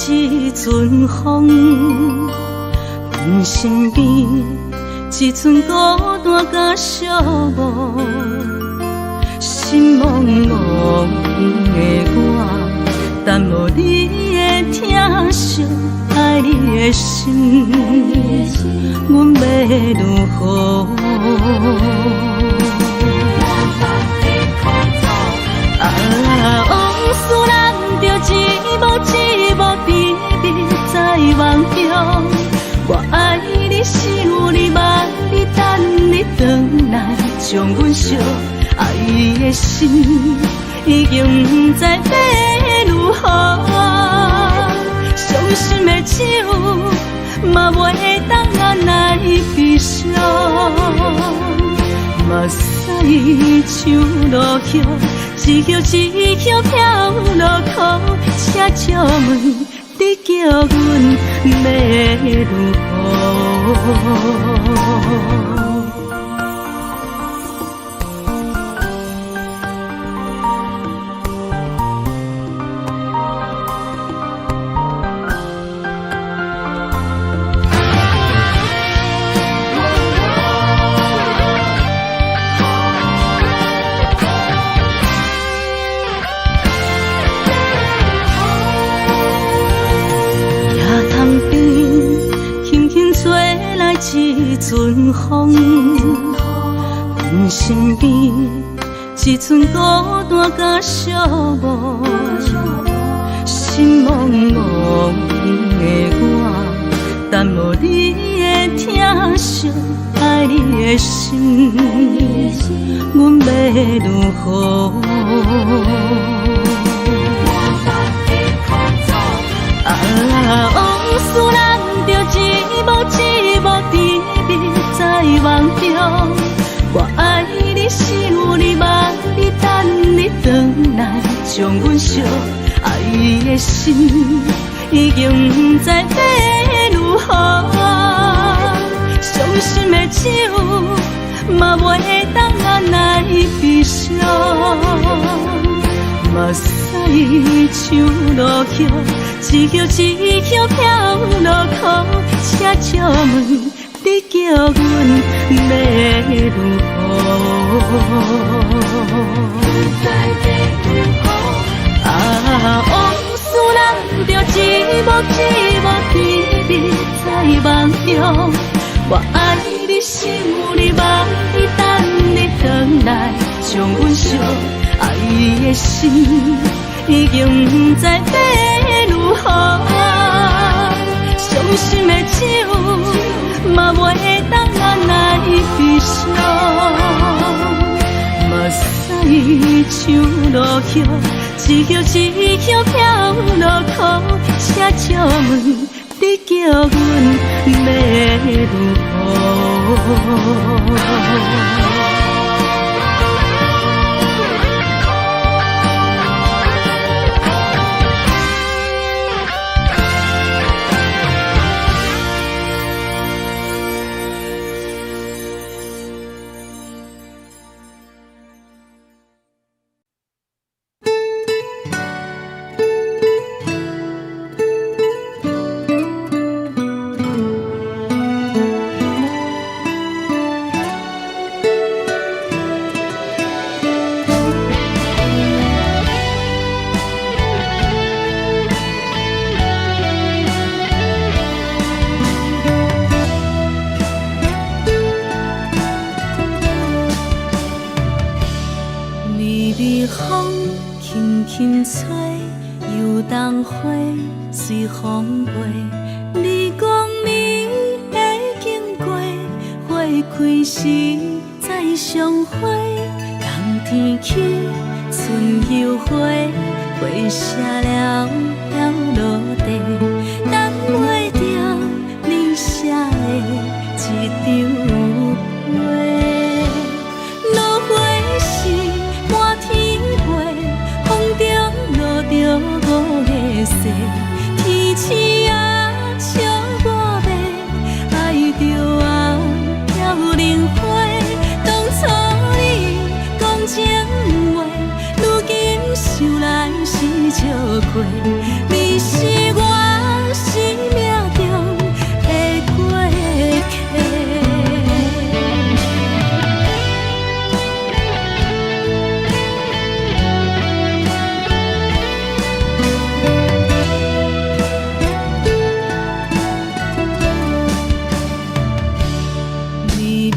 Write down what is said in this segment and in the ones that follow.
一阵风，阮身边一寸孤单甲寂寞，心茫茫的我，等无你的疼惜，爱你的心，阮要如何？往事人着一幕一幕甜蜜在梦中。我爱你，想你，望你，等你回来，将阮惜爱的心已经不知要如何。伤心的手嘛袂当按来悲伤，目屎像落叶。一叶一叶飘落雨，请借问你叫阮要如何？一阵风，阮身边一寸孤单甲寂寞，心茫茫的我，等无你的疼惜，爱你的心，阮要如何？往事人着一幕一幕甜蜜在梦中。我爱你，想你，望你，等你回来，将阮惜爱的心已经不知要如何。伤心的手嘛袂当按来悲伤，目屎像落叶。一叶一叶飘落雨，请借问你叫阮要如何？往事人着一幕一幕甜蜜在梦中。我爱你，想你，望你，等你回来，将阮惜爱的心已经不知要如何。伤心的手嘛袂当按来悲伤，目屎像落叶，一叶一叶飘落雨，请借问你叫阮要如何？随风飞，你讲你会经过，花开时再相会。冬天起，春又花，花谢了要落地，等袂着你写的一张画。落花时满天飞，风中落着五个色。天星啊，笑我迷，爱着红飘零花。当初你讲情话，如今想来是笑亏。你是我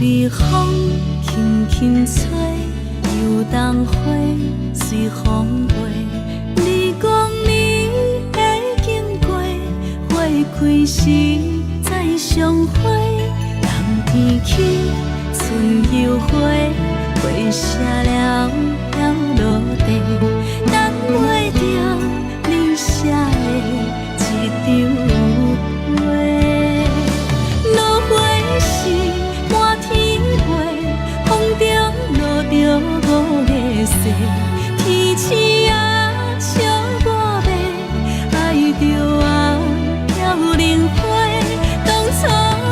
微风轻轻吹，游动花随风飞。你讲你会经过，花开时再相会。冬天起，春又回，花谢了落地，等袂着你写的一张画。落花时满天飞，风中落着五个色，天星啊笑我迷，爱着啊飘零花。当初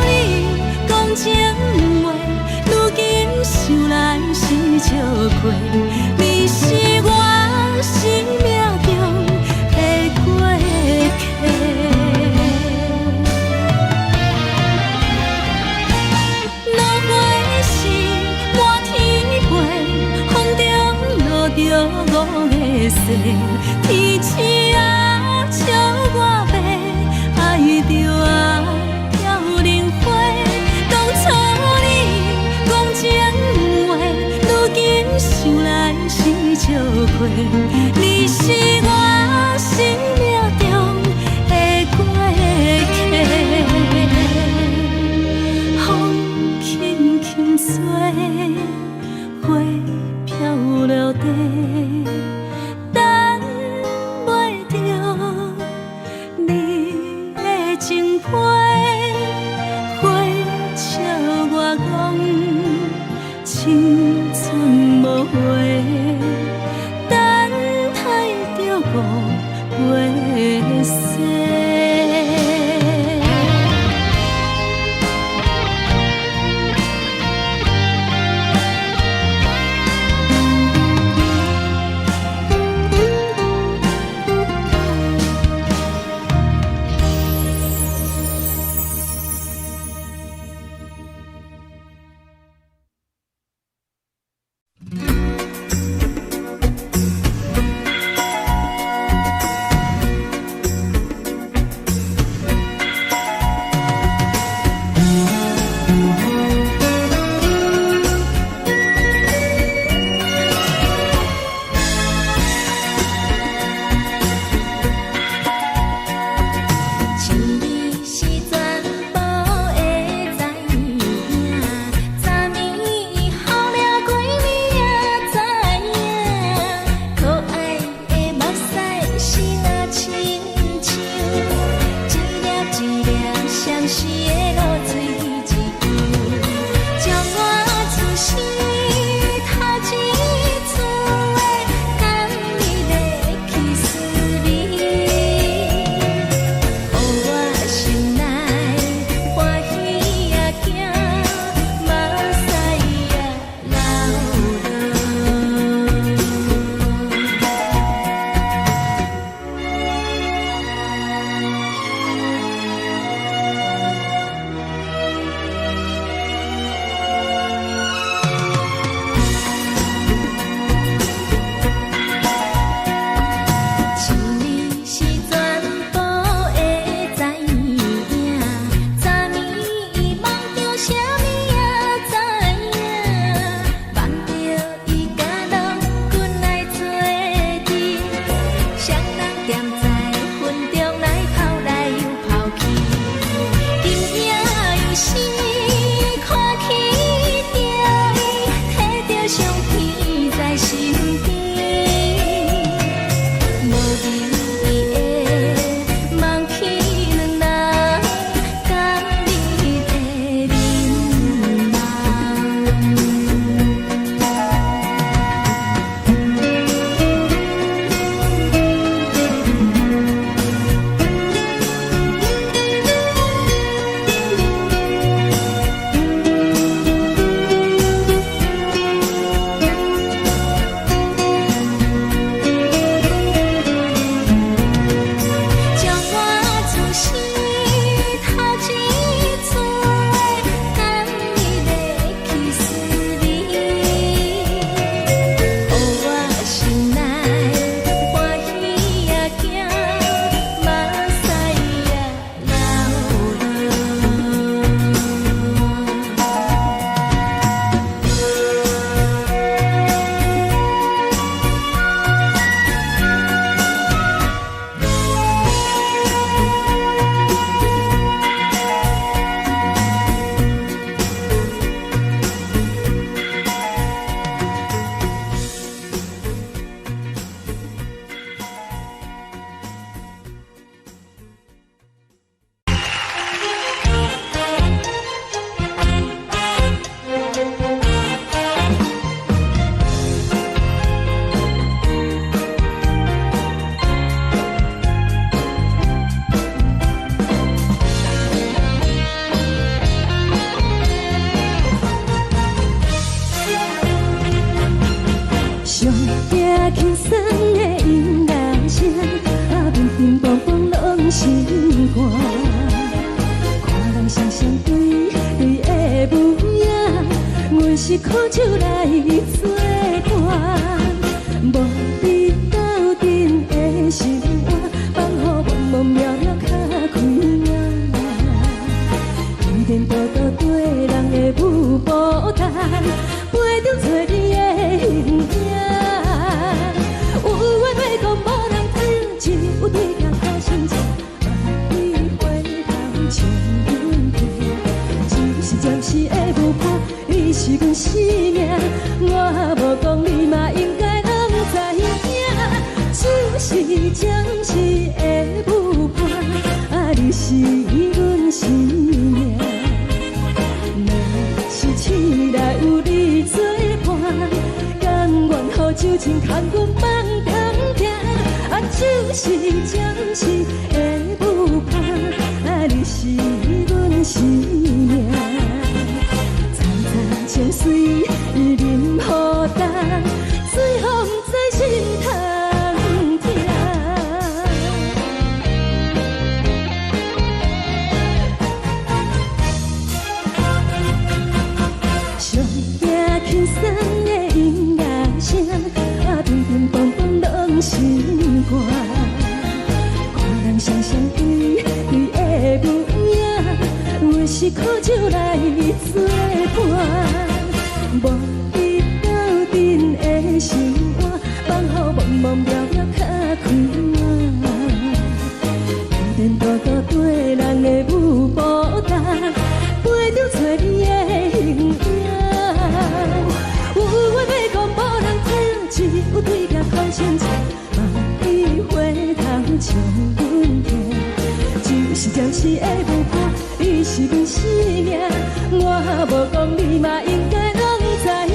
你讲情话，如今想来是笑过。你是我生命中的过客。落花时满天飞，风中落着五个色，天星啊笑我迷，爱着啊飘零花。当初你讲情话，如今想来是笑过。你是我生命中的过客，风轻轻吹，花飘落地，等袂着你的情批。花笑我讲青春无悔，等待着五月雪。轻松的音乐声，乒乒乓乓拢心肝。看人双双对对的舞影，阮是苦酒来作伴。无伫斗阵的心肝，放予茫茫渺渺较开眼。颠颠倒倒对人的舞步弹，陪着找你的形影。有话要讲无人听，有对镜头心情，你回头唱阮听。就是暂时的舞伴，你是阮生命，我无讲你嘛应该拢知影。就是暂时的舞伴，你是阮生命。若是醒来有你作伴，甘愿予酒精牵阮放通行。就是暂时的舞伴，你是阮生命。层层情水任何担，水风在心头。轻松的音乐声，乒乒乓乓拢心肝。看人双双对对的舞影，阮是苦酒来作伴。无伫斗阵的心肝，放予茫茫渺渺较开眼。颠颠倒倒对人的舞步弹，陪着找你的形影。有话要讲无人听，只有对镜头心情，你回头唱阮听。就是暂时的舞伴，你是阮生命，我无讲你嘛应该拢知影。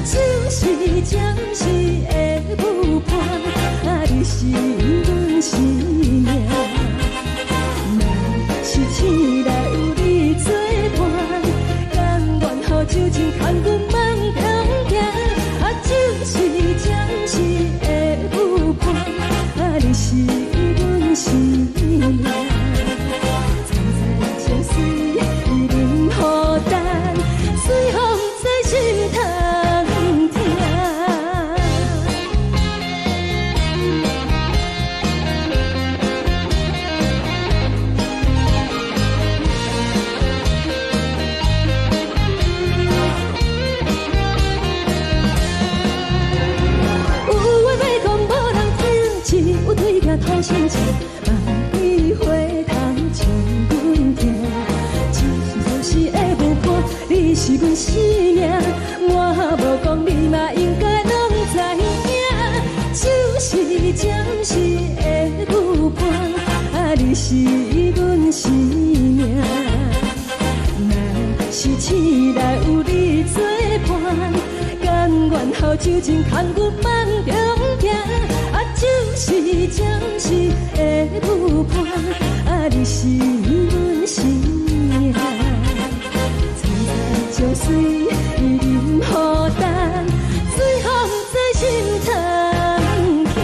就是暂时的舞伴，你是阮生命。若是醒来有你作伴，甘愿予酒精牵阮放通行。就是暂时的舞伴，你是阮生命。层层情水任何担，随风在心头听。有对镜头心情，你回头唱阮听。就是暂时的舞伴，你是阮生命，我无讲你嘛应该拢知影。就是暂时的舞伴，你是阮生命。若是醒来有你作伴，甘愿予酒精牵阮放中行。就是暂时的舞伴，你是阮生命。层层情水任何担，随风在心头听。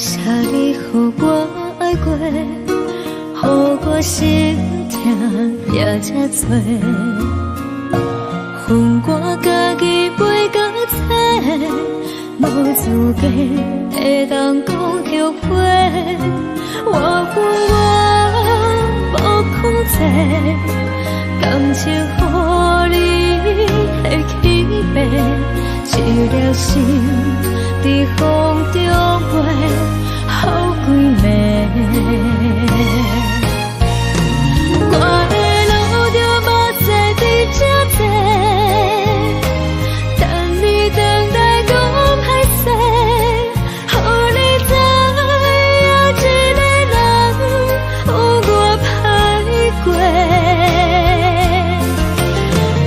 谢你，予我爱过，予我心痛也这多。恨我家己袂到切，无资格会当讲后悔。我恨我无控制，感情予你会起飞，一粒心在风中飞，好几暝。我的路着目屎在这多，等你等待讲歹势，予你知影一个人有我歹过。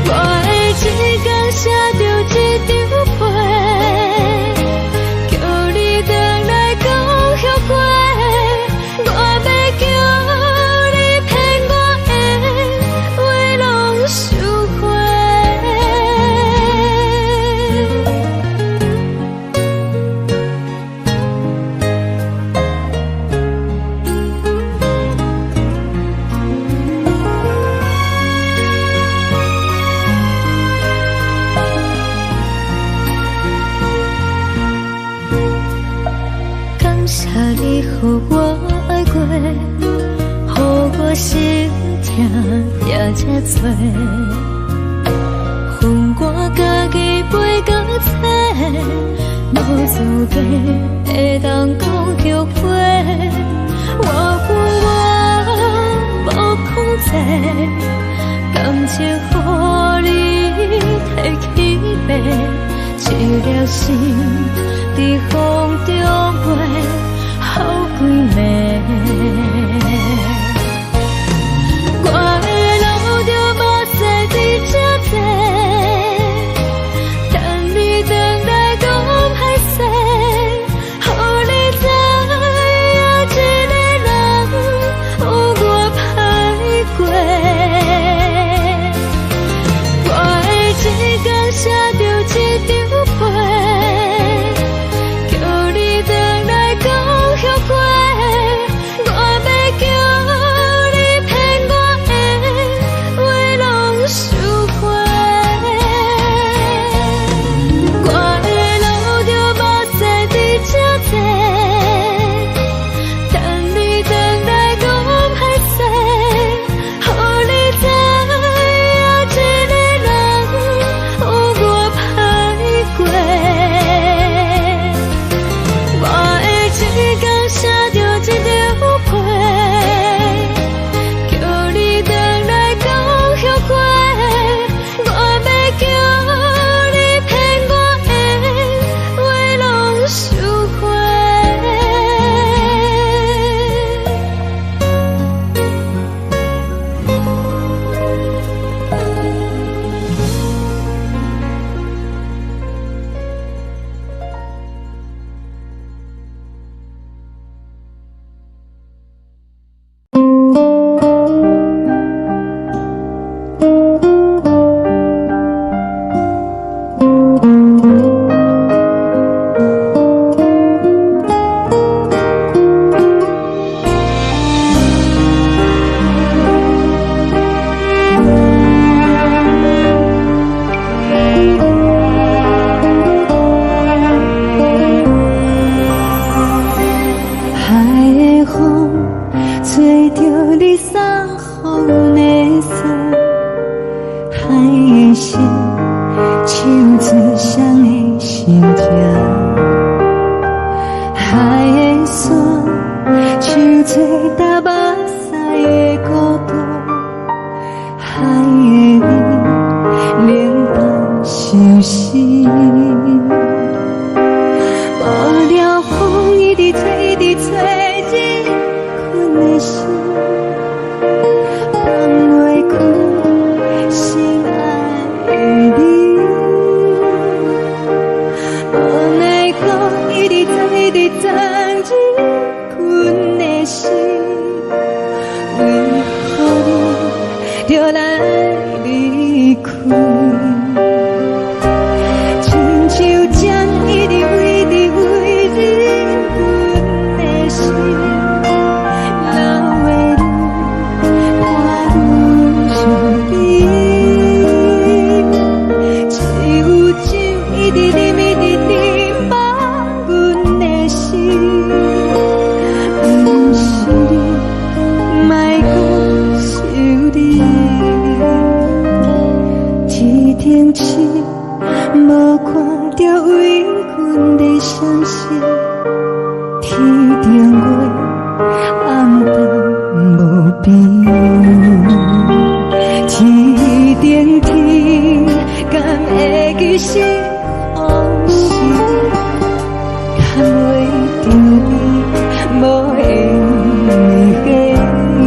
我的一天写着一张被，叫你回来讲后悔。我要叫你骗我的话拢收回。感谢你，予我爱过，予我心痛也这多。恨我家己袂到切，无资格会当讲后悔。我恨我无控制，感情予你摕起飞，一粒心在风中飞，好几暝。我的路着目屎在这多，等你等待讲歹势，予你知影一个人有我歹过。我的一天写着一张被，叫你回来讲后悔。我要叫你骗我的话拢收回。我的路着目屎在这多，等你等待讲歹势，予你知影一个人有我歹过。我的一天写着一张被，叫你回来讲后悔。我要叫你骗我的话拢收回。海的风吹着你送风的伞，海的心唱出双的心痛，海的山唱出打目屎的孤独，海的你冷淡伤心。无聊风一直吹，一直吹，一困的心放袂开，心爱的你。无奈何一直等，一直等，一困的心，为何你就来离开？亲像一直念，一直念，放阮的心。不是你，莫搁想你。天顶星，无看到为阮的相思。天顶月，暗淡无边。天顶天，敢会记是往事？敢袂着你，无缘的你。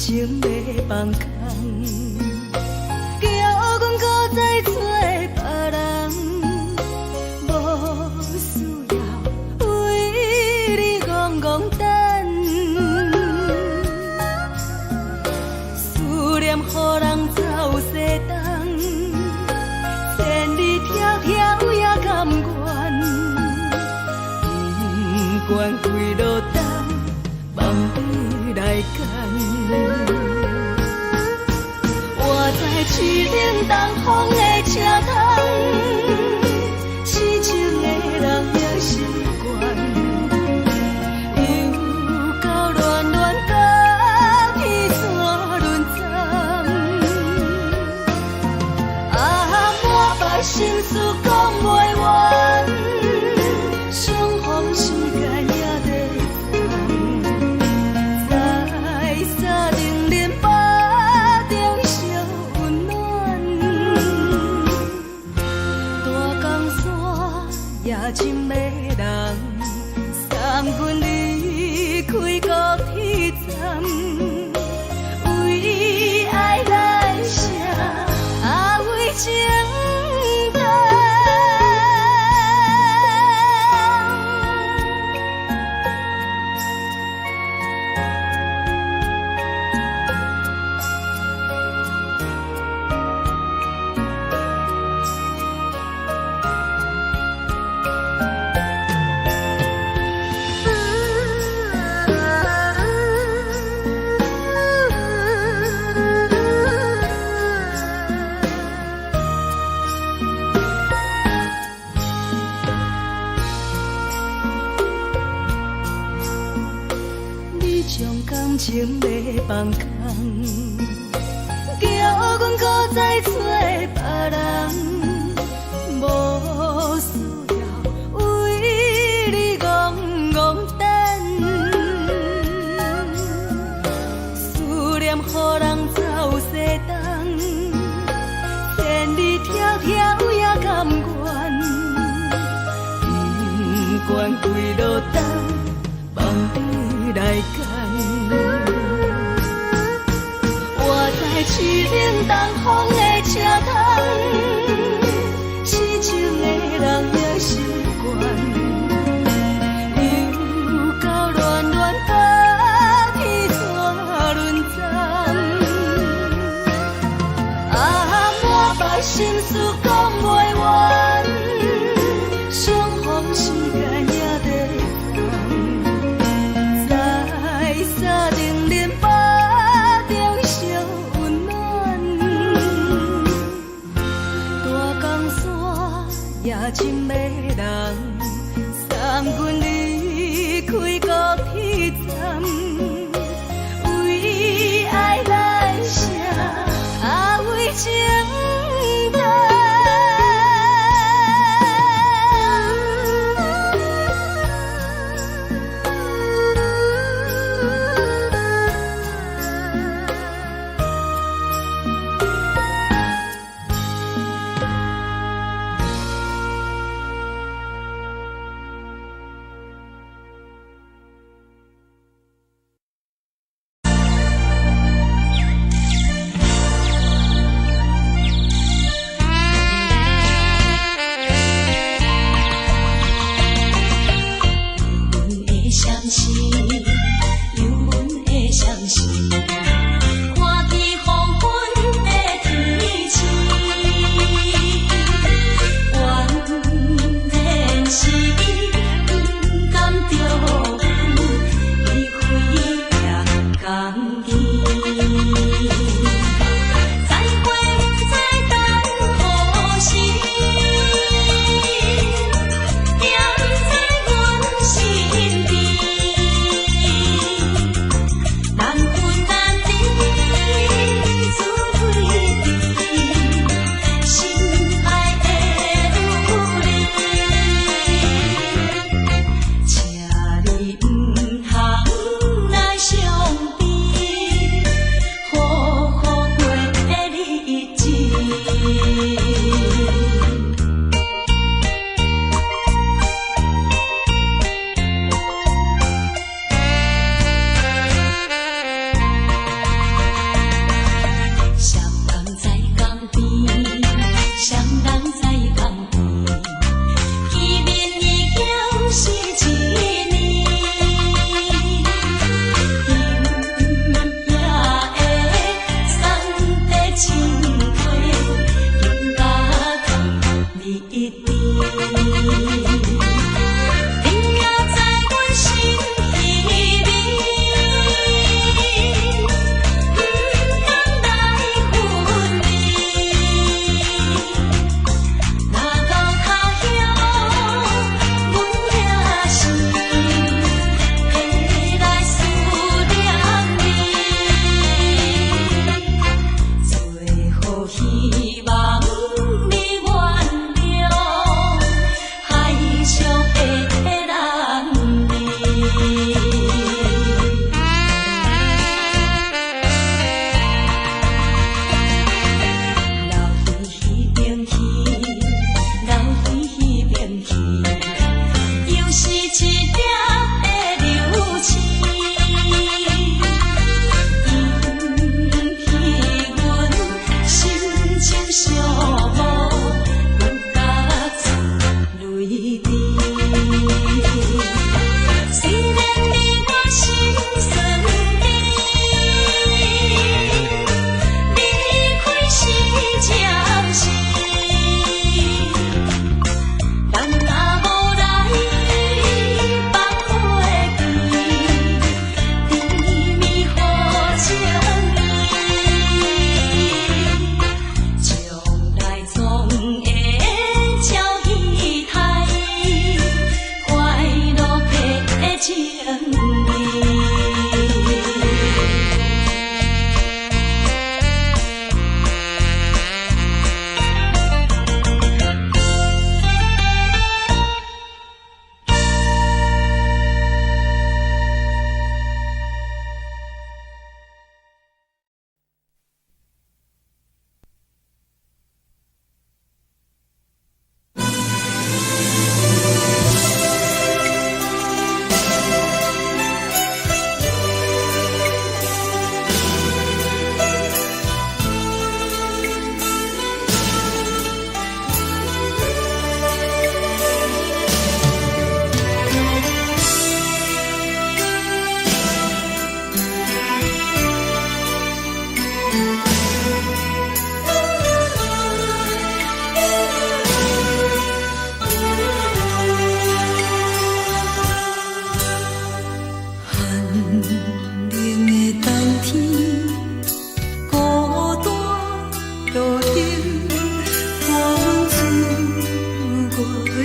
情要放空，叫阮搁再找别人，无需要为你戆戆等。思念予人走西东，千里迢迢也甘愿，不管几落冬，梦里来干。我在市顶东风的车窗，痴情的人也习惯，又到乱乱甲彼山论战。啊，满腹心事讲袂完，相逢时间也在长，在沙丁林巴中烧温暖。大江山夜深的人，送阮离开高铁站，为爱来写啊为情。情要放空，叫阮搁再找别人，无需要为你戆戆等，思念予人走西东，千里迢迢也甘愿，不管几路灯，梦里来干。我在凄冷东风的车窗，痴情的人也习惯，又到乱乱把天怎轮转？啊，满腹心事讲袂完，相逢时间也在等，在沙定连巴中相温暖，大江山夜深的人，送阮离开高铁站，为爱来写，为情等。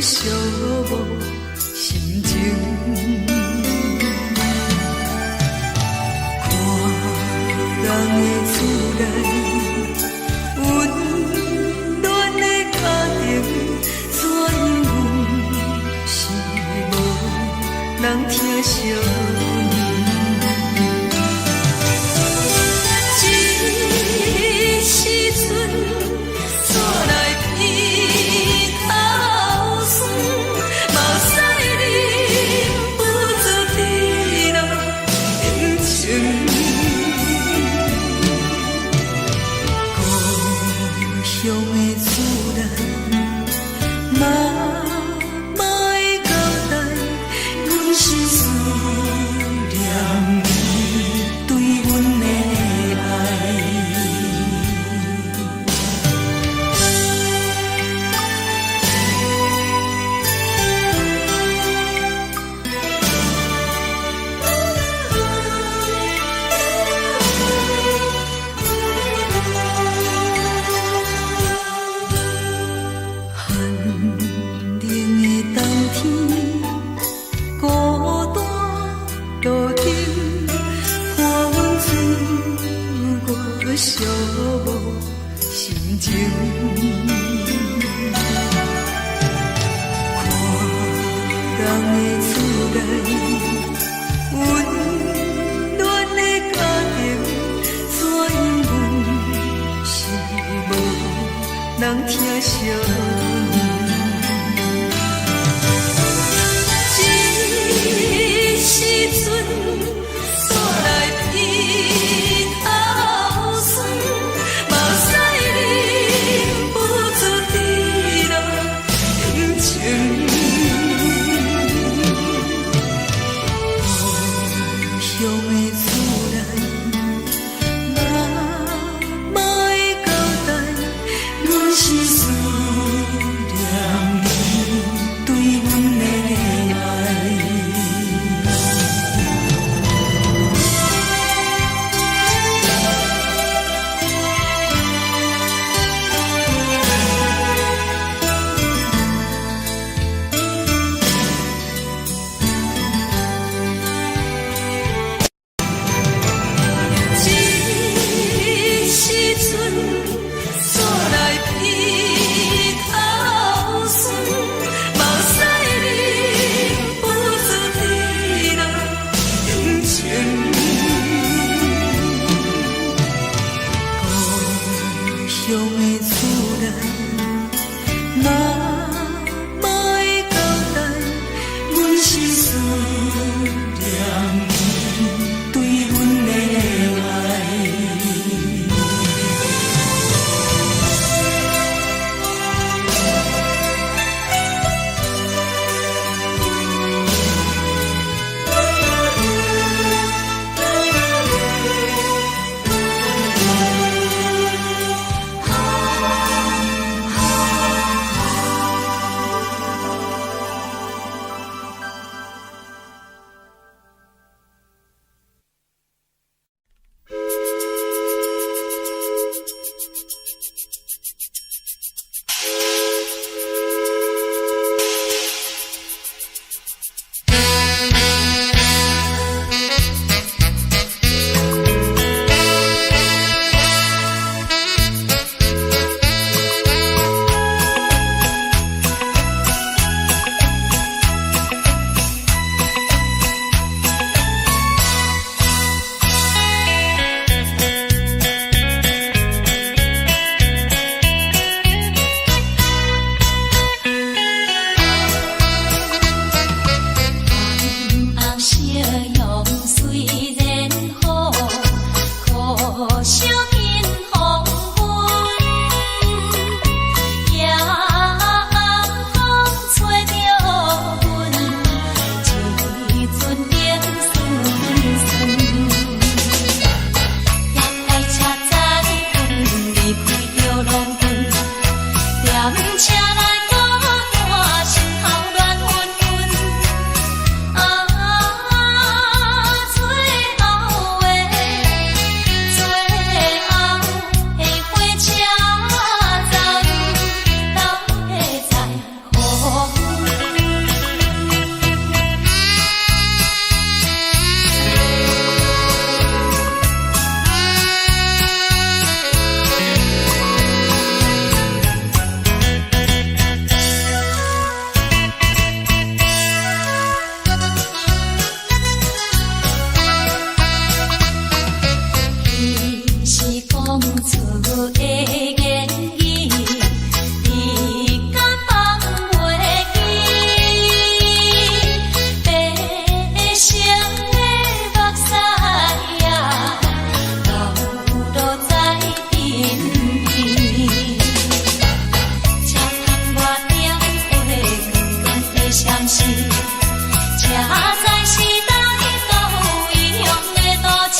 寂寞心情。看人的厝内温暖的家庭，怎样是无人疼惜你？这时阵怎来鼻头酸？嘛使你不住滴落恩情。故乡的厝内，嘛莫交代，阮是思念你对阮的爱。寒冷的冬天，孤单路顶，看阮醉过寂寞心情。看人的厝内温暖的家庭，怎样是无人疼惜你？这时阵怎来鼻头酸？嘛使你不住滴落恩情。故乡的厝内，嘛莫交代，阮是思念你对阮的爱。关心，车载时代都有异乡的都市。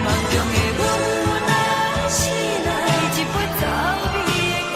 梦中的我，若来醒来，一杯早味的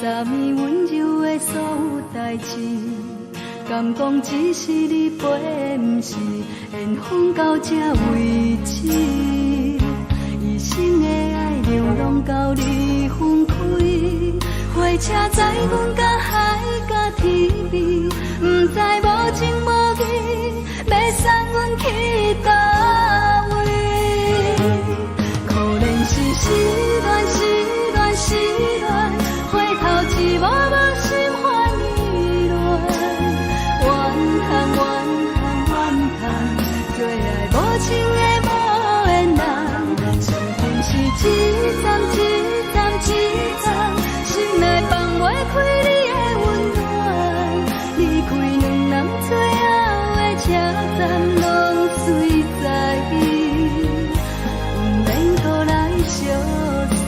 昨暝温柔的所有代志，敢讲只是你陪，不是缘分到这为止。一生的爱流浪到你分开，火车载阮到海角天边，不知无情无义，要送阮去倒位？可怜是失恋，失恋，失恋，回头一幕幕心花意乱，怨叹，怨叹，怨叹，最爱无情的无缘人，相逢是一站一站一站，心内放袂开你的温暖，离开两人最后的车站，拢随在不免搁来相送。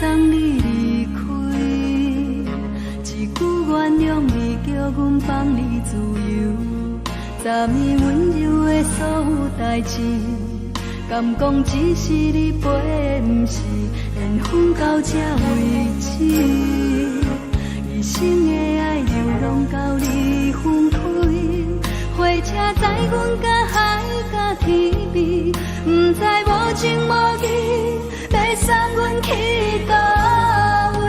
送你离开，一句原谅你，叫阮放你自由。昨暝温柔的所有代志，敢讲只是你陪，不是缘分到这为止。一生的爱流浪到你分开，火车载阮到海角天边，不知无情无义，要送阮去倒位？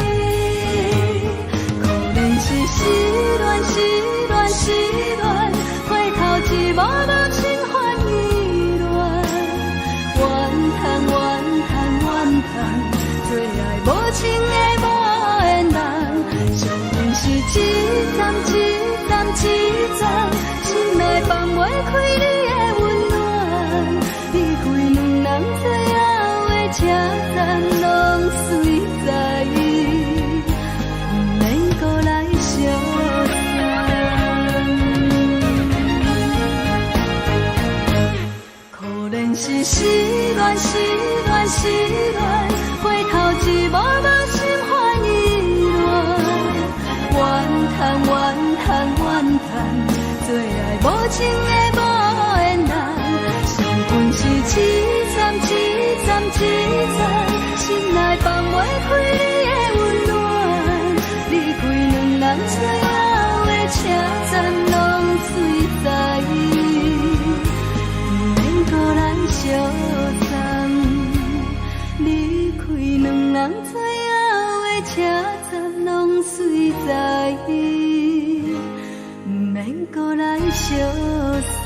可怜是失恋，失恋，失恋，回头一幕幕心烦意乱，怨叹，怨叹，怨叹，最爱无情的无缘人，相逢是一站一站一站，心内放袂开你的温暖，离开两人最后的车站，拢随在不免搁来相送。可怜是失恋，失恋，失恋，回头一幕幕心烦意乱，怨叹，怨叹，怨叹，最爱无情的无缘人，相逢是一站一站一站，心内放袂开你的温暖，离开两人最后的车站，拢随在不免搁来相送。离开两人最后的车站，拢随在不免搁来相送。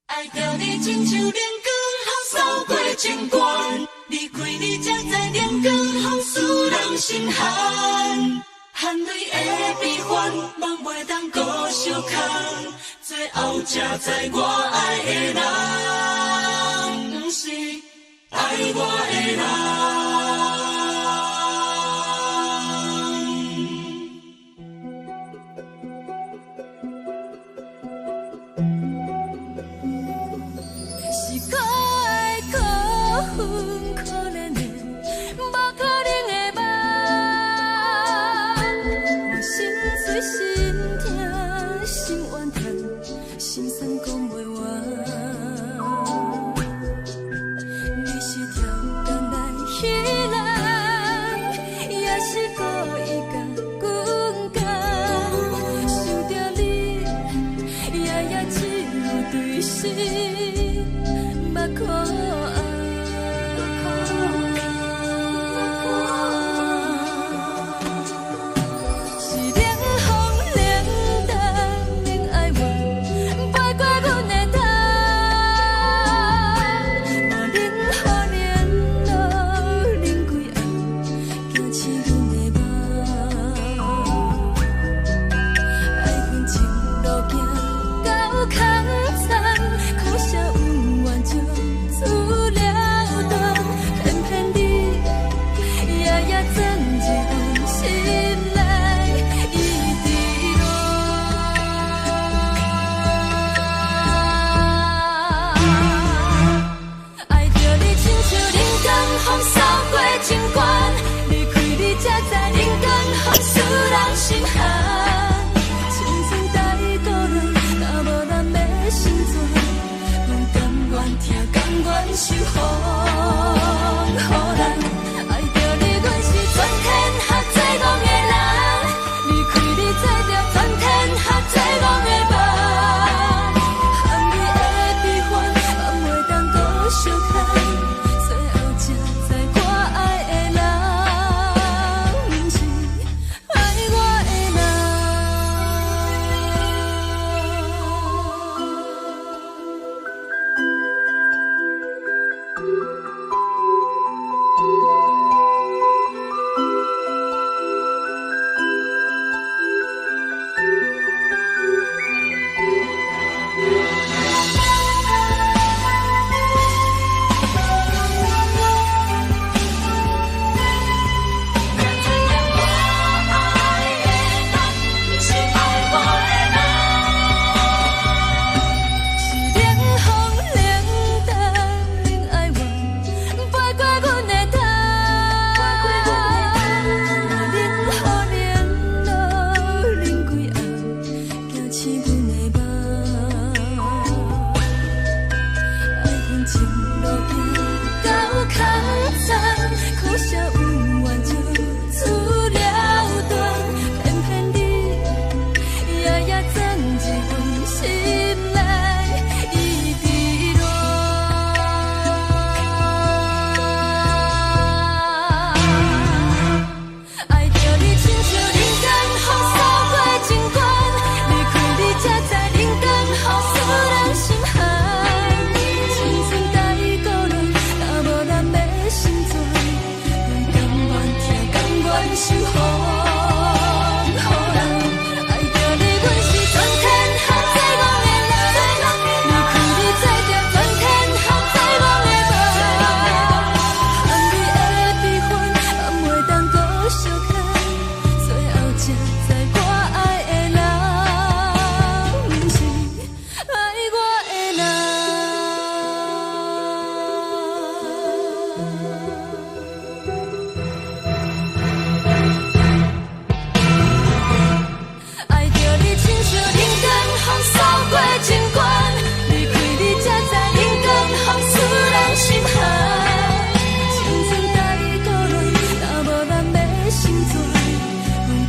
爱着你亲像阳光扫过情关，离开你才知阳光风使人心寒。含泪的悲欢，望袂当搁相牵，最后才知我爱的人，不是爱我的人。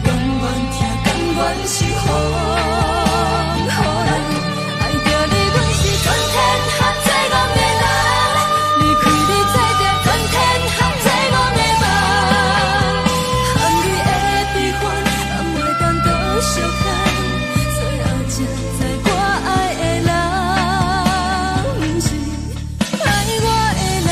甘愿听，甘愿是风雨人，爱着你，阮是全天下最憨的人，离开你做着全天下最憨的梦，含你的悲欢，也袂当搁相牵，最后才知我爱的人，不是爱我的人。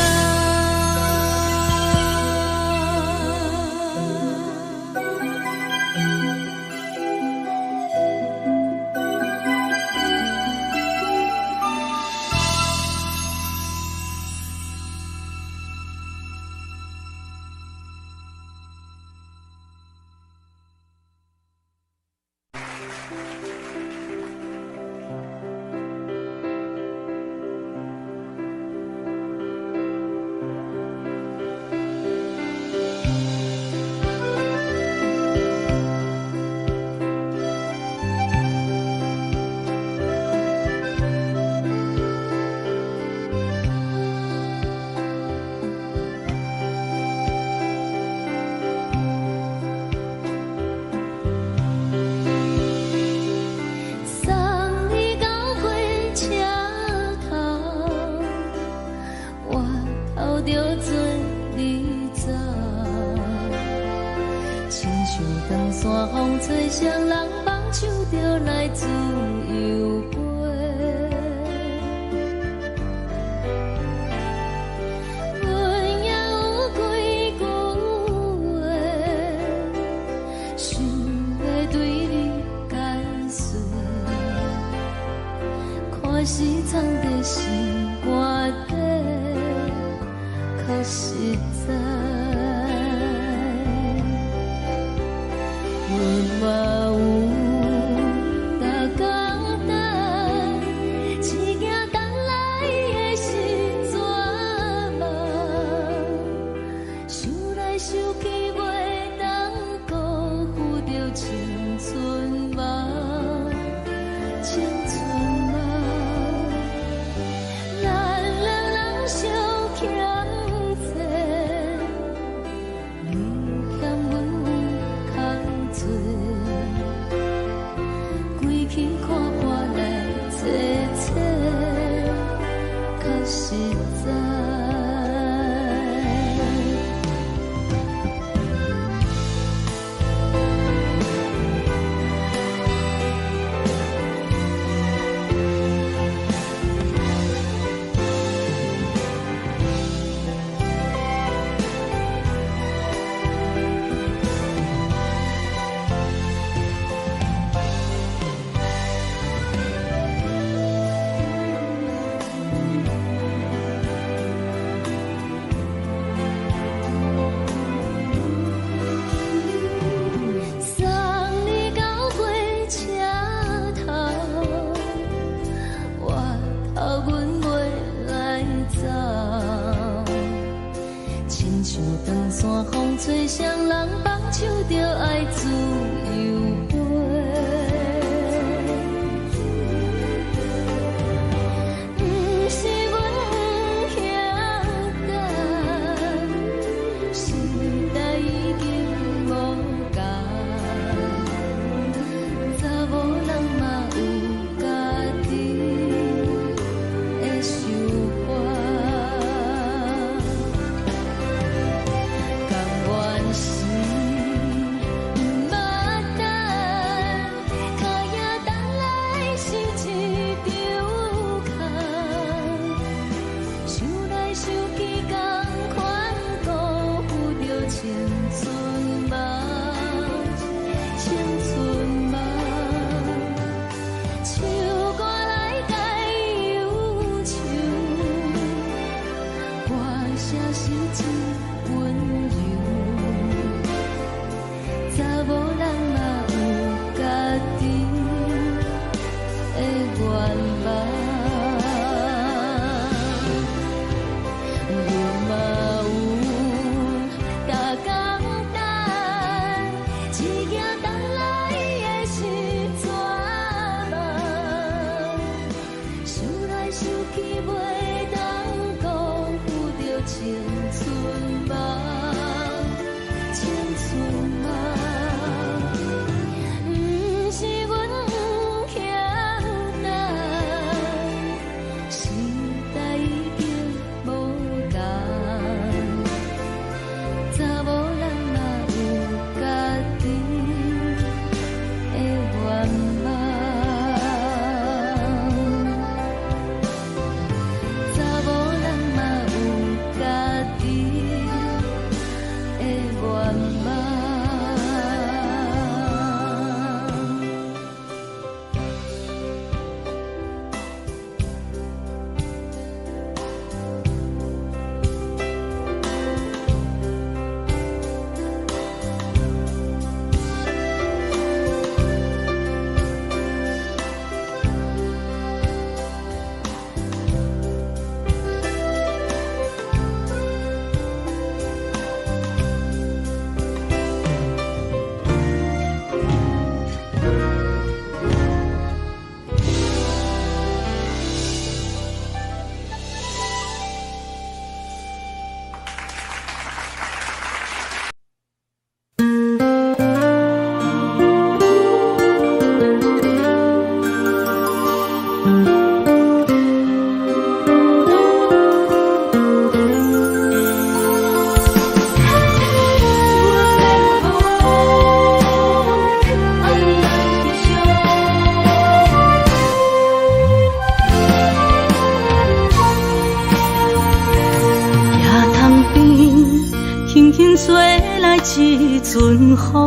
送你到火车头，我头着准你走，亲像长山风吹双人放手着来自由飞。阮也有几句话，想要对你解释。看是藏在心肝底，较实在。阮嘛有逐工等，一件等来的是绝望，想来想去袂当辜负着青春梦，青春梦。咱两人相欠债，你欠阮空做。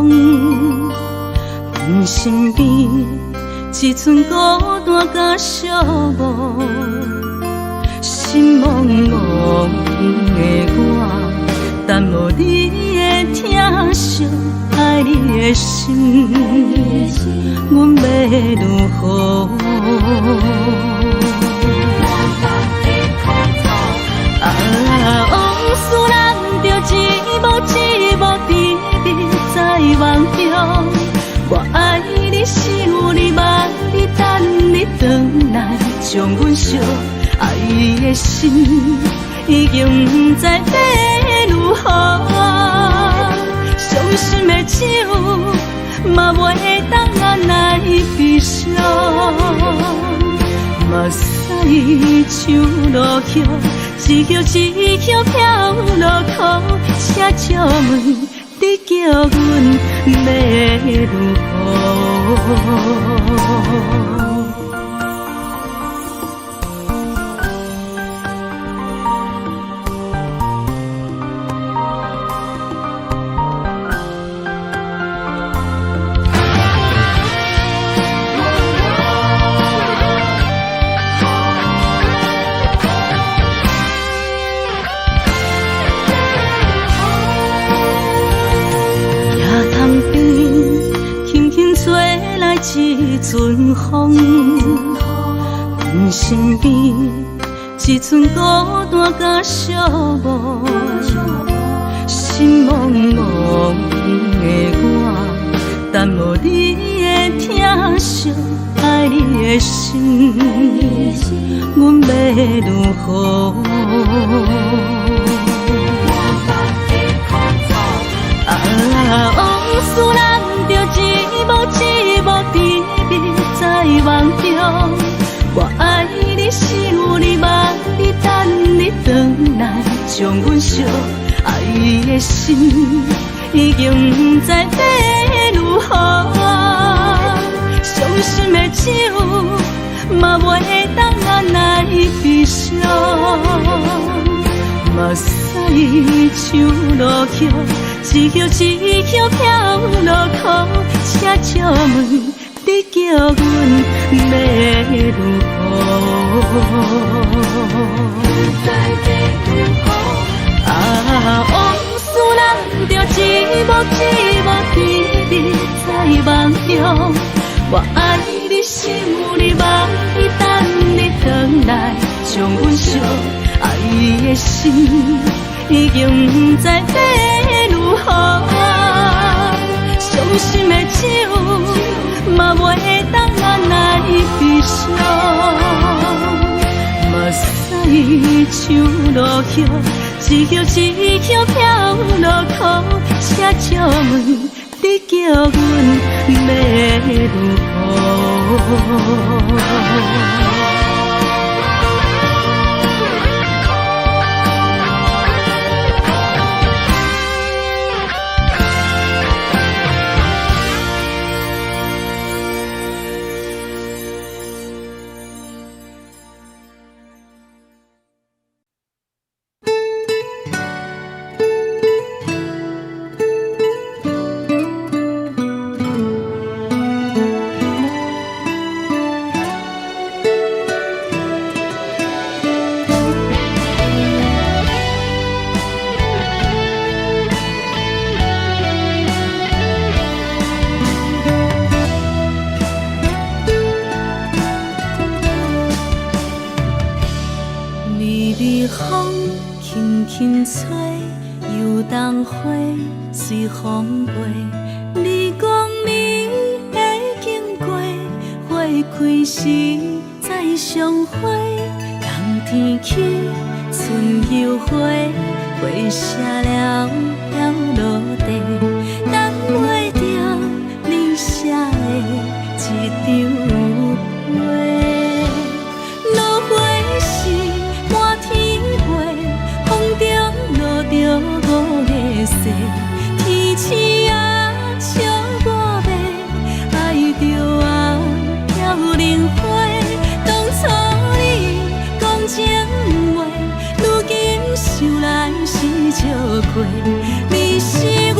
风，阮身边一寸孤单甲寂寞，心茫茫的我，等无你的疼惜，爱你的心，阮要如何？往事人着一幕一幕甜蜜在梦中。我爱你想你望你等你回来，将阮惜爱的心已经不知要如何。伤心的酒嘛袂当按来悲伤，目屎像落雨。一叶一叶飘落雨，车照问你叫阮要如何？一阵风，阮身边一寸孤单甲寂寞，心茫茫的我，等无你的疼惜，爱你的心，阮要如何？往事人着一幕一幕甜蜜在梦中。我爱你想你望你等你回来，将阮惜爱的心已经不知要如何。伤心的酒嘛袂当按来悲伤，目屎像落雨。一叶一叶飘落雨，车照问你叫阮要如何？往事人着一幕一幕甜蜜在梦中。我爱你想你望你等你回来，将阮惜爱的心已经不知要如何。伤心的酒嘛袂当按来悲伤，目屎像落雨，一叶一叶飘落雨，车照问你叫阮要如何？随风飞，你光暝会经过，花开时再相会。冬天起，春又花，花谢了飘落地，等袂着你写的一张画。落花是满天花，风中落着五个色。天星啊，笑我袂爱着啊，飘零花。当初你讲情话，如今想来是笑过。你是我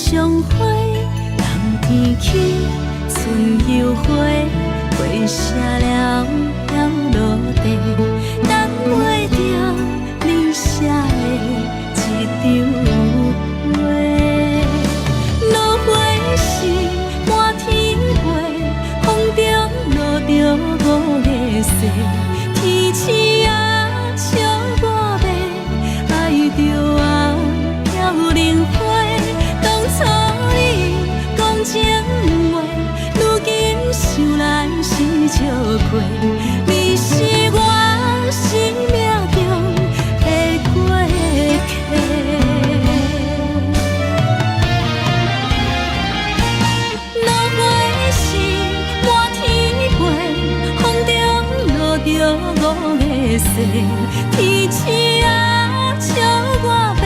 相会，人天起，春又花，花谢了了落地，等袂着你写的一张话。落花时满天飞，风中落着五个星，天星啊笑我迷，爱着啊飘零花。当初你讲情话，如今想来是笑过。你是我生命中的过客。落花时满天飞，风中落着五个星，天星啊笑我迷，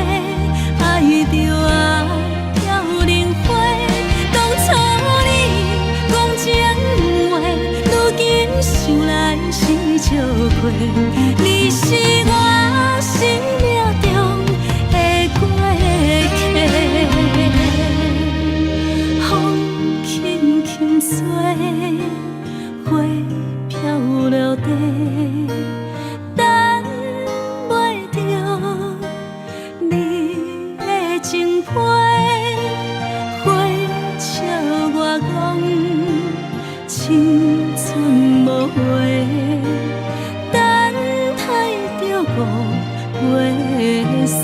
爱着啊飘零花。当初你讲情话，如今想来是笑过。你是我生命中的过客。风轻轻吹，花飘落地，等袂着你的情批。花笑我讲青春无悔，等待着五月雪。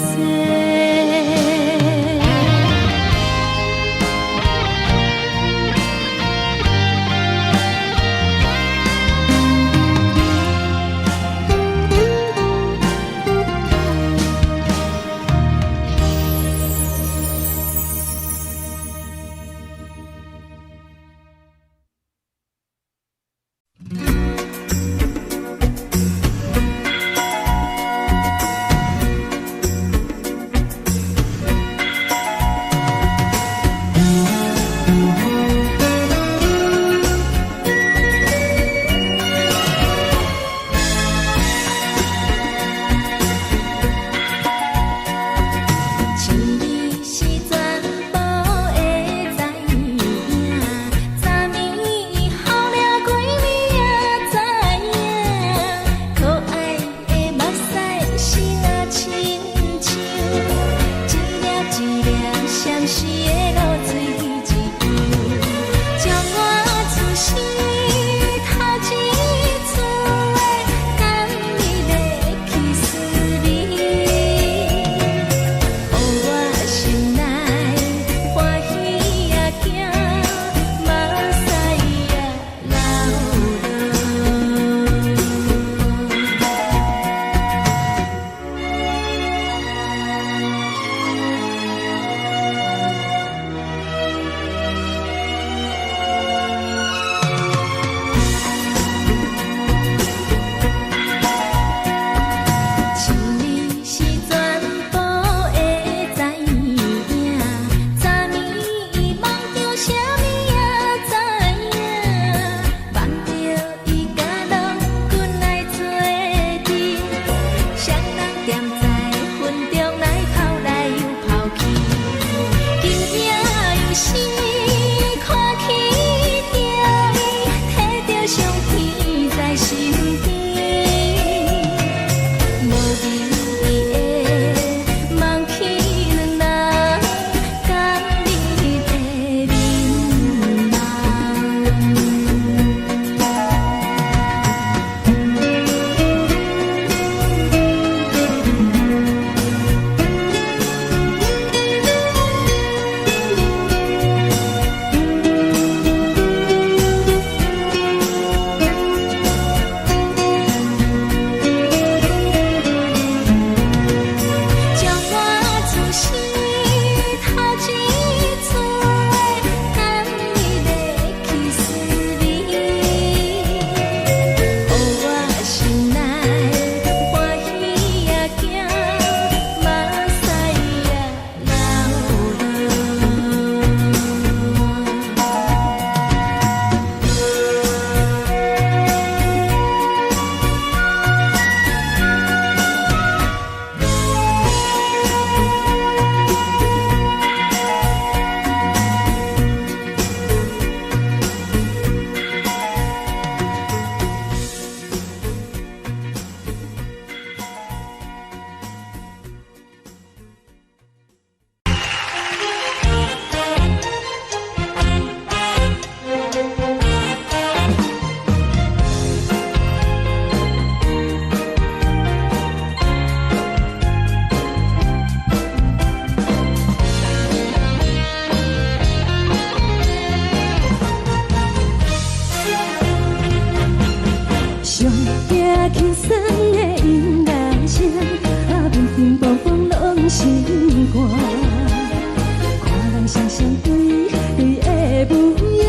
双双对对的模样，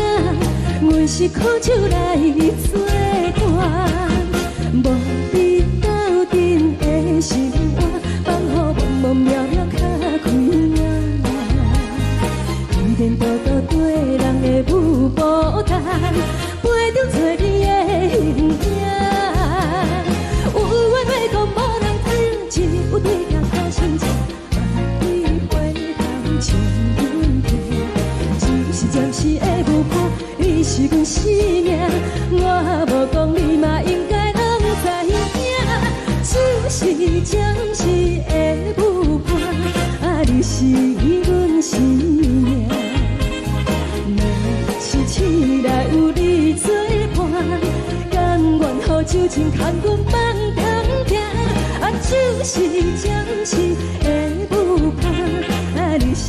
阮是苦酒来作伴，无你斗阵的生活，放予茫茫渺渺较开眼。一点多多对人的舞步弹，陪着做你的形影。有话要讲无人听，只有对镜头心情。暂时的舞伴，你是阮生命，我无讲你嘛应该拢知影。就是暂时的舞伴，你是阮生命。若是醒来有你作伴，甘愿予酒精牵阮放通行。就是暂时的舞伴，你是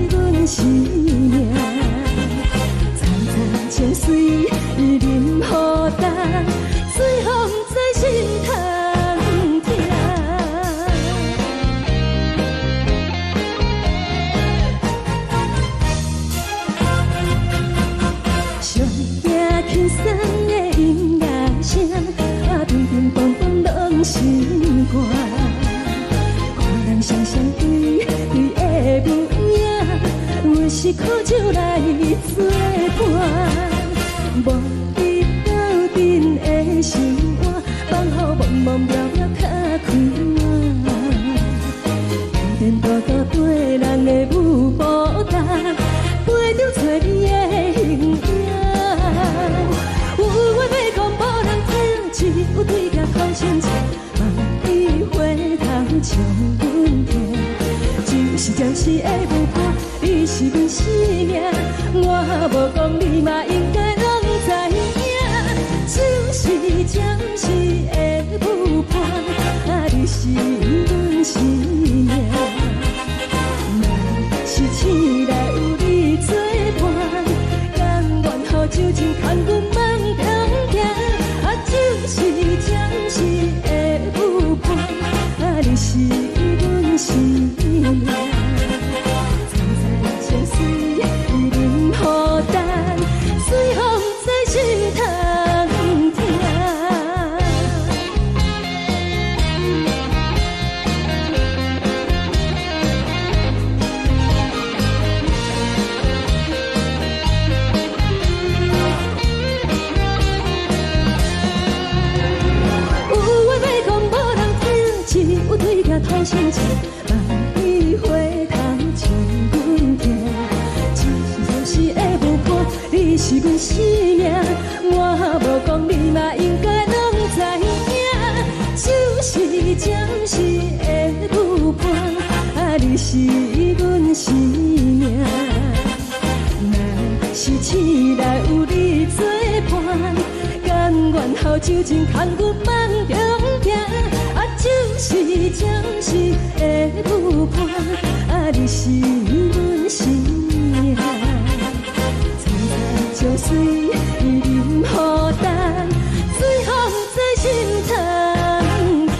阮生命。情水伊淋雨淡，水风在心头痛。上惊轻松的音乐声，乒乒乓乓拢心肝。看人双双对对的模样，阮是苦酒来作伴。无你斗阵的生活，放予茫茫渺渺较开眼。一点多多对人的舞步弹，陪着做你的形影。有话要讲无人听，只有对镜头心情，望你回头将阮听。就是暂时的舞伴，你是阮生命，我无讲你嘛应该。就是暂时的舞伴，你是阮生命。若是醒来有你作伴，甘愿予酒精牵阮放通行。就是暂时的舞伴，你是阮生命。站在清水伊淋雨淡，水风在心头。头心情，望你回头将阮听。暂时的舞伴，你是阮生命，我无讲你嘛应该拢知影。就是暂时的舞伴，你是阮生命。若是醒来有你作伴，甘愿予酒精牵阮放中行。就是暂时的舞伴，你是阮生命。站在江水伊淋雨淡，水风在心头痛。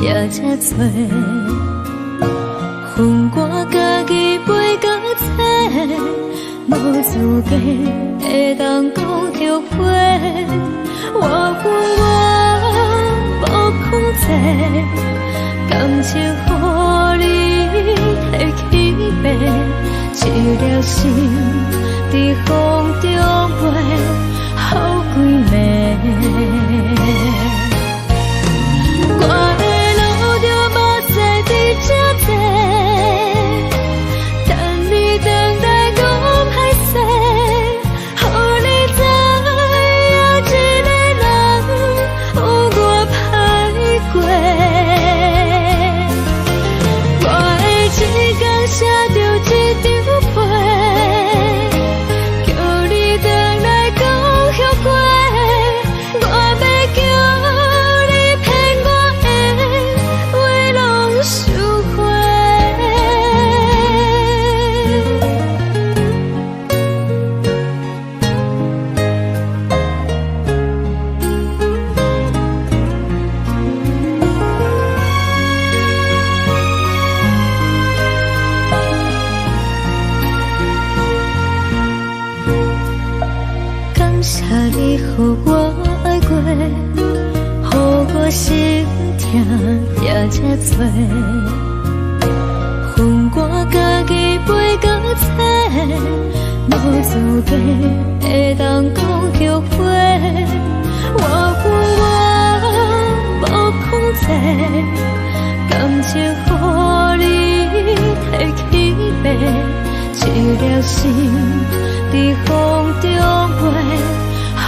也才多，分我家己陪到切，无资格会当讲后悔。我分我无控制，感情予你提起白，一粒心在风中飞，好几暝。我的路就无再伫这多，等你等待讲歹势，予你知影一个人有我歹过。我的一天写着一张被，叫你回来讲后悔。我要叫你骗我的话拢收回。感谢你予我爱过，予我心痛也才多，分我家己陪到切，无资格会当讲后悔。我分我无控制，感情予你提起白，一粒心在风中飞，好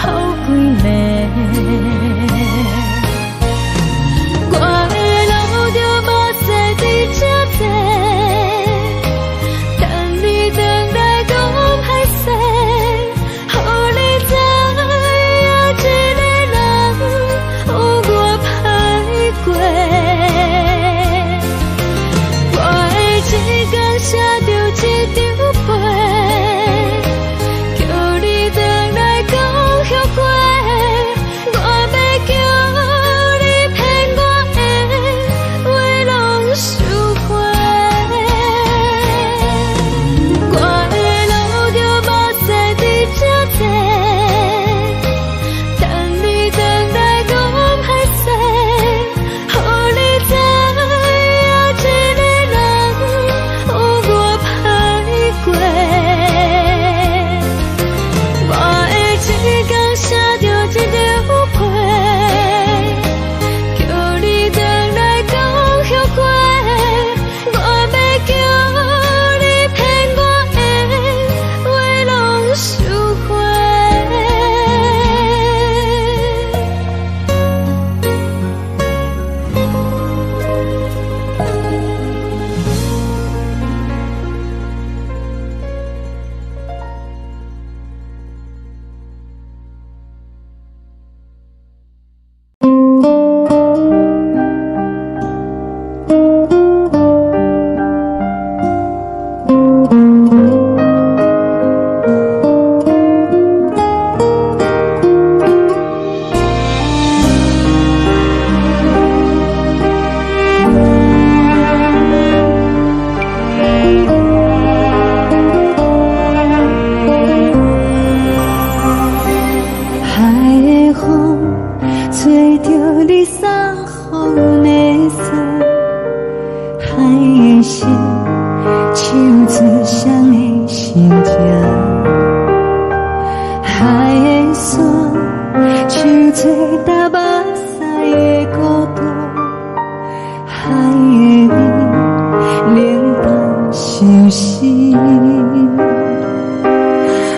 几暝。我的路就无再伫这多，等你回来讲歹势，予你知影一个人有我歹过。我的一天写着一张被，叫你回来讲后悔。我要叫你骗我的话拢收回。我的路就无再伫这多，等你回来讲歹势，予你知影一个人有我歹过。我的一天写着一张被，叫你回来讲后悔。我要叫你骗我的话拢收回。海的风吹着你送风的伞，海的心唱出双的心情，海的山唱出打目屎的孤独，海的你冷淡伤心。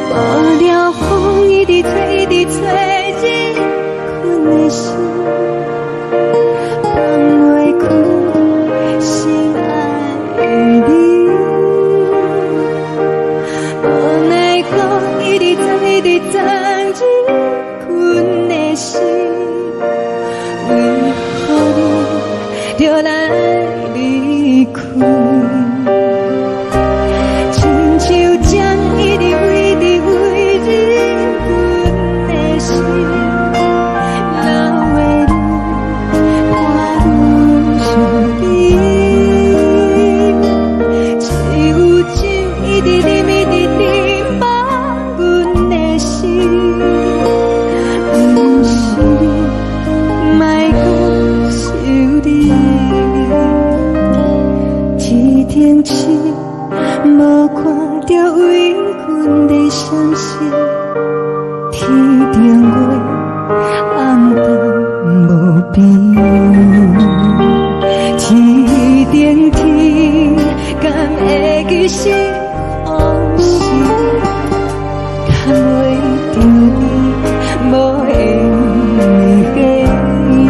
无聊风一直吹，一直吹，日困的心放袂开，心爱的你。无奈何一直等，一直等，日困的心，为何你就来离开？亲像将一直为你为日困的心，流的愈停止，无看到为阮的相思，天顶月暗淡无边，天顶天敢会记是往事，敢袂着你无缘的你。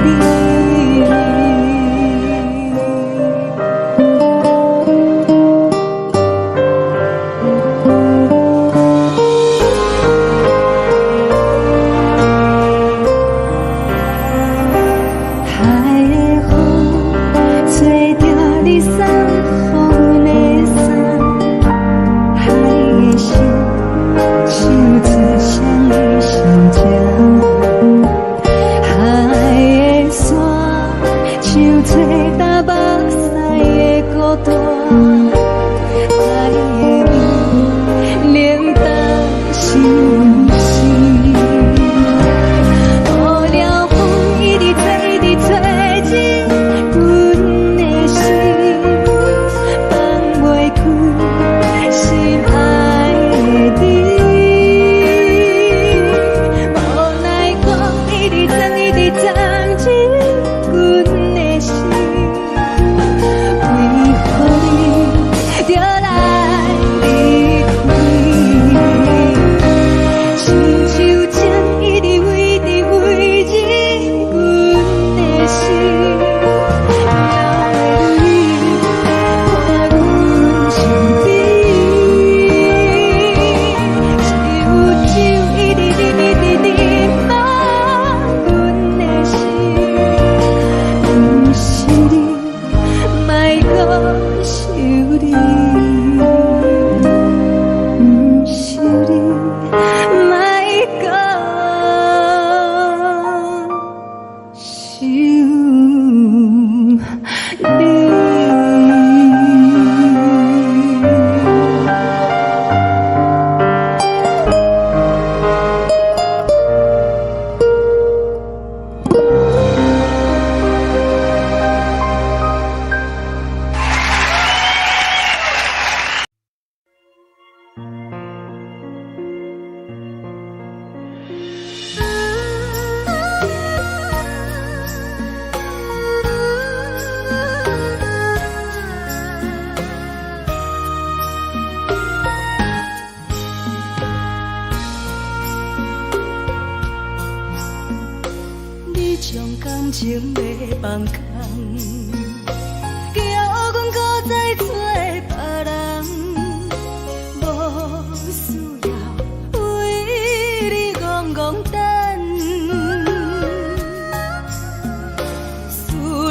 将感情要放空，叫阮搁再做别人，无需要为你戆戆等，思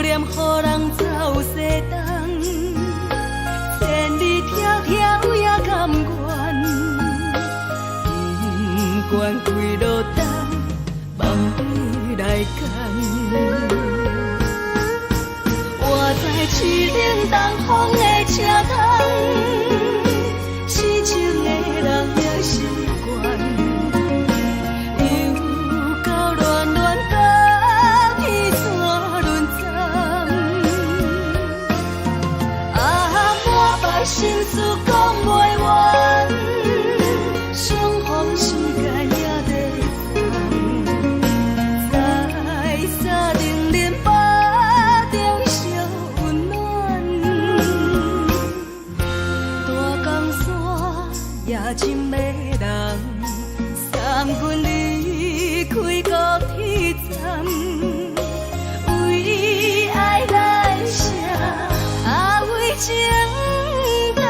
念予人走西东，千里迢迢也甘愿，不管几路灯，梦里来干。我在七岭东风的车窗，痴情的人也习惯，又到乱乱甲彼山论战。啊，满腹心事讲袂完，相逢时间也在等，在沙定林巴中烧温暖，大江山也真迷人，送阮离开高铁站，为爱来写为情长。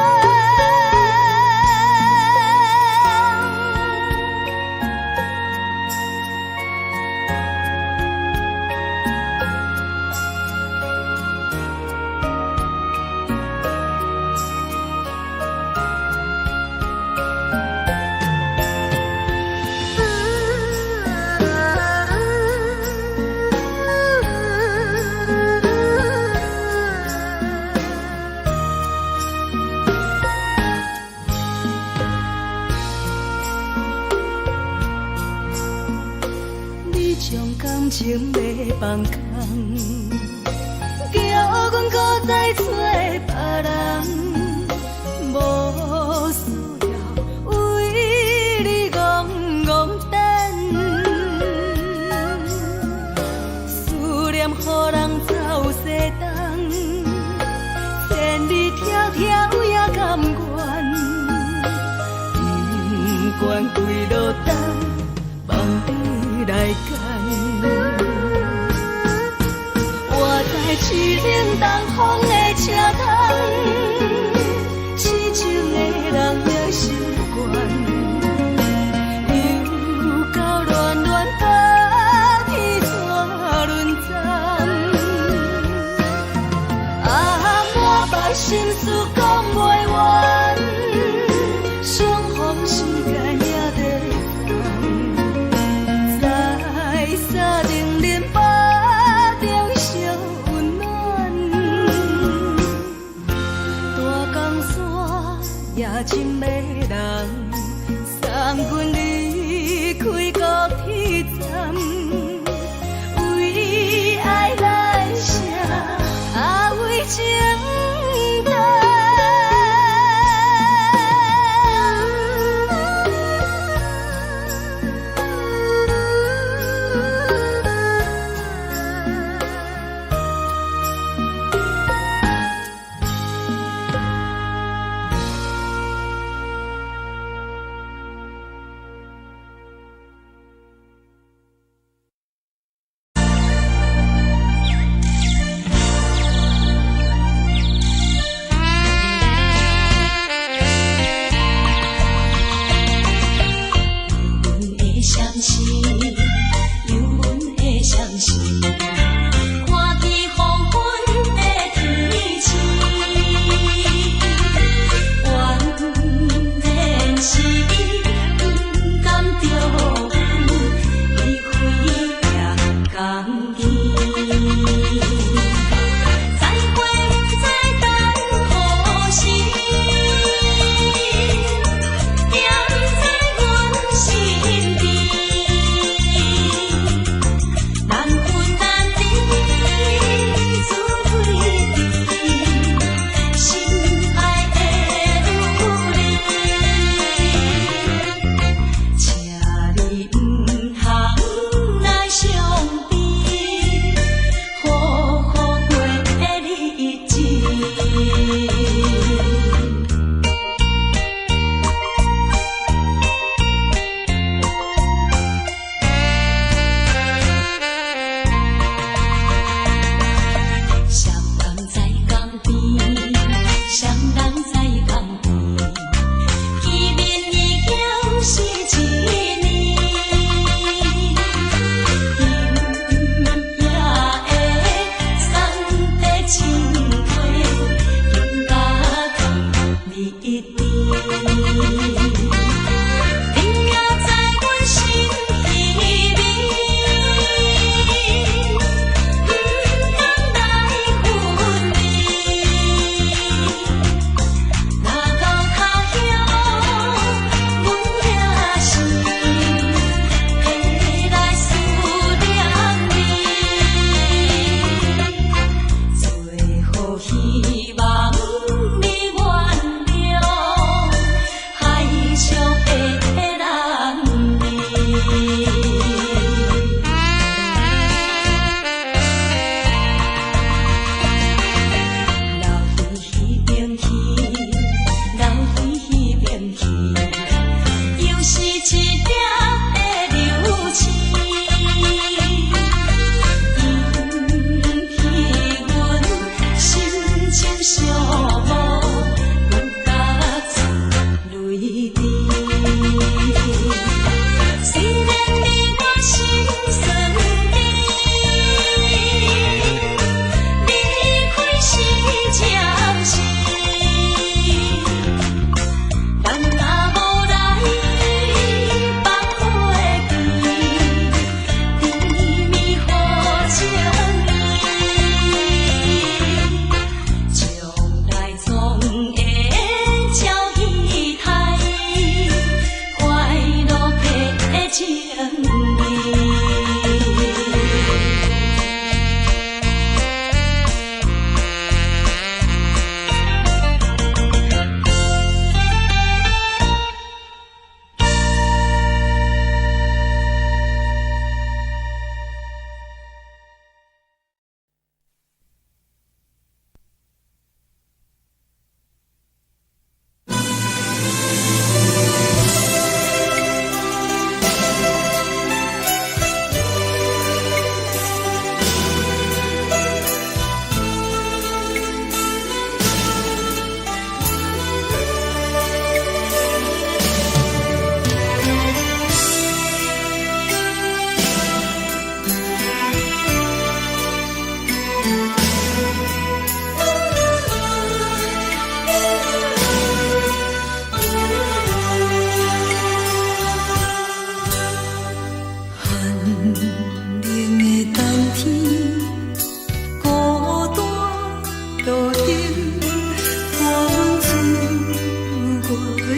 将感情要放空，叫阮搁再做别人。条也甘愿，不管几落冬，梦里来干。我在去冷东风的车头，痴情的人也习惯，又到乱乱把天带轮转。满腹心事讲袂完，相逢时间也在等，在沙丁林巴中相温暖。大江山也真迷人，送阮离开高铁站，为爱来写，为情。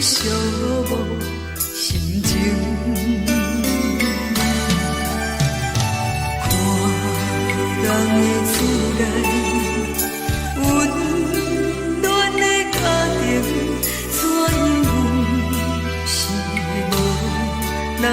寂无心情。看人的厝内温暖的家庭，怎样是无人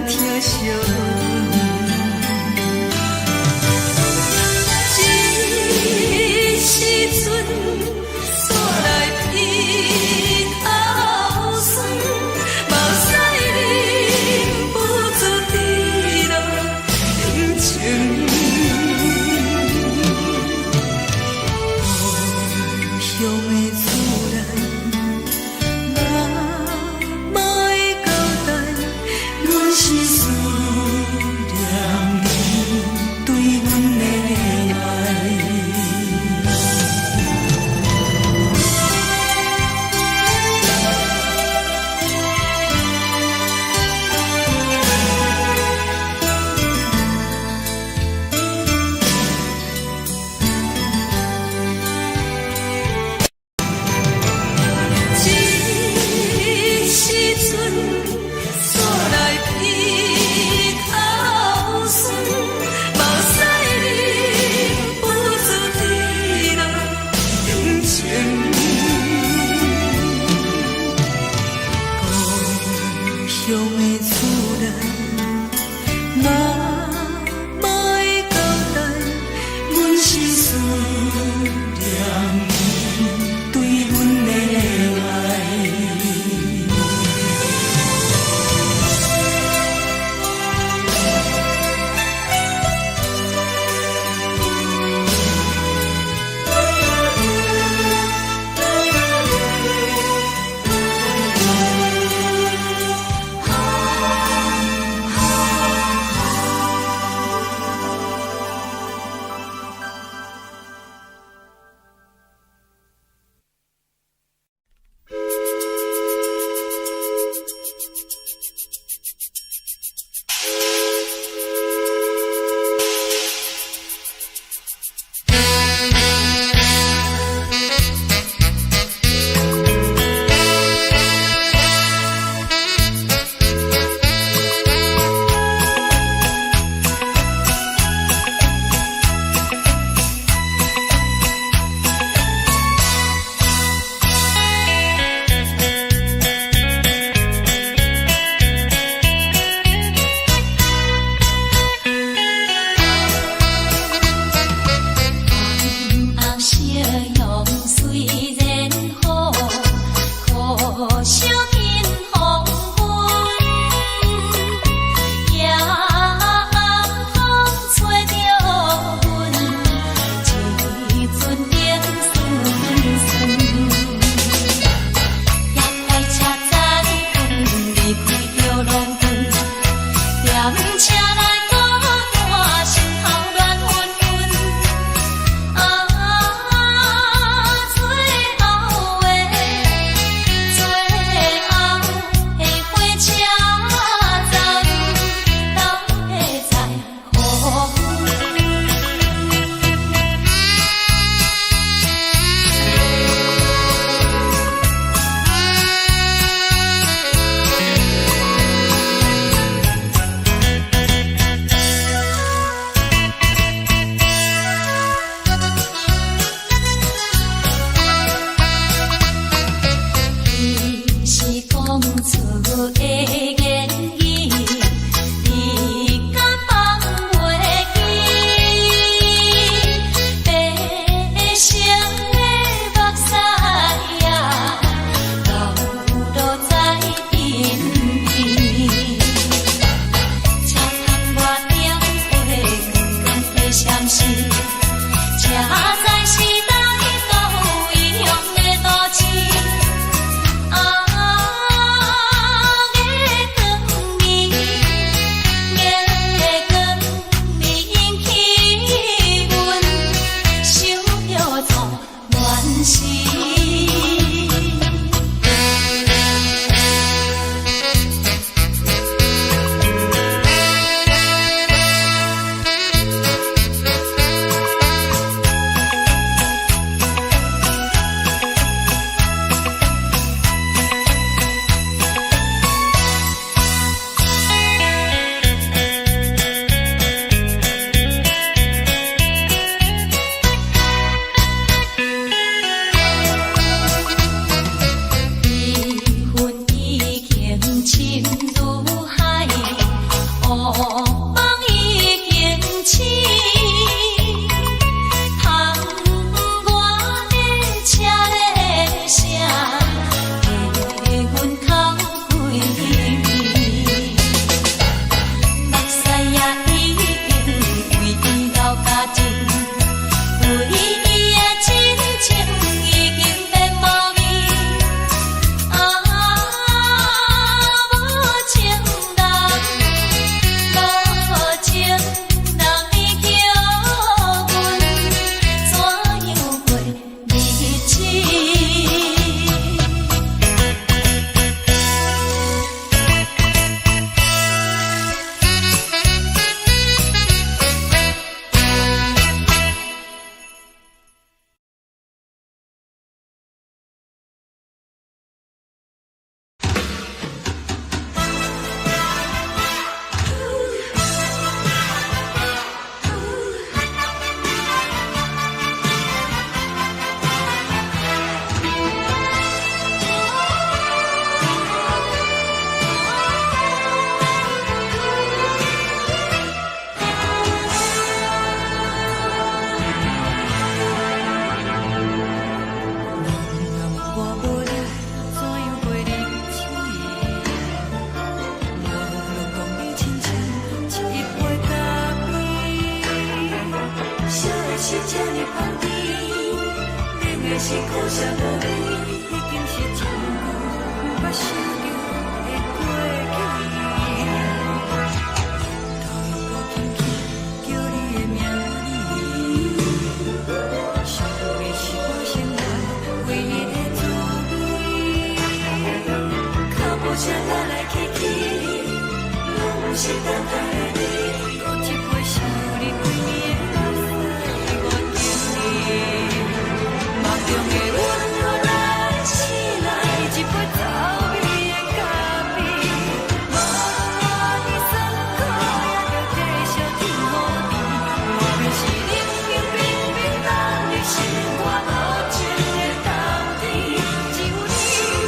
疼惜。梦已经醒，窗外的车的声，在阮口归暝。目屎也已经为老家尽，对伊的真情已经变无味。无情人，无情人已叫阮怎样过日子？是苦涩无味，已经是一句捌想着的过去。头又轻轻叫你的名字，想你是我生活唯一的滋味。脚步声来来去去，拢不是等待的你，搁一杯想你归暝的目屎，我敬你。梦中的阮，我来醒来，一杯草味的咖啡。无论你酸苦，也着继续甜乎甜。无论是冷冰冰冰冷的心肝，无情的冬天，只有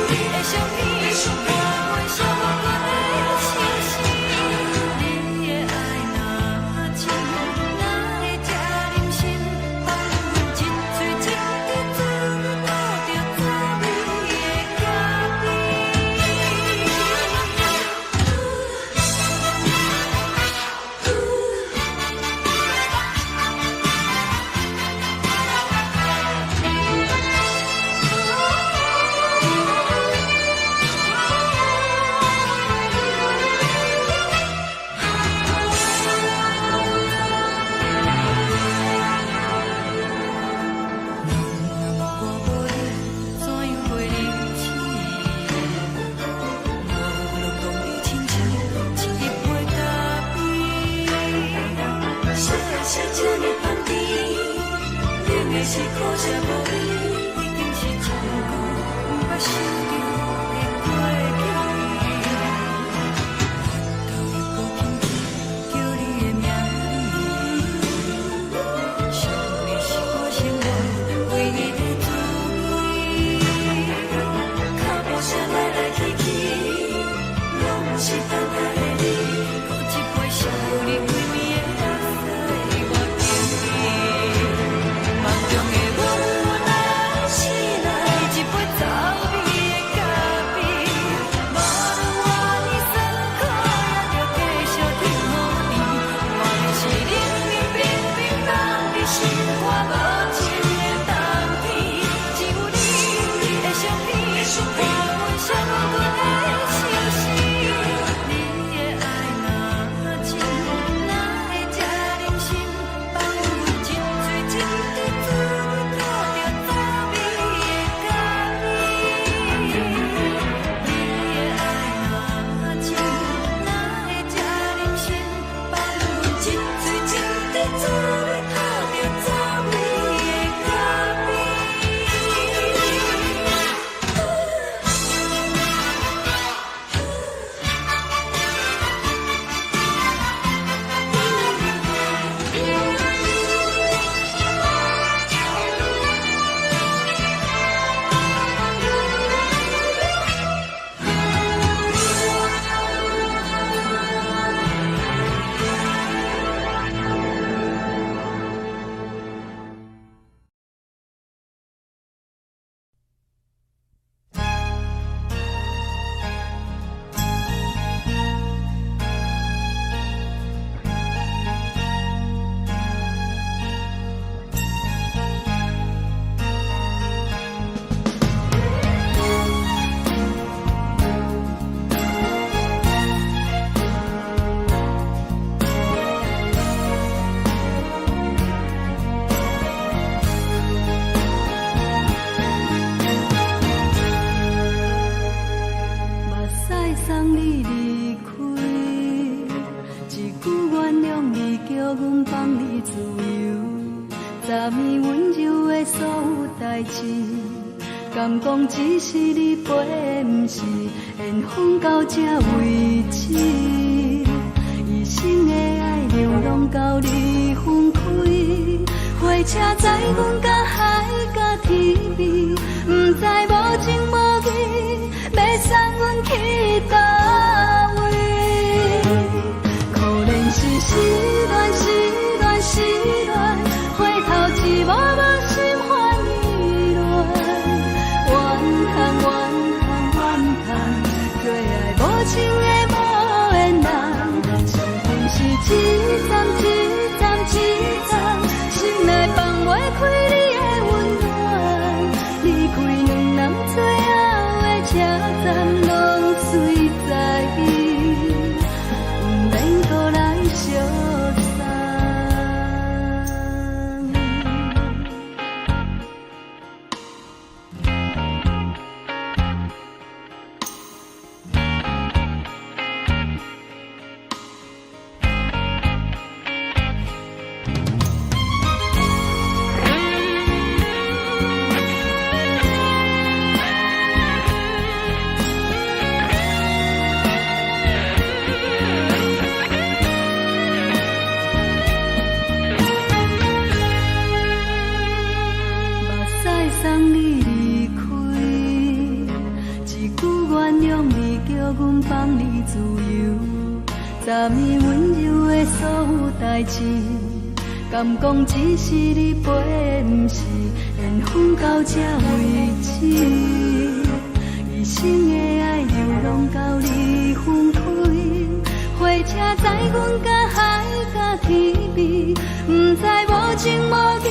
你会想起，我袂想我的心事。你的爱若真，哪会这忍心放阮一嘴一滴滋味，吐着滋味的咖啡。我无你，怎样过日子？无论讲你亲像一杯咖啡，烧的是这么香甜，冷的是苦涩无味，已经是一句捌想着的过去。头又轻轻叫你的名字，想你是我生活唯一的滋味。脚步声来来去去，拢不是等待的你，搁一杯想你归暝的目屎，我敬你。梦中的阮，我来叫阮放你自由，昨暝温柔的所有代志，敢讲只是你陪，不是缘分到这为止。一生的爱流浪到你分开，火车载阮到海甲天边，不知无情无义，要送阮去倒位？可怜是失恋，失恋，失恋，回头一幕幕心烦意乱，怨叹，怨叹，怨叹，最爱无情的无缘人，是阮是一站一站一站，心内放袂开你的温暖，离开两人最后的车站，拢随在不免搁来相送。送你离开，一句原谅你，叫阮放你自由。昨暝温柔的所有代志，敢讲只是你陪，不是缘分到这为止。一生的爱流浪到你分开，火车载阮到海甲天边，不知无情无义，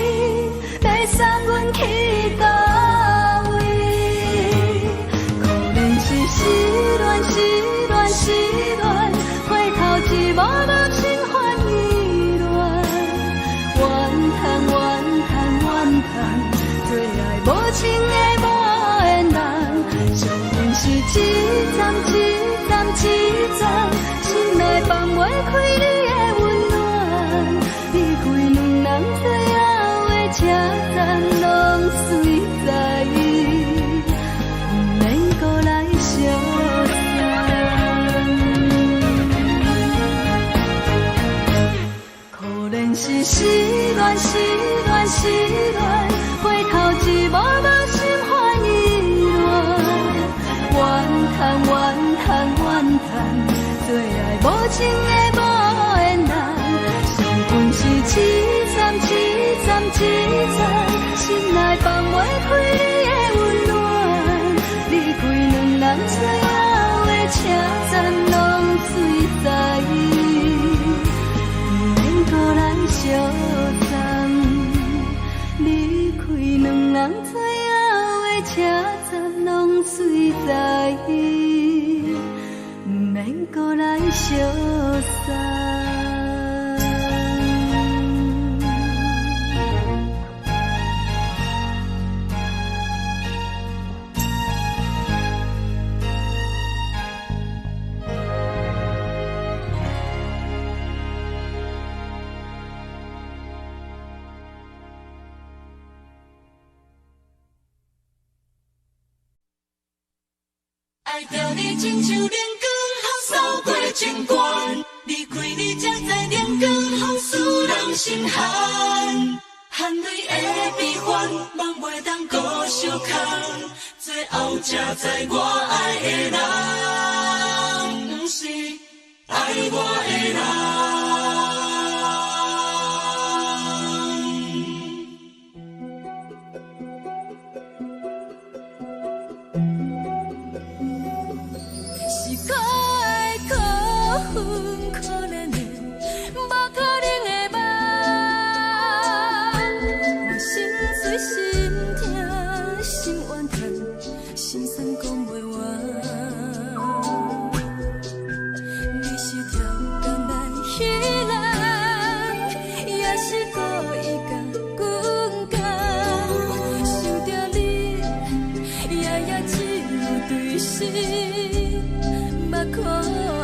要送阮去倒位？可怜是失恋，失恋，失恋，回头一幕幕心烦意乱，怨叹，怨叹，怨叹，最爱无情的无缘人，伤痕是一站一站一站，心内放袂开你的温暖，离开两人最后的车站，拢随在不免搁来相送。可怜是失恋，失恋，失恋，回头一幕幕心烦意乱，怨叹，怨叹，怨叹，最爱无情的无缘人，伤痕是一站一站一站，心内放袂开你的温暖，离开两人最后的车站，拢随在不免搁来相送。离开两人最后的车站，拢随在不免搁来相送。爱着你亲像阳光扫过情关，离开你才知阳光风使人心寒。含泪的悲欢，望袂当搁相牵，最后才知我爱的人，不是爱我的人。目眶红。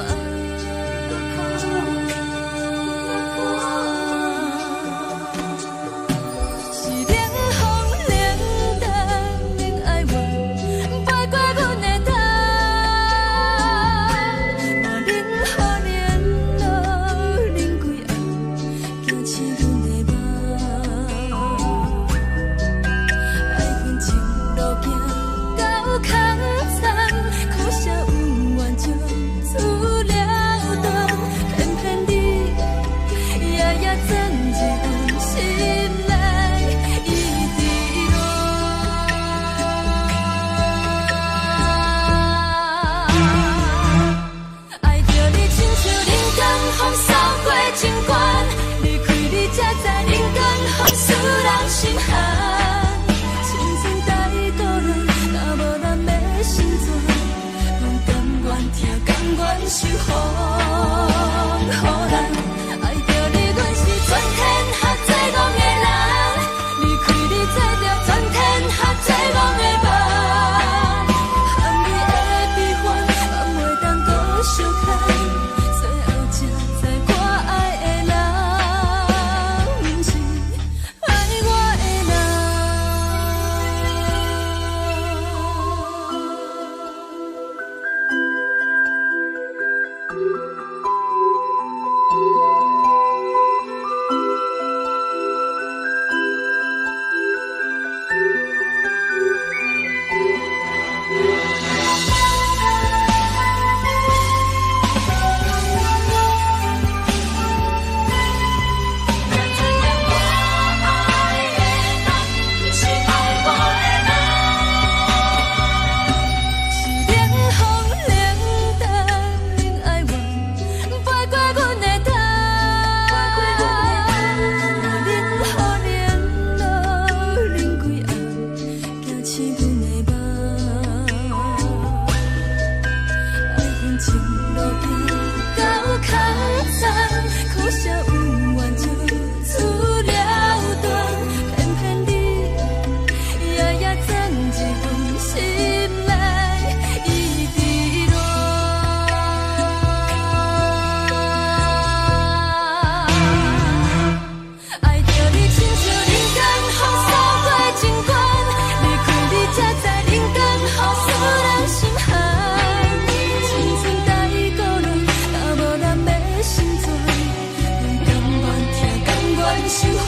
守护。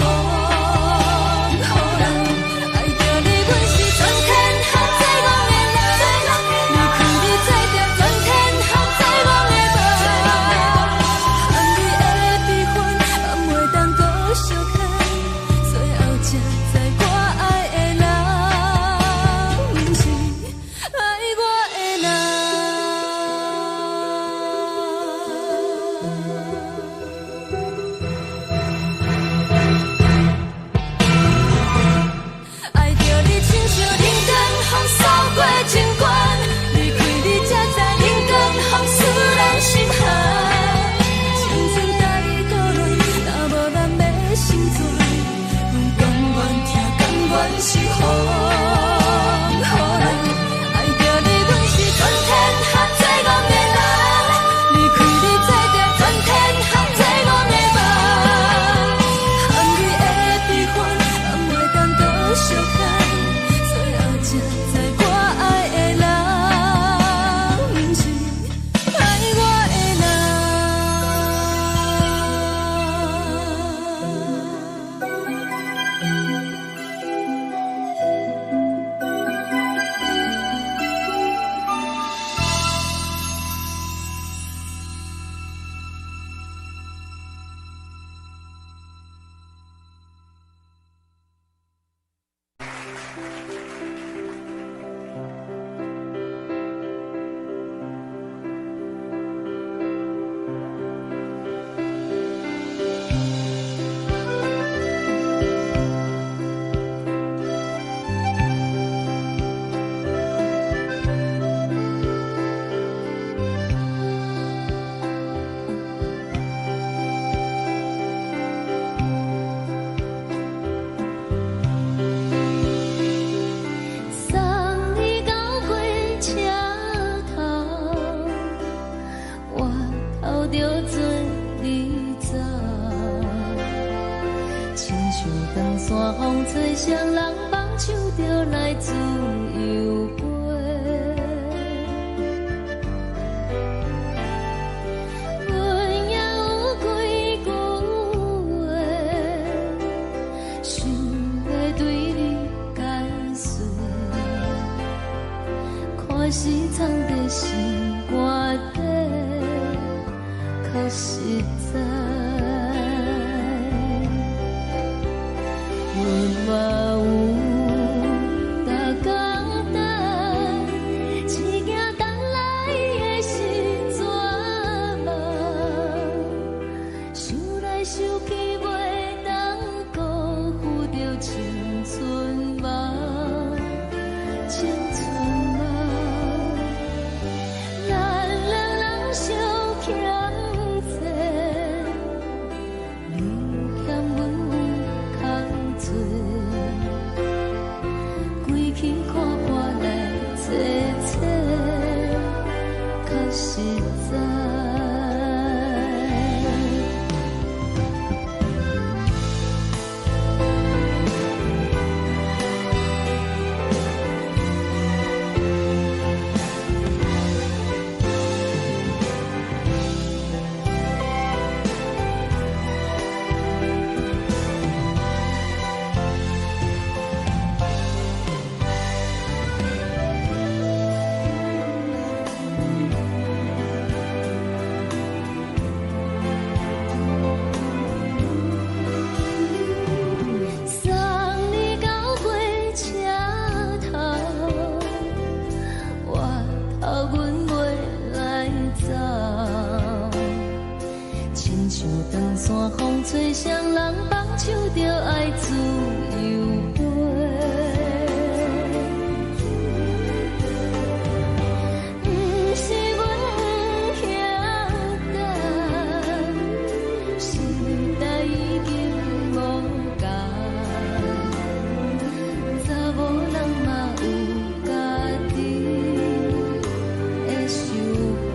予人爱着你，阮是全天下最戆的人。离开你做着全天下最戆的梦。含泪的悲欢，也袂当搁相牵，最后才知我爱的人，不是爱我的人。爱着你，亲像冷光风扫过情关，离开你才知冷光风使人心寒。青春大意倒落，若无咱要成全，阮甘愿听，甘愿守护。予人爱着你，阮是全天下最戆的人。离开你做着全天下最戆的梦。含泪的悲欢，也袂当搁相牵，最后才知我爱的人，不是爱我的送你到过车头，我头着准你走，亲像长山风吹双人放手着来自由飞。阮也有几句话，想要对你解说，可是藏在心肝底，较实在。阮嘛有逐工等，一件等来的是绝望，想来想去袂当辜负着青春梦，青春梦。咱两人相欠债，你欠阮有空做，归去看破来坐坐，较实在。送你到过车头，我头阮袂来走，亲像长山风吹双人放手着爱自由飞。不是阮不晓得，时代已经无共，查某人嘛有家己的想法，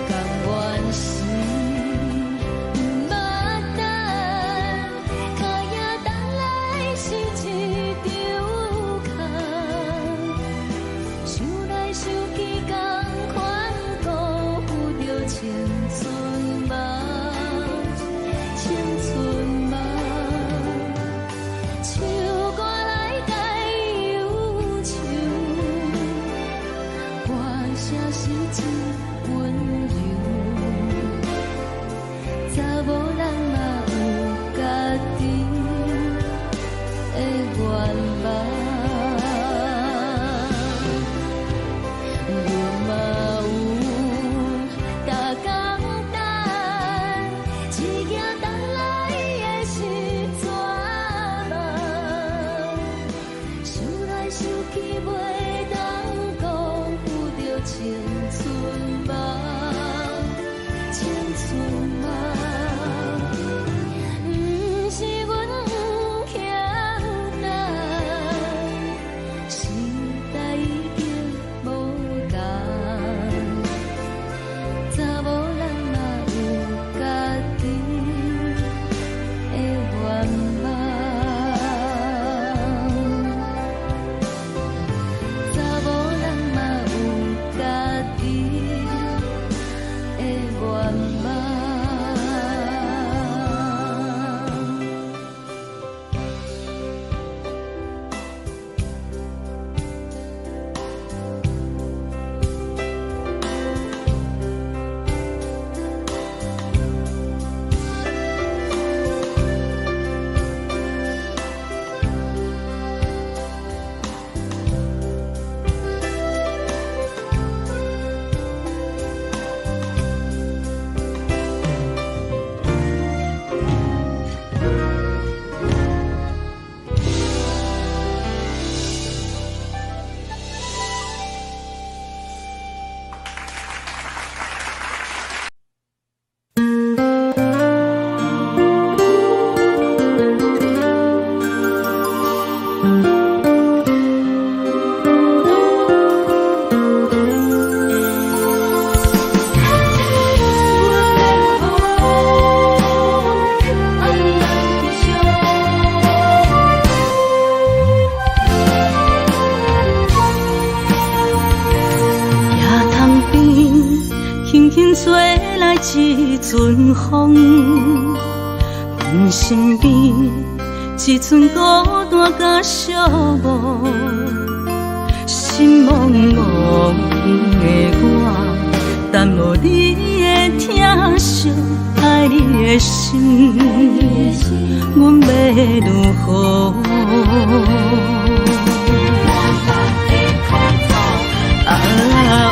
甘愿是目茫。一阵风，阮身边一阵孤单甲寂寞，心茫茫的我，等无你的疼惜，爱你的心，阮要如何？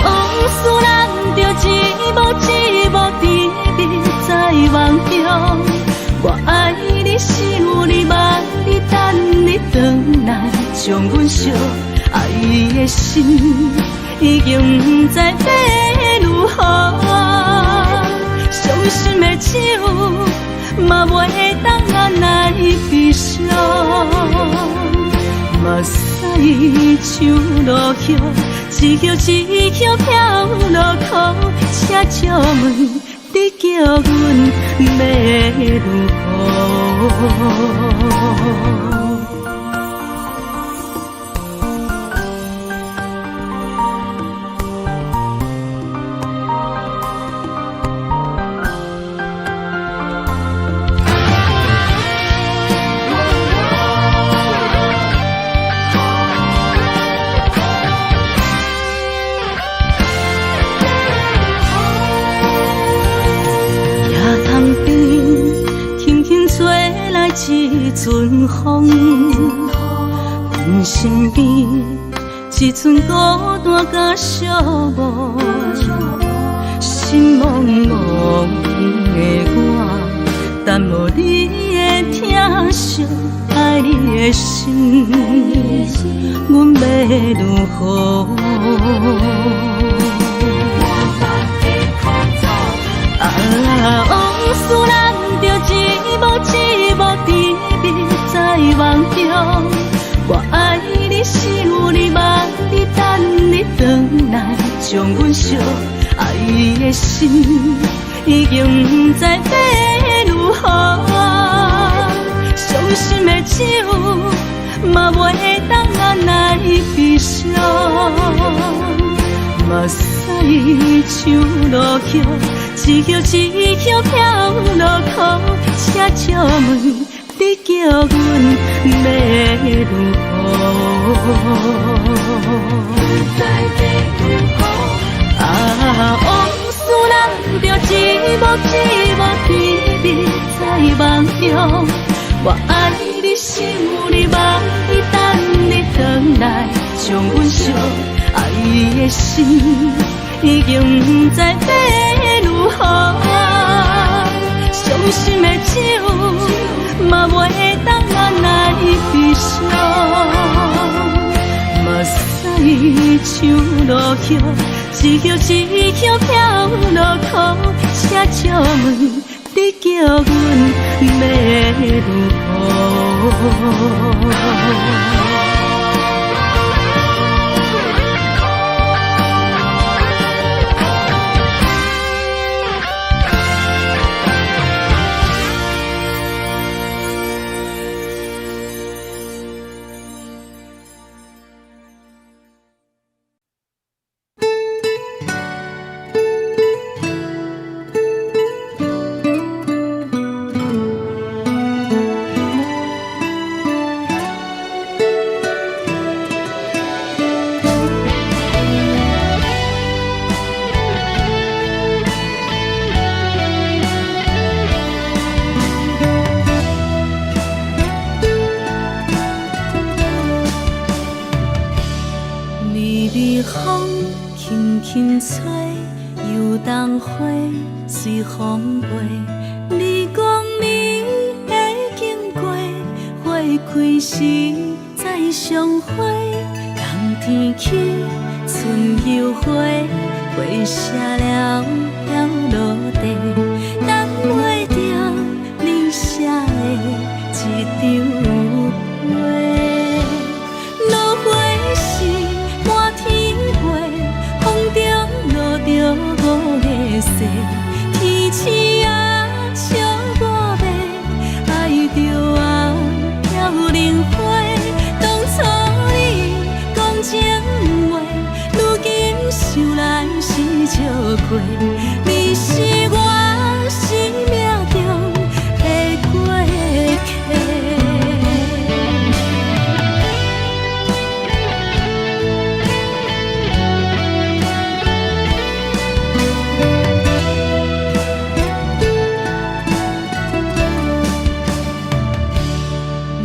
往事人着一幕一幕甜蜜在梦中，我爱你想你望你等你回来，将阮惜爱的心已经不知要如何，伤心的手嘛袂当按来悲伤，目屎像落叶。一叶一叶飘落雨，请借问你叫阮要如何？一阵风，阮身边一阵孤单甲寂寞，心茫茫的我，等无你的疼惜，爱你的心，阮要如何？往事人着一幕一幕甜蜜在梦中，我爱你想你望你等你回来，将阮惜爱的心已经不知要如何，伤心的手嘛袂当按来悲伤，目屎像落叶。一叶一叶飘落雨，请借问你叫阮要如何？往事人着一幕一幕甜蜜在梦中，我爱你想你望你等你回来，将阮惜爱的心已经不知要如何，伤心的手嘛袂当按来悲伤，目屎像落叶，一叶一叶飘落雨，请借问你叫阮要如何？随风飞。你讲暝会经过，花开时再相会。冬天起，春又花，花谢了要落地，等袂着你写的一张画。落花时满天飞，风中落着五个色。天星啊，笑我迷，爱着啊飘零花。当初你讲情话，如今想来是笑过。你是我生命中的过客。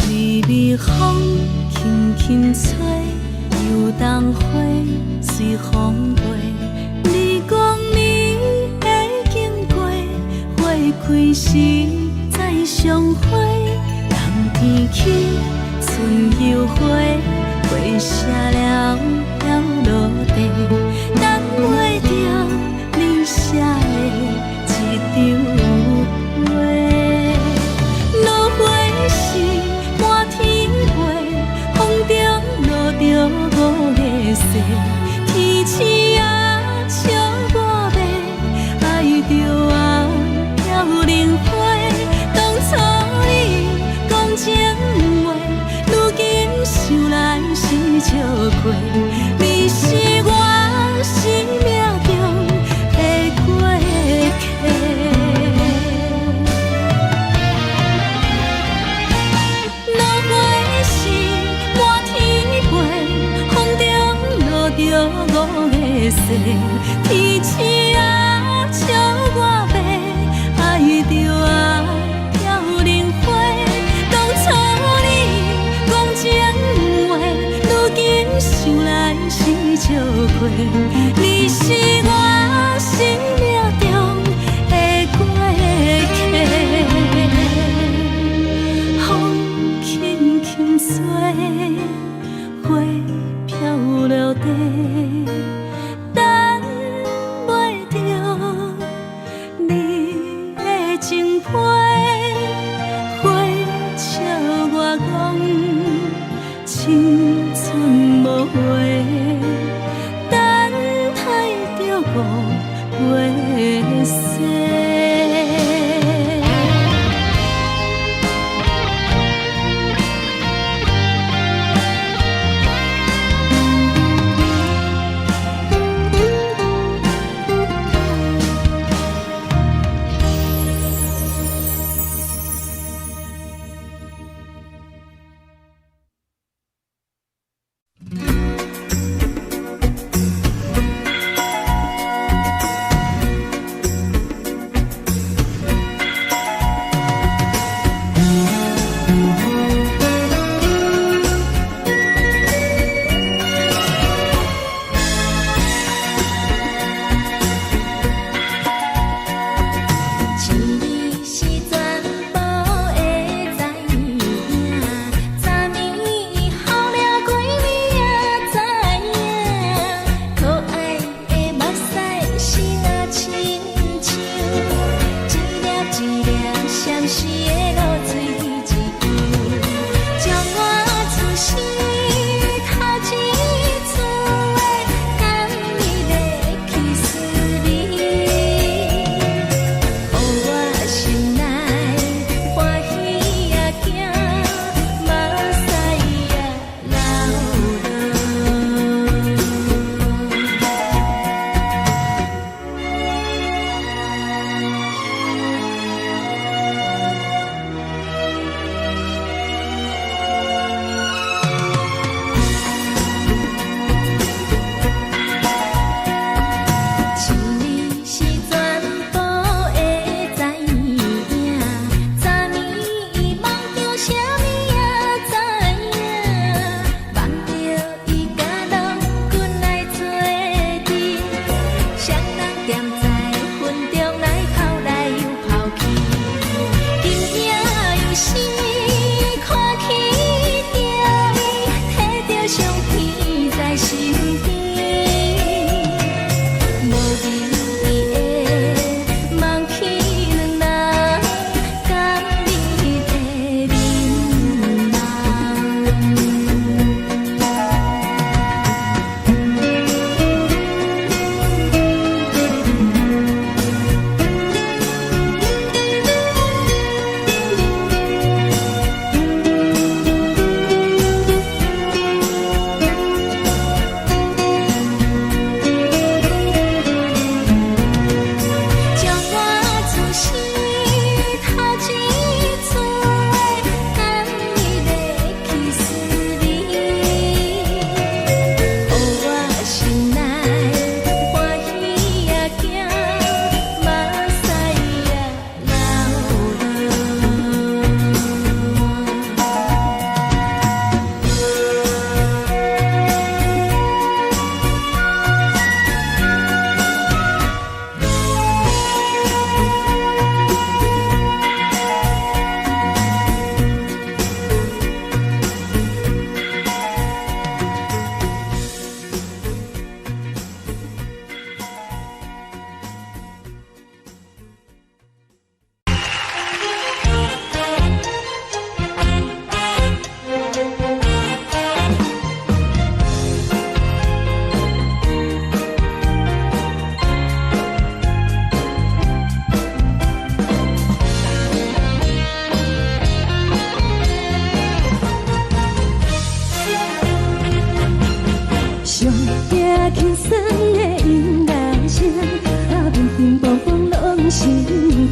微微风轻轻吹，游动花随风飞。你讲暝会经过，花开时再相会。冬天起，春又花，花谢了要落地，等袂着你写的一张画。落花时满天飞，风中落着五个色。天星啊，笑我迷，爱着啊飘零花。当初你讲情话，如今想来是笑过。你是我生命中的过客。落花时满天飞，风中落着五个色。天星啊，笑我迷，爱着啊飘零花。当初你讲情话，如今想来是笑过。你是我生命中的过客。风轻轻吹，花飘落地，等袂着你的情批。花笑我讲青春无悔，等待着五月色。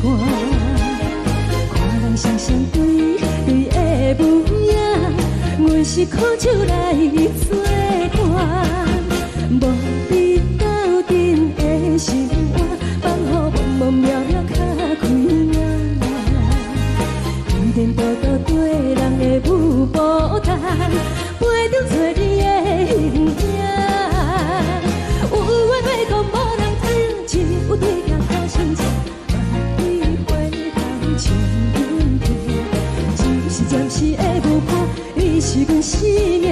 肝。看人双双对对的模样，阮是苦酒来作伴。无你斗阵的生活，放予茫茫渺渺较开眼。一点多多对人的舞步弹，陪着做你的形影。有话要讲无人听，只有对镜头心情，万里回头像阮听。只是暂时的舞伴，你是阮生命，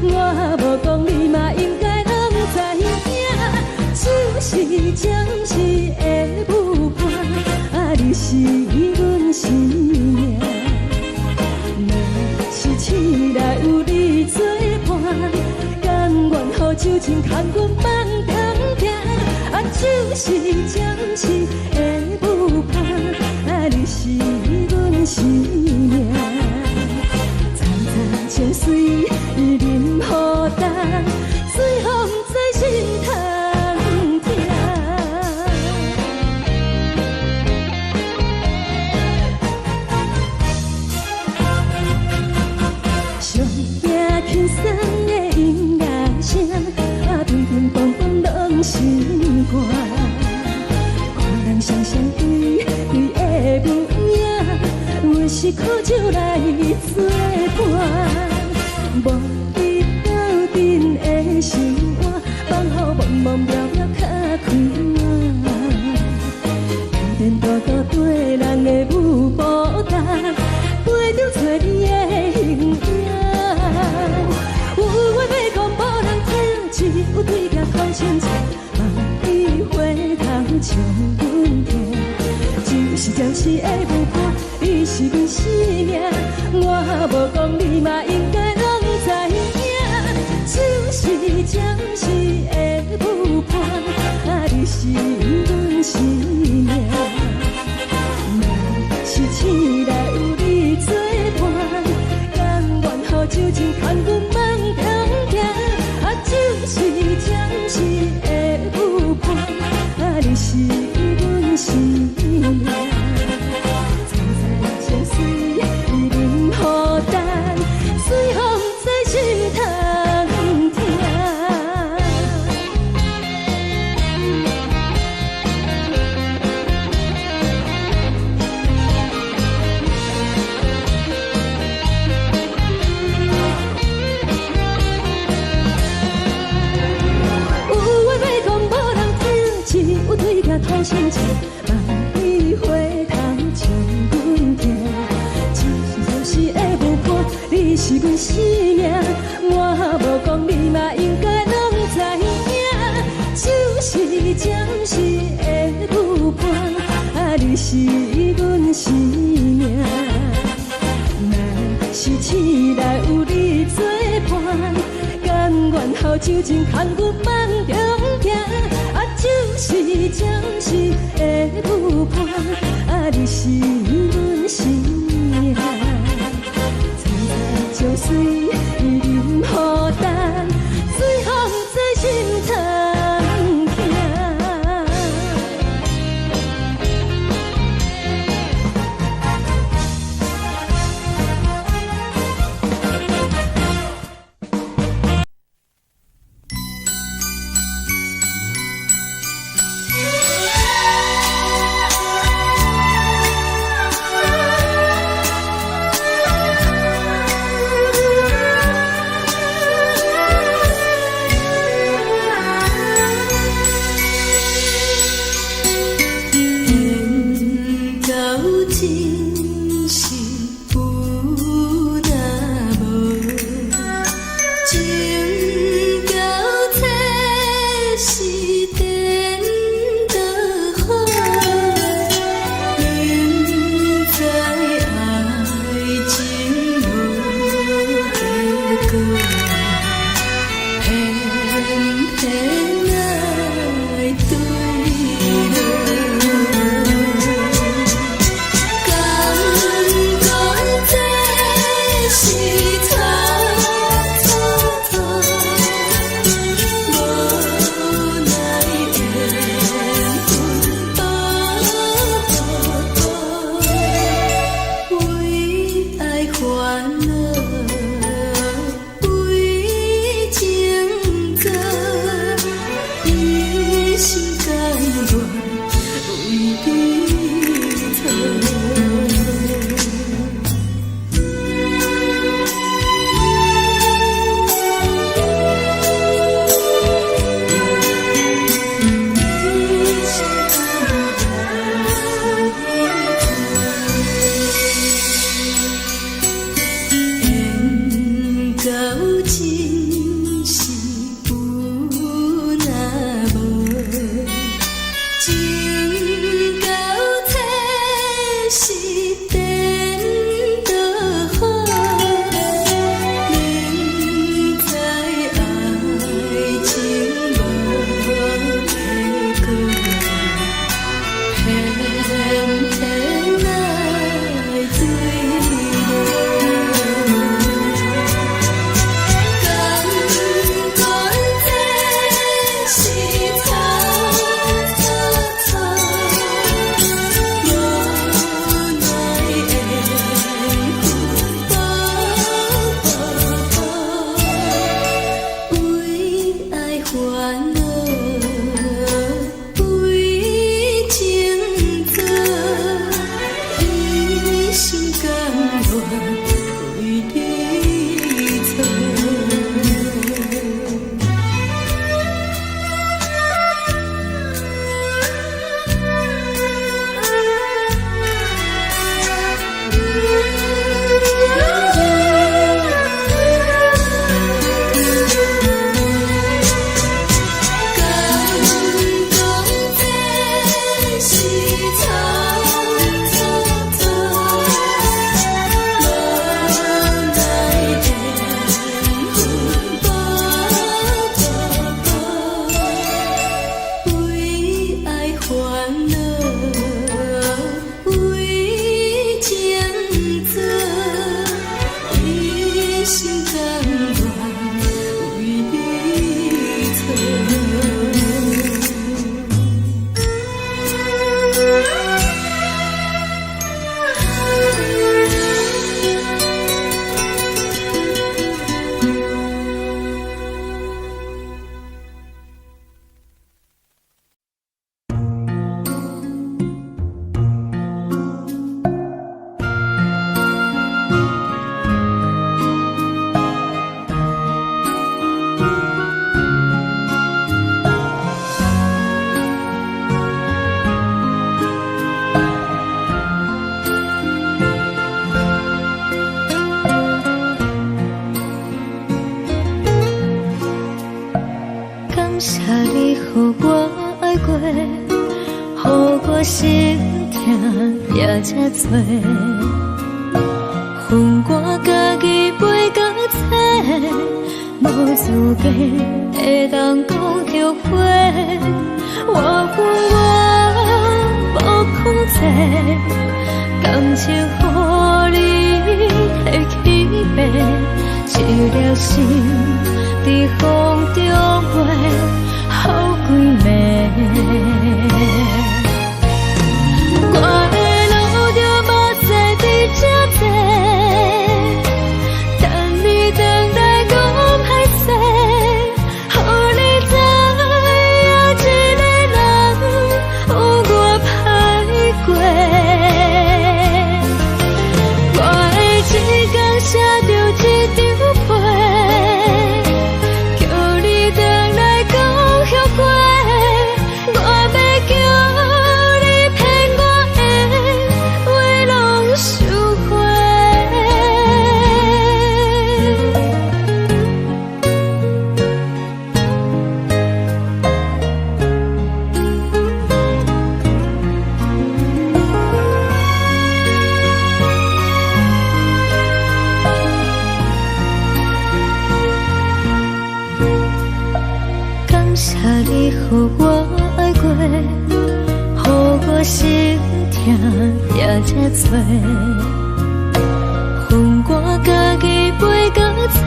我无讲你嘛应该拢知影。就是暂时的舞伴，啊，你是阮生命。是醒来有你作伴，甘愿予酒精牵阮放通行。啊，就是暂时的舞伴，啊，你是阮生命。早早情水任何等，随风在心头。轻松的音乐声，啊，乒乒乓乓拢心肝。看人双双对对的模样，阮是苦酒来作伴。无你斗阵的生活，放予茫茫渺渺较开眼。点点多多对人的舞步弹，陪着做你的形影。有话要讲无人听，只有对镜头清楚，望你回头像阮听。就是暂时的舞伴，你是阮生命，我无讲你嘛应该拢知影。就是暂时的舞伴，啊，你是阮生命。若是醒来有你作伴，甘愿予酒精牵阮放通行。啊，就是暂时的舞伴，啊，你是阮生命。早早情水任何等，随风在心头听。有对镜头心情，望你回头像阮听。就是的舞伴，你是阮生命，我无讲你嘛应该拢知影。就是暂时的舞伴，啊，你是阮生命。若是醒来有你作伴，甘愿予酒精牵阮放中行。啊，就是暂时的舞伴，啊，你是阮生命。早早情水任何等，随风在心头听。痛也这多，恨我家己飞到切，无资格会当讲后悔。我恨我无控制，感情予你提起白，一粒心在风中飞，好几暝。我的路就无再伫这多，等你回来讲歹势，予你知影一个人有我歹过。我的一天写着一张被，叫你回来讲后悔。我要叫你骗我的话拢收回。感谢你予我爱过，予我心痛也这多，恨我家己飞到切，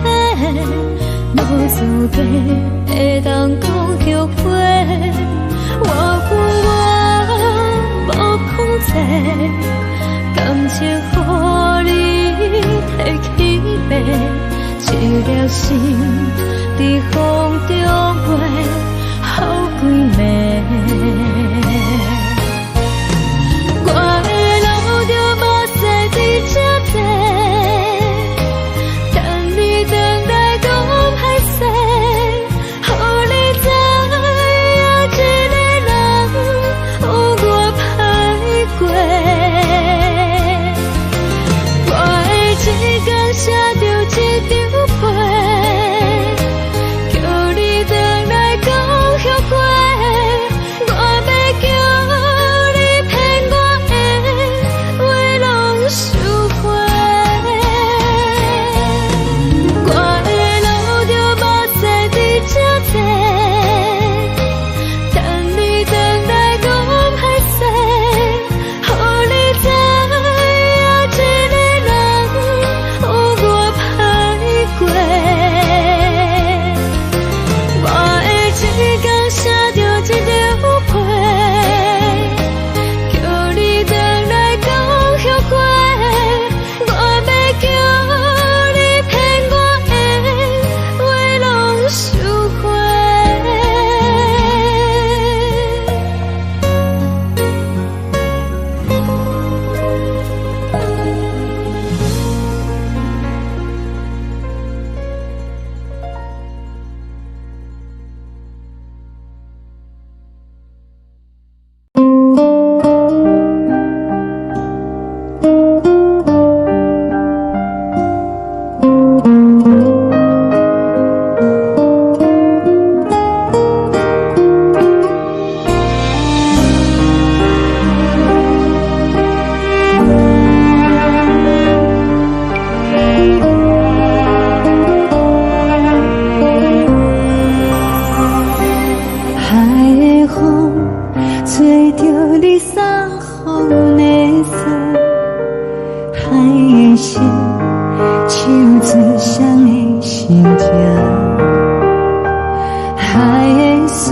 无资格会当讲后悔。我恨我无控制，感情予你提起白，一粒心在风中飞，好几暝。我的路就无再伫这多，等你回来讲歹势，予你知影一个人有我歹过。我的一天写着一张被，叫你回来讲后悔。我要叫你骗我的话拢收回。我的路就无再伫这多，等你回来讲歹势，予你知影一个人有我歹过。我的一天写着一张被，叫你回来讲后悔。我要叫你骗我的话拢收回。海的风吹着你送风的伞，海的心唱出双的心情，海的山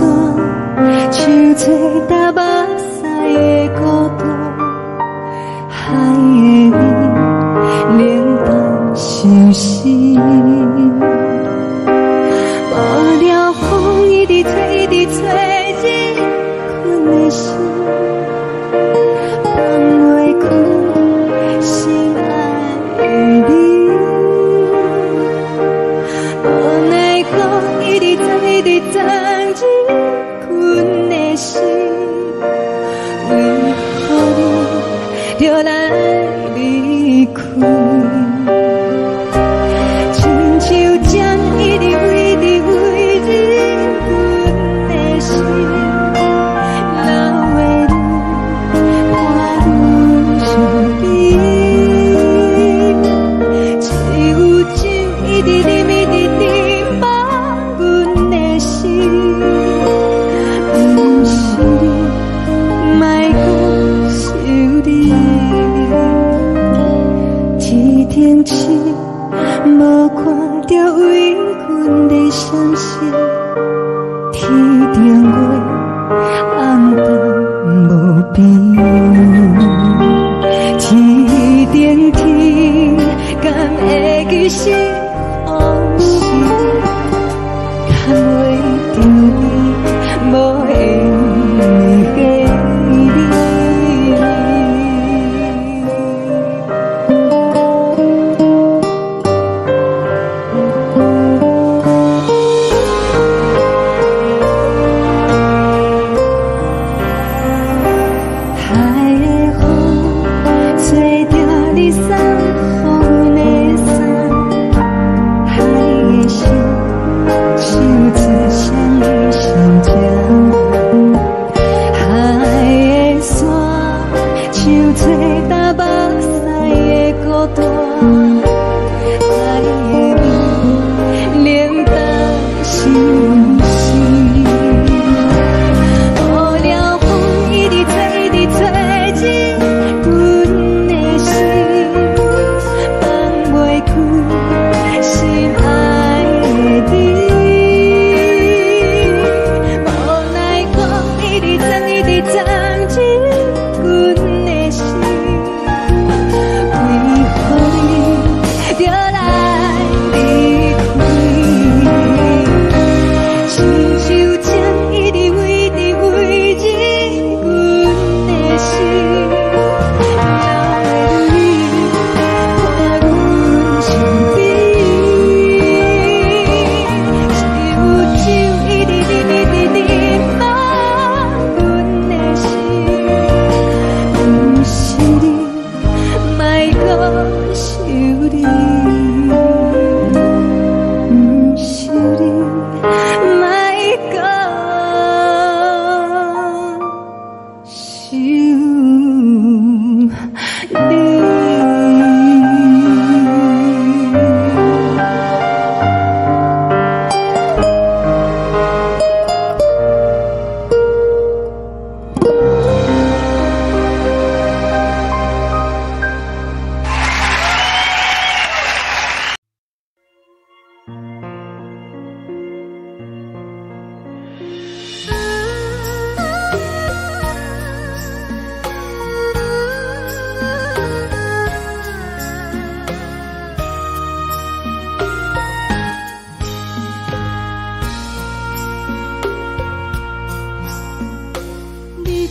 唱出打目屎的孤独，海的你冷淡伤心。无聊风一直吹，一直吹，日困的心，放袂开心爱的你。无奈何一直等，一直等，日困的心，为何你就来离开？亲像针一直为，一直为日困的心，流的泪，汗看着为阮的闪烁，天顶月暗淡无边，天顶天敢会记是往事，牵袂着你，无缘的你。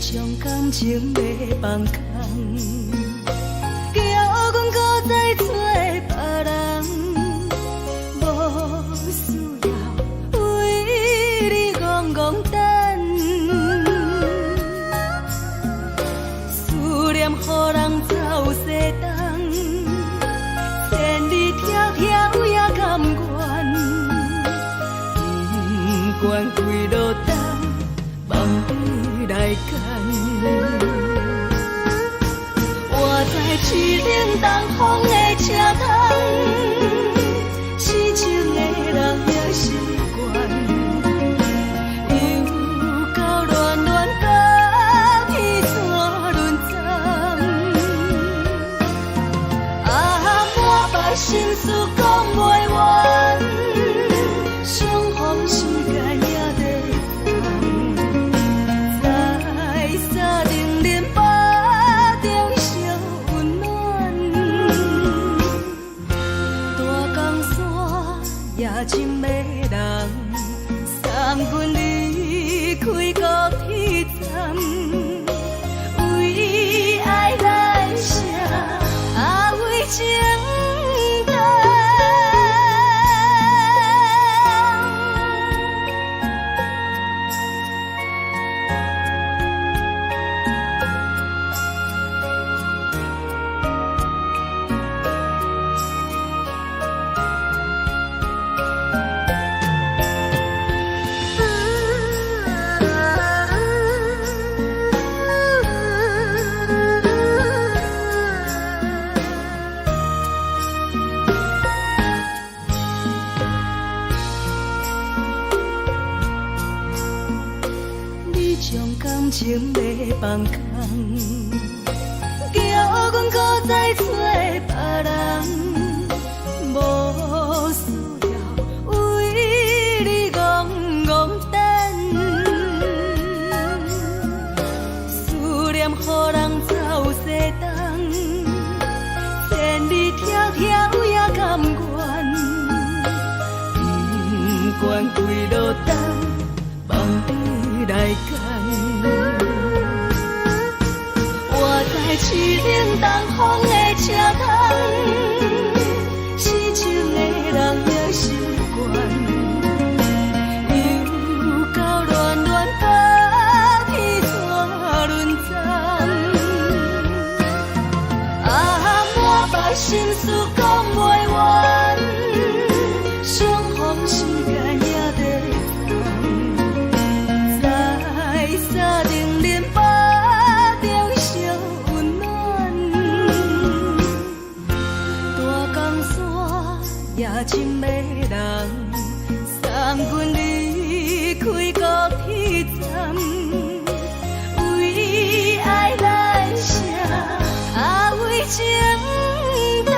将感情要放空，叫阮搁再找别人，无需要为你戆戆等，思念予人走西东，千里迢迢也甘愿，不管几路东，梦里来干。我在去冷东风的车窗，痴情的人也习惯，又到乱乱甲彼山论战。满腹心事讲袂完，相逢时间也在等，在沙定林巴中相温暖。大江山夜深的人，送阮离开高铁站，为爱来写为情。将感情要放空，叫阮搁再找别人，无单，梦里来干。我在凄冷东风的车头，痴情的人也习惯，又到乱乱把天带轮转。啊，满腹心事讲袂完，相逢时间也在等，在沙定连巴中相温暖。大江山夜深的人，送阮离开高铁站，为爱来写，为情等。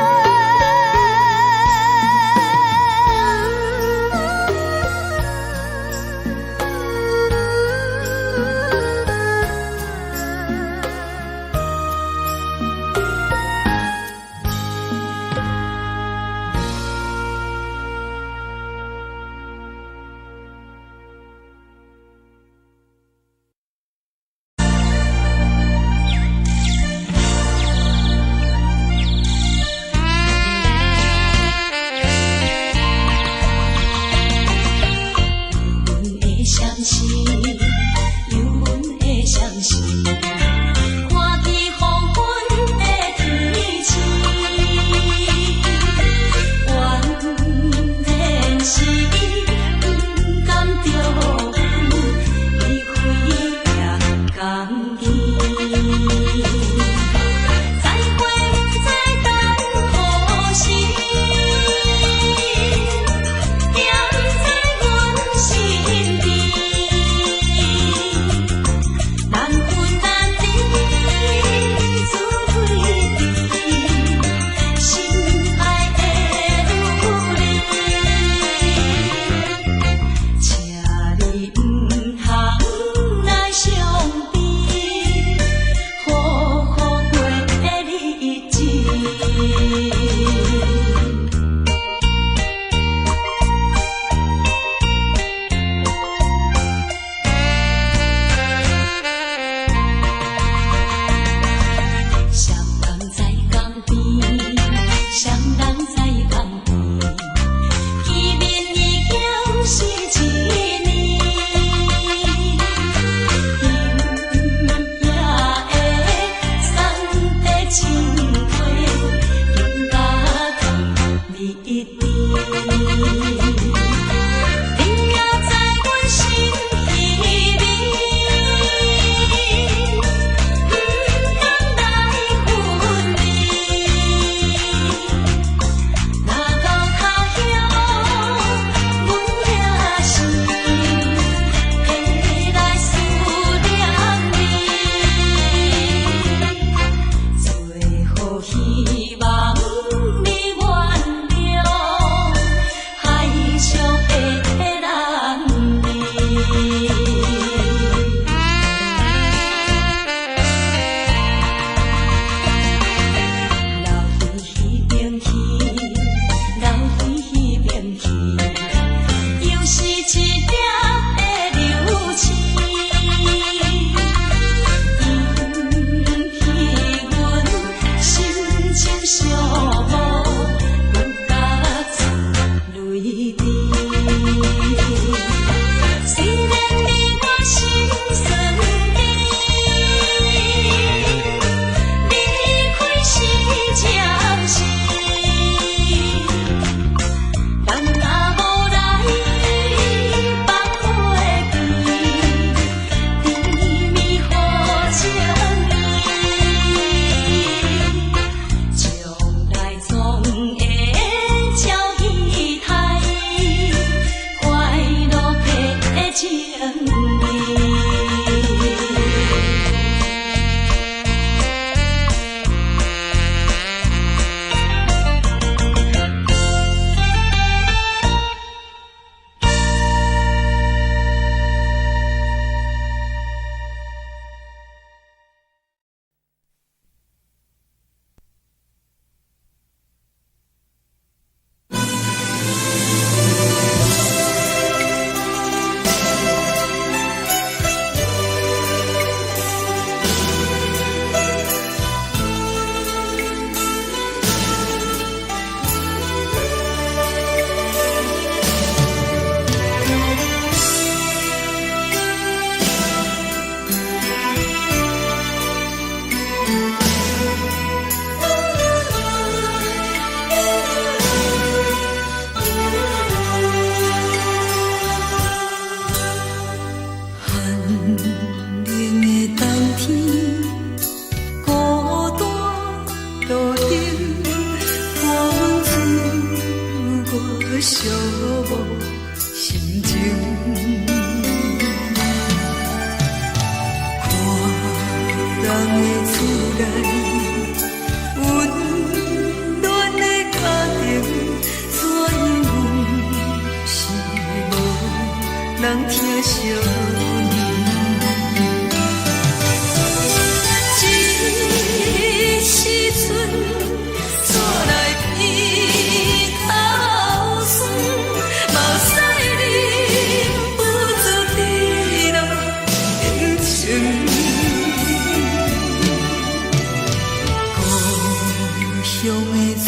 乡的厝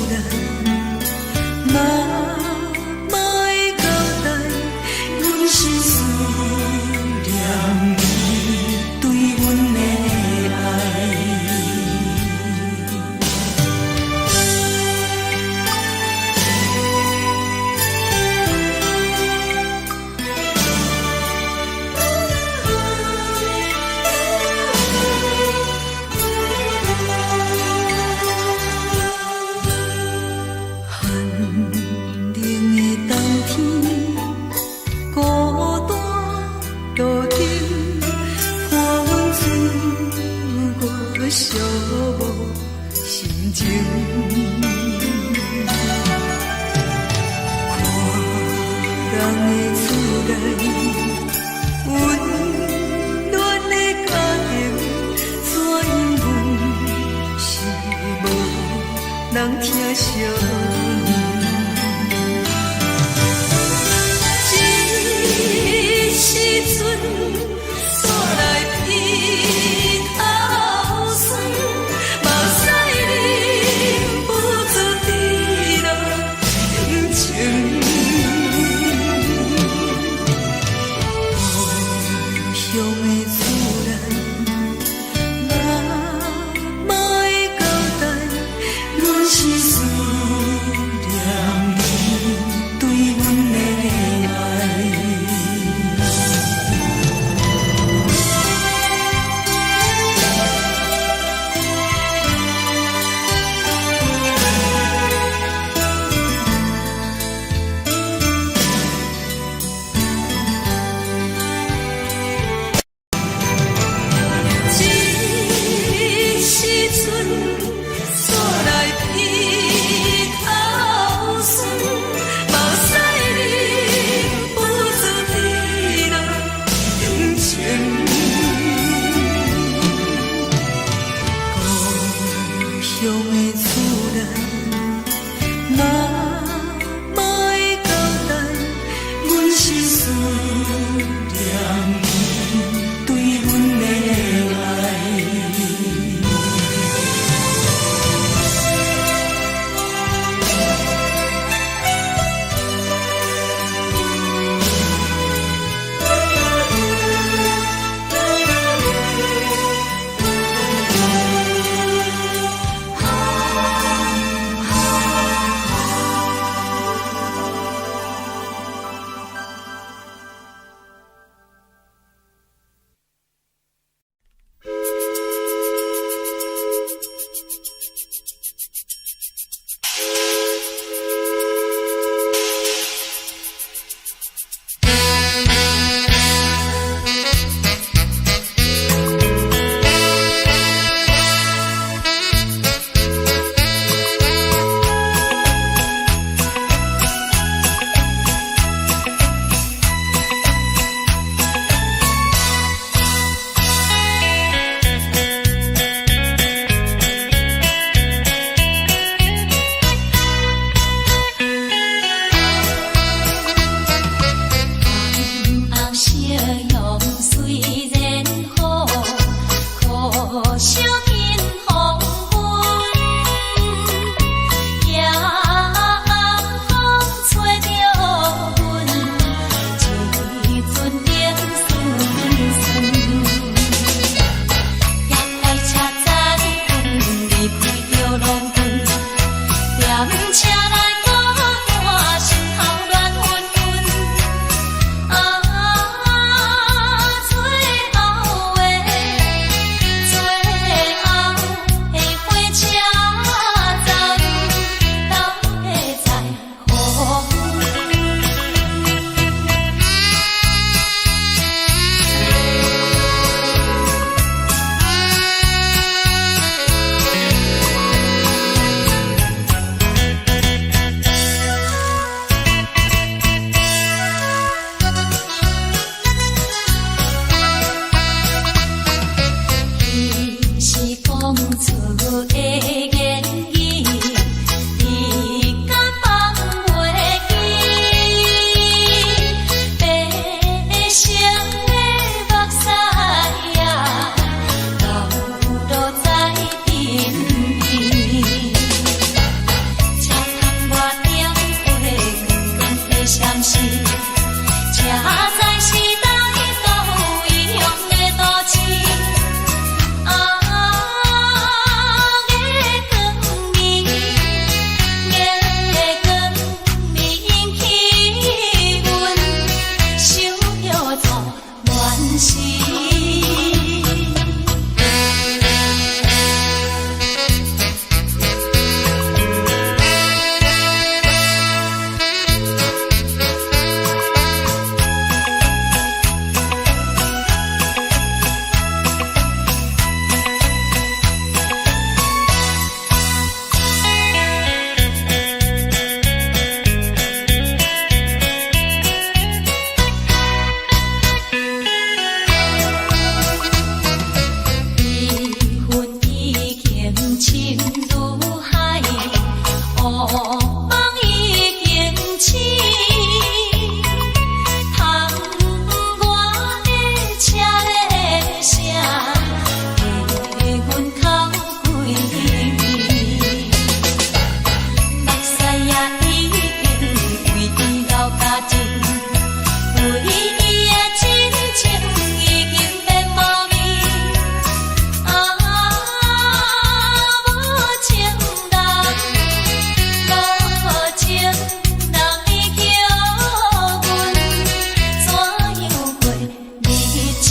内，嘛会交代，阮是思念你对阮的爱。寂无心情，看人的厝内温暖的家庭，怎因阮是无人疼惜？这时阵煞来鼻头酸。深如海，乌梦已经醒。窗外的车的声，在阮口归暝。目屎也已经为伊流甲尽，对伊的真情已经变无味。无情人，无情人已叫阮怎样过日子？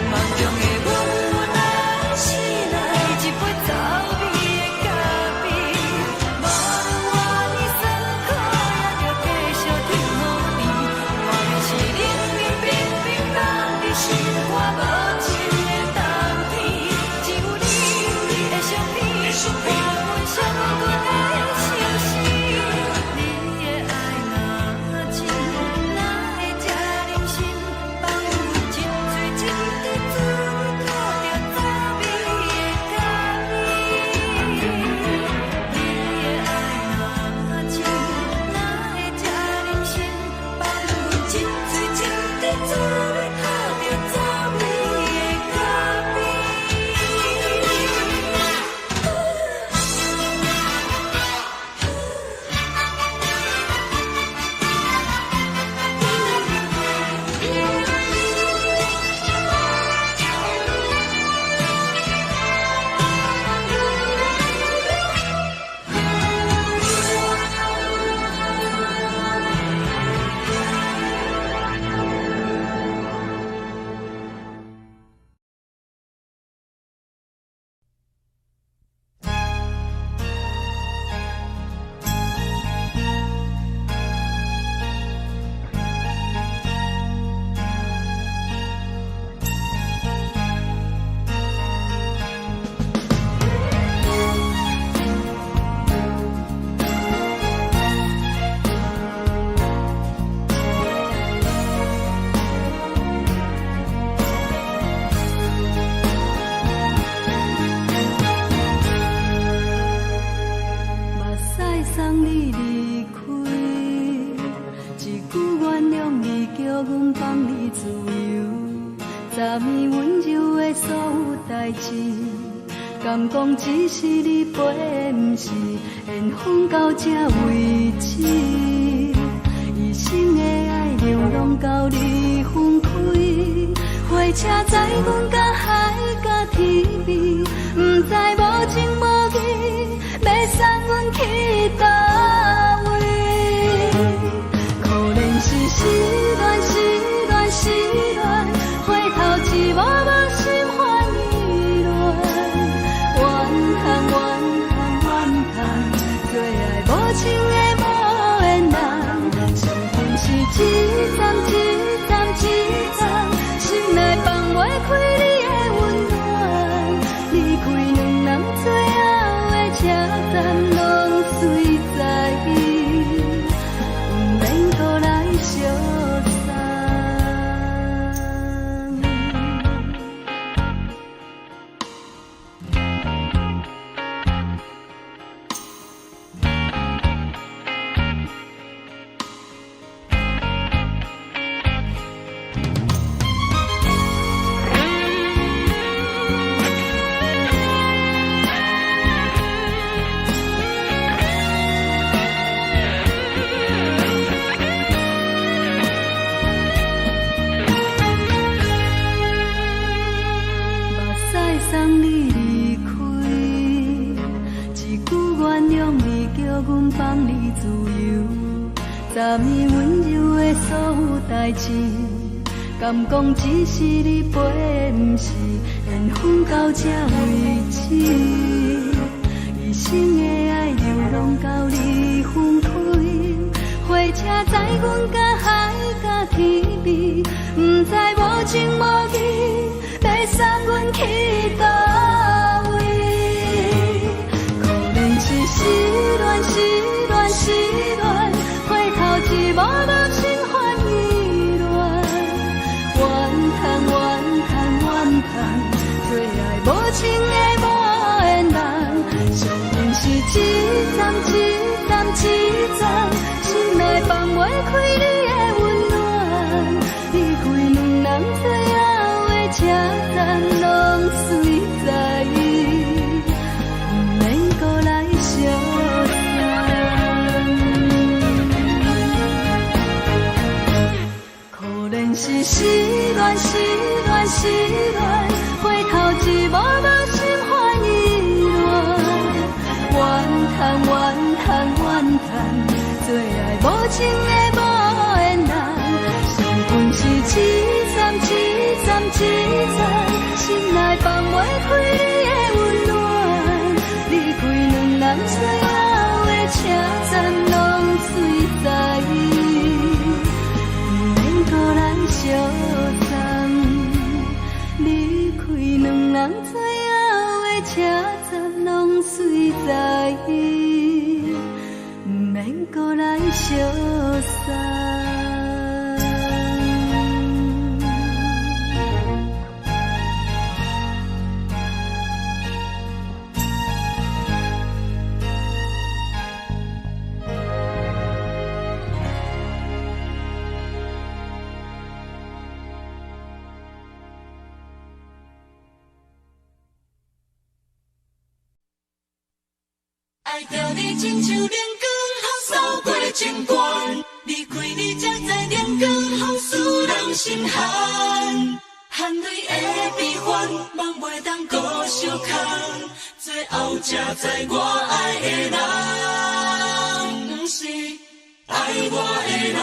梦中的阮，代志，敢讲只是你陪，不是缘分到这为止。一生的爱流浪到你分开，火车载阮甲海甲天边，不知无情无义，要送阮去倒位？可怜是失恋，失恋，失恋，回头只无梦心欢意乱，怨叹，怨叹，怨叹，最爱无情的无缘人，伤痕是一站一站一站，心内放袂开你的温暖，离开两人最后的车站，拢随在不免搁来相送。送你离开，一句原谅你，叫阮放你自由。昨暝温柔的所有代志，敢讲只是你陪，不是缘分到这为止。一生的爱流浪到你分开，火车载阮甲海甲天边，不知无情无义，要送阮去倒位？可怜是失恋，失恋，失恋，回头只无梦心欢意乱，怨叹，怨叹，怨叹，最爱无情的无缘人，伤痕是一站一站一站，心内放袂开你的温暖，离开两人最后的车站，拢随在不免搁来相送。可怜是失恋，失恋，失恋，回头只无梦心欢意乱，怨叹，怨叹，怨叹，最爱无情的无缘人，伤痕是一站一站一站，心内放袂开你的温暖，离开两人最后的车站，拢随在不免搁来相送。离开两人最后的车站，拢随在不免搁来相送。爱着你亲像阳光扫过情关，离开你才知阳光风使人心寒。含泪的悲欢，望袂当搁相牵，最后才知我爱的人，不是爱我的人。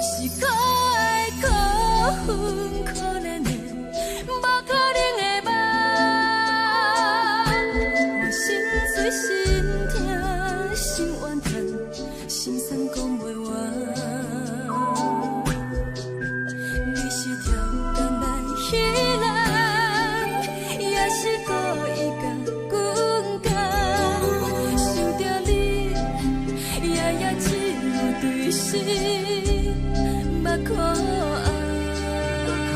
是可爱可恨可怜的，无可能的梦。我心碎心痛心怨叹，心酸讲袂完。你是挑担来彼人，也是故意甲阮讲，想着你夜夜只有对视。目眶红，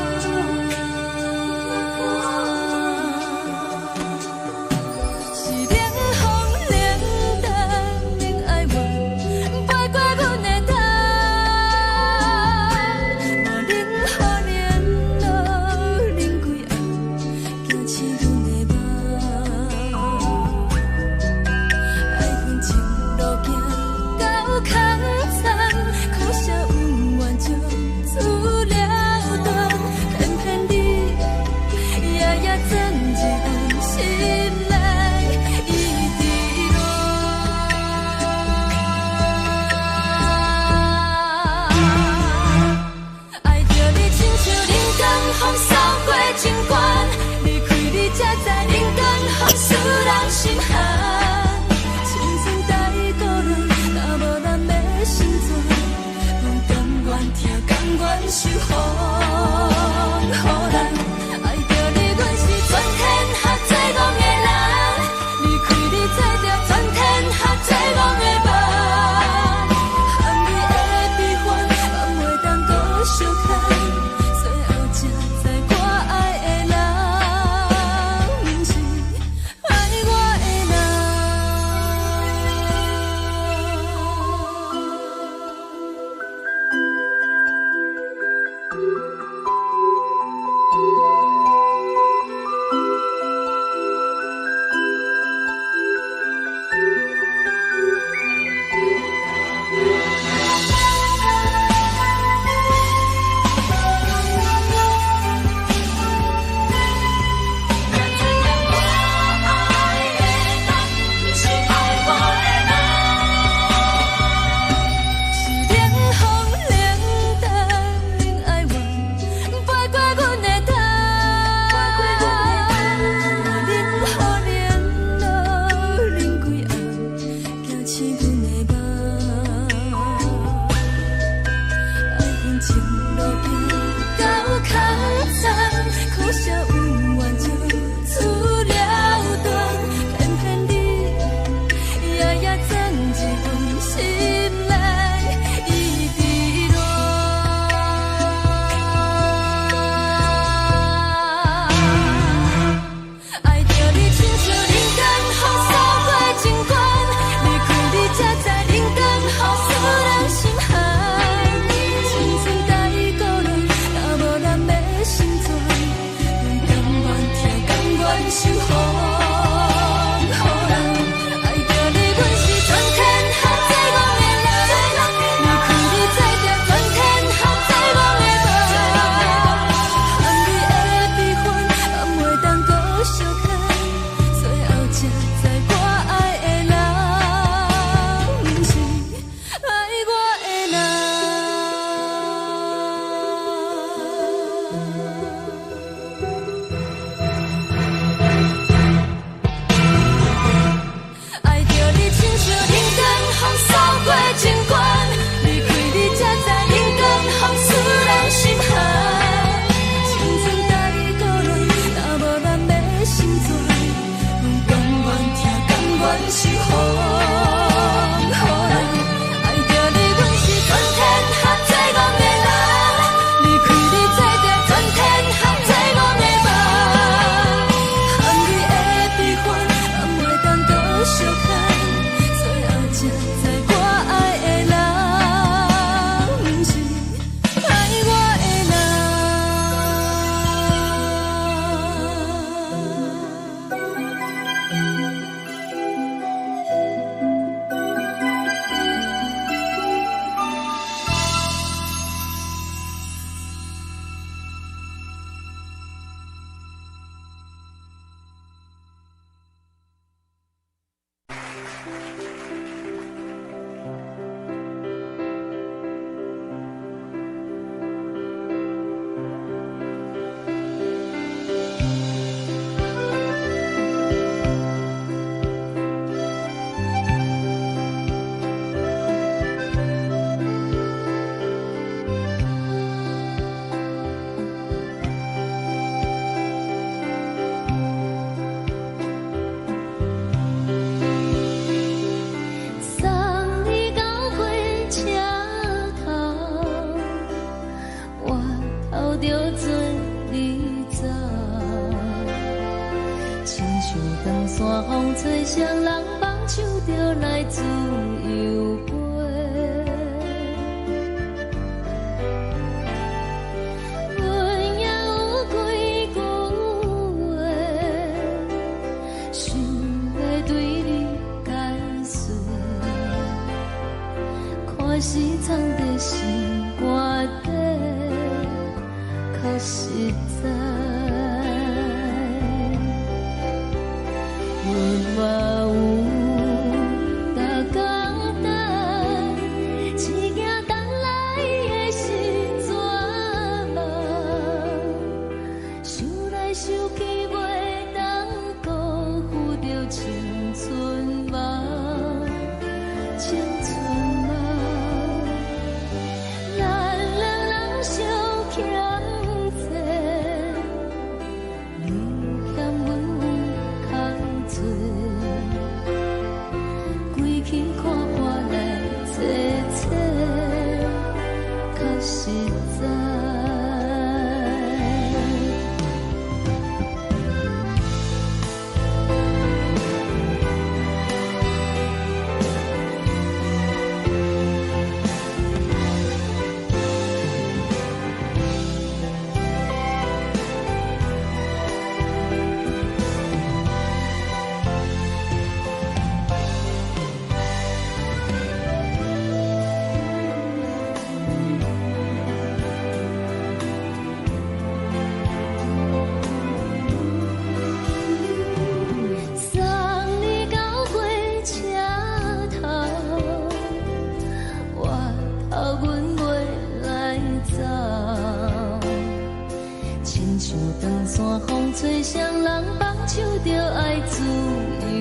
像长山风吹双人放手着爱自由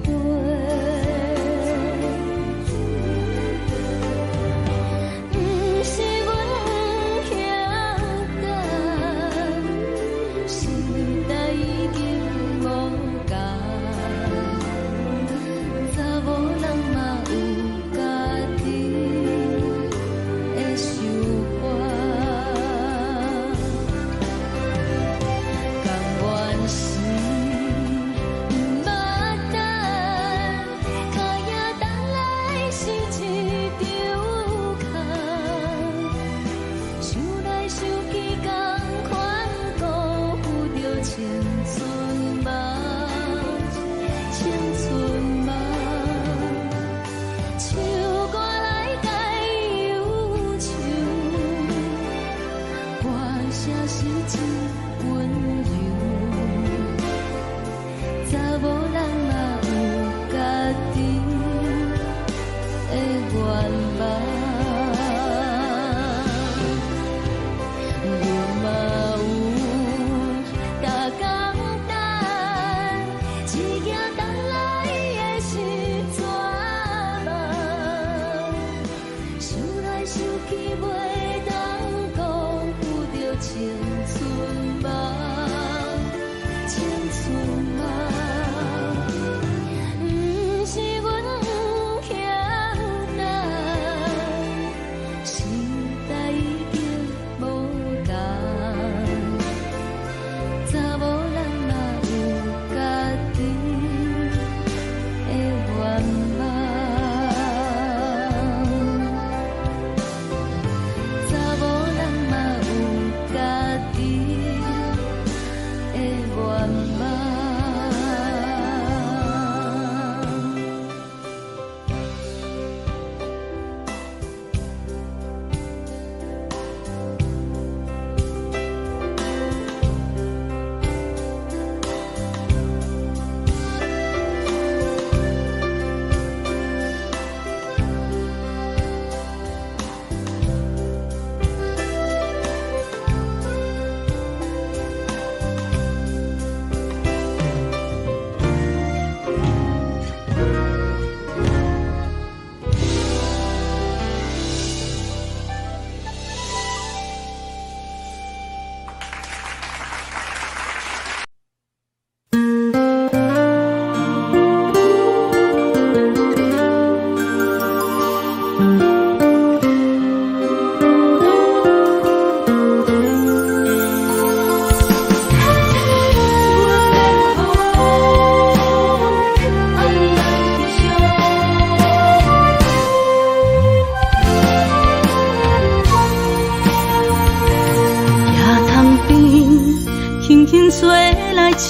飞。不是阮不晓得，时代已经无同，查某人嘛有家己的想法。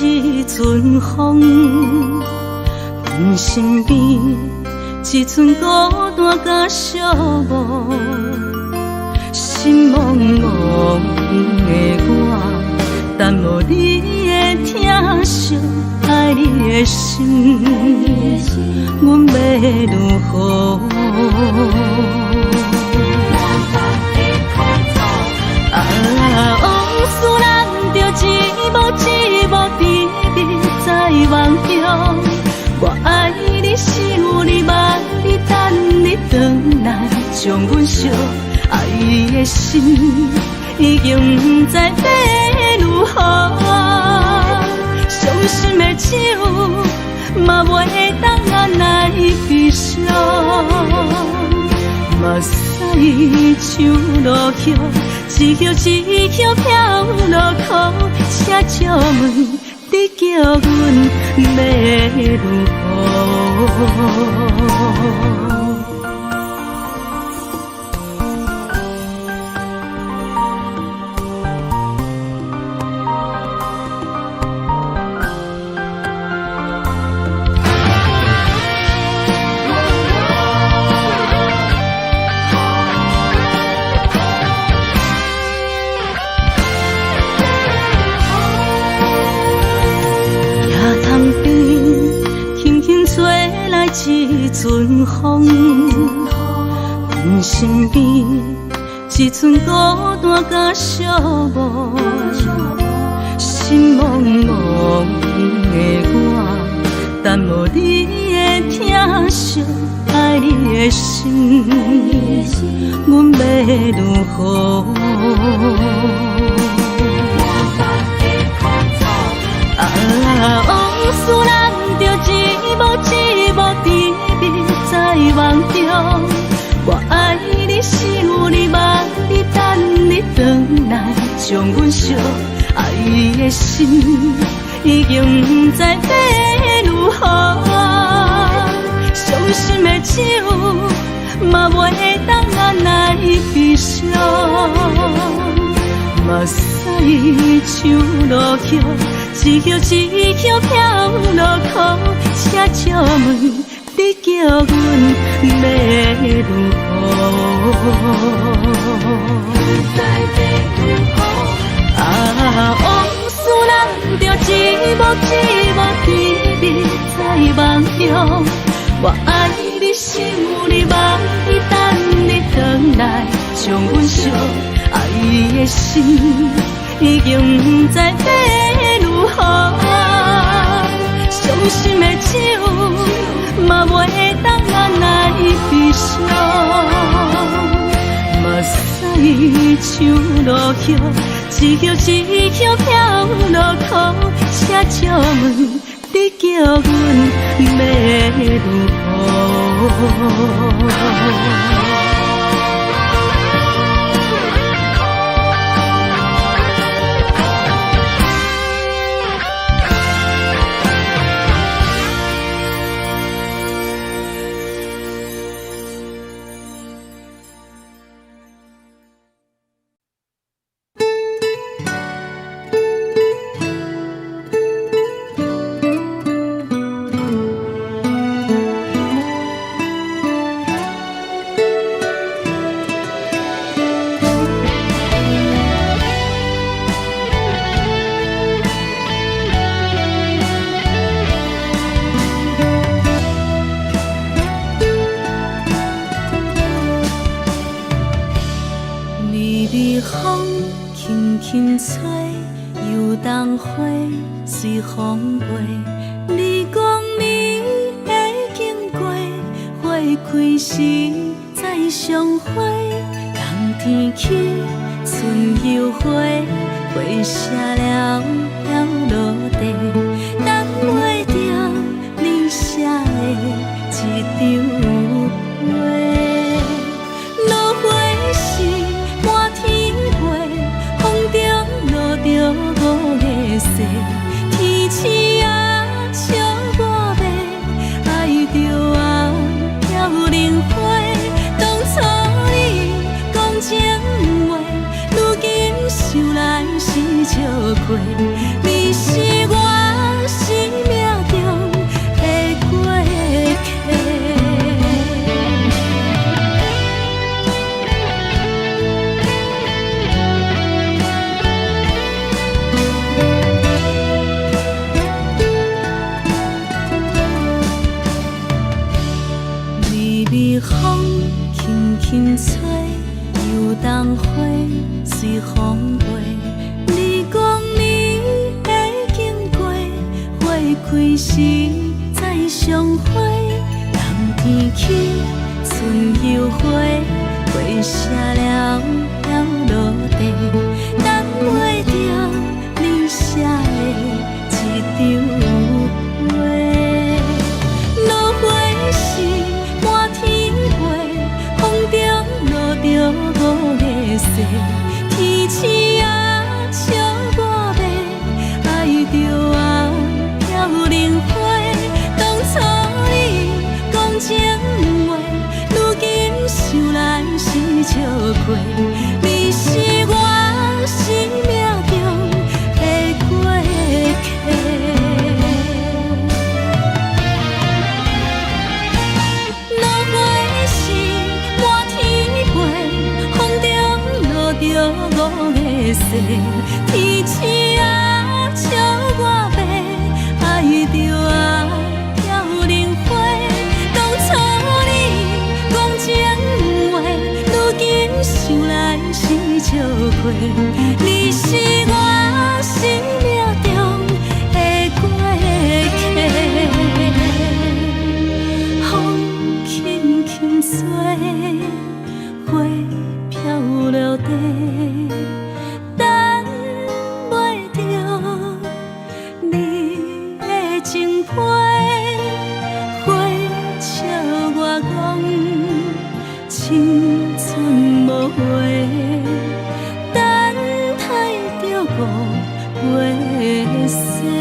一阵风，阮身边一阵孤单甲寂寞，心茫茫的我，等无你的疼惜，爱你的心，阮要如何？往事人着一幕一幕甜蜜在梦中，我爱你想你望你等你回来，将阮惜爱的心已经不知要如何。伤心的手嘛袂当按来悲伤，目屎像落雨，一曲一曲飘落雨，请借问你叫阮要如何？一阵风，阮身边一阵孤单甲寂寞，心茫茫的我，等无你的疼惜，爱你的心，阮要如何？往事人着一幕一幕甜蜜在梦中。我爱你，想你，望你，等你回来，将阮惜爱的心已经不知要如何。伤心的手嘛袂当按来悲伤，目屎像落雨。一曲一曲飘落雨，请借问你叫阮要如何？往事人着一幕一幕甜蜜在梦中。我爱你，想你，望你，等你回来，将阮惜爱的心已经不知要如何。伤心的手嘛袂当按来悲伤，目屎像落雨，一曲一曲飘落雨，请借问你叫阮要如何？风轻轻吹，游动花随风飞。你讲暝会经过，花开时再相会。冬天起，春又花，花谢了落地，等袂着你写的一张画。落花时满天飞，风中落着五个色。天星啊，笑我迷，爱着啊飘零花。当初你讲情话，如今想来是笑过。你是我生命中的过客。微微风轻轻吹，游动花随风飞。你讲暝会经过，花开时再相会。冬天起，春又花，花谢了落地，等袂着你写的一张画。落花时满天飞，风中落着五个色。天星啊，笑我迷，爱着啊飘零花。当初你讲情话，如今想来是笑过。你是我生命中的过客。落花时满天飞，风中落着五个色。天星啊，笑我迷，爱着啊飘零花。当初你讲情话，如今想来是笑过。你是我生命中顾月色。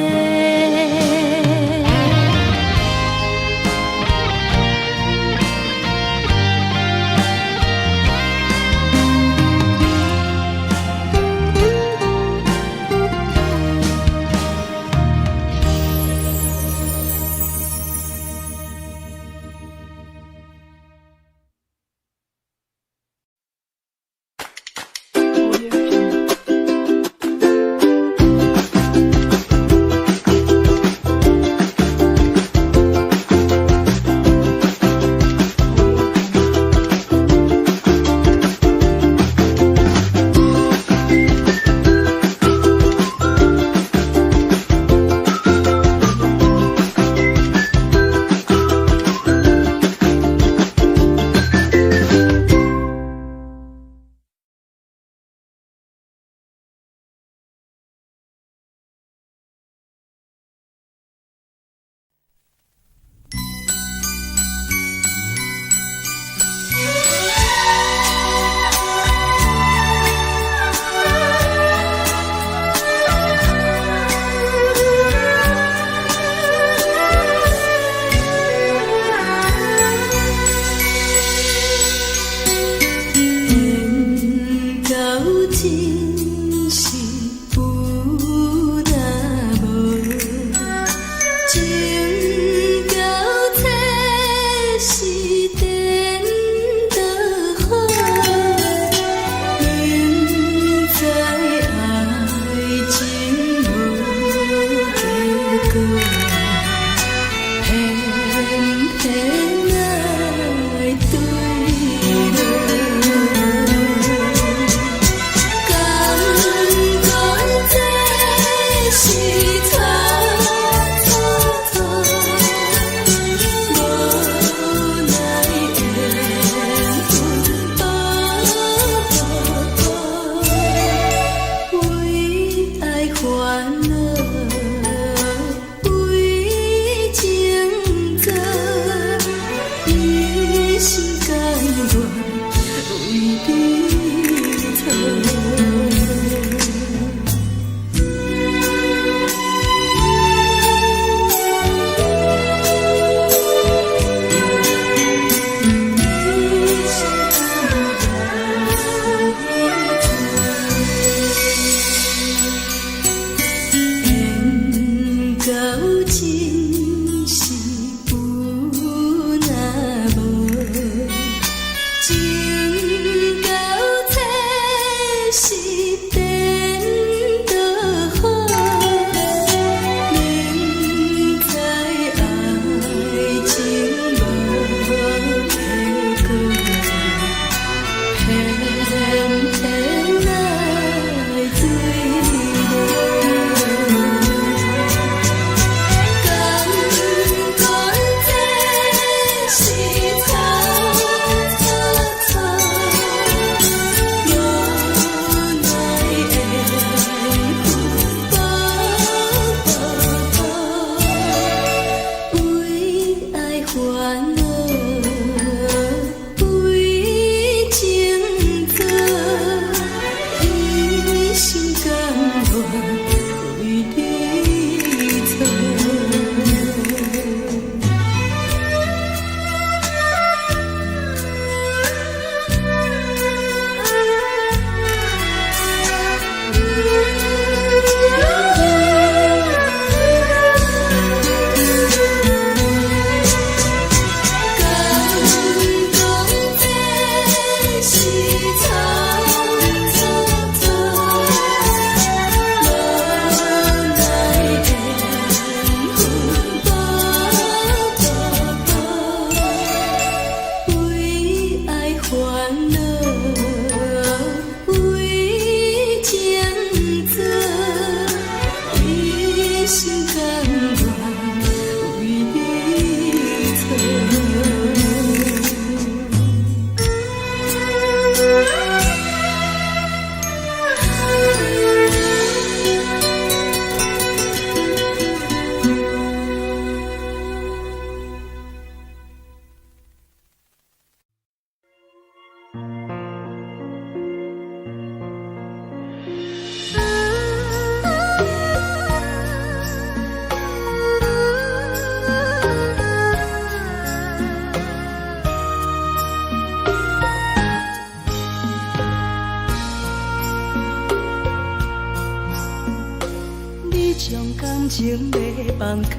你将感情要放空，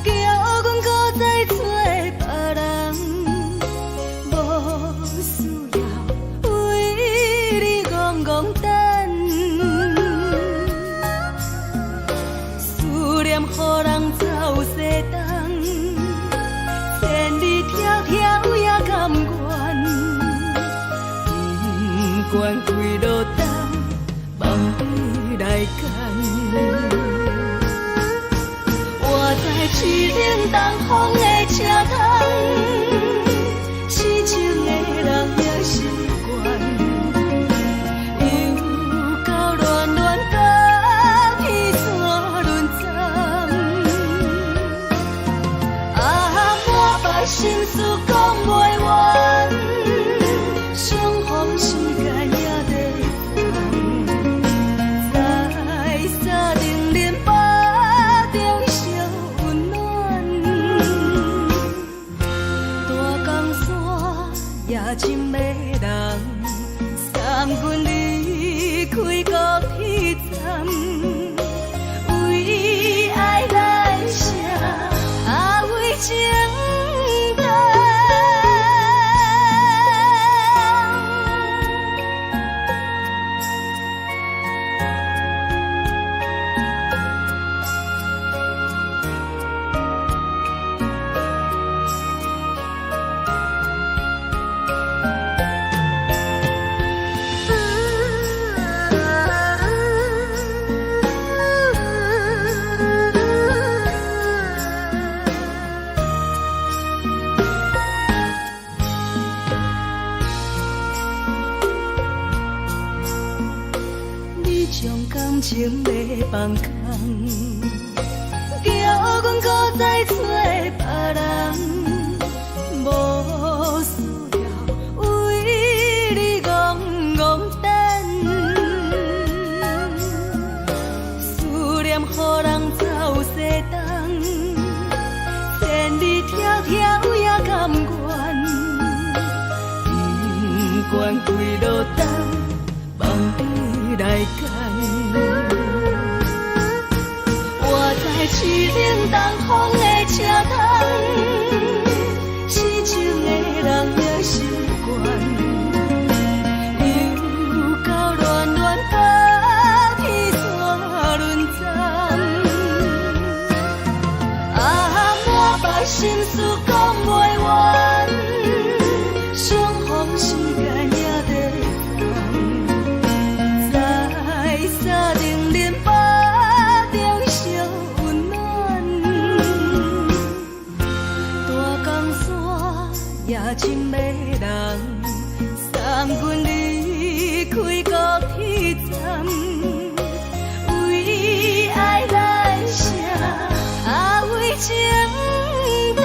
叫阮搁再找别人，无需要为你戆戆等。思念予人走西东，千里迢迢也甘愿，不管几落冬，梦你来牵。我在去冷东风的车窗，痴情的人也习惯，又到暖暖甲披山论斩。啊，满腹心事讲袂完，相逢时间也在烦。在沙丁莲花中烧温暖，大江山夜深的人，送阮离开高铁站，为爱来写，啊为情长。你将感情要放空，叫阮搁再找别人，无需要为你戆戆等。思念予人走西东，千里迢迢也甘愿，不管几落冬，梦你来牵。我在去冷东风的车窗，痴情的人也习惯，又到暖暖甲披山论斩。啊，满腹心事讲袂完，相逢时间也在烦。在沙丁莲花中烧温暖，大江山夜深的人，送阮离开高铁站，为爱来写，啊为情长。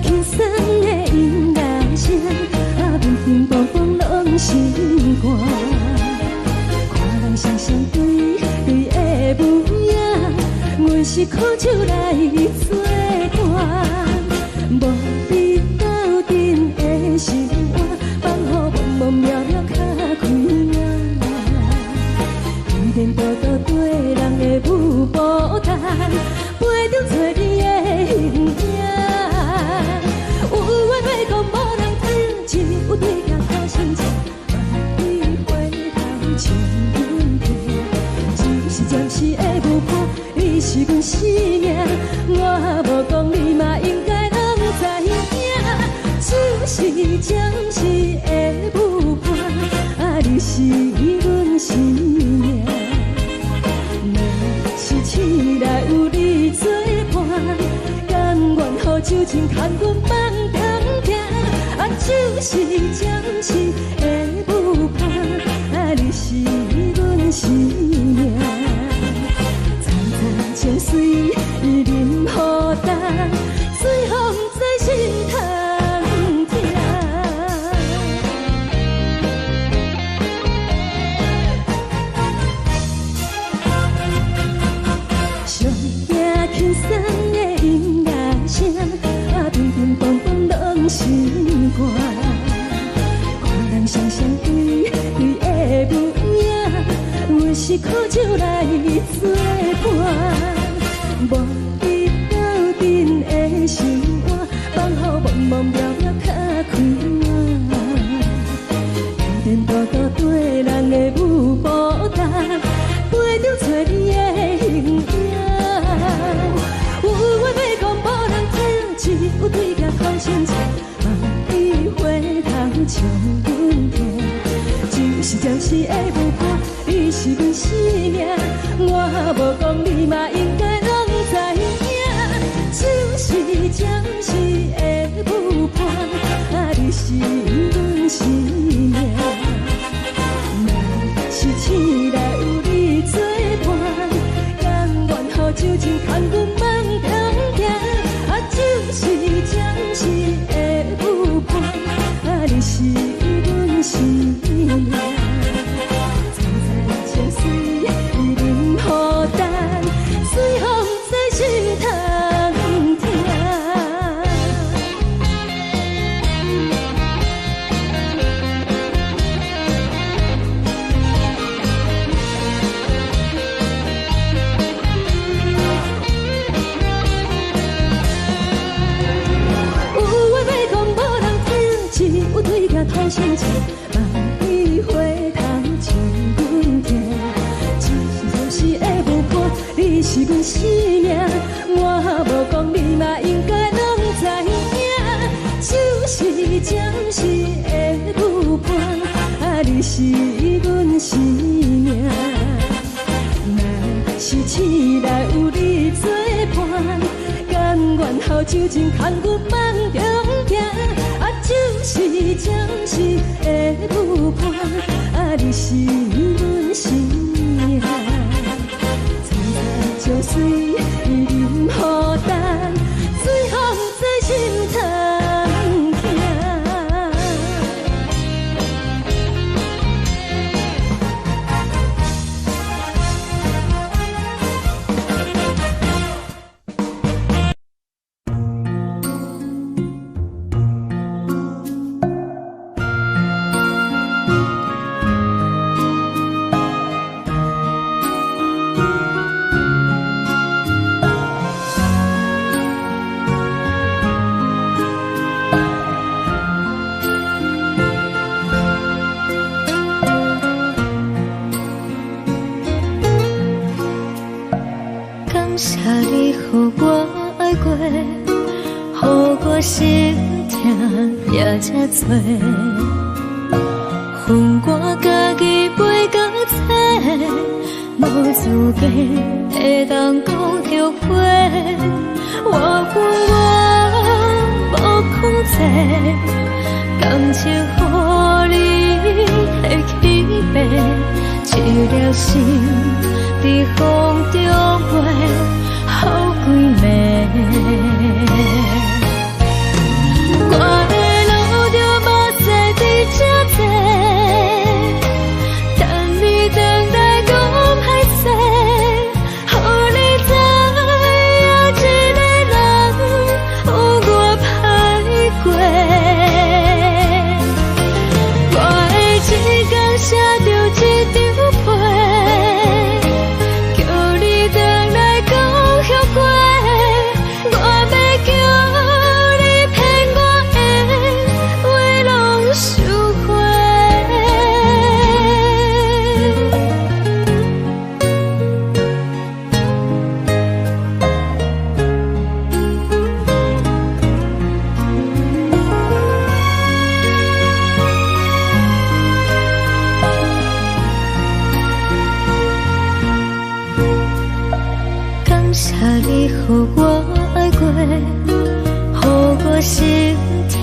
轻松的音乐声，平平淡淡拢心肝。看人双双对的模样，阮是苦酒来作伴。无你斗阵的生活，放予茫茫渺渺较开朗。一点多多对人的舞步弹，陪着做你的形影。有话要讲无人听，只有对镜头心情，万里回头唱阮听。只是暂时的舞伴，你是阮生命，我无讲你嘛应该拢知影。就是暂时的舞伴，你是阮生命。是醒来有你作伴，甘愿予酒精牵阮放长行。就是暂时的舞伴，你是阮生命。层层情水任何等，随风在心头。轻松的音乐声，平平淡淡拢心肝。看人双双对的模样，阮是苦酒来作伴。无你斗阵的生活，放予茫茫渺渺较开朗。点点滴滴对人的舞步弹，陪着做你的形影。有话要讲无人听，只有对镜头心情，万里回头唱阮听。就是暂时的舞伴，你是阮生命，我无讲你嘛应该拢知影。就是暂时的舞伴，你是阮生命。若是醒来有你作伴，甘愿予酒精牵阮放长行。就是暂时的舞伴，你是阮生命。层层情水任何等，随风在心头听。头心情，万里回头唱阮听。暂时的舞伴，你是阮生命，我无讲你嘛应该拢知影。就是暂时的舞伴，你是阮生命。若是醒来有你作伴，甘愿予酒精牵阮放长行。就是暂时的舞伴，你是阮生命。层层情水任何等，随风在心头听。谢你予我爱过，予我心痛也这多，分我家己袂到切，无资格会当讲着话。我无控制，感情予你会起飞，一粒心在风中飞。好几暝，过，予我心痛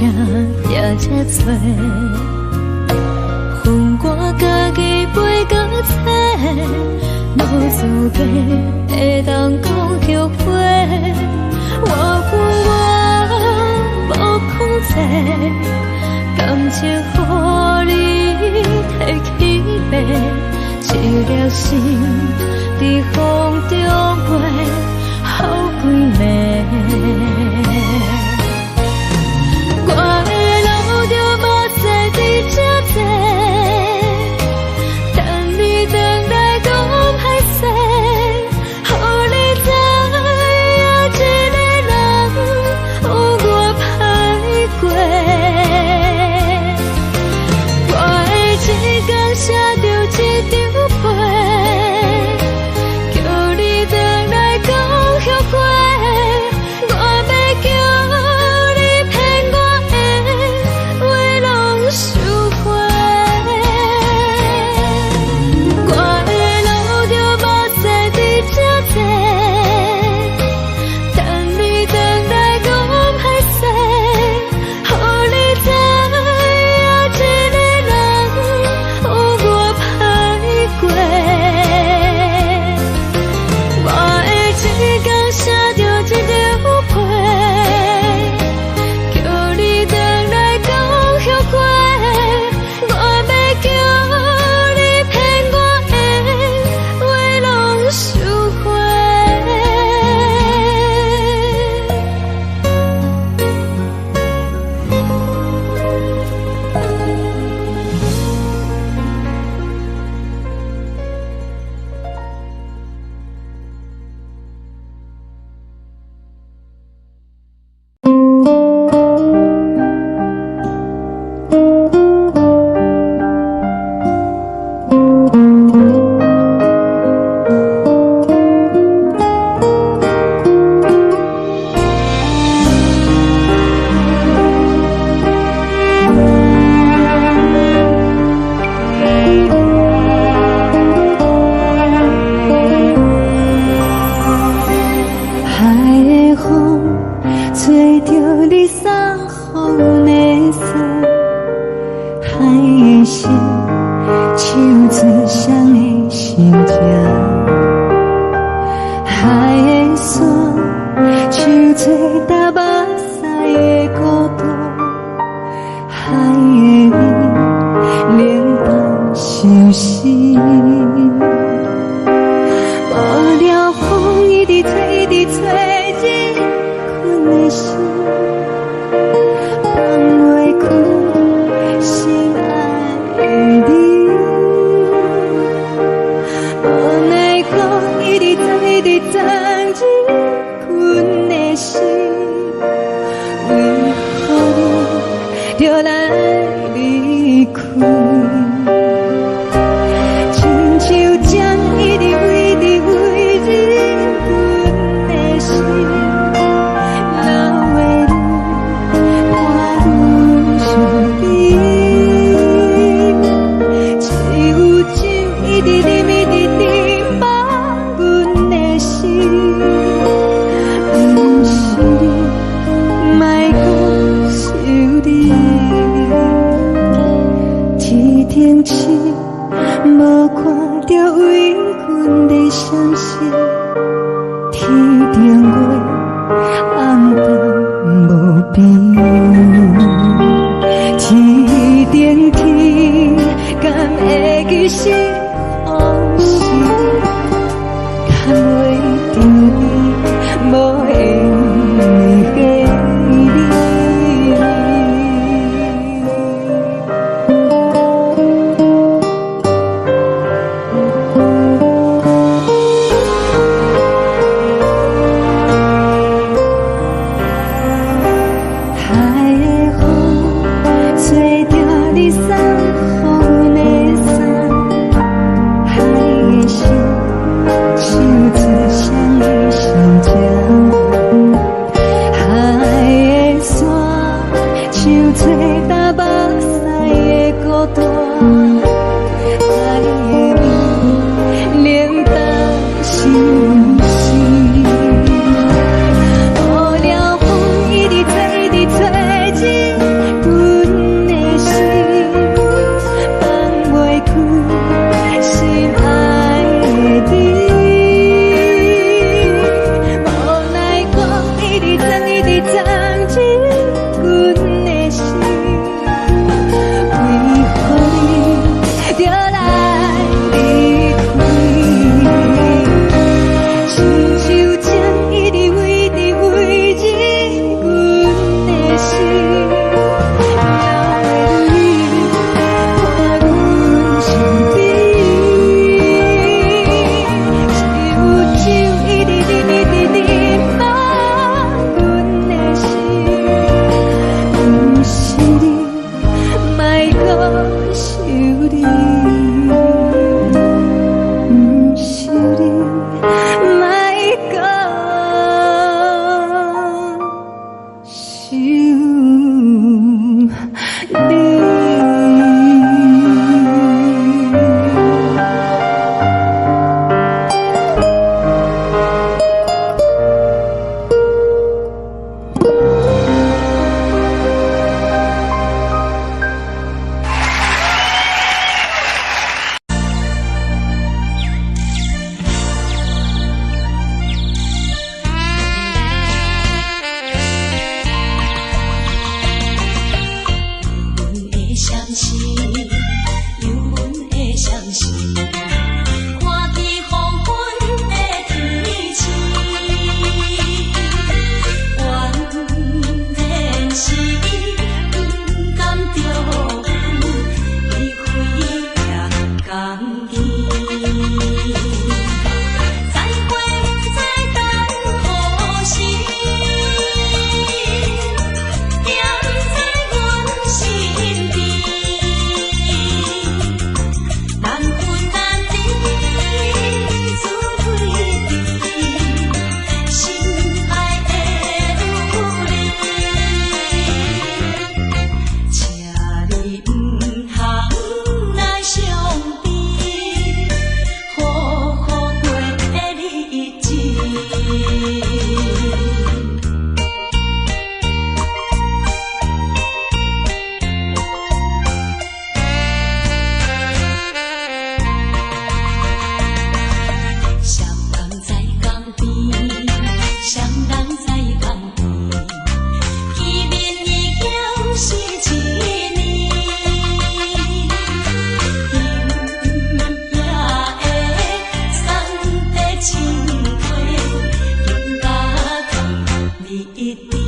也这多。分我家己飞到切，无资格会当讲后悔。我无控制，感情予你提起飞，一粒心在风中飞，好几暝。我的路就无再伫这多，等你回来讲歹势，予你知影一个人有我歹过。我的一天写着一张被，叫你回来讲后悔。我要叫你骗我的话拢收回。我的路就无再伫这多，等你回来讲歹势，予你知影一个人有我歹过。我的一天写着一张被，叫你回来讲后悔。我要叫你骗我的话拢收回。海的风吹着你送予的伞，海的心唱出双的心情，海的山唱出搭目屎的孤独，海的你冷淡伤心。无聊风一直吹，一直吹，日困的心放袂开，心爱的你。无奈讲一直藏，一直藏，日困的心，为何你就来离开？亲像江一直为，一直为日困的心，流的泪看愈伤悲。只有酒一直啉，一直啉，放阮的心。不是你，莫讲受你。情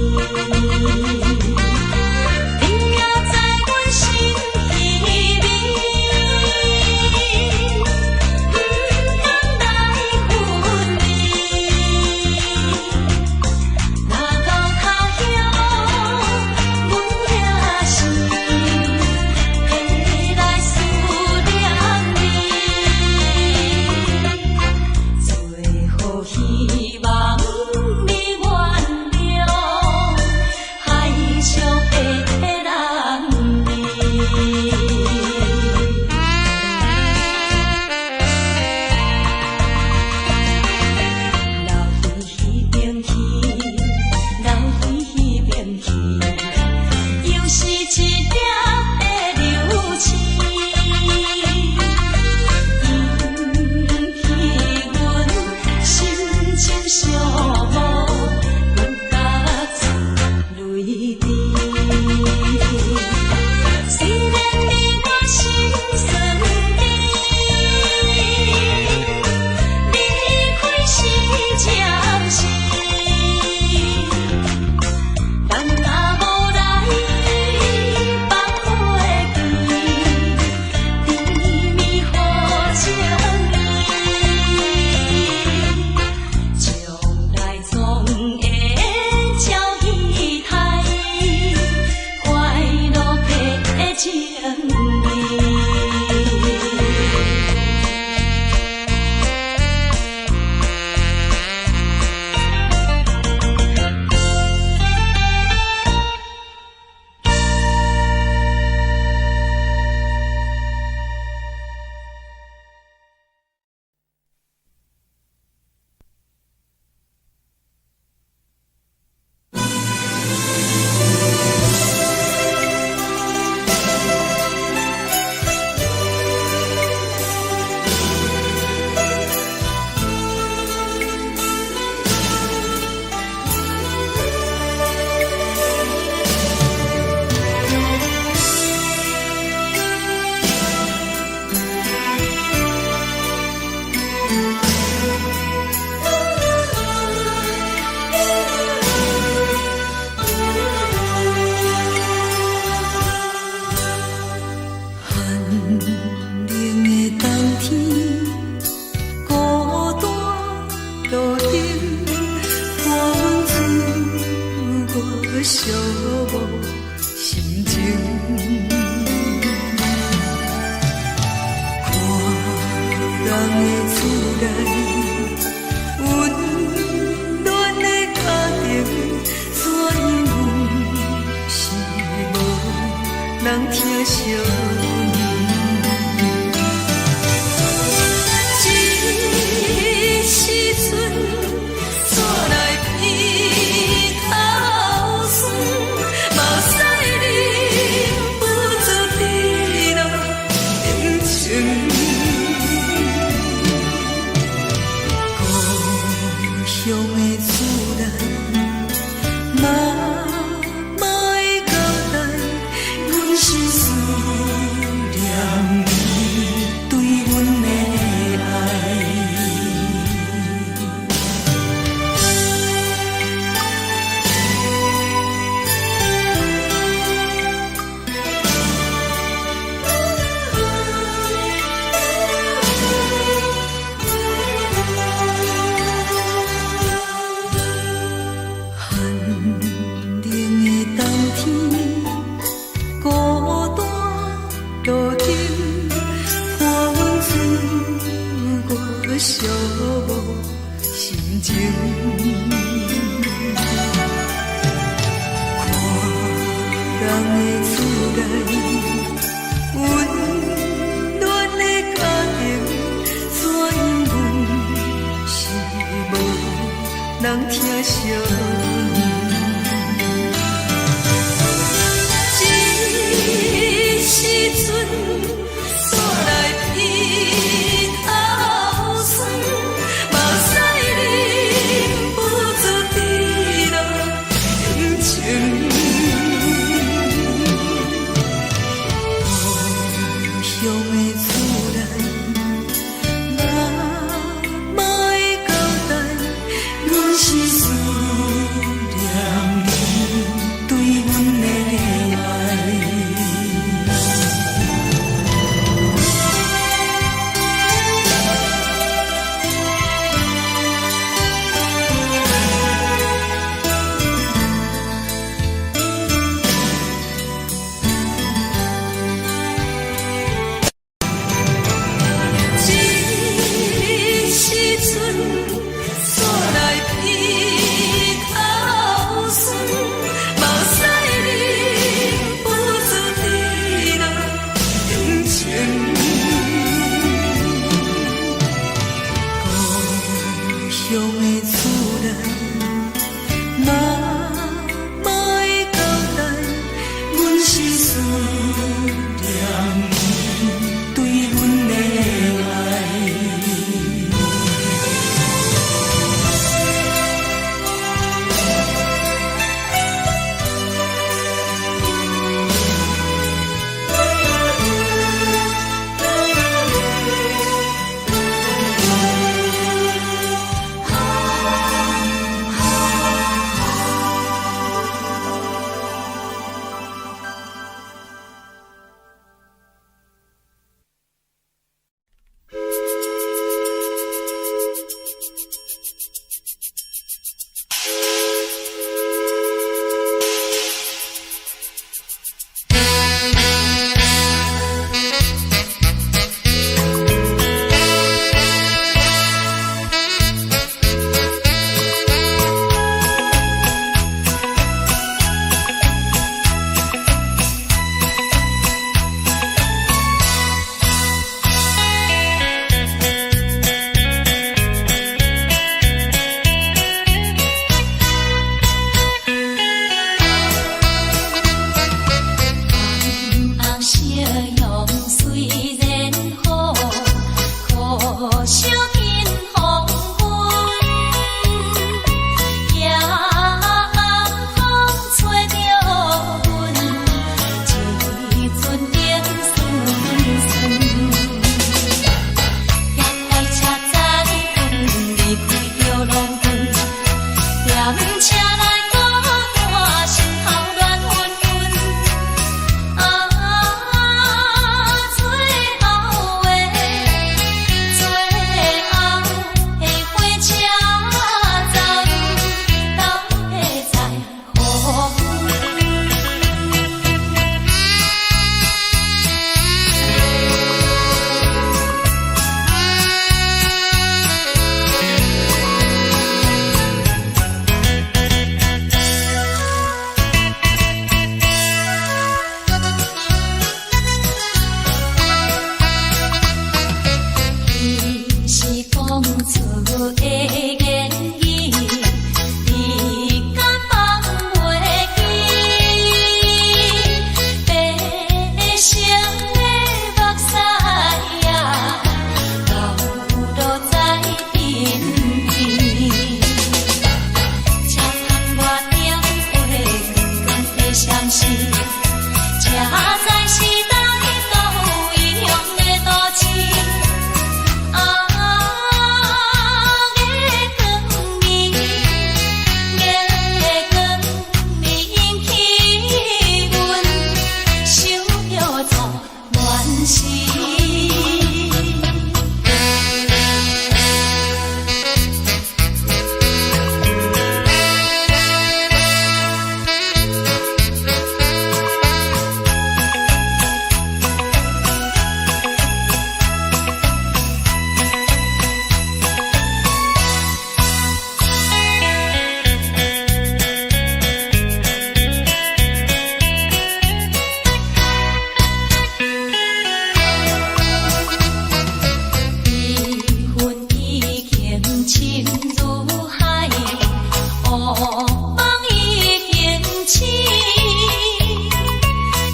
痴。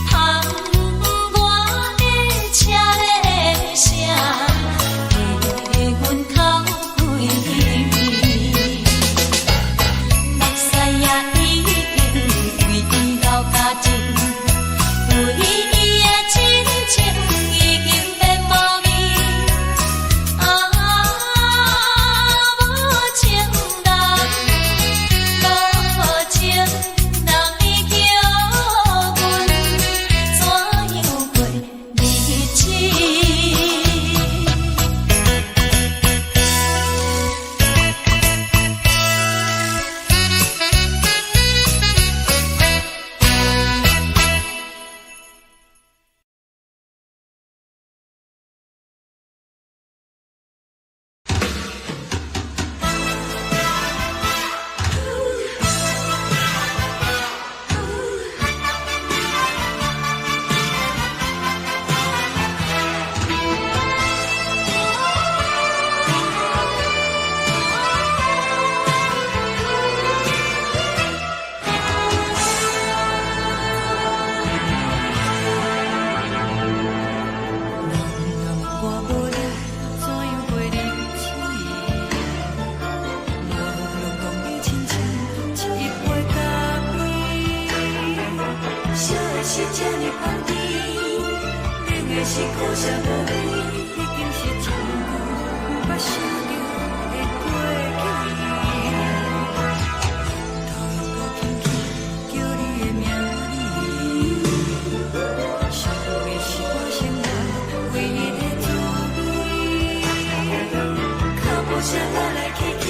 窗外的车的声，气阮口归味。目屎也已经为伊流甲尽，对伊的真情已经变无味。无情人，无情人已叫阮怎样过日子？是这呢放甜，冷的是苦涩无味，已经是一句不捌想着的过去。头又轻轻叫你的名字，想的是我心内唯一的滋味。脚步声来来去去，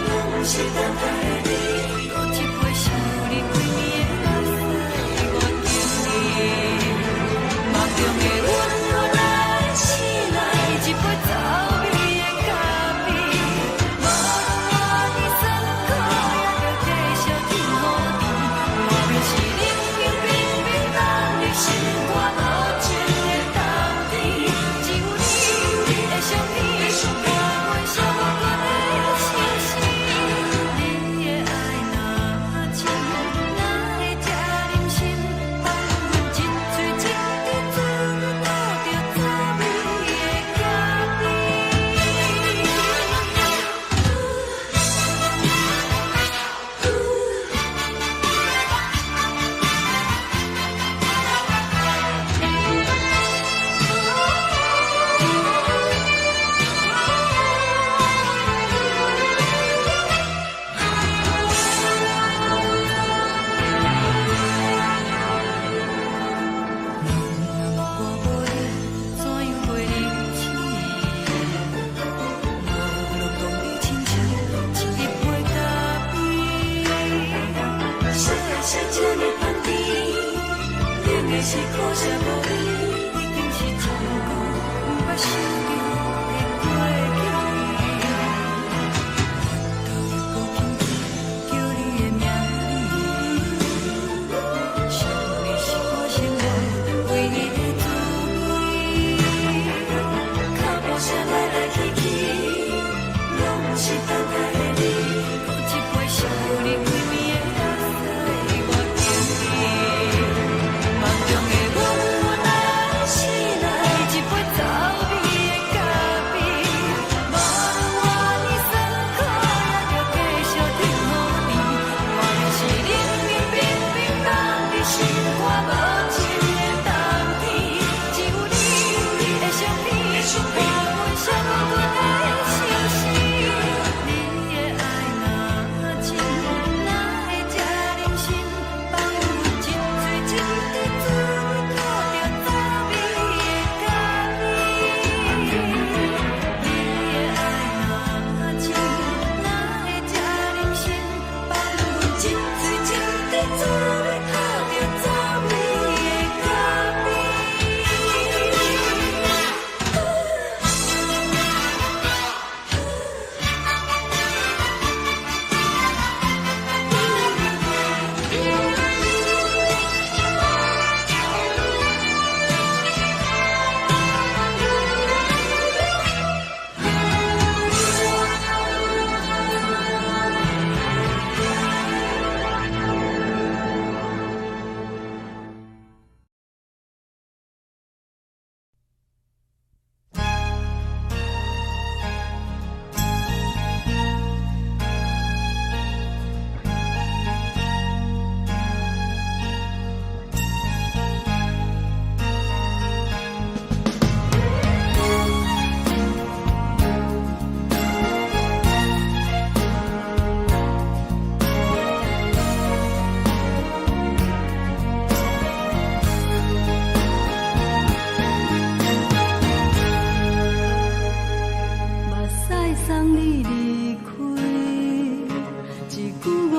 拢是等待的你，有一杯想你归暝的。中的温暖来醒来，一杯走味的咖啡，无论我的酸苦，也着继续甜予你。我便是冷冷冰冰冷的心肝，无情的冬天，只有你的相片，我阮寂寞的心事。你的爱若真，哪会这忍心放阮一嘴情的嘴？是苦涩无味，已经是一句不捌想着的过去。头又轻轻叫你的名字，想你是我心内唯一的滋味。脚步声来来去去，拢是等待的你，有一杯想你归暝的水，我敬你。梦中的温暖来醒来，一杯走味的咖啡，无论我的酸苦，也着继续甜予你。我便是冷冷冰冰冷的心肝，无情的冬天，只有你的相片，伴阮寂寞的心事。你的爱若真，哪会这忍心放阮一嘴情的滋味，吐着走味的咖啡？你的爱若真，哪会这忍心放阮一嘴情的滋味，吐着走味的咖啡？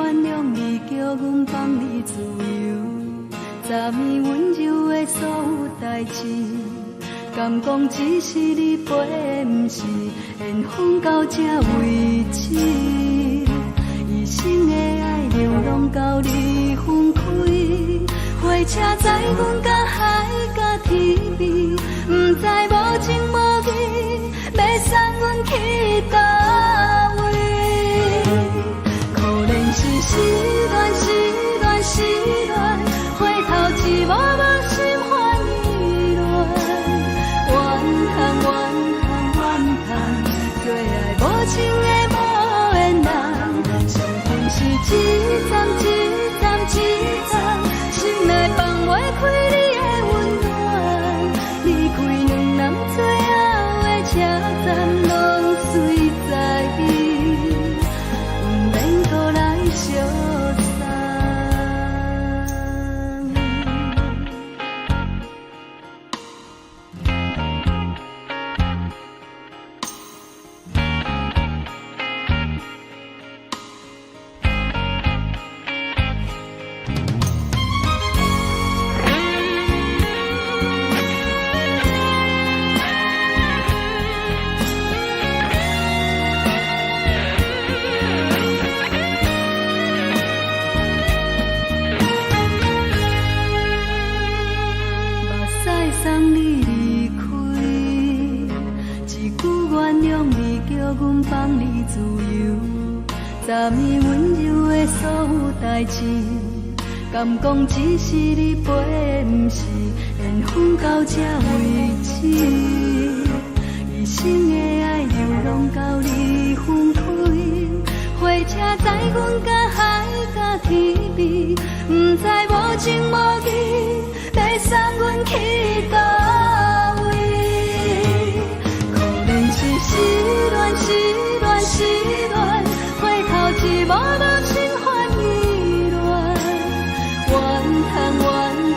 原谅你，叫阮放你自由。昨暝温柔的所有代志，敢讲只是你陪，不是缘分到这为止。一生的爱流浪到你分开，火车载阮到海角天边，不知无情无义，要送阮去倒位？可怜是失恋，失恋，失恋，回头一幕幕心烦意乱，怨叹，怨叹，怨叹，最爱无情的无缘人，上恨是一站一站一站，心内放袂开你的温暖，离开两人最后的车站，拢随在意，不免搁来相送。送你离开，一句原谅你，叫阮放你自由。昨暝温柔的所有代志，敢讲只是你陪，不是缘分到这为止。一生的爱流浪到你分开，火车载阮到海角天边，不知无情无义，要送阮去倒位？可怜是失恋，失恋，失恋，回头一幕幕心烦意乱，怨叹，怨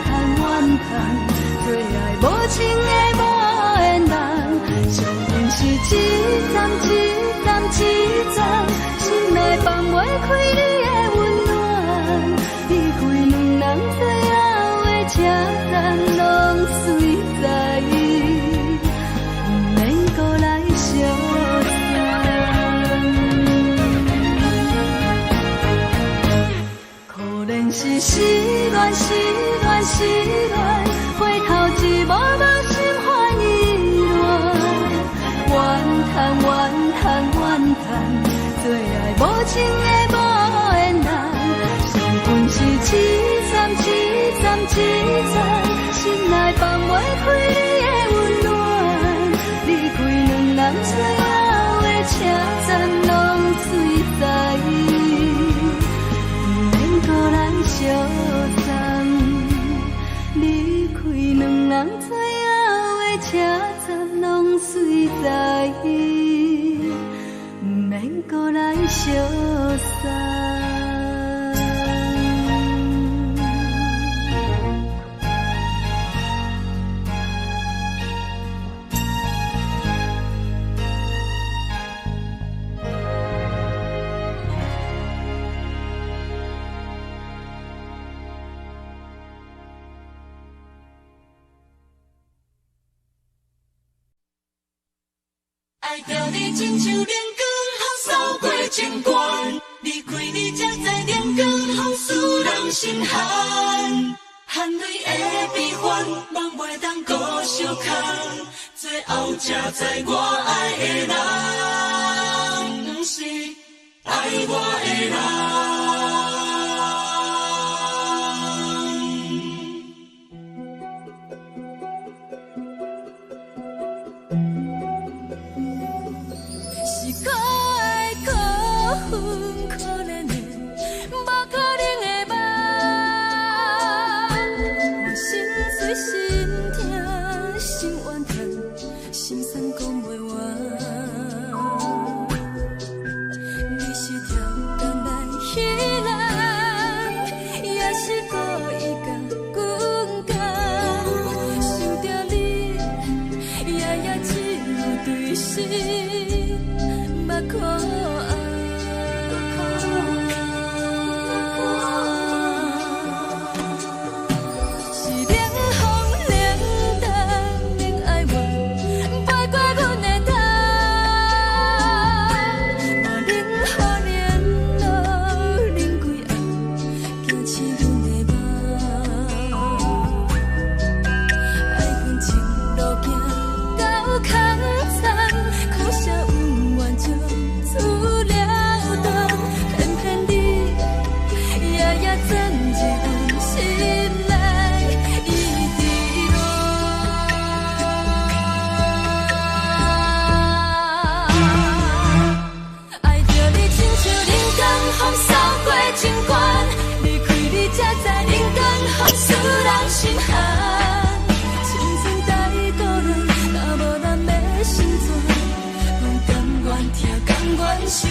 叹，怨叹，最爱无情的无缘人，上恨是一站一站一站，心内放袂开你的温暖，离开两人最后的车站，拢随在意，不免搁来相送。可怜是失恋，失恋，失恋，回头一幕幕心烦意乱，怨叹，怨叹，怨叹，最爱无情的无缘人，上恨是一站一站一站，心内放袂开你的温暖，离开两人最后的车站，拢随在意，不免搁来相送。离开两人最后的车站，拢随在意，不免搁来相送。爱着你亲像阳光扫过情关，离开你才知阳光风使人心寒。含泪的悲欢，望袂当搁相牵，最后才知我爱的人，不是爱我的人。是可爱可恨可怜的，无可能的梦。我心碎心痛心怨叹，心酸讲袂完。你是条东来彼来。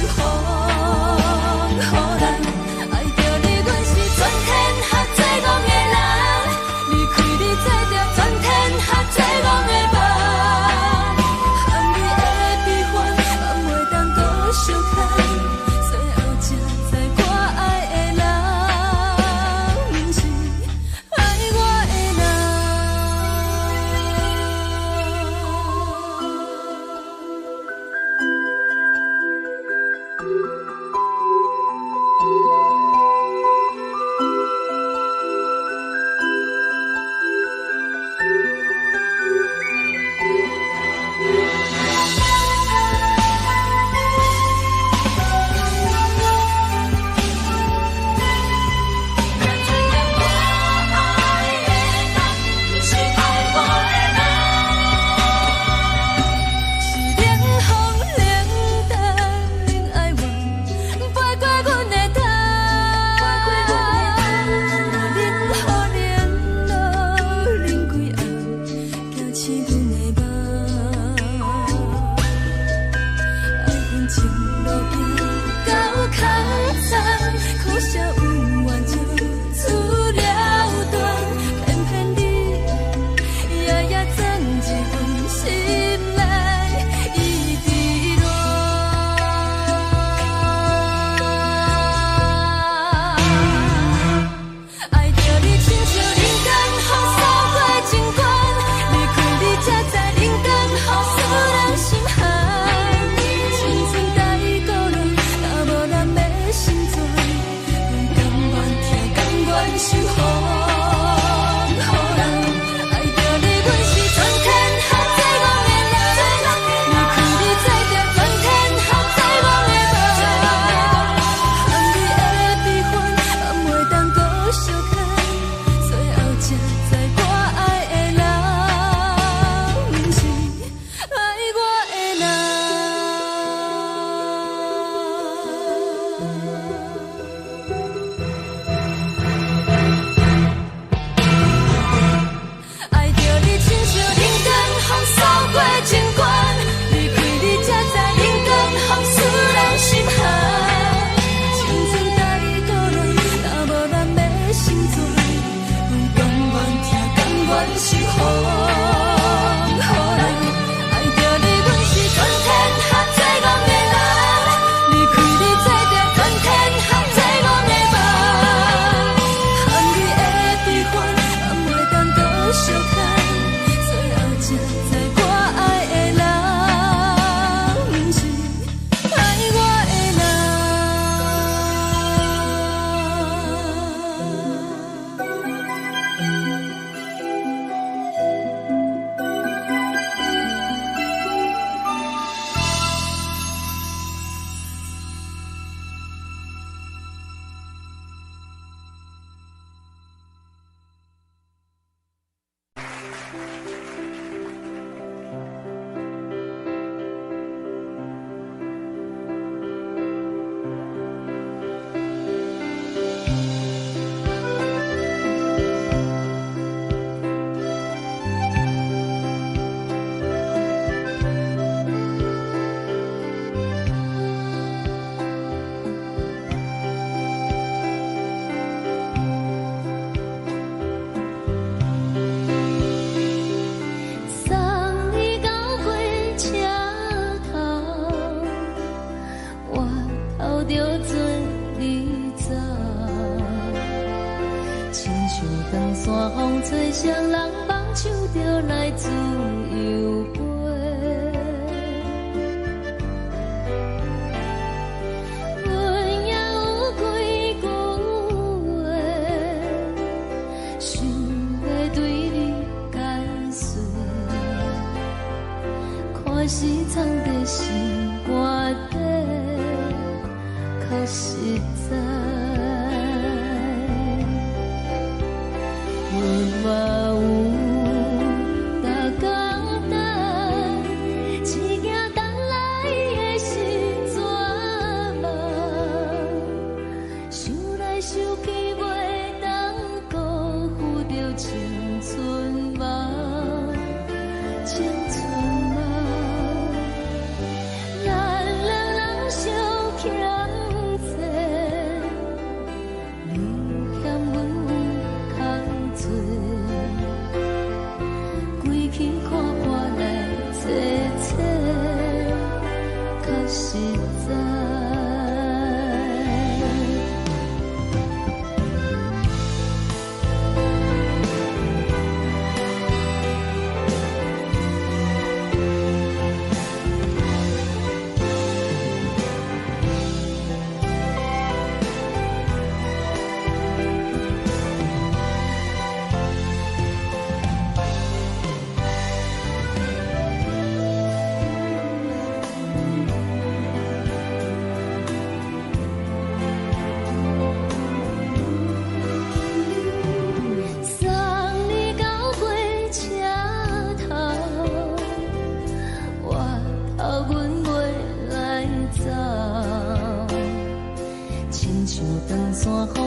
话，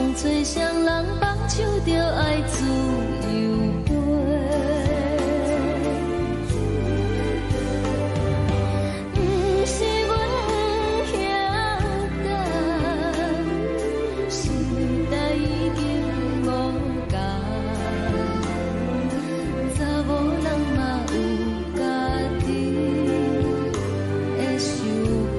风吹双人放手着爱自由飞。不是阮不晓得，时代已经无共，查某人嘛有家己的想法。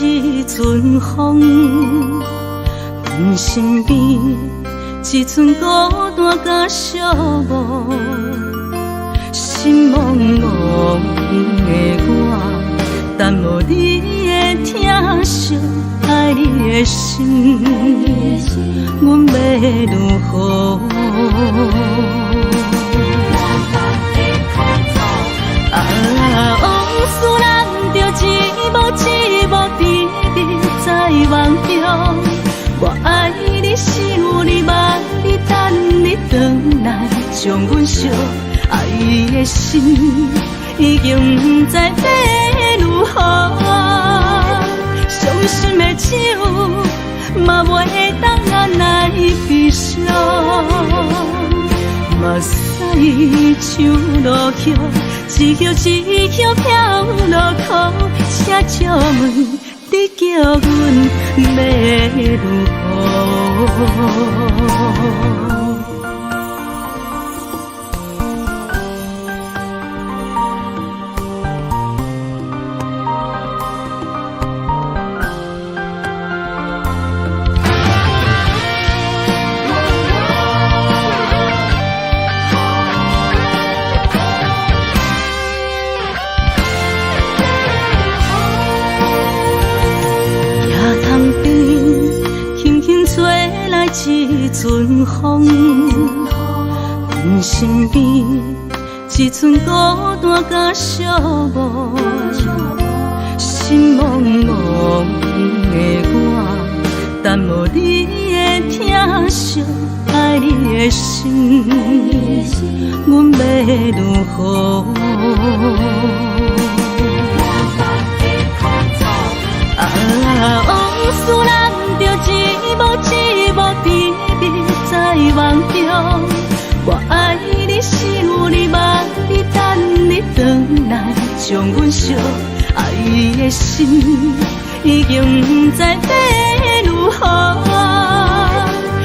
一阵风，阮身边一阵孤单甲寂寞，心茫茫的我，等无你的疼惜，爱你的心，阮要如何？往事人着一幕一幕甜蜜在梦中，我爱你想你望你等你回来，将阮惜爱的心已经不知要如何，伤心的手嘛袂当按来悲伤。目屎像落雨，一曲一曲飘落雨，请借问你叫阮要如何？一阵风，阮身边一阵孤单甲寂寞，心心茫茫的我，淡无你的疼惜，爱你的心，阮要如何？往事人着一幕一幕甜蜜在梦中。我爱你，想你，望你，等你回来，将阮惜爱的心已经不知要如何。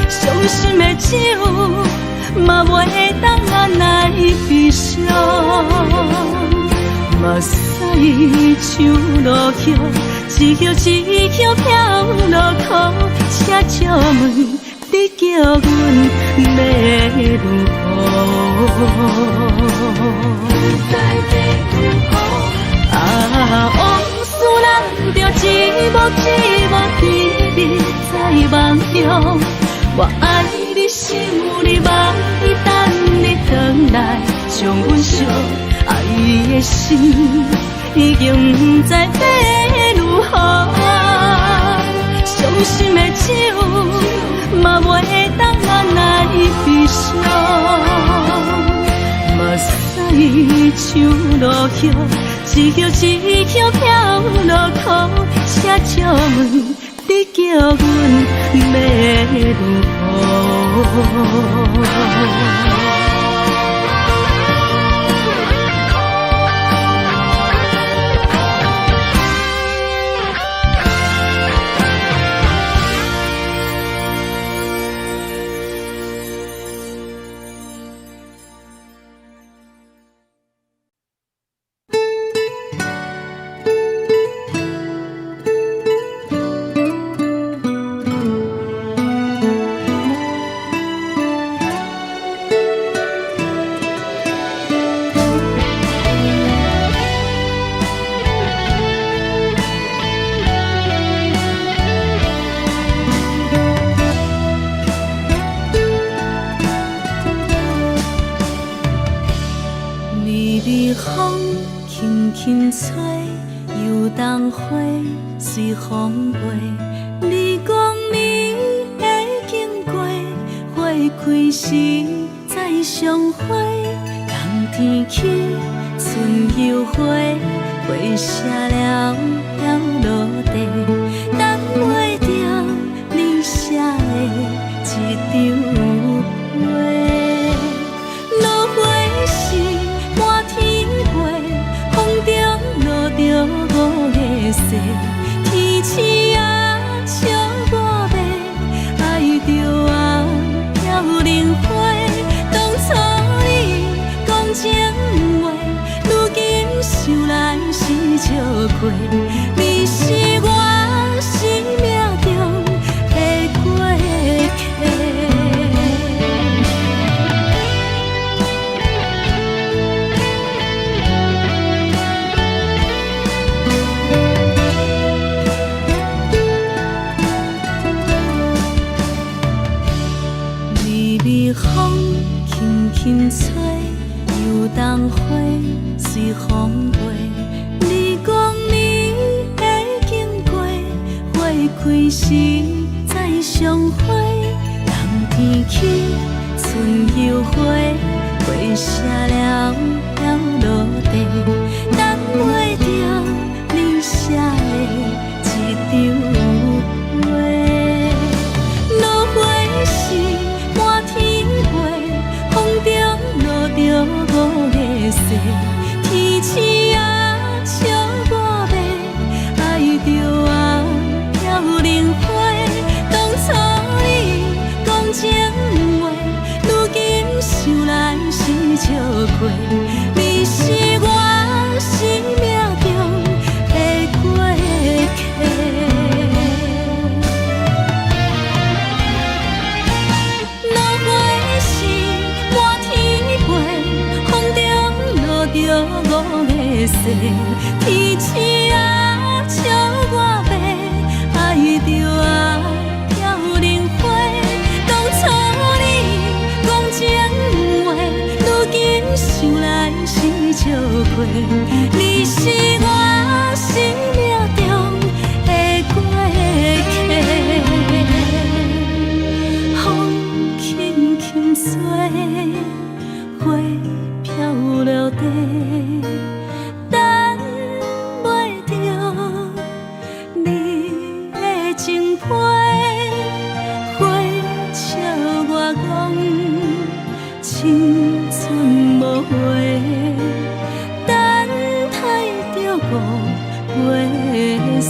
伤心的手嘛袂当按来悲伤，目屎像落雨，一曲一曲飘落土，请借问。你叫阮要如何？往事人着一幕一幕甜蜜在梦中。我爱你，想你，望你，等你回来，将阮惜爱的心已经不知要如何。伤心的手嘛袂当按来悲伤，目屎像落雨，一曲一曲飘落土，请借问你叫阮要如何？随风飞，你讲你会经过，花开时再相会。冬天起，春又回，花谢了飘落地，等袂着你写的一张画。落花时满天飞，风中落着五个色。天星啊，笑我袂爱着啊，飘零花。当初你讲情话，如今想来是笑过。你是我生命中的过客。风轻轻吹，又冬花随风飞。你讲你会经过，花开时再相会。冬天起，春又回，花谢了飘落地，等袂着你写的一张画。落花时满天风中落着五个色，天星啊，笑我袂爱着啊，飘零花。当初你讲情话，如今想来是笑过。你是我生命中的过客。五个色，天星啊，笑我袂爱着啊，飘零花。当初你讲情话，如今想来是笑过。你是我生命花，花笑我讲青春无回，等待着五月雪。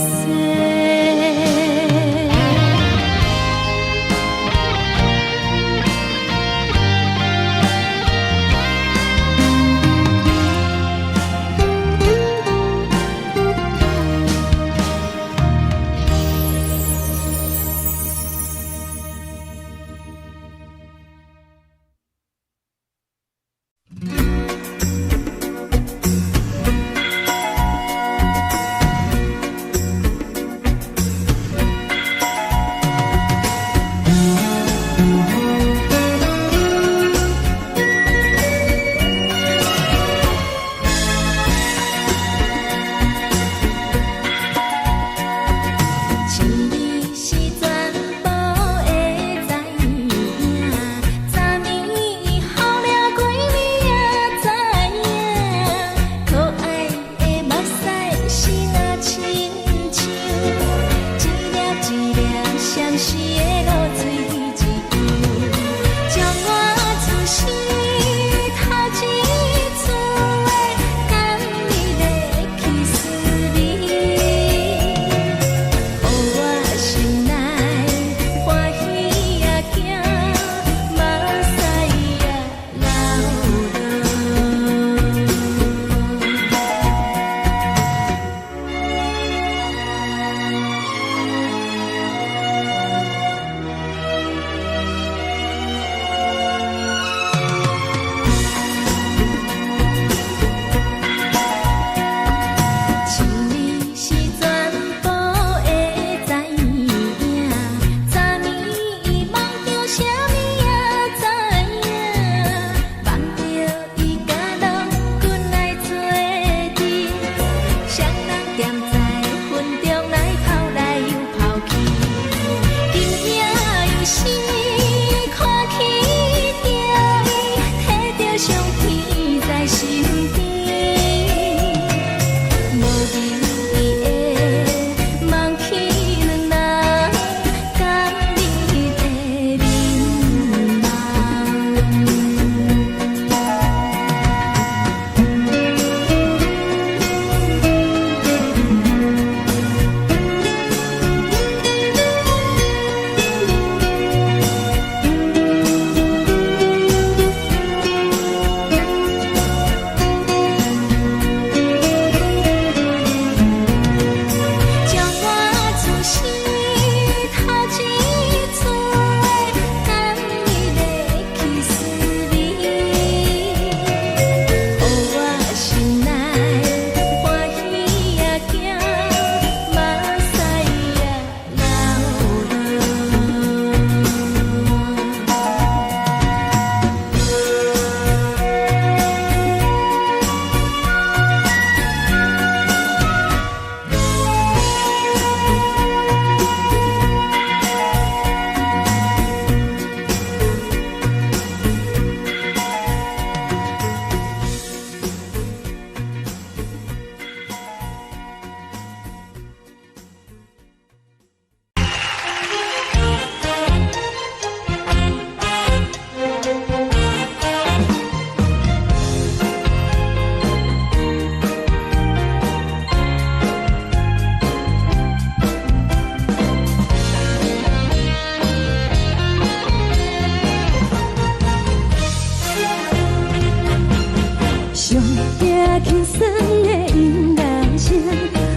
轻松的音乐声，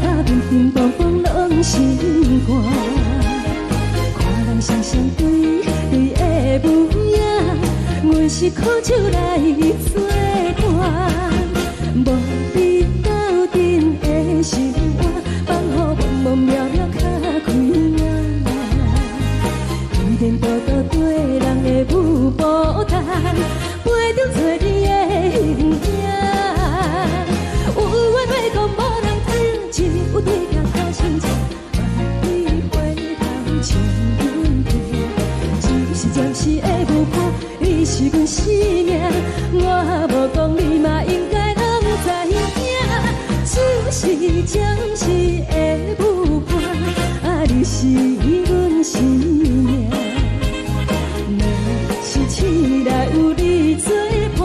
啊，平平风风拢心肝。看人双双对对的模样，阮是苦手来做伴。无你斗阵的心肝，放乎茫茫渺渺较开眼。一点多多对人的舞步弹，陪着做你的形影。 有对镜看心情，万里回头情人地，一时暂时的无伴，你是阮生命，我无讲你嘛应该拢知影，只是暂时的无伴，啊，你是阮。阮生命。若是醒来有你作伴，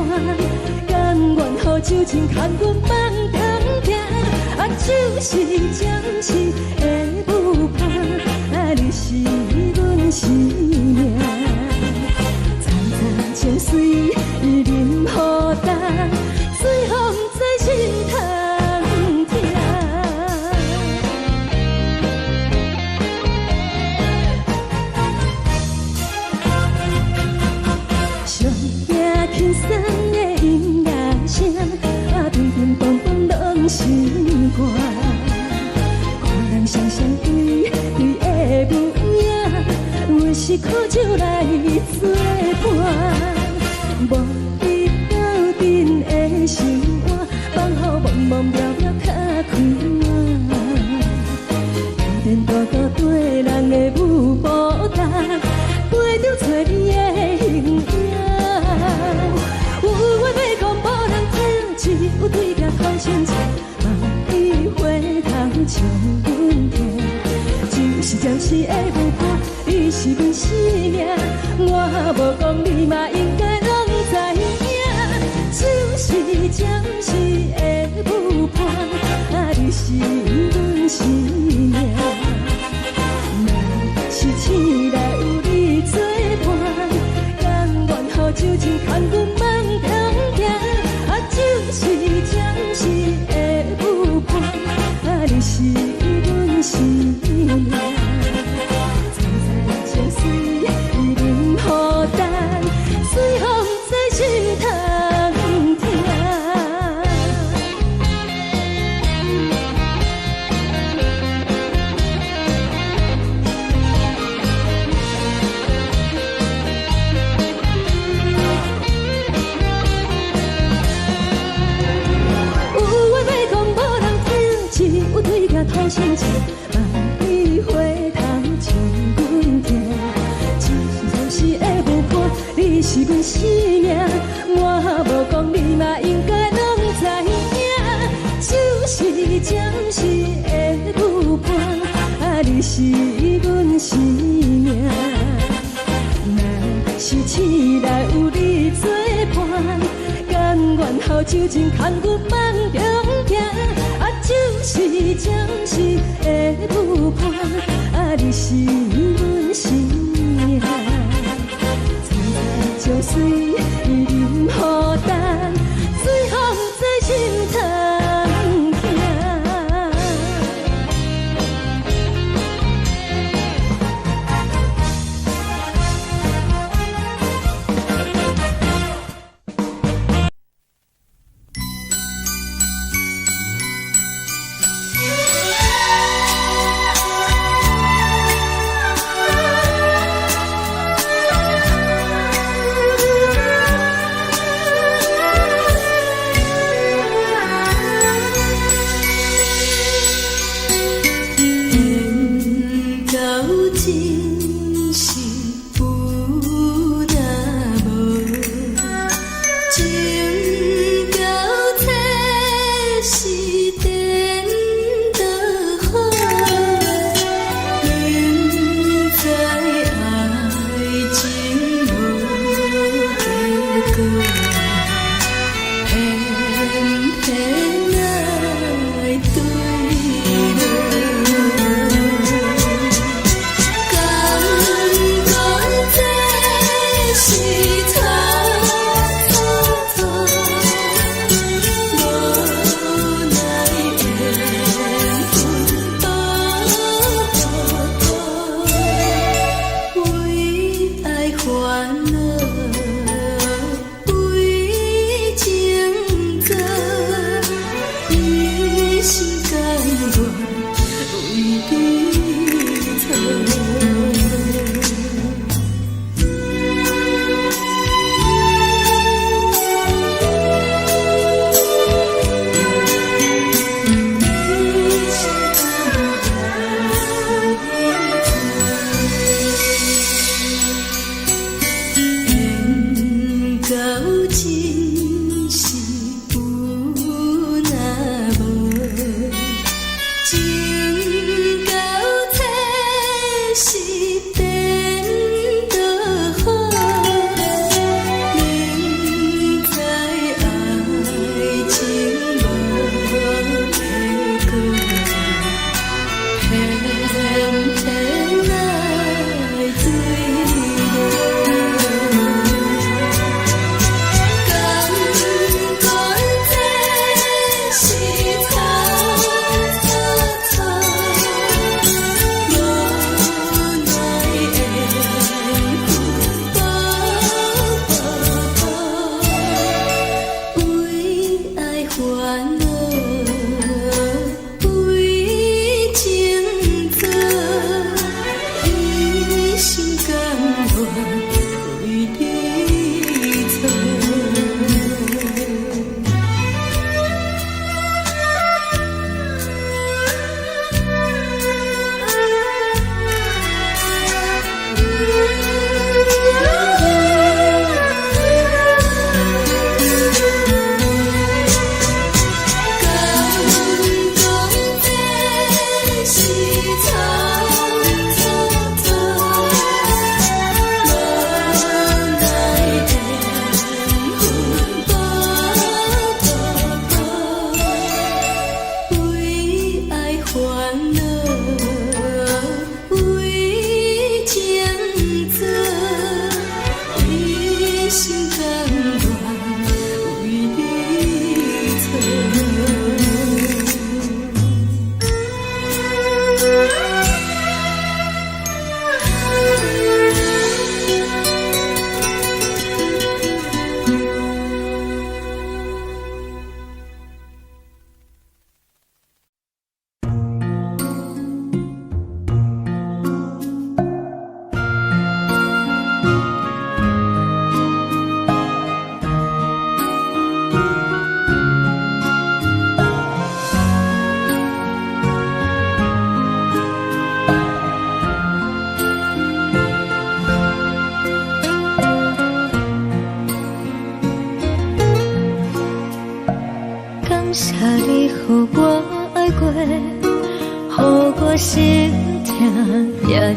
甘愿予酒精牵阮梦通行。啊，就是暂时的舞伴，啊，你是阮生命。早早情水任何担，水风在心通听。上夜轻松的音乐声，啊，叮叮咚咚拢心肝。看人双双对对的模样，我是苦酒来作伴。无你斗阵的生活，放乎茫茫渺渺较快活。孤单独孤对人的舞步担，陪着找你的形影。有话要讲无人听，只有对镜头前坐，梦里回头将阮听。就是暂时的舞伴，你是阮生命。我无讲你嘛应该拢知影，就是暂时的舞伴，啊，你是阮生命。若是醒来有你作伴，甘愿予酒精牵阮梦通行。啊，就是暂时的舞伴，啊，你是阮生命。早早情水任何担，水风在心通听。有话要讲无人听，只有对镜头前坐，梦里回头将阮听。就是暂时的舞伴，你是阮生命。我无讲你嘛应该拢知影，就是暂时的舞伴，啊，你是阮生命。若是醒来有你作伴，甘愿予酒精牵阮梦中行。啊，就是暂时的舞伴，啊，你是阮生命。早早情水任何担，水风在心通听。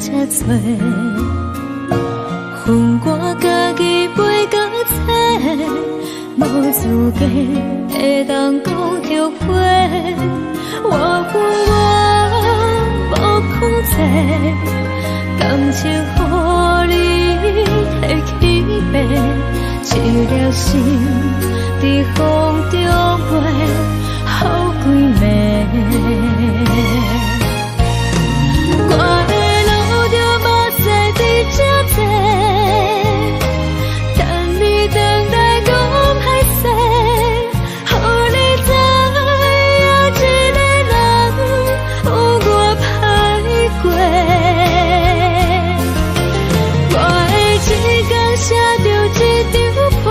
这多，恨我家己袂到切，无资格会当讲后悔。我恨我无控制，感情予你摕去卖，一粒心伫风中飞，好几暝。我的路就无西伫这多，等你回来讲歹势，予你知影一个人有我歹过。我的一天写着一张被，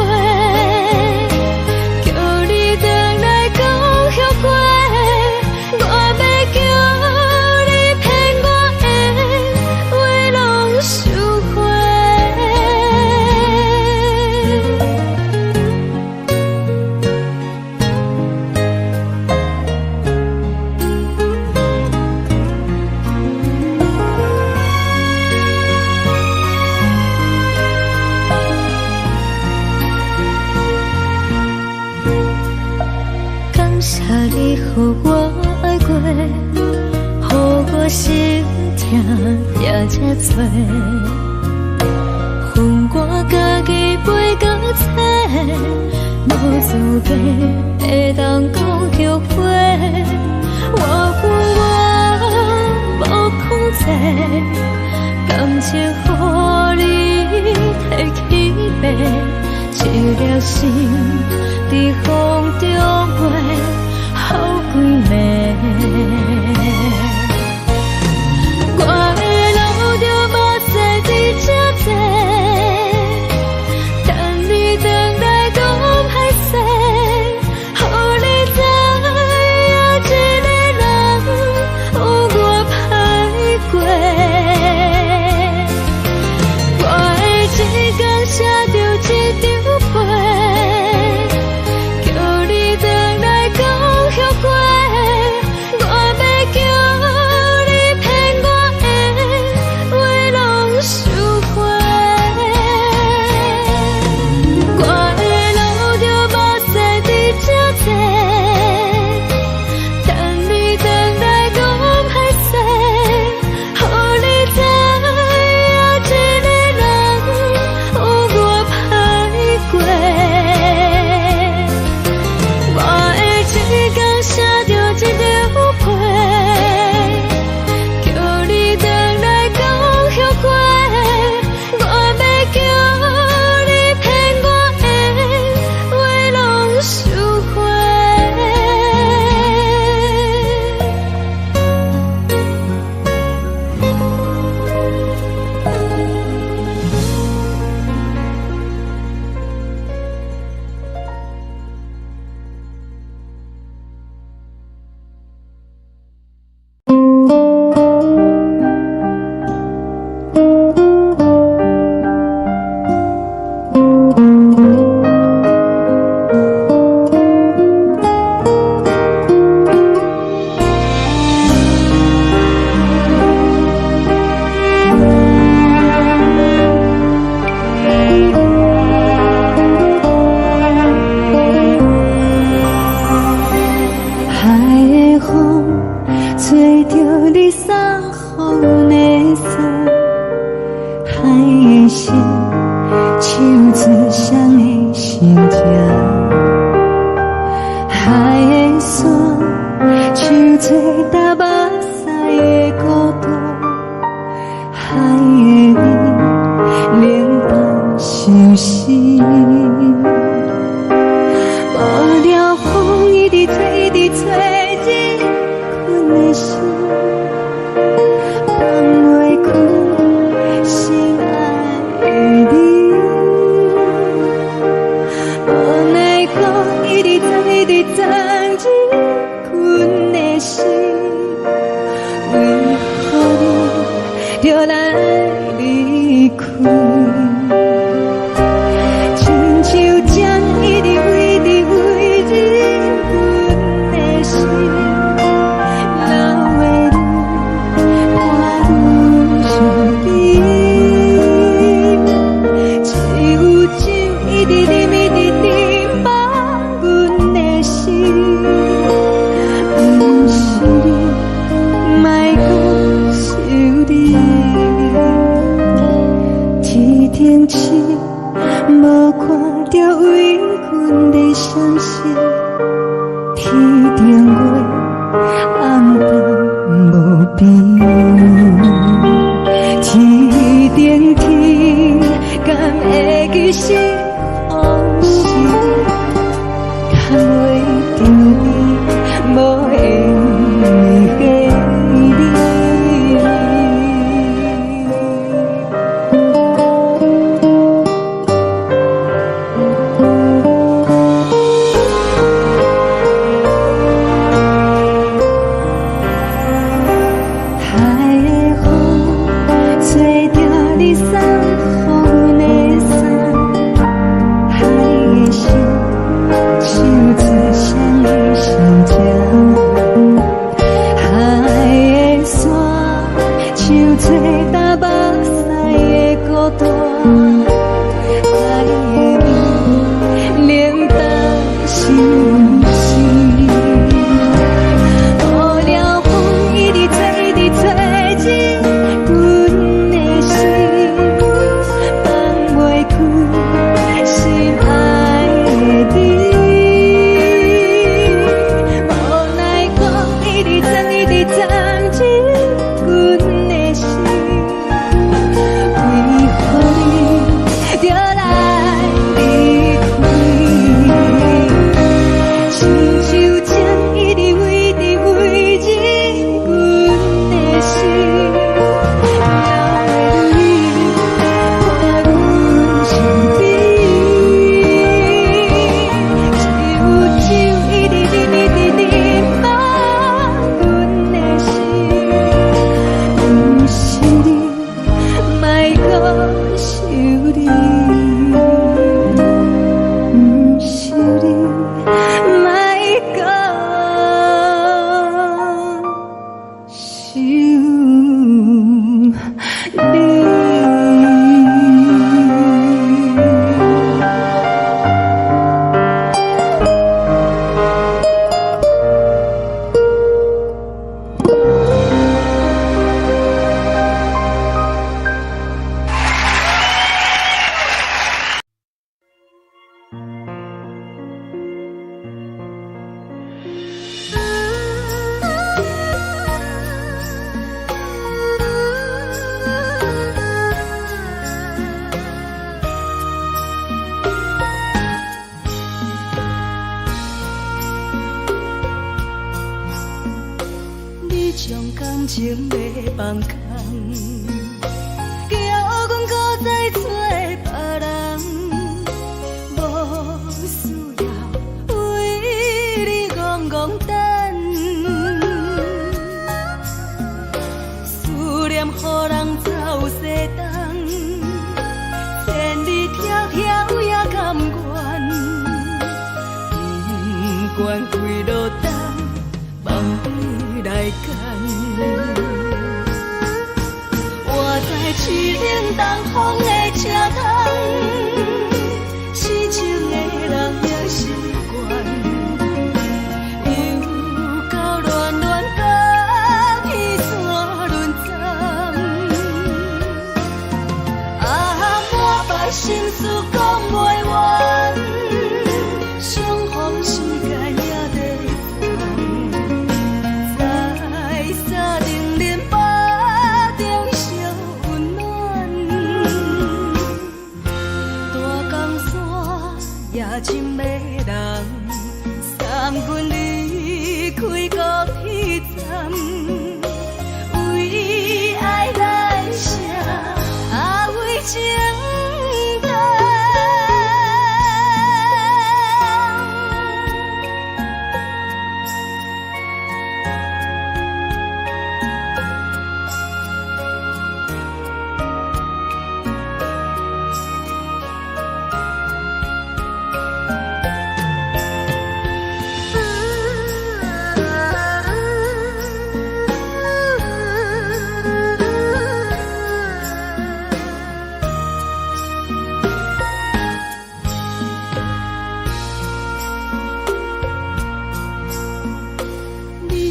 叫你回来讲后悔。我要叫你骗我的话拢收回。感谢你予我爱过，予我心痛也这多，恨我家己袂到切，无资格会当讲后悔。我恨我无控制，感情予你摕去卖，一粒心伫风中飞，好几暝。我的路就无西伫这多，等你回来讲歹势，予你知影一个人有我歹过。我的一天写着一张被，叫你回来讲后悔。我要叫你骗我的话拢收回。我的路就无西伫这多，等你回来讲歹势，予你知影一个人有我歹过。我的一天写着一张被，叫你回来讲后悔。我要叫你骗我的话拢收回。海的风吹着你送风的伞，海的心唱出双的心情，海的山唱出打目屎的孤独，海的你冷淡伤心。无聊风一直吹，一直吹，日困的心放袂开，心爱的你。无奈讲一直藏，一直藏，日困的心，为何你就来离开？亲像针一直为，一直为日阮的心，流的愈看愈伤。痴，无看到为阮的相思。天顶月，暗淡无边。天顶天，敢会记是往事？叹袂着你，无缘给你。将感情要放空，叫阮搁再找别人，无需要为你戆戆等，思念予人走西东，千里迢迢也甘愿，不管几落冬，梦比来干。我在凄冷东风的车窗，痴情的人也习惯，又到暖暖甲彼山论站。啊，满腹心事讲袂完，相逢时间也在在定林巴中烧温暖，大江山也真迷人，送阮离开高铁站，为爱来生，为情长。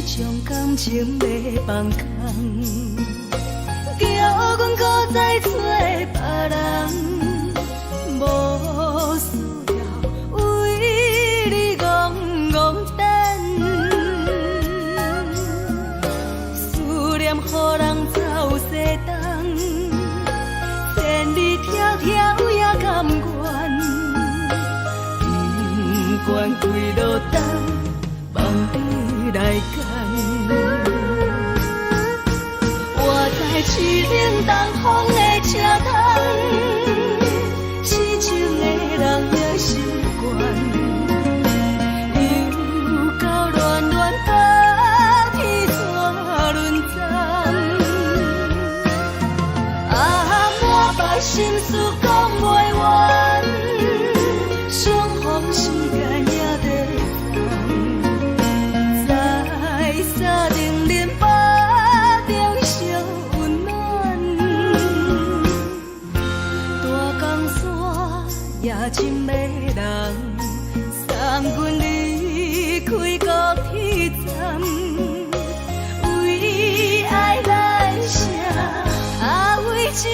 将感情要放空，叫阮搁再找别人，条也甘愿，不管几落冬，梦里来干。我在凄冷东风的车头，痴情的人也习惯，又到乱乱把天线轮转。满腹心事讲袂完，相逢时间也在等，在沙定连巴中相温暖。大江山也深的人，送阮离开高铁站，为爱来生，为情。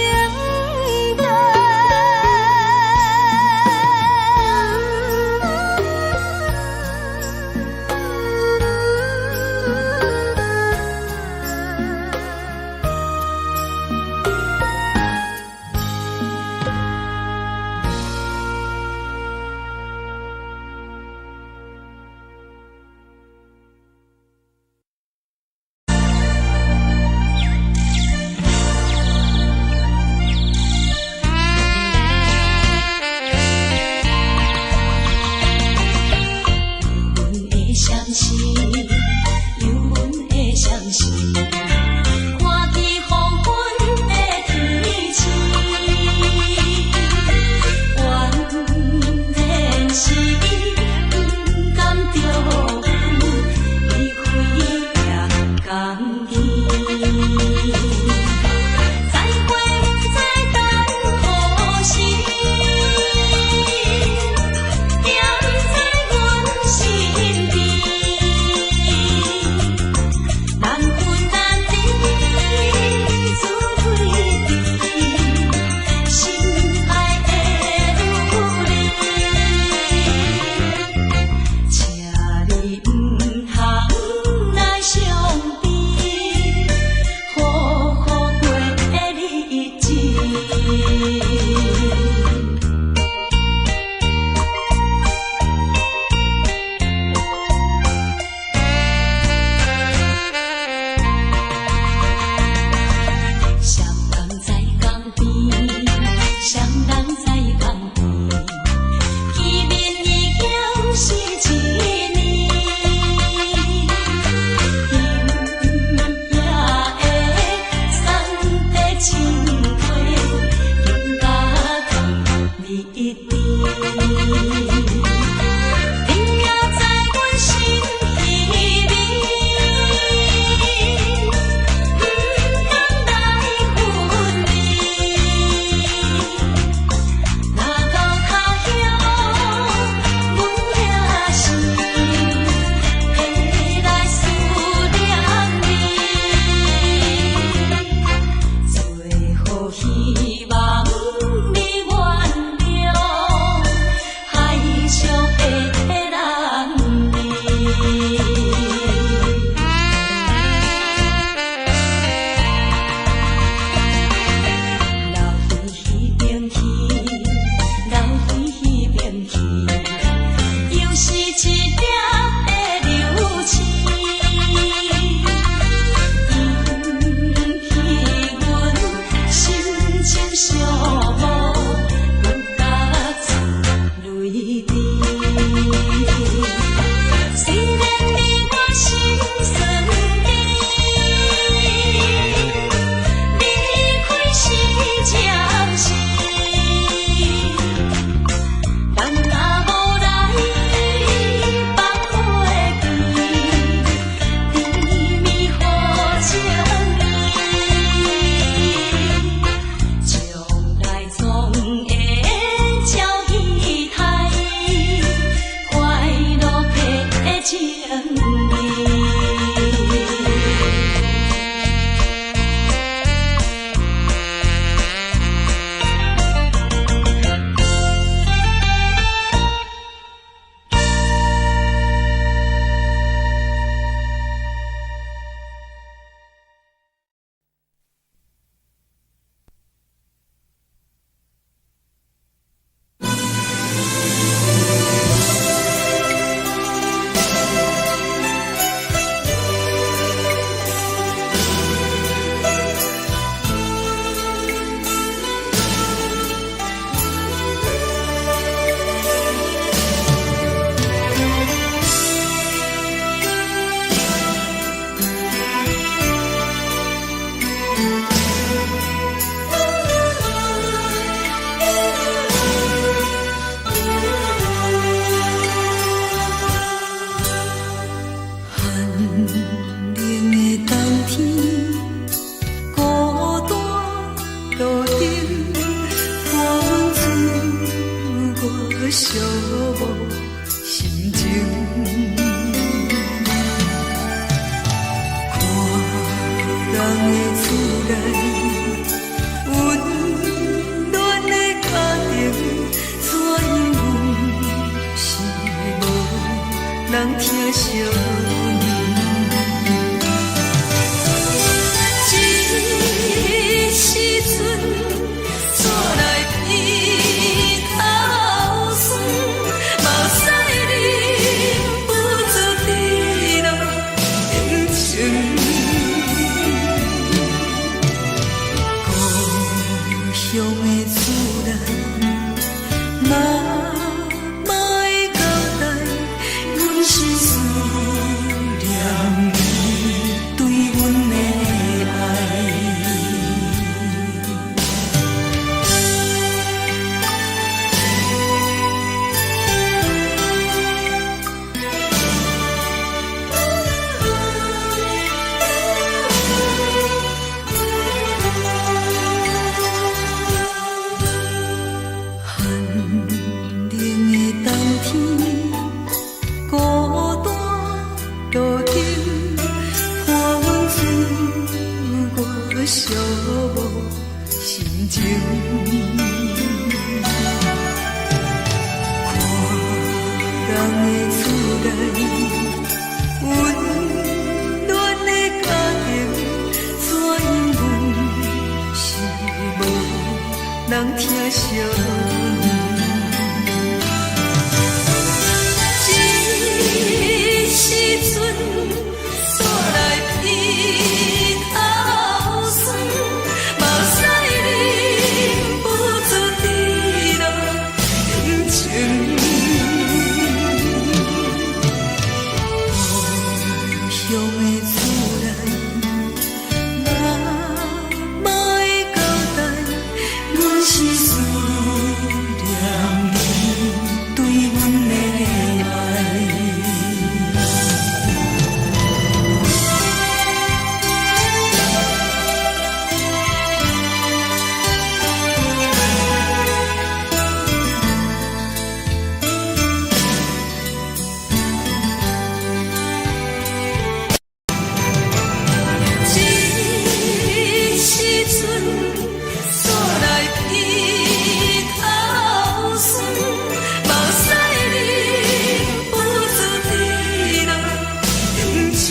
疼惜你。这时阵怎来鼻口酸，目屎忍不住滴落眼睛。故乡的厝内，莫会交代，阮是思念你对阮的爱。寂寞心情，看人的厝内，温暖的家庭，怎因阮是无人疼惜你？这时阵怎来鼻口酸？目屎忍不住滴落眼睛。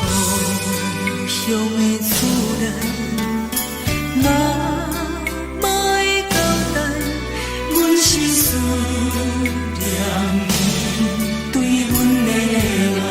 故乡的厝内，莫会交代，阮是思念你对阮的爱。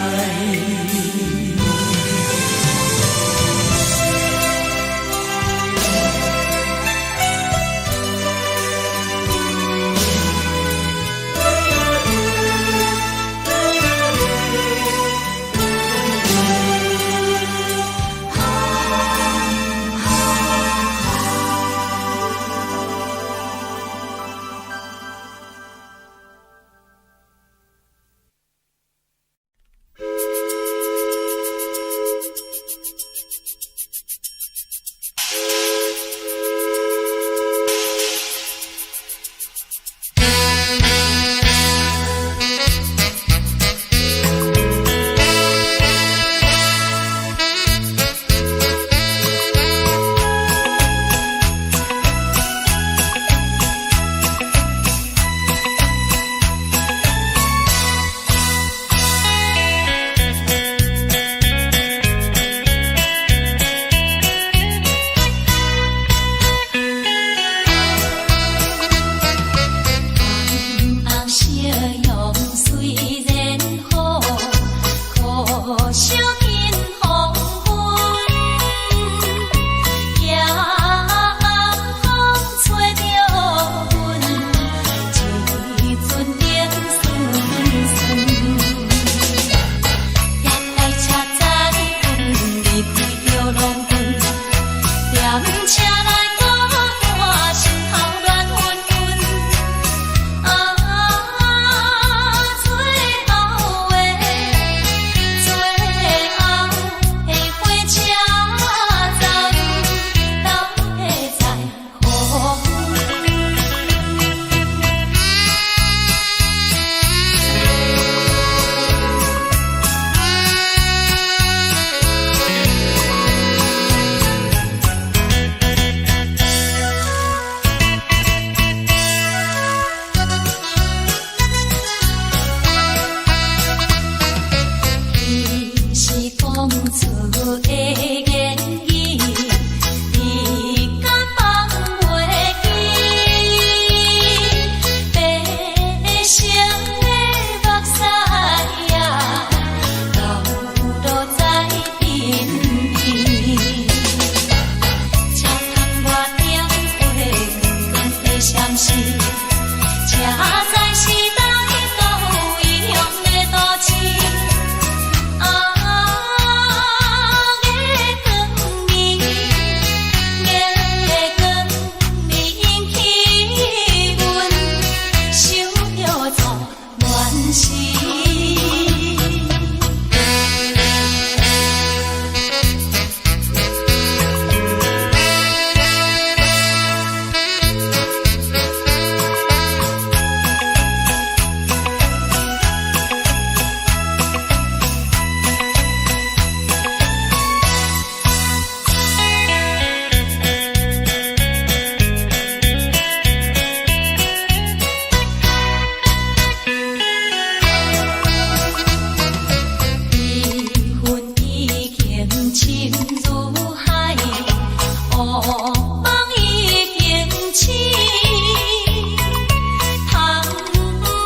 梦已经醒，窗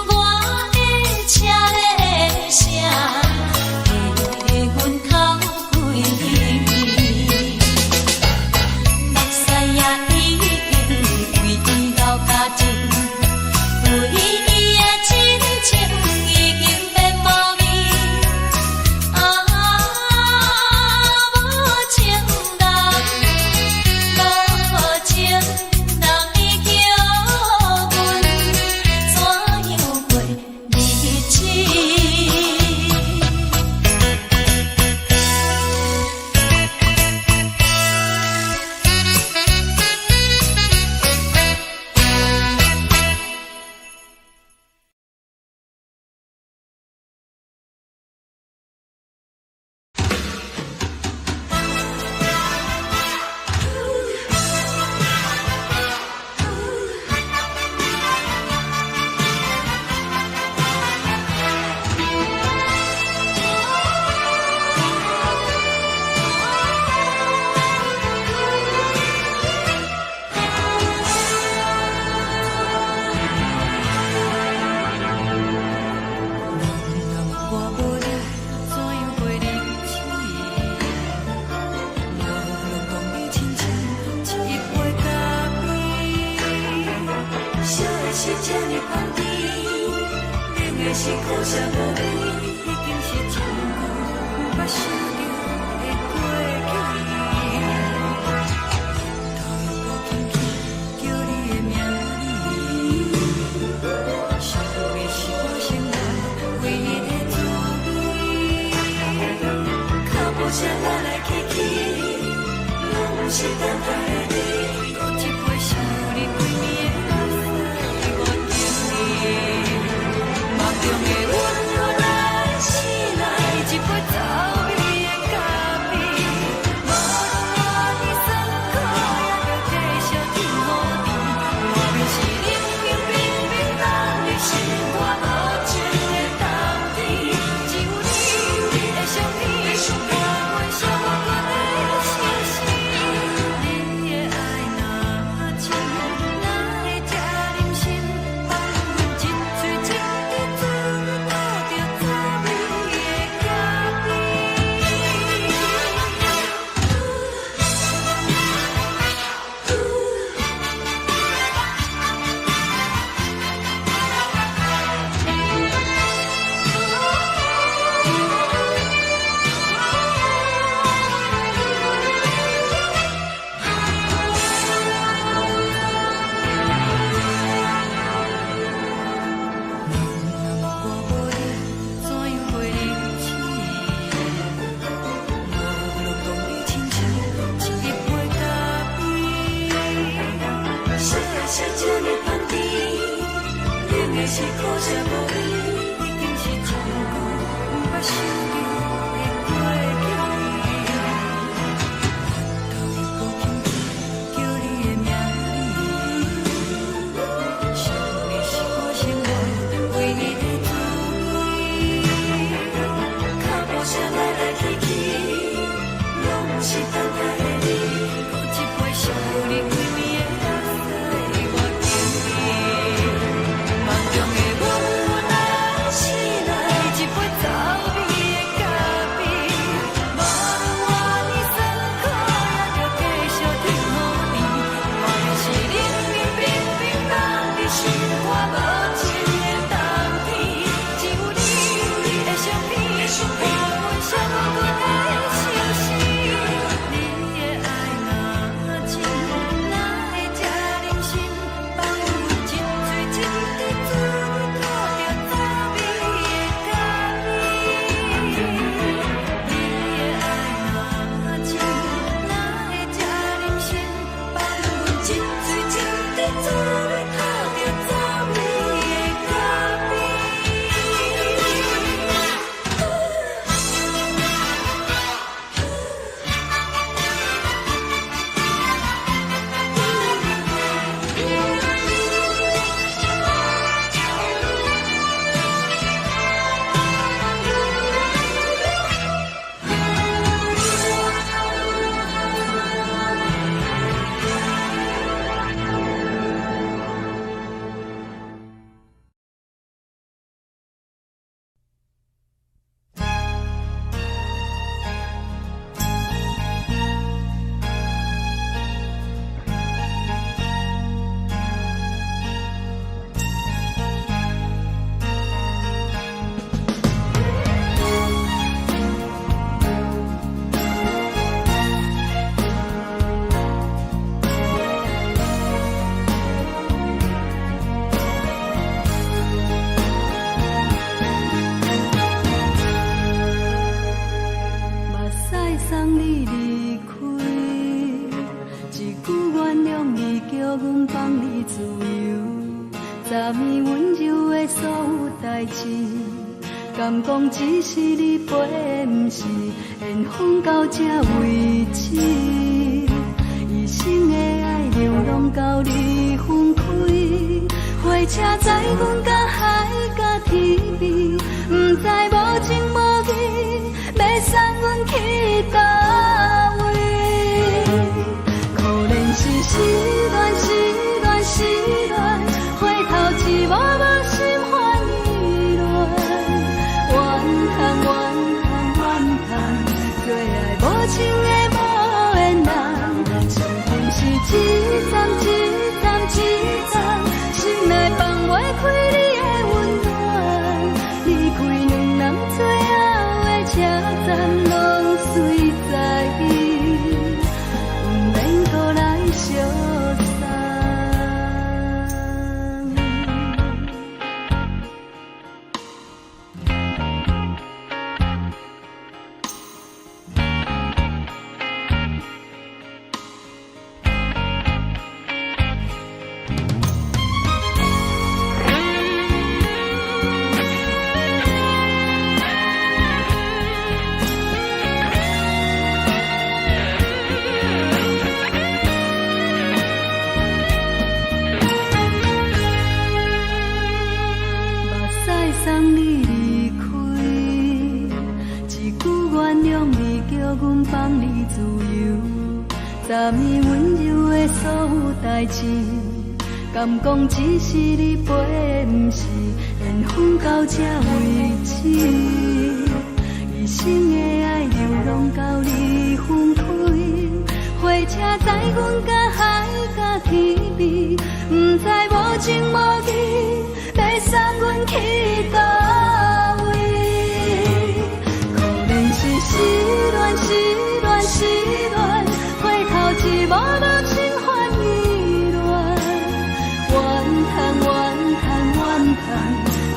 外的车的声，在阮口回忆。目屎也已经为伊流甲尽，对伊的真情已经变无味。无情人，无情人已叫阮怎样过日子？是这呢放甜，冷的是苦涩无味，已经是真久无捌想着的过去。头又无轻轻叫你的名字，想的是我生活唯一的滋味。脚步声来来去去，拢是等待的你，搁一杯想你几暝的目屎。梦中的阮又来醒来，一杯走味的咖啡，无论偌呢酸苦，也着继续甜予甜。外面是冷冰冰冰冷的心肝，无情的冬天，只有你的相片，伴阮相关的心事。你的爱若深，哪会这忍心放阮一嘴一滴水，倒着滋味的咖啡。我无你怎样过日子？无路讲你亲像一杯咖啡，烧的是这呢放甜，冷的是苦涩无味，已经是真久无捌想着的过去。头又无轻轻叫你的名字，想的是我生活唯一的滋味。脚步声来来去去，拢是等待的你，搁一杯想你几暝的目屎我敬你。梦中的阮阮放你自由，昨暝温柔的所有代志，敢讲只是你陪，不是缘分到这为止。一生的爱流浪到你分开，火车载阮甲海甲天边，不知无情无义，要送阮去倒位？可怜是失恋，失恋，失恋，回头一幕幕心烦意乱，怨叹，怨叹，怨叹，最爱无情的无缘人，情份是一站一站一站，心内放袂开你的温暖，离开两人最后的车站，拢随在不免搁来相送。送你离开，一句原谅你，叫阮放你自由。昨暝温柔的所有代志，敢讲只是你陪，不是缘分到这为止。一生的爱流浪到你分开，火车载阮甲海甲天边，不知无情无义，要送阮去倒位？可怜是失恋，失恋，失恋，回头一幕幕心烦意乱，怨叹，怨叹，怨叹，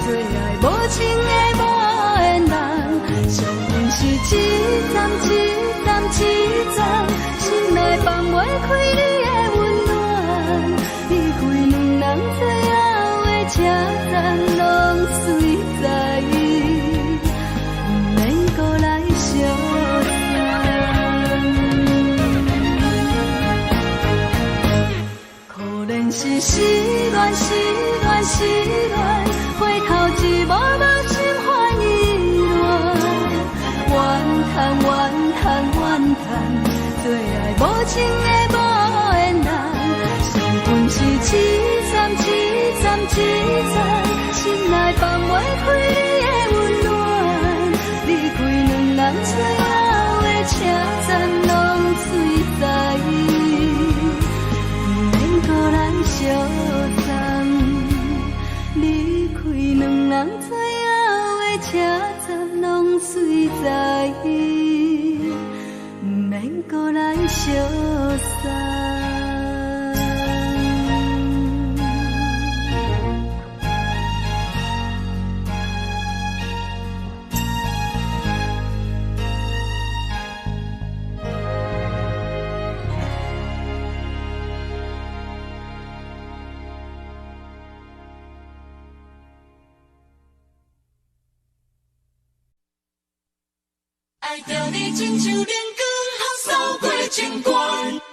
最爱无情的无缘人，相份是一站一站一站，心内放袂开你的温暖，离开两人最后的车站，拢随在不免搁来相送。可怜是失恋，失恋，失恋，回头一幕幕心烦意乱，怨叹，怨叹，怨叹，最爱无情的无缘人，相份是一站一站一站，心内放袂开你的温暖，离开两人最后的车站，拢随在不免搁来相送。离开两人最后的车站，拢随在不免搁来相送。爱着你亲像阳光扫过情关，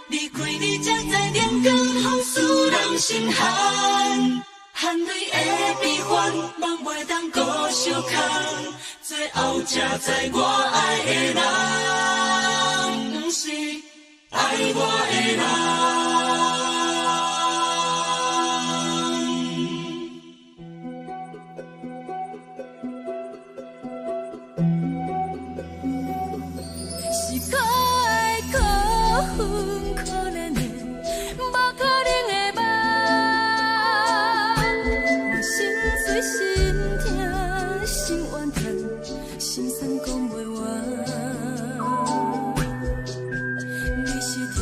离开你才知阳光风使人心寒。含泪的悲欢，望袂当搁相牵，最后才知我爱的人，不是爱我的人。是可爱可恨可怜的，无可能的梦。我心碎心痛心怨叹，心酸讲袂完。你是条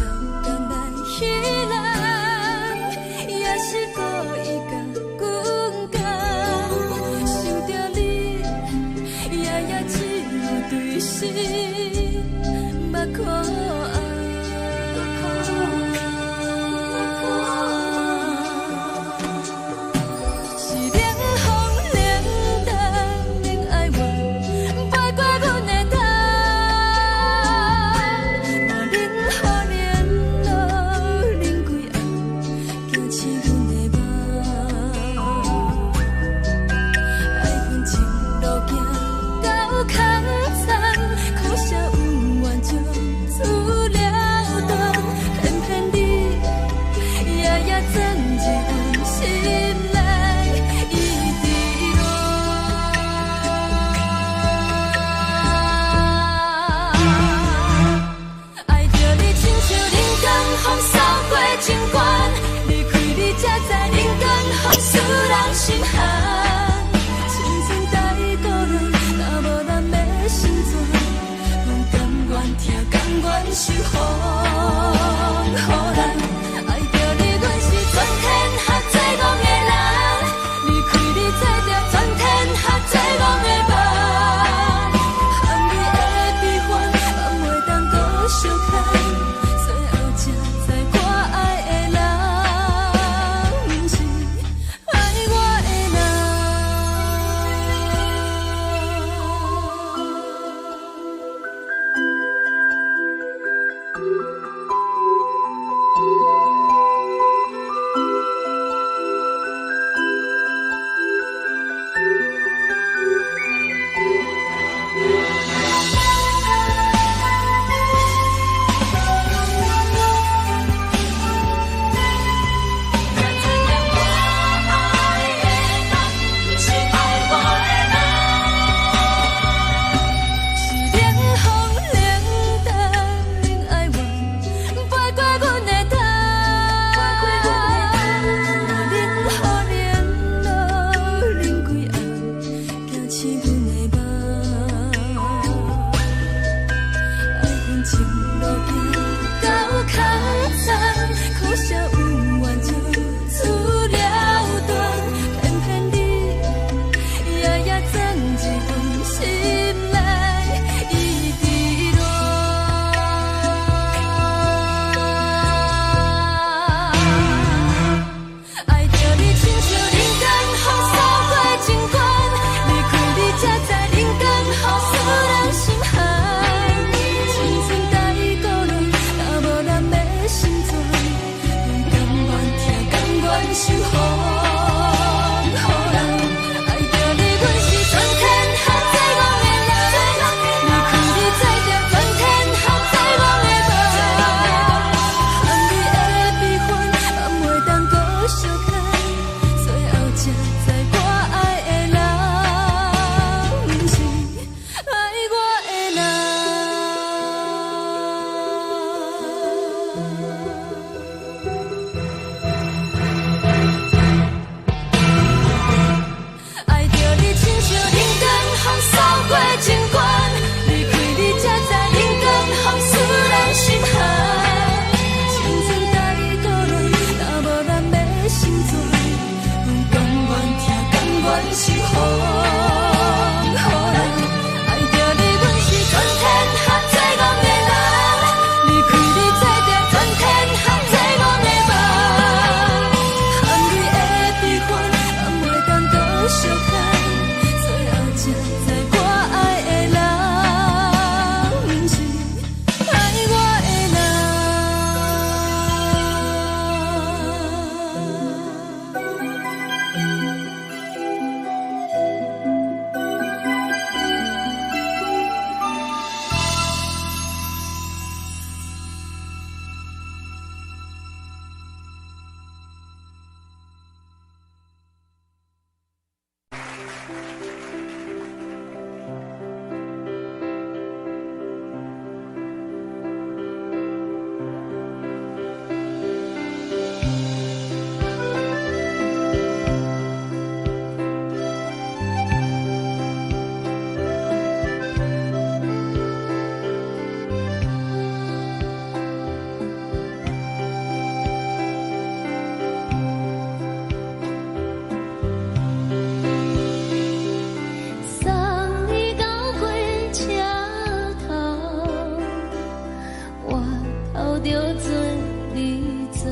走，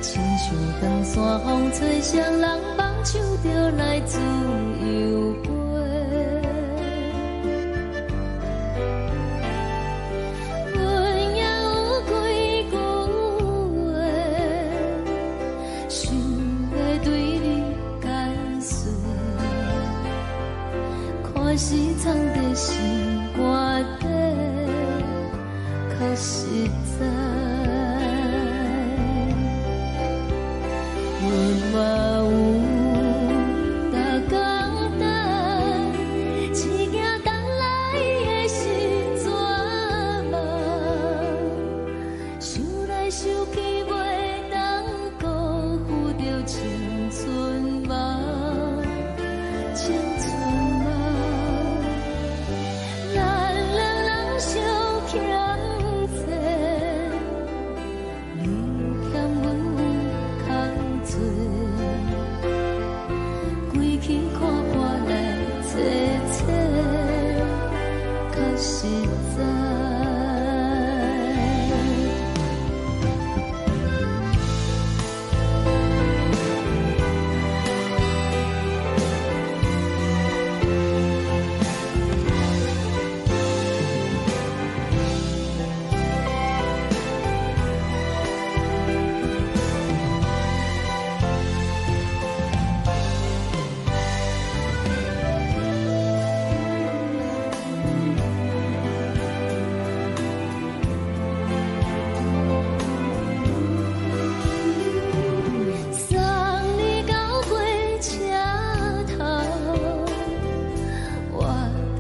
亲像长山风吹双人放手就来自由飞。阮也有几句话，想要对你解说，可是藏在心肝底，较实在。阮嘛有逐工等，一件等来的是绝望，想来想去袂当辜负着青春梦，青春梦。咱两人相欠债，你欠阮有空做，归去看破来切切，较实在。送你到火车头，我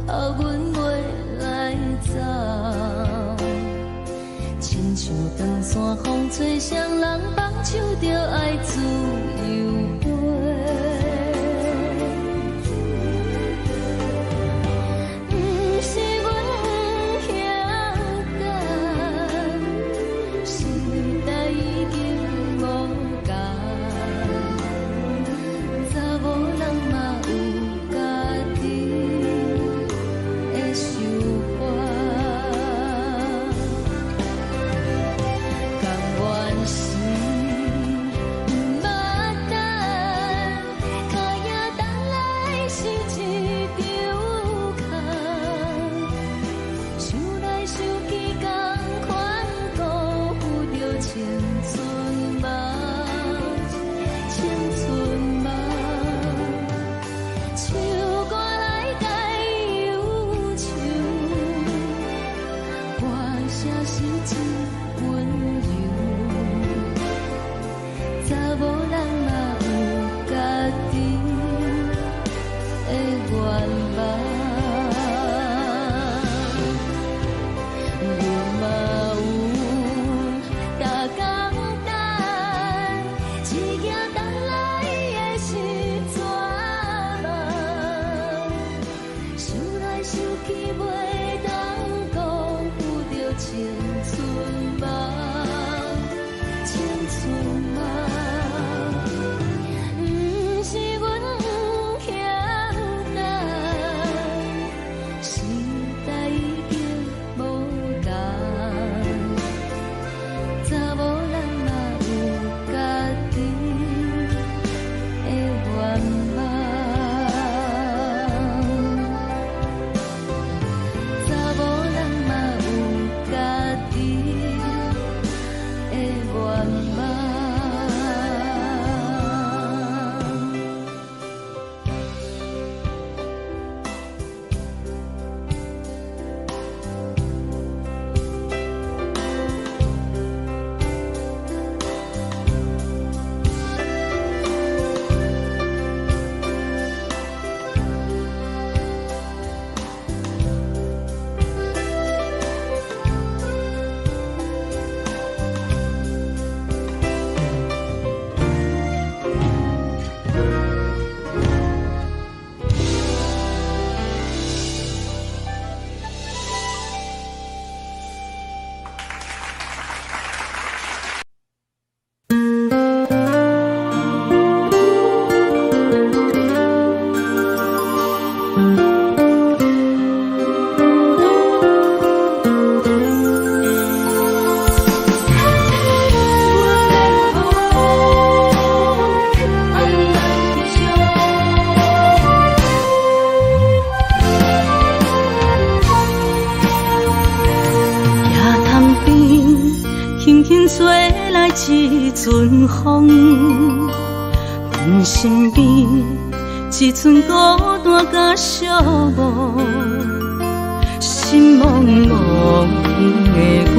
头阮袂来走，亲像长山风吹双人放手就爱自由飞。不是阮不晓等，时代已经无共，查某人嘛有家己的想法，甘愿是不捌等，脚也等来是一场空，想来想去同款辜负着青春梦，青春梦。唱歌来解忧愁，歌声是一温柔，查某人嘛有家己的愿望。阮嘛有逐工等，一件等来的是绝望，想来想去袂当辜负着青春梦，青春梦。不是阮不晓等，时代已经无共，查某人嘛有家己的愿望，查某人嘛有家己轻轻吹来一阵风，阮身边一寸孤单甲寂寞，心茫茫的我，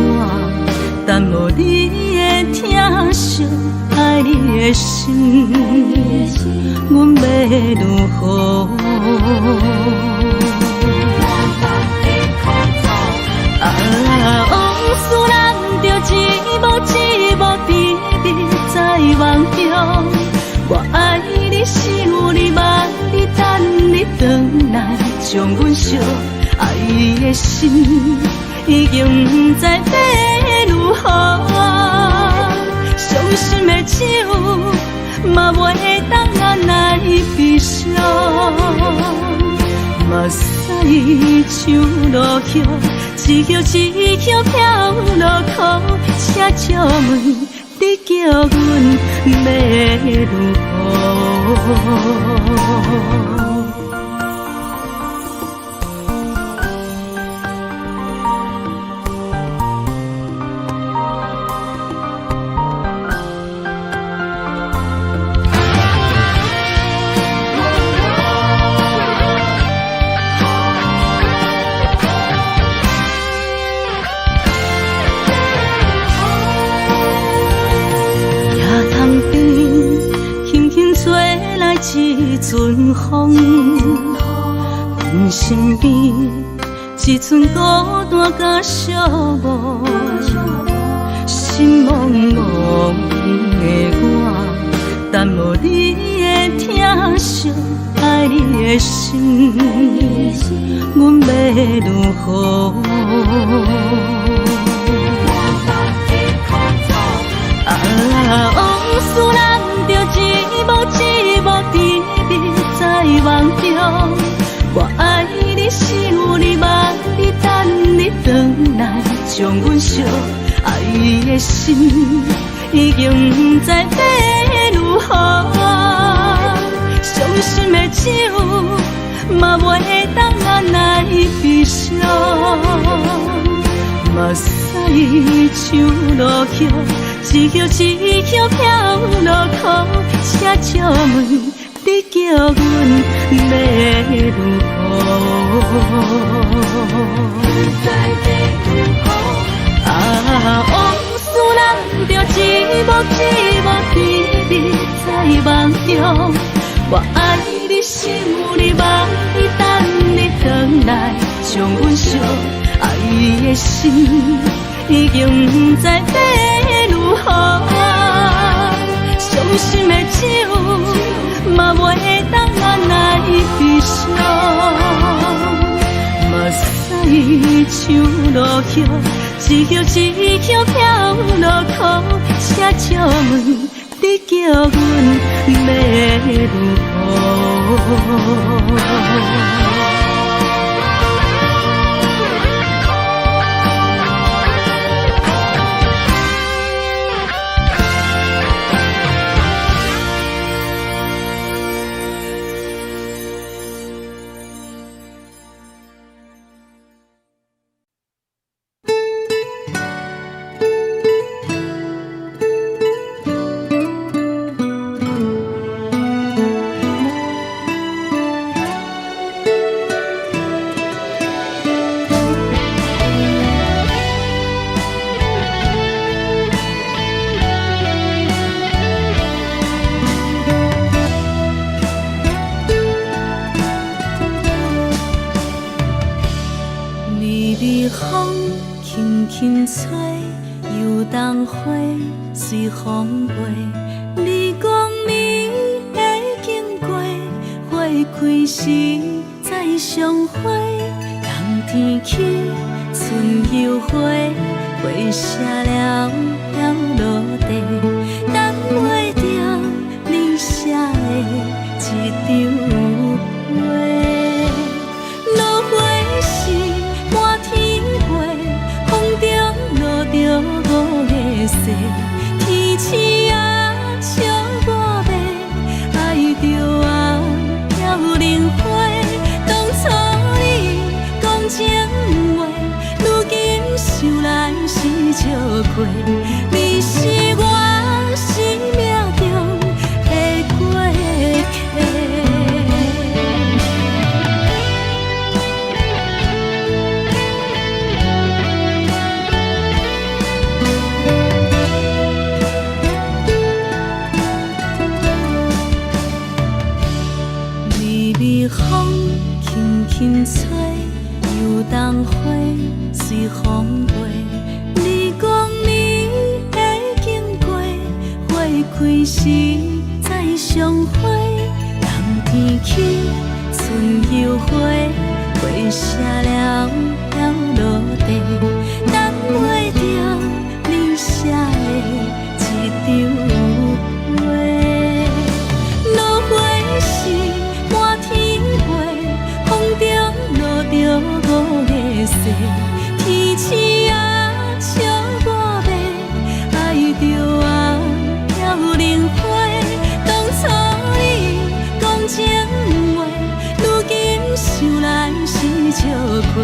等无你的疼惜，爱你的心，阮要如何？往事人着一幕一幕甜蜜在梦中，我爱你想你望你等你回来，将阮惜爱的心已经不知要如何。伤心的手嘛袂当按来悲伤，目屎像落雨。一叶一叶飘落雨，请借问你叫阮要如何？一阵风，阮身边一寸孤单甲寂寞，心茫茫的我，等无你的疼惜，爱你的心，阮要如何？往事人着一幕一幕甜蜜在梦中，我爱你想你望你等你回来，将阮惜爱的心已经不知要如何。伤心的手嘛袂当按来悲伤，目屎像落雨。一叶一叶飘落雨，请借问你叫阮要如何？往事人着一幕一幕甜蜜在梦中，我爱你想你望你等你回来，将阮惜爱的心已经不知要如何。伤心的手嘛袂当按来悲伤，目屎像落雨，一叶一叶飘落雨，请借问你叫阮要如何？随风飞，你讲暝会经过，花开时再相会。冬天起，春又花，花谢了要落地，等袂着你写的一张画。落花时满天花，风中落着五个色。天星啊，笑我迷，爱着啊飘零花。当初你讲情话，如今想来是笑过，你是我生命中的过客。微微风轻轻吹，游动花随风飞。你讲你会经过，花开时再相会。冬天起，春又回，花谢了要落地，等袂着你写的一张话。落花时满天飞，风中落着五个色。天星啊，笑我迷，爱着我飘零花。当初你讲情话，如今想来是笑过。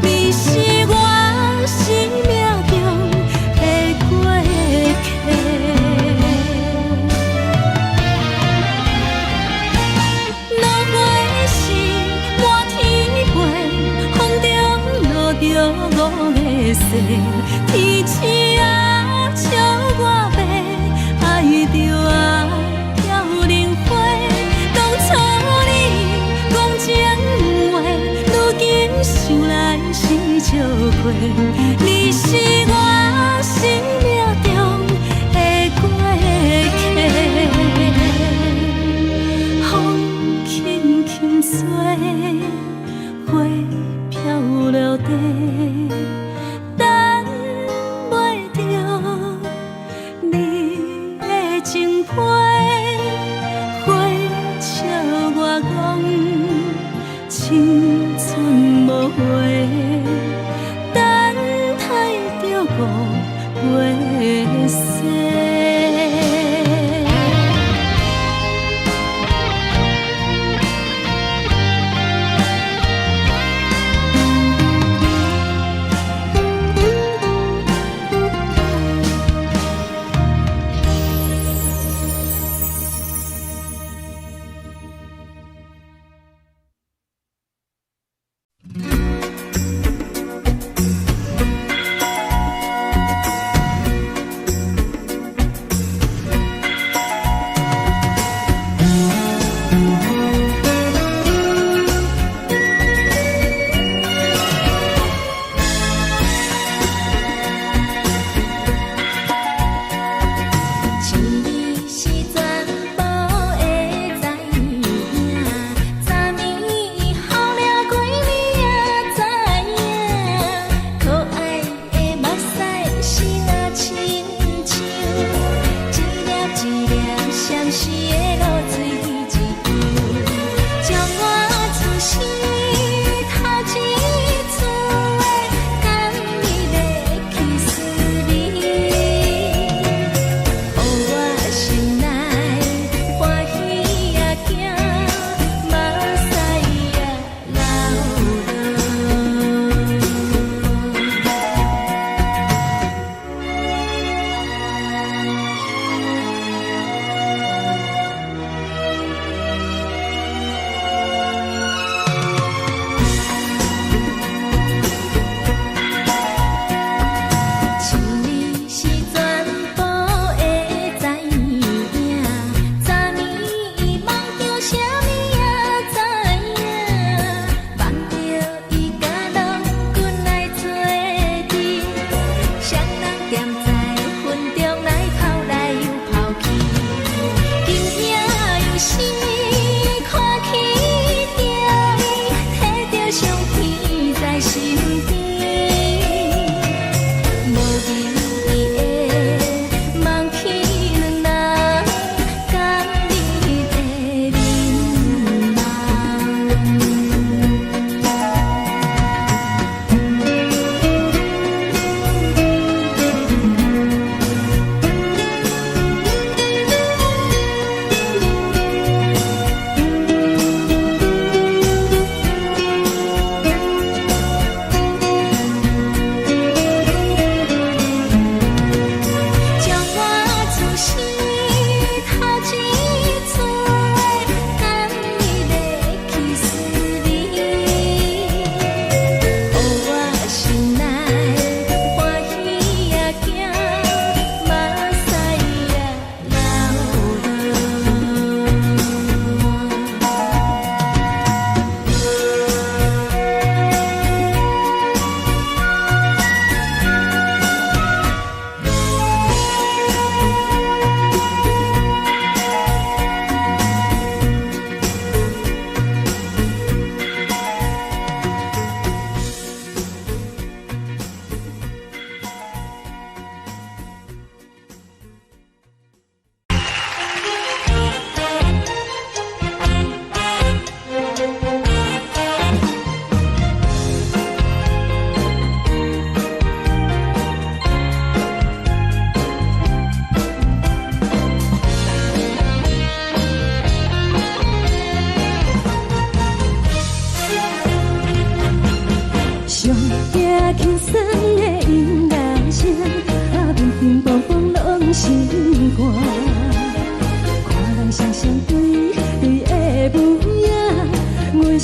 你是我生命中的过客。落花时满天飞，风中落着五个色。天星啊，笑我迷，爱着我飘零花。当初你讲情话，如今想来是笑过。你是我生命中的过客。风轻轻吹，花飘落地，等袂着你的情批。花笑我讲青春无悔，等待着五月雪。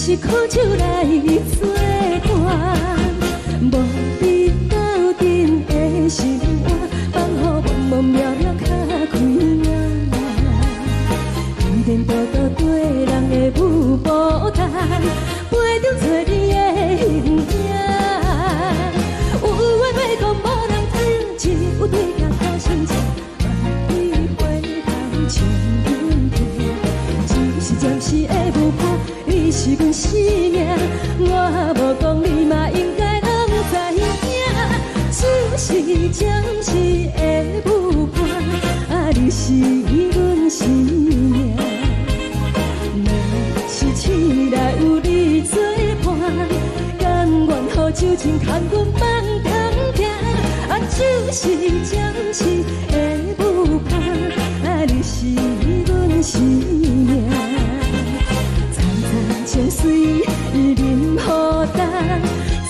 是苦酒来作伴，无你斗阵的生活，放乎茫茫渺渺较开眼。颠颠倒倒对人的舞步弹，陪着找你的形影。有话要讲无人听，只有对镜头先笑，万里回头唱阮听。只是暂时的舞伴，你是阮生命，我无讲你嘛应该拢知影。只是暂时的舞伴，你是阮生命。若是醒来有你作伴，甘愿予酒精牵阮放通行。就是暂时的舞伴，你是阮生命。层层情水任何等，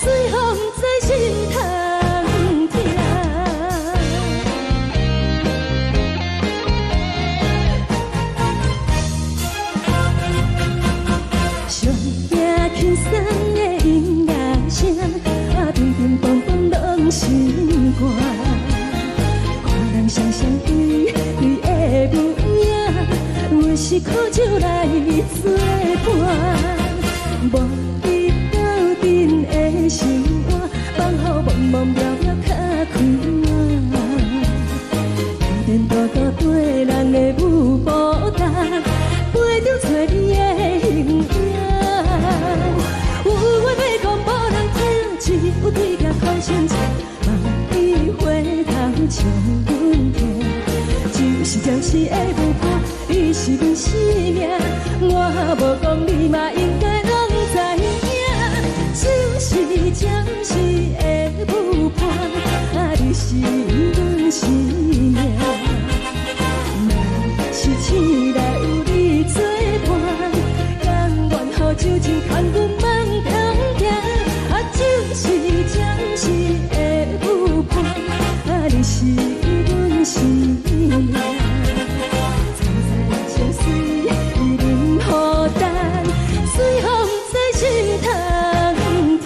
随风在心通听。上惊轻松的音乐声，叮叮咚咚拢心肝。看人双双对对的模样，我是苦酒来作伴。无你斗阵的生活，放乎茫茫渺渺较开眼。颠颠倒倒对人的舞步弹，陪着找你的形影。有话要讲无人听，只有对镜头先笑，万里回头唱阮听。就是暂时的舞伴，你是阮生命，我无讲你嘛应该拢知影。就是暂时的舞伴，你是阮生命。若是醒来有你作伴，甘愿予酒精牵阮放通行。就是暂时的舞伴，你是阮生命。层层情水任何等，随风在心通听。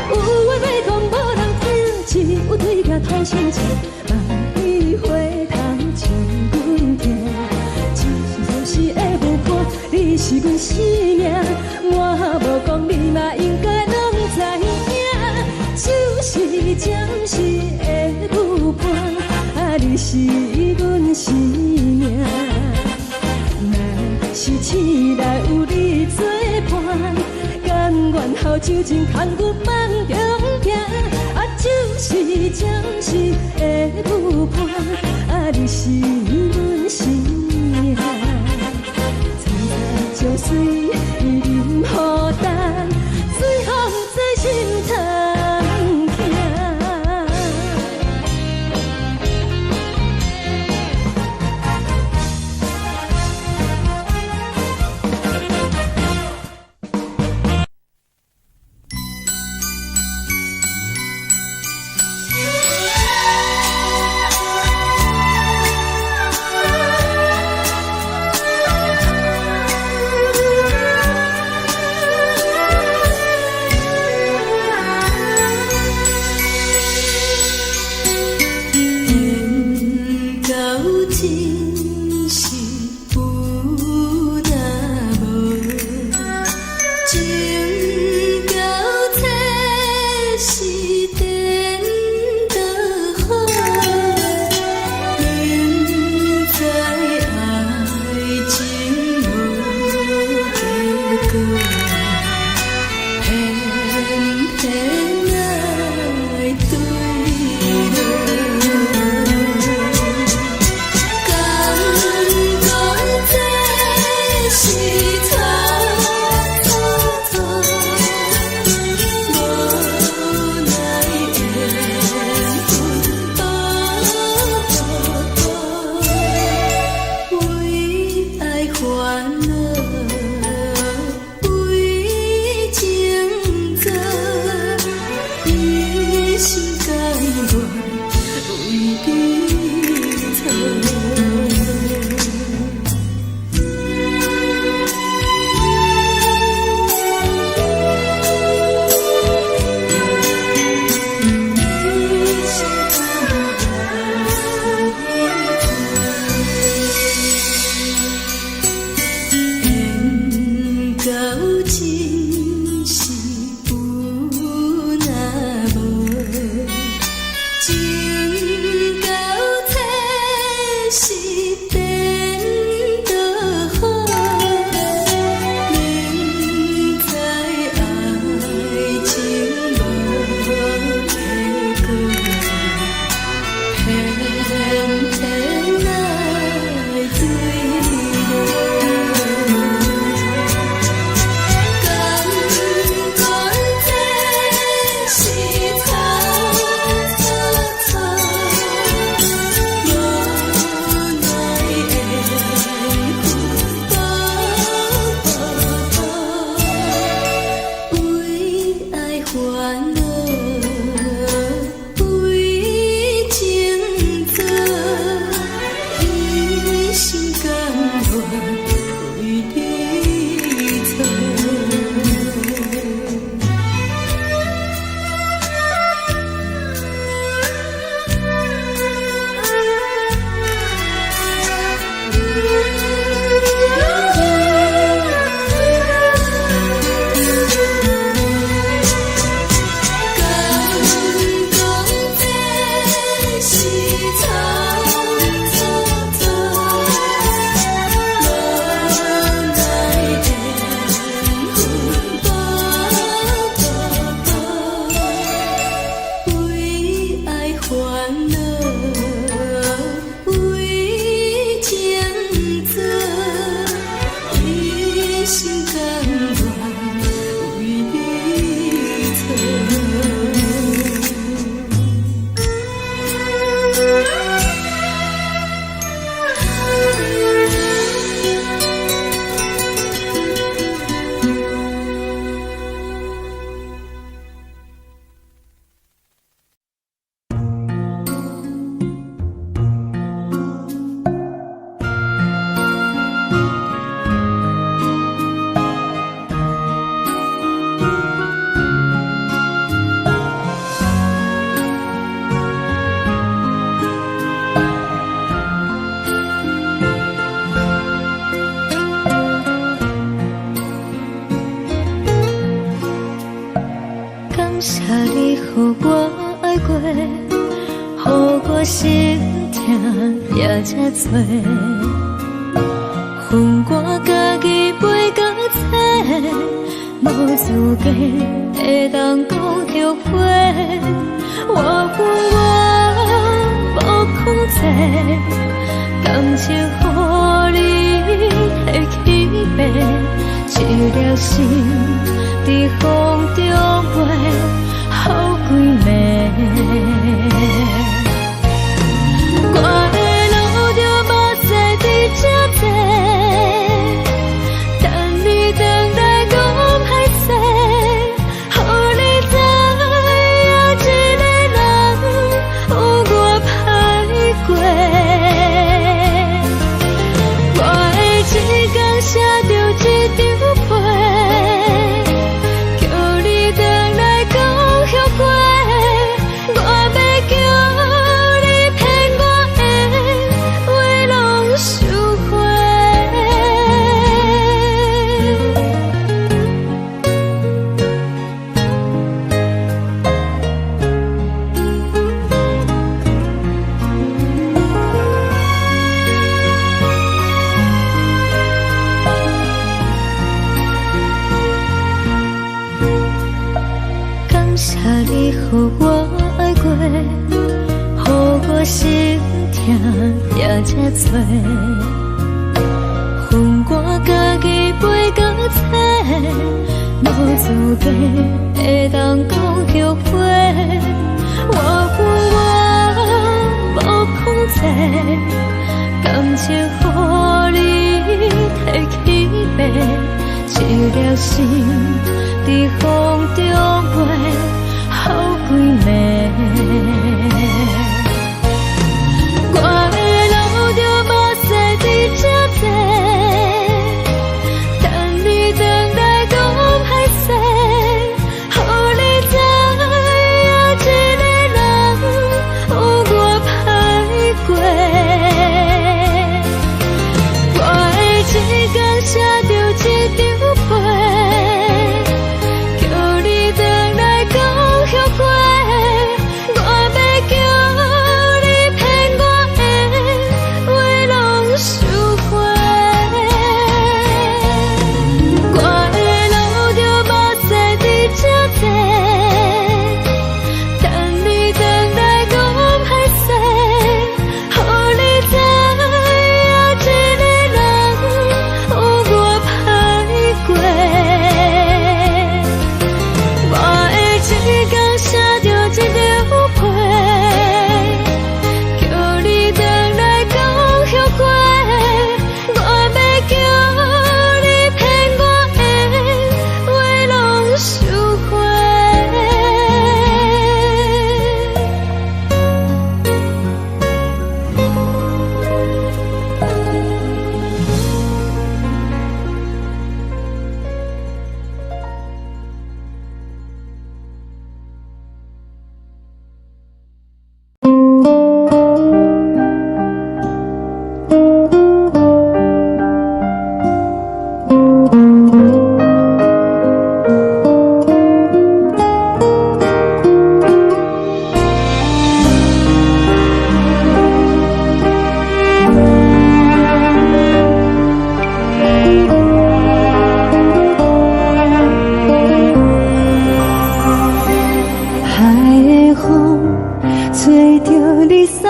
有话要讲无人听，只有对镜头先笑，万里回头唱阮听。就是暂时的舞伴，你是阮生命，我无讲你嘛应该拢知影。就是暂时的舞伴，你是阮生命。若是醒来有你作伴，甘愿予酒精牵阮放中行。就是暂时的舞伴，你是阮生命。层层情水任何等，随风在心通听。恼，为情做，一心甘愿为你错。感谢你，予我爱过，予我心痛也这多，分我家己陪到底，无资格会当讲后悔。我恨我无控制，感情予你会起飞，一粒心在风中飞，好几暝。我的路就无细伫这多，等你回来讲歹势，予你知影一个人有我歹过。我的一天写着一张被，叫你回来讲后悔。我要叫你骗我的话拢收回。感谢你，予我爱过，予我心痛也这多，分我家己陪到底，无资格会当讲后悔。我恨我无控制，感情予你提起飞，一粒心在风中飞，好几暝。我的路就无细伫这多，等你回来讲歹势，予你知影一个人有我歹过。我的一天写着一张被，叫你回来讲后悔。我要着你送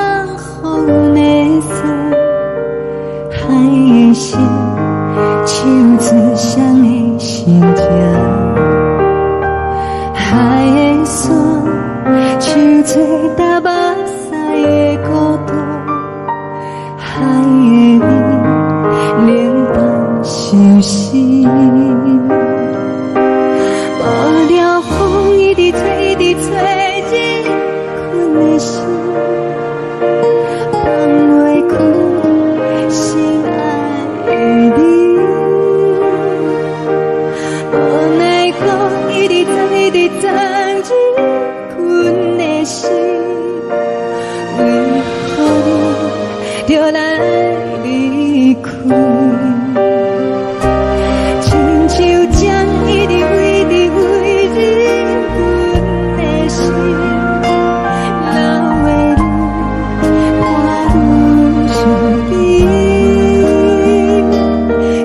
予的伞，海的心，手指双的心情，海的山，手做搭目屎的孤单，海的你，冷淡伤心。无聊风一直吹，一直吹，日困的心，放袂开心爱的你。无奈讲一直藏，一直藏，日困的心，为何你就来离开？亲像将一直为你为日困的心，流的泪看愈伤悲。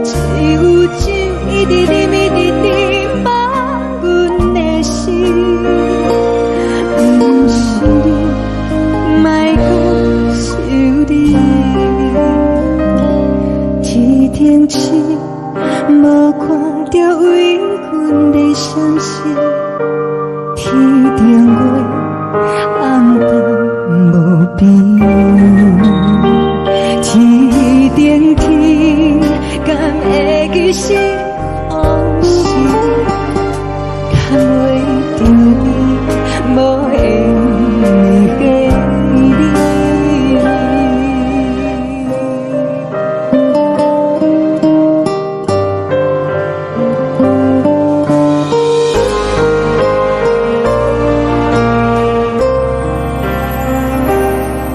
只有酒一直啉，一直啉，放阮的心。不是你，莫讲想你。天顶星，无看到为阮的伤心。天顶月，暗淡无边。天顶天，敢会记是往事？敢袂着你，无缘的你。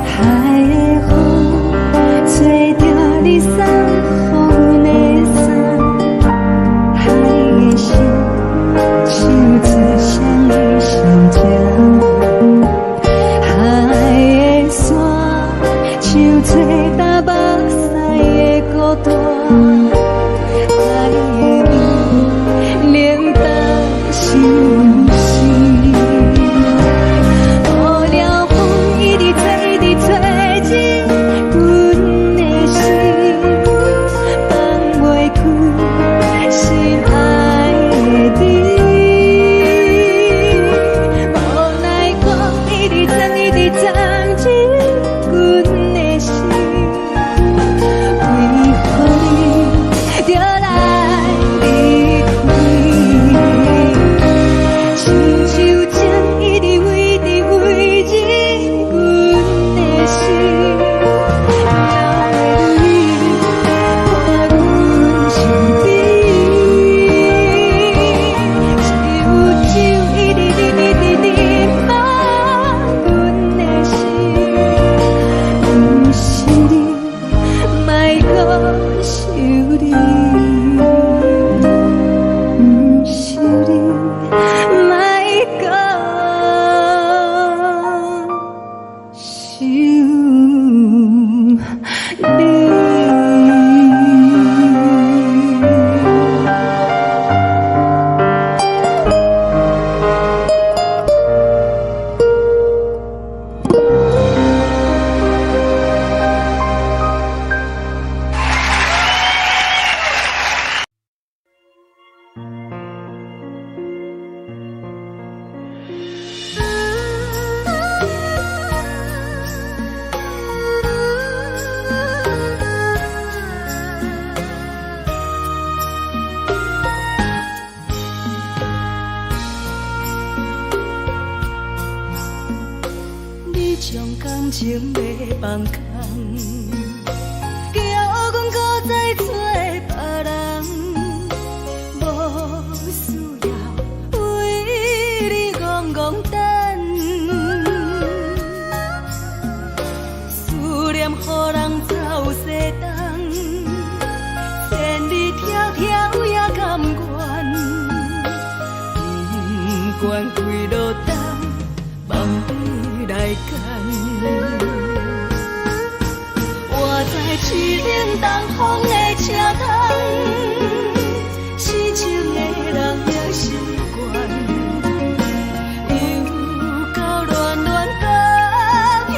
海的风，吹着你送予的伞，海的心，手指双的心情，海的山，手做搭目屎的孤单，海的你，冷淡伤心。无聊风一直吹，一直吹，日阮的心，放袂开心爱的你。无奈讲一直藏，一直藏，日阮的心，为何你就来离开？亲像将一直为你为日阮的心，流的泪看阮伤悲。只有酒一直啉，一直啉，放阮的心。不是你，莫讲想你。不是你，莫讲想你。你将感情卖放空，叫阮搁再找别人，无需要为你戆戆等。思念予人走西东，千里迢迢也甘愿，不管几路东，梦比来干。我在凄冷东风的车头，痴情的人也习惯，又到乱乱讲彼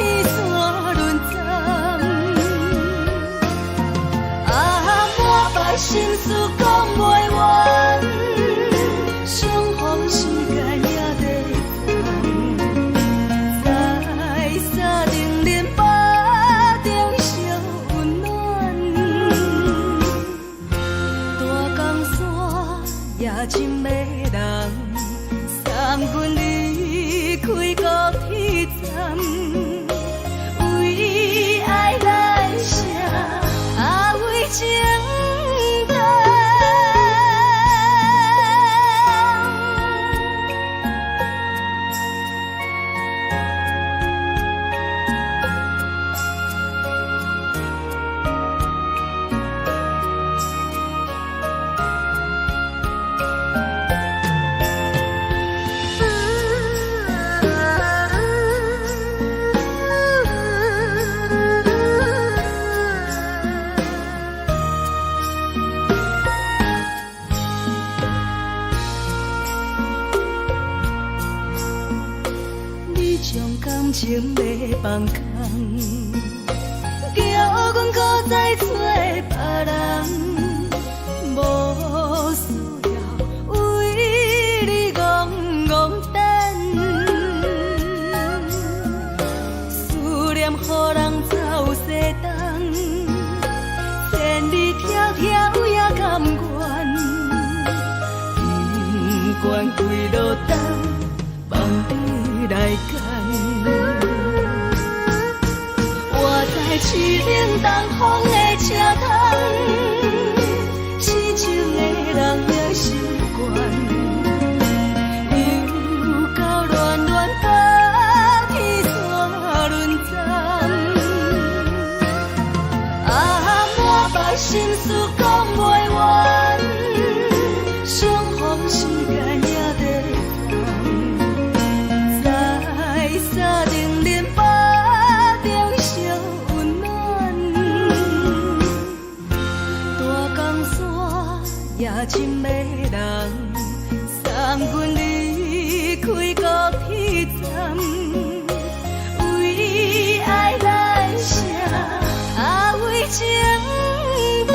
叫阮搁再找别人，无需要为你戆戆等。思念予人走西东，千里迢迢也甘愿。不管几落冬，梦你来牵。我在市岭东风的车窗，痴情的人也习惯，又到暖暖白天山轮站。啊，满腹心事讲袂完。相逢时间也在等，在沙丁林巴中相温暖。大江山也真迷人，送阮离开高铁站，为爱来城，啊为情重。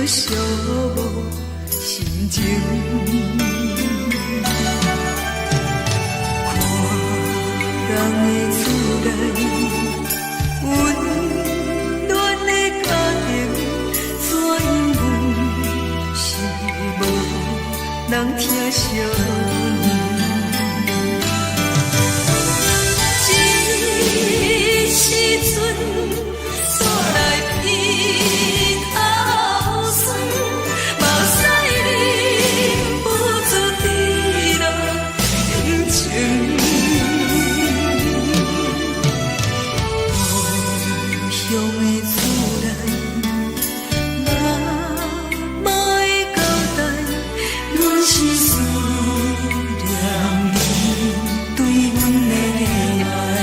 寂寞心情。看人的厝内温暖的家庭，怎因为是无人疼惜阮？这时阵煞来鼻头酸，目屎忍不住滴落眼睛。故乡的厝内，妈会交代，阮是思念你对阮的爱。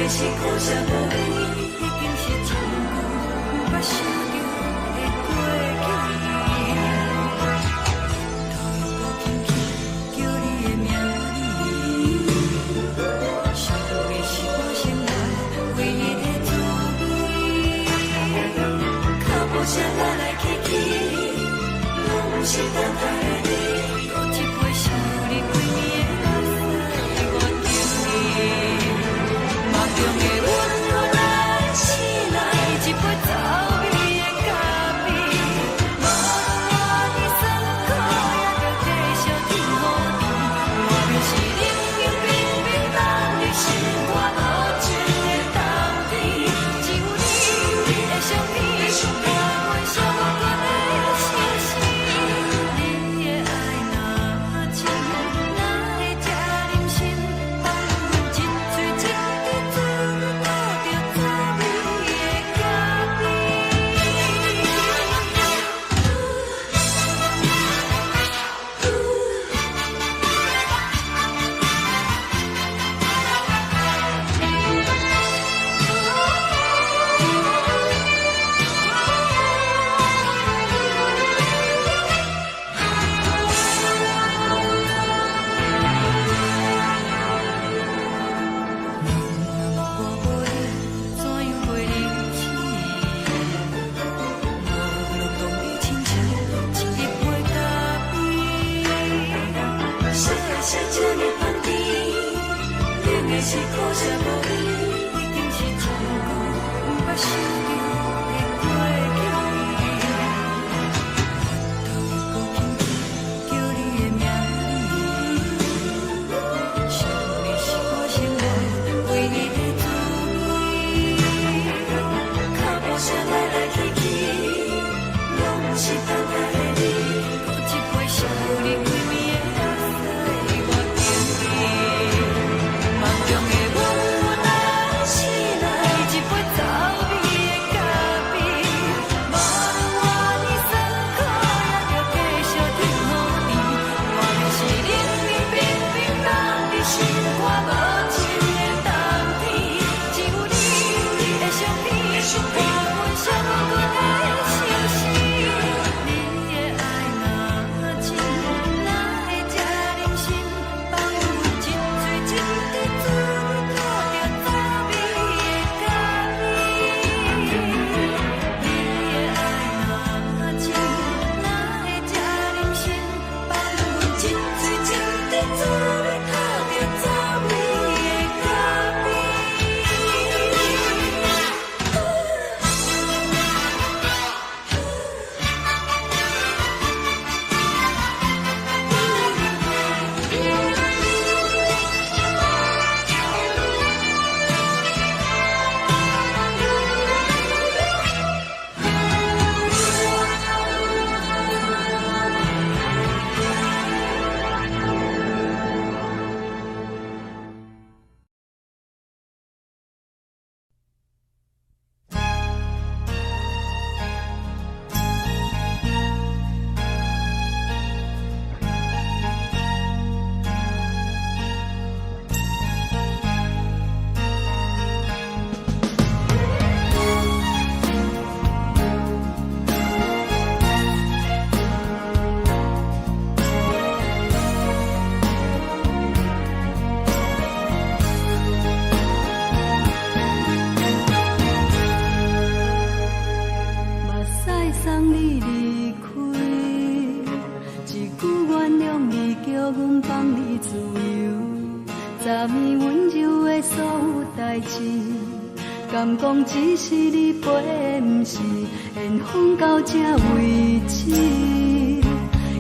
个是苦涩无味，已经是从不捌想着的过去。头又搁轻轻叫你的名字，想的是我生来唯一的滋味。脚步声来来去去，拢是等待的你。搁一杯想你几年的目屎，我敬你。梦中的温柔来醒来，一杯走味的咖啡。无论我的酸苦，也着继续甜予你。我便是冷冷冰冰放你心肝无情的冬天，只有你的相片，我阮寂寞过的心事。你的爱若真，哪会这忍心放阮一嘴一滴滋味，倒着滋味的咖啡。我无你，怎样袂离去？无论当你亲像一杯咖啡，说的是这么放甜，冷的是苦涩无味，已经是从不捌想着的过去。头又搁轻轻叫你的名字，想的是我生来唯一的滋味。脚步声来来去去，拢是等待的你。搁一杯想你几暝的目屎，我敬你。梦中的温柔来醒来，一杯走味的咖啡。无论我的酸苦，也着继续甜予你。我便是冷冷冰冰放你心肝无情的冬天，只有你的相片，我阮寂寞过的心事。你的爱若真，哪会这忍心放阮一嘴一滴滋味，倒着滋味的咖啡。你的爱若真，哪会这忍心放阮一嘴一滴滋味，倒着滋味的咖啡。目屎送你离开，一句原谅你，叫阮放你自由。昨暝温柔的所有代志，敢讲只是你陪，不是缘分到这为止。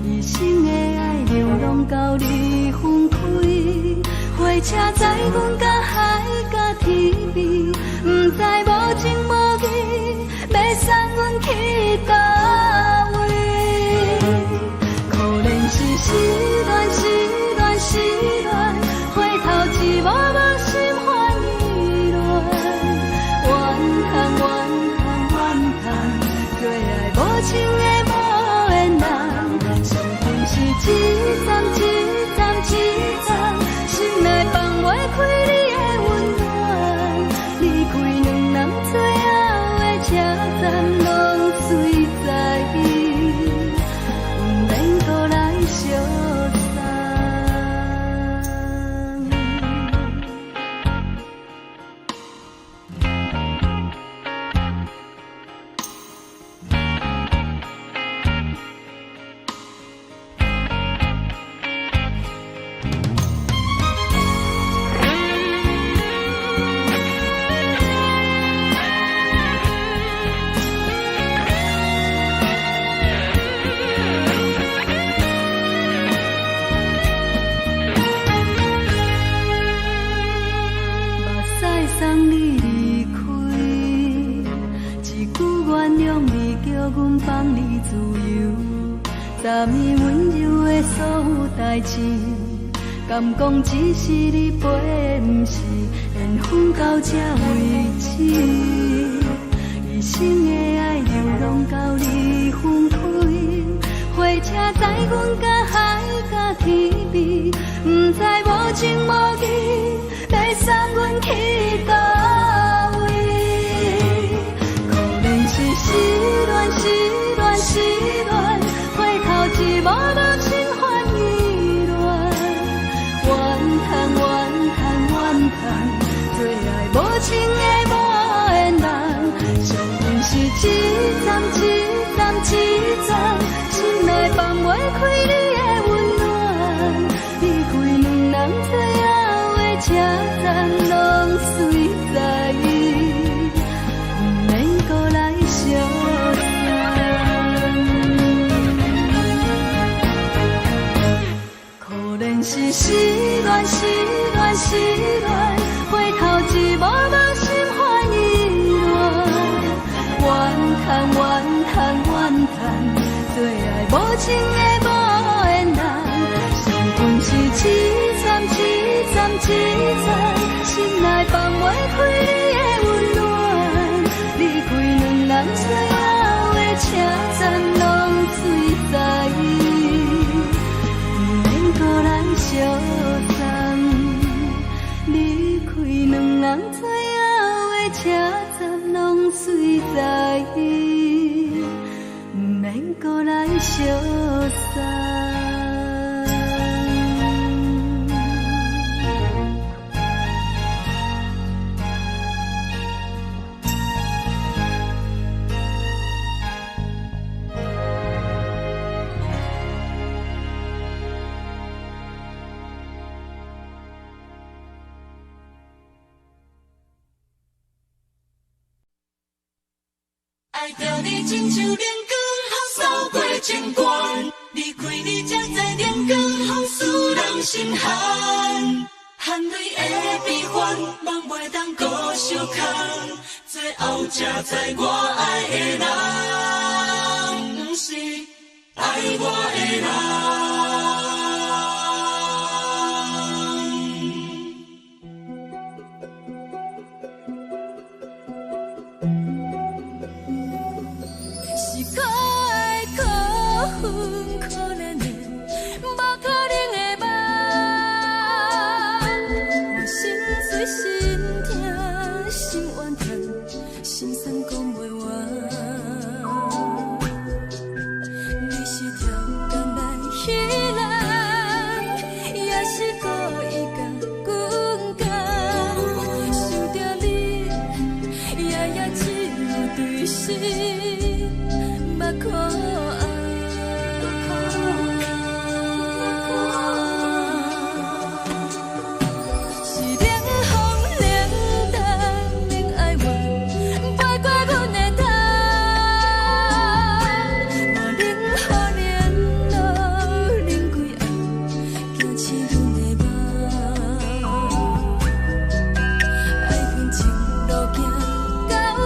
一生的爱流浪到你分开，火车载阮甲海甲天边，不知无情无义，要送阮去倒位？可怜是失恋，失恋，失恋，回头一幕幕心花意乱，怨叹，怨叹，怨叹，最爱无情的无缘人，生命是一站一站一站，心内放袂开你的温暖，拢随在伊，毋免搁来相送。送你离开，一句原谅你，叫阮放你自由。昨暝温柔的所有代志，敢讲只是你陪，毋是缘分到这为止。一生的爱流浪到你分开，火车载阮甲海甲天边，毋知无情无义。要送阮去倒位？可能是失恋，失恋，失恋，回头一幕幕心烦意乱，怨叹，怨叹，怨叹，最爱无情的无缘人，伤痕是一站一站一站，心内放袂开你的温暖，离开两人最后的车站拢随在伊，毋免搁来相送。可能是失恋，失恋，失恋，回头一幕幕心烦意乱，怨叹，怨叹，怨叹，最爱无情的无缘人，伤痕是一站一站一站，心内放袂开你的温暖，离开两人最后的车站拢随在伊，毋免搁来相送。离开两人最后的车站拢随在伊，毋免搁来相送。爱着你亲像阳光风扫过情关，离开你才知阳光风使人心寒，含泪的悲欢，望袂当搁相牵，最后才知我爱的人，不是爱我的人。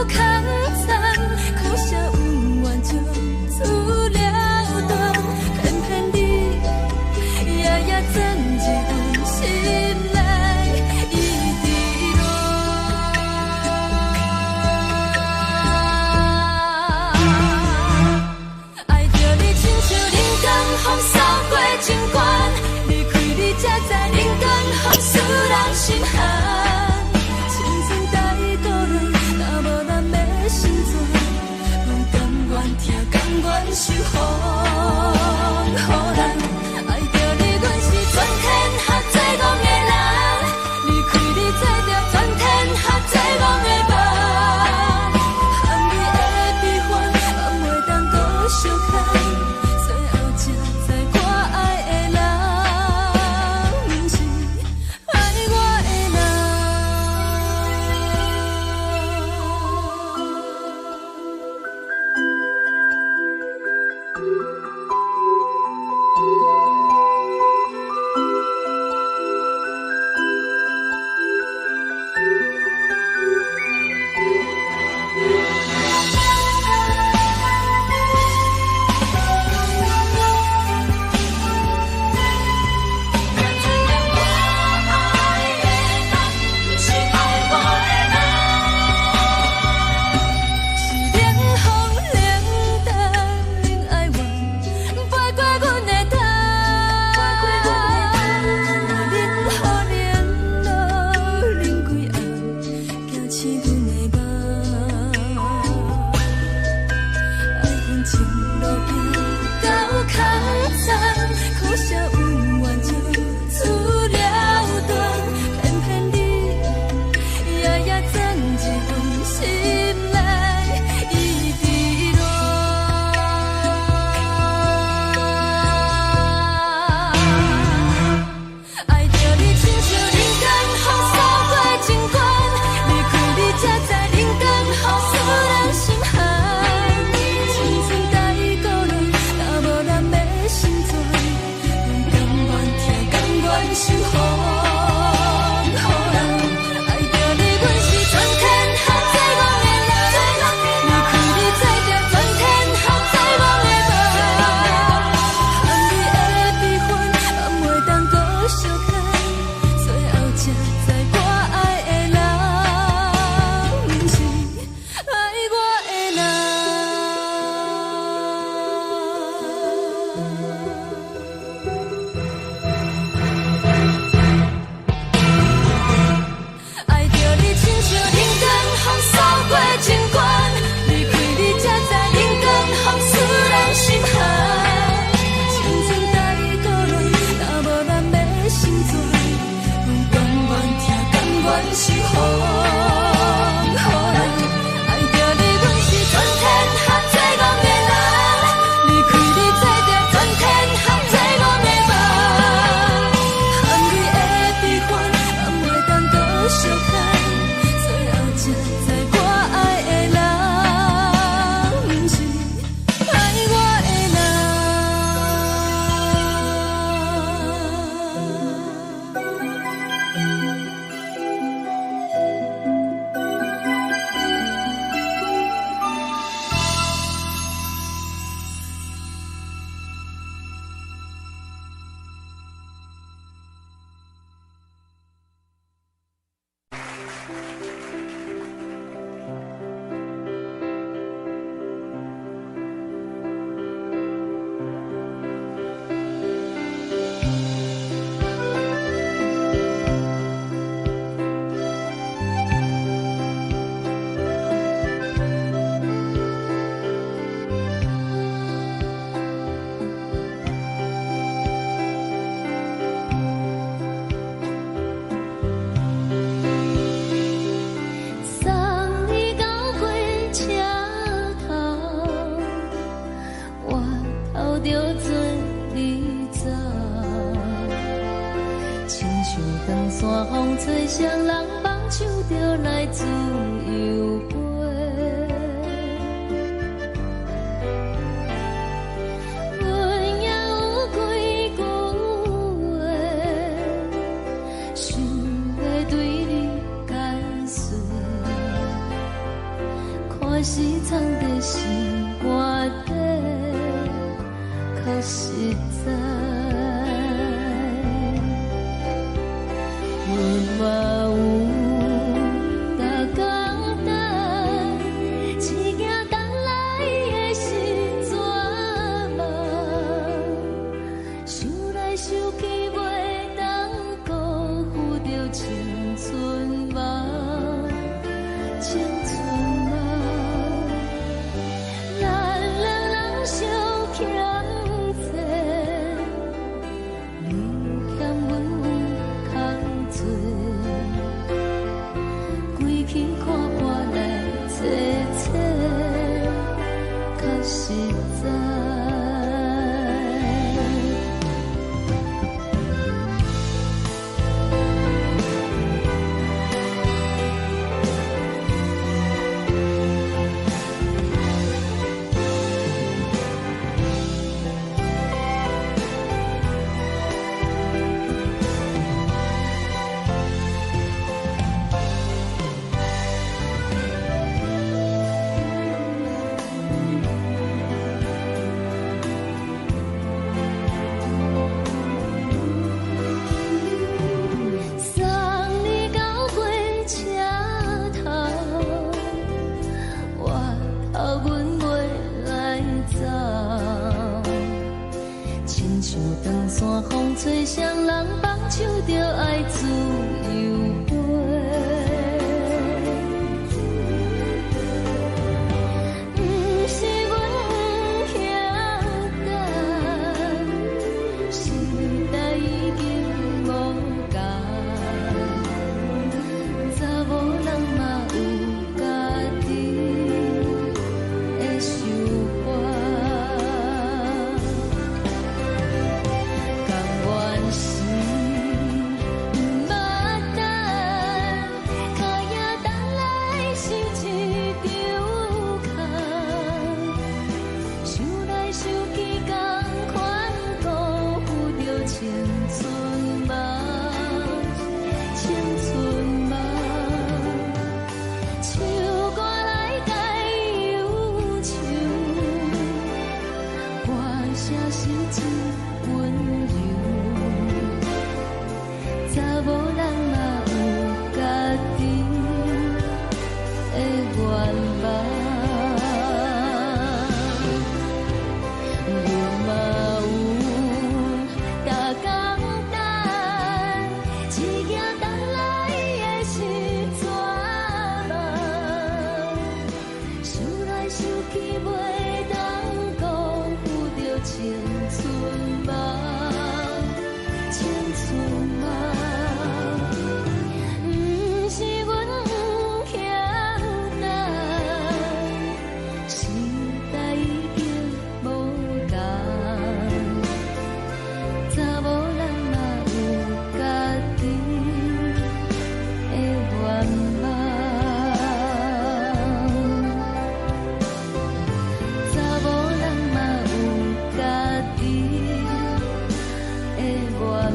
空残，苦涩温婉就手着爱自由飞。不是阮不晓得，时代已经无共，查某人嘛有家己的想法。甘愿是不捌等，脚也等来是一场空。想来想去，同款辜负着青春梦，青春梦。唱歌来解忧愁，歌声是一温柔。查某人嘛有家己的愿望，阮嘛有逐工等，一件等来的是绝望。想来想去，袂当辜负着青春梦，青春梦。不是阮不晓得，时代已经无共，查某人嘛有家己的愿望，查某人嘛有家己的愿望。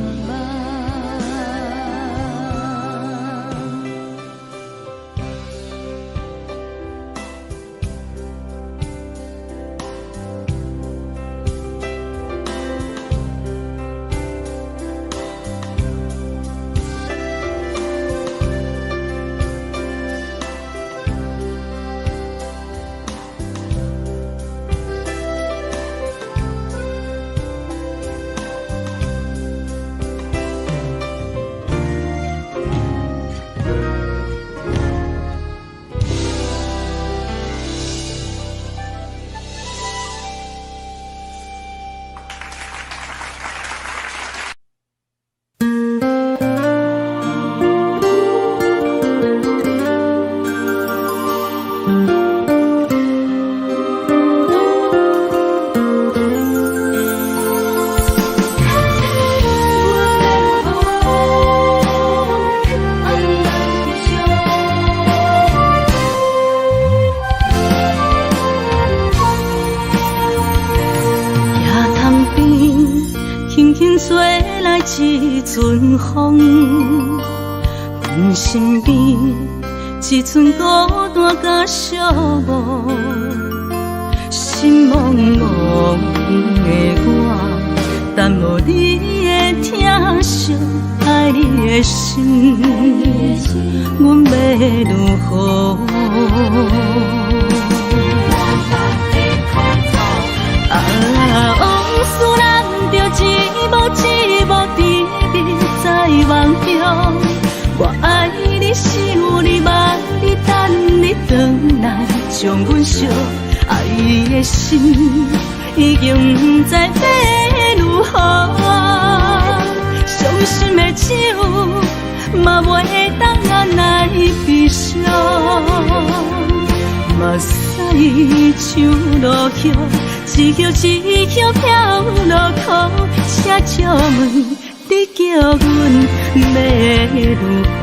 一阵风，阮身边一阵孤单甲寂寞，心茫茫的我，等无你的疼惜，爱你的心，阮要如何？往事难着一幕一幕甜蜜在梦中，我爱你想你望你等你回来，将阮惜爱的心已经不知要如何。伤心的手嘛袂当按来悲伤，目屎像落雨，一曲一曲飘落雨，请借问你叫阮要如何？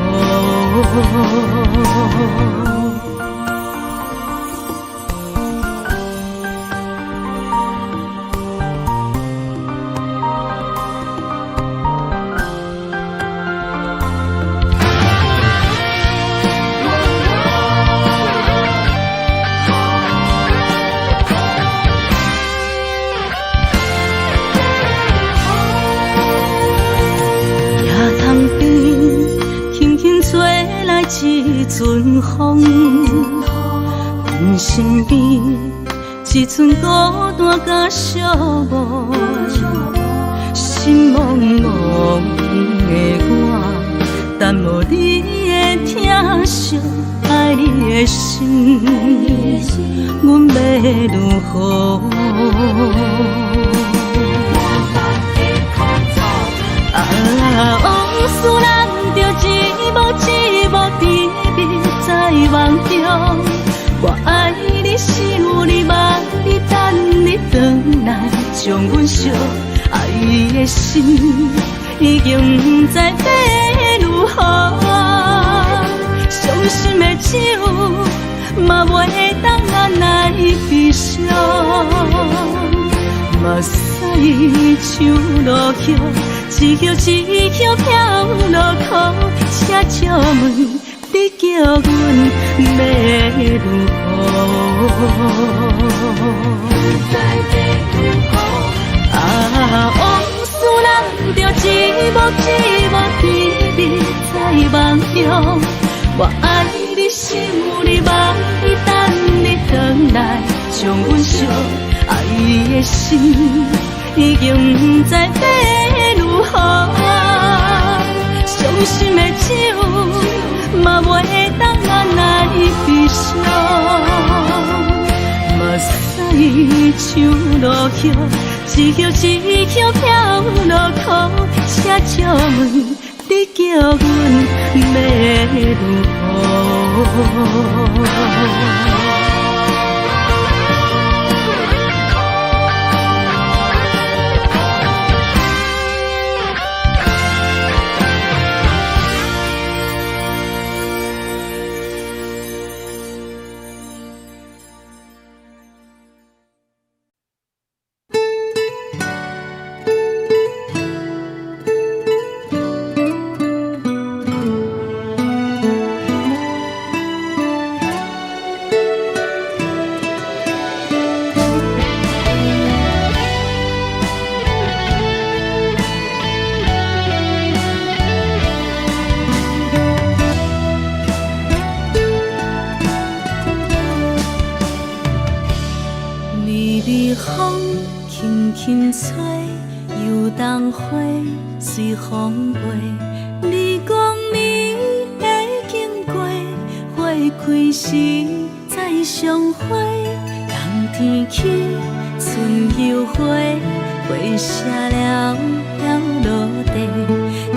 一阵风，阮身边一阵孤单甲寂寞，心心茫茫的我，耽误你的疼惜，爱你的心，阮要如何？往事人着一幕一幕甜蜜在梦中，我爱你想你望你等你回来，将阮惜爱的心已经不知要如何。伤心的手嘛袂当按来悲伤，目屎像落叶。一曲一曲飘落雨，车借问你叫阮要如何？往事人着一幕一幕甜蜜在梦中，我爱你想你望你等你回来，将阮惜爱的心已经不知要如何。伤心的手嘛袂当按来悲伤，目屎像落叶，一曲一曲飘落雨，车借问你叫阮要如何？随风飞，你讲你会经过，花开时再相会。冬天起，春又回，花谢了飘落地，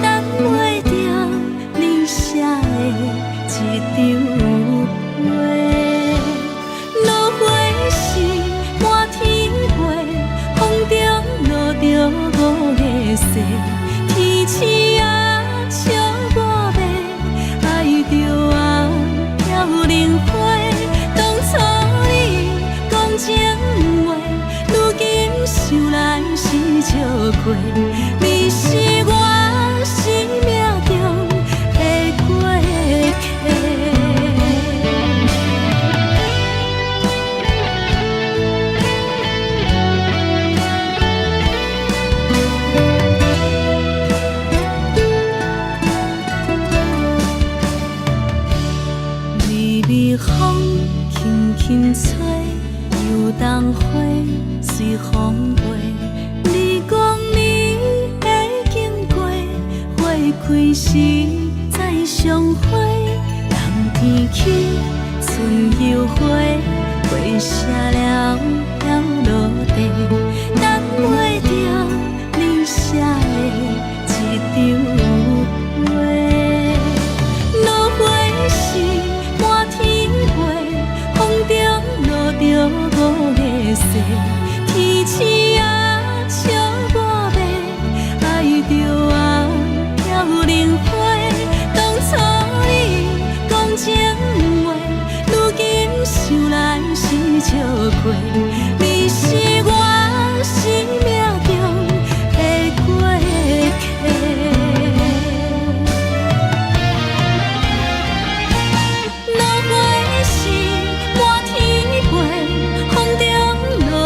等袂着你写的一张话。落花时满天飞，风中落着五个色。天星啊，笑我迷，爱着啊飘零花。当初你讲情话，如今想来是笑过。你是我生命中的过客。风轻轻吹，游动花随风飞。你讲你会经过，花开时再相会。冬天起，春又回，花谢了飘落地，等袂着你写的一张话。落花时满天风中落着五个色，天星啊笑我迷，爱着啊飘零花。当初你讲情话，如今想来是笑过。你是我生命中的过客。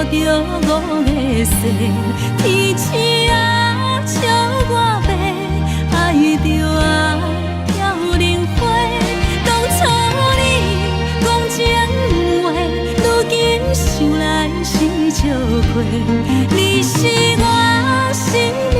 着五个色，天星啊笑我迷，爱着啊飘零花。当初你讲情话，如今想来是笑过。你是我生命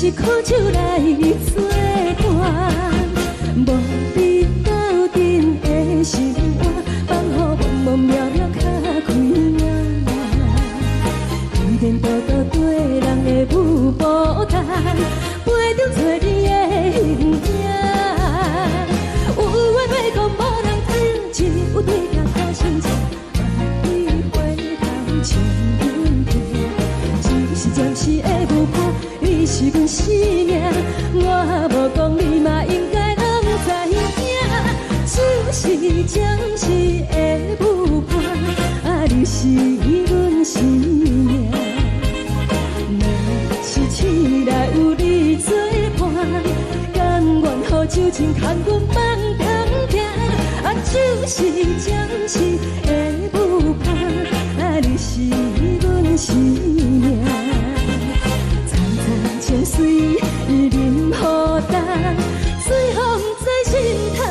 是苦酒来作伴，无你斗阵的生活，放乎茫茫渺渺较快乐。颠颠倒倒对人的舞步弹，陪着找你的形影。有话要讲无人听，只有对镜讨心情，万里回头像阮家。只是暂时的舞伴，你是阮生命，我无讲你嘛应该拢知影。就是暂时的舞伴，啊，你是阮生命。若是醒来有你作伴，甘愿予酒精牵阮放长行。啊，就是暂时的舞伴，啊，你是阮生命。层层情水任何淡，随风在心头。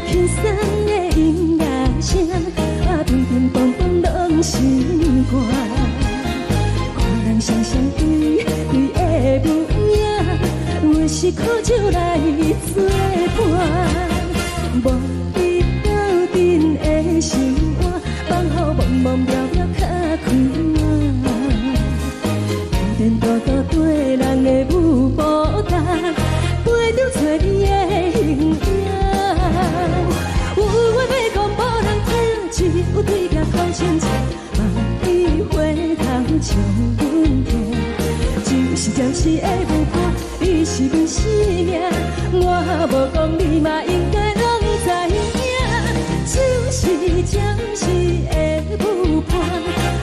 轻松的音乐声，啊，乒乒乓乓拢心肝。看人双双对对的模样，有时苦酒来作伴，无你斗阵的生活，放乎茫茫渺渺较快乐。颠颠倒倒对人的舞步弹，陪着找你的形影。有话要讲无人听，只有对镜讨心情，万里回头像阮家。就是暂时的舞伴，你是阮生命，我无讲你嘛应该拢知影。就是暂时的舞伴，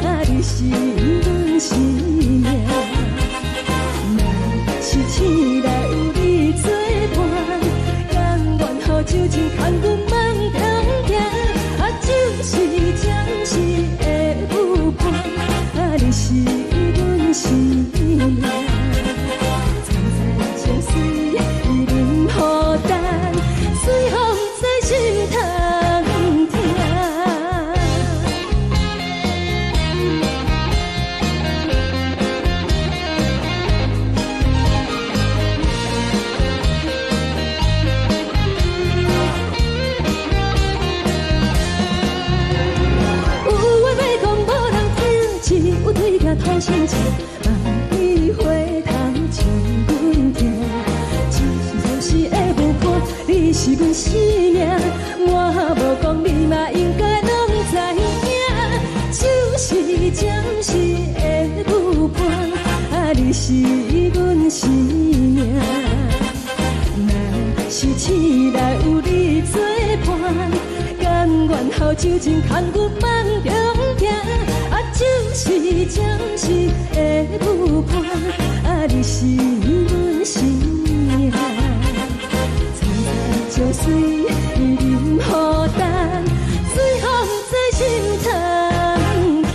啊，你是阮生命。若是醒来有你作伴，甘愿予酒精牵阮放长行。啊，就是暂时的舞伴，啊，你是阮生命。层层情水任何淡，随风在心头听。讨心情，万里回头像阮家。就是暂时的舞伴，你是阮生命，我无讲你嘛应该拢知影。就是暂时的舞伴，啊，你是阮生命。若是醒来有你作伴，甘愿予酒精牵阮放长行。啊，就是暂时的舞伴，啊，你是阮生命。层层情水任何淡，随风在心头听。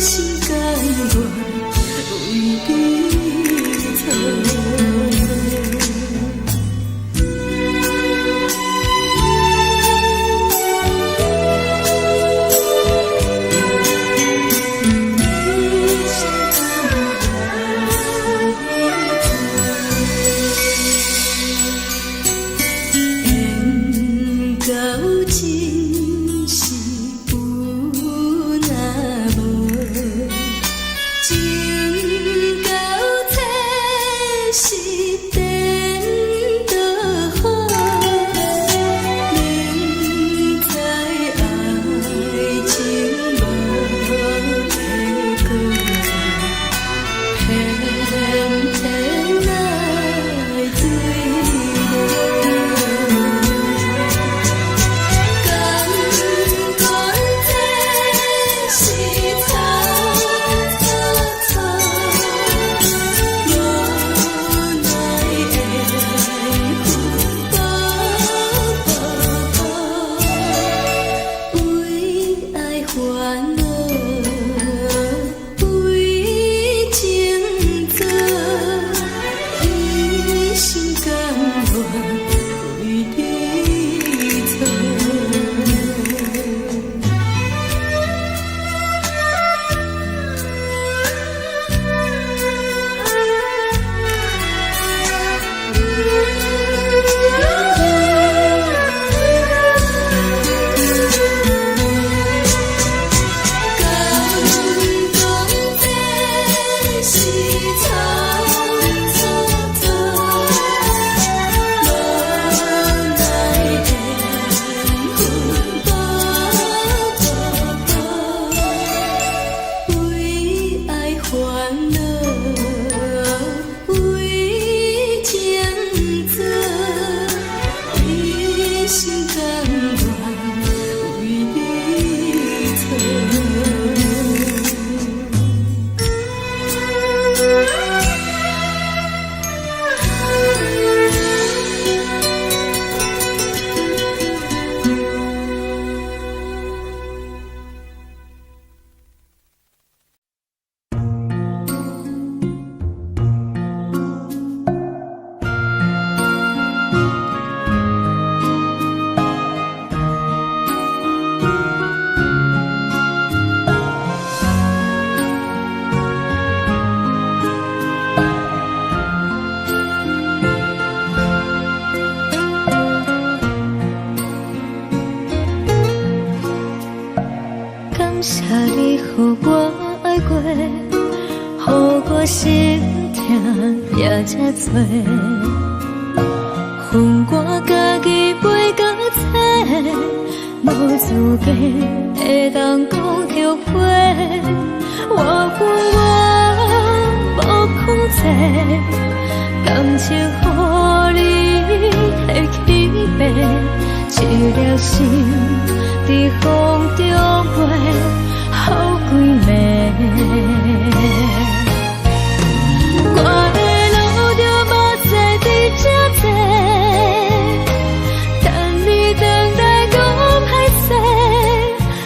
心甘愿为你错。心痛也这多，恨我家己袂到切，无资格会当讲后悔。我恨我无控制，感情予你提起白，一粒心伫风中飞，好几暝。我的路就无再伫这坐，等你回来讲歹势，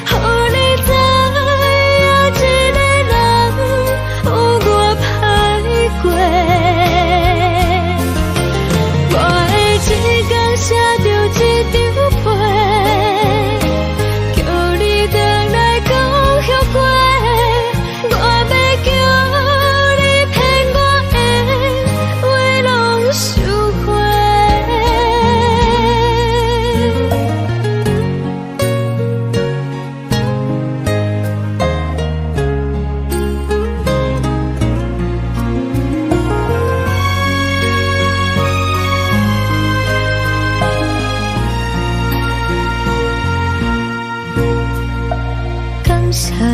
予你知影一个人有我歹过。我会一天写着一张被，叫你回来讲后悔。我要叫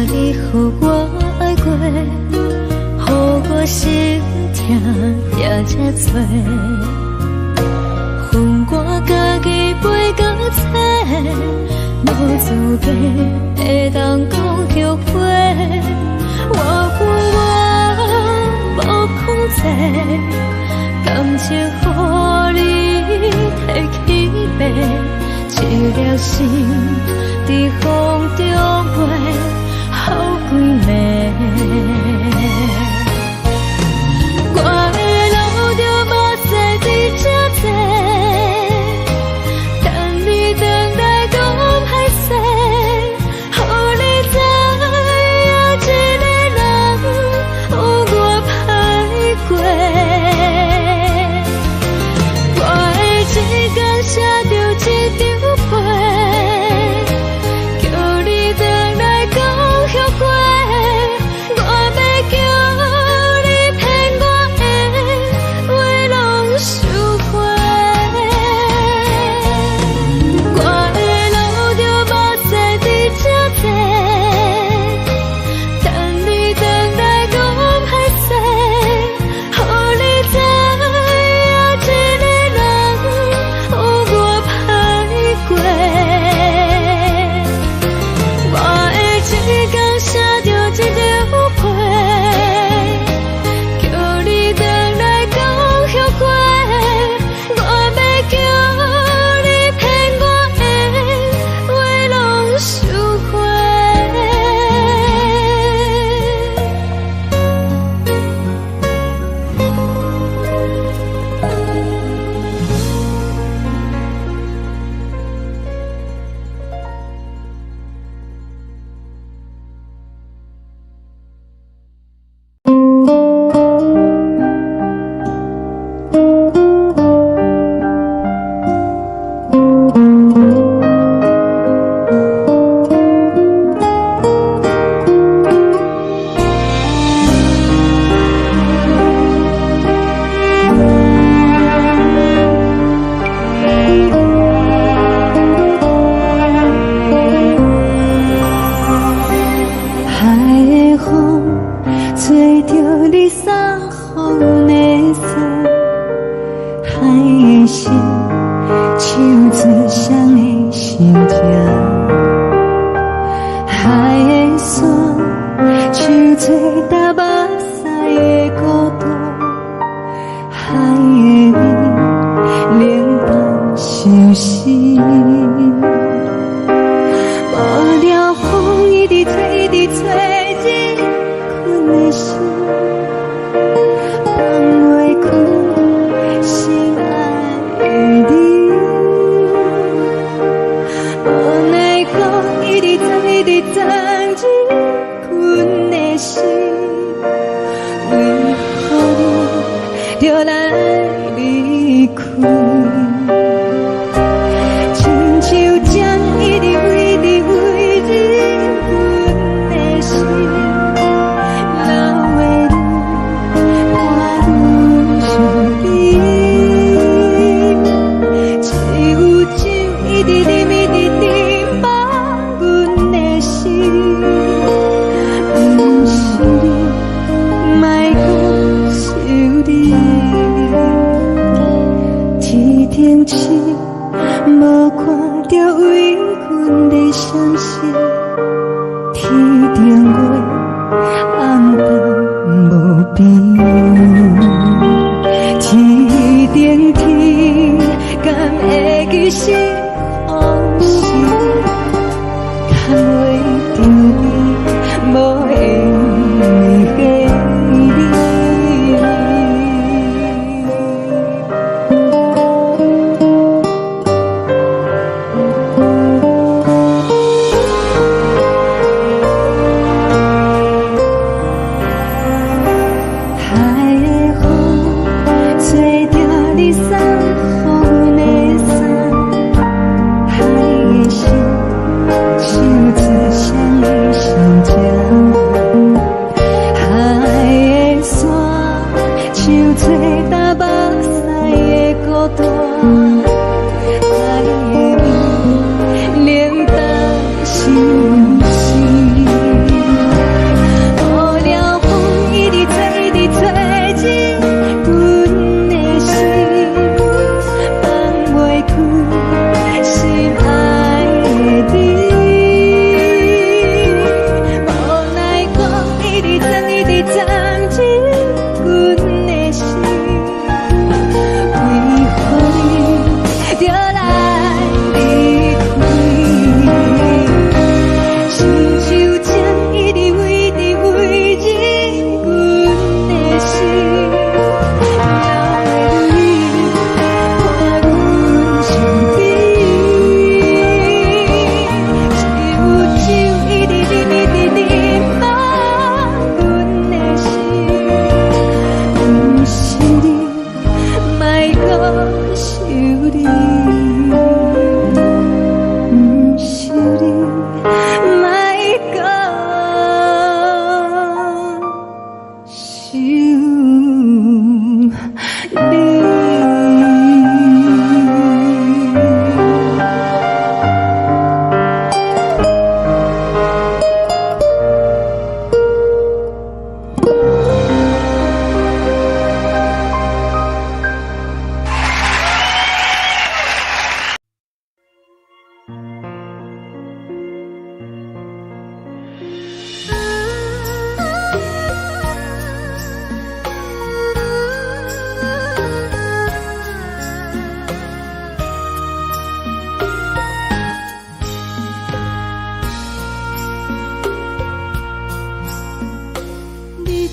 你予我爱过，予我心痛也这多，恨我家己袂到切，无资格会当讲后悔。我恨我无控制，感情予你提起白，一粒心伫风中飞。好几暝。的风吹着你送风的伞，海的心唱出双的心情，海的山唱出搭目屎的孤单，海的美冷淡伤心。无聊风一直吹，一直吹，日困的心放袂开，心爱的你。无奈风一直吹，一直吹，日困的心，为何你就来离开？亲像针一直为，一直为日阮的心，流的泪看阮伤悲，只有酒一直啉，一直啉饱阮的心，不是你，莫搁想你。天顶星无看到为阮的伤心，天顶月暗淡无边，天顶天敢会记是往事，牵袂着你，无缘给你。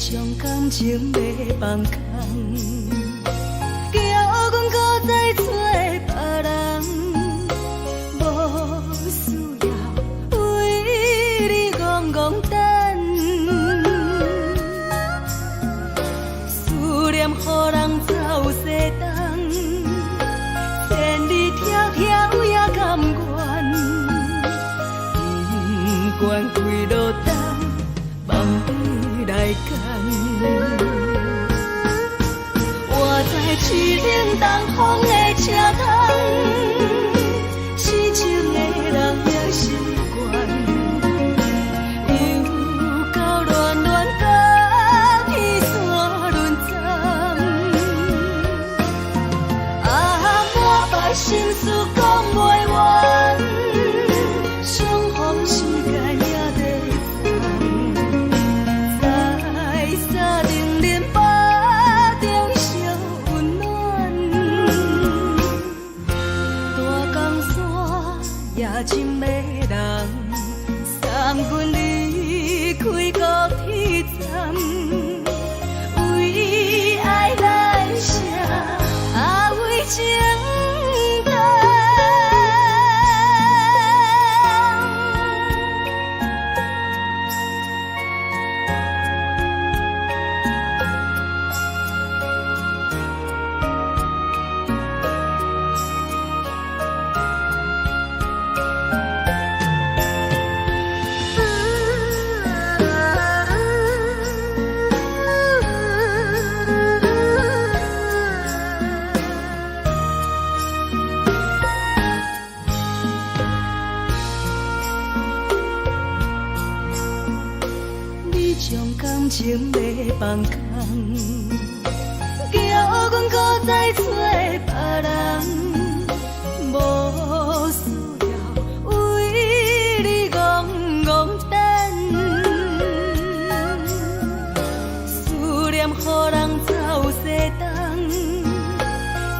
将感情要放空，叫阮搁再找别人，无需要为你戆戆等，思念予人走西东，千里迢迢也甘愿，不管几路东，梦比来干。我在去冷东风的车头，痴情的人也习惯，又到恋你将感情要放空，叫阮搁再找别人，无需要为你戆戆等，思念予人走西东，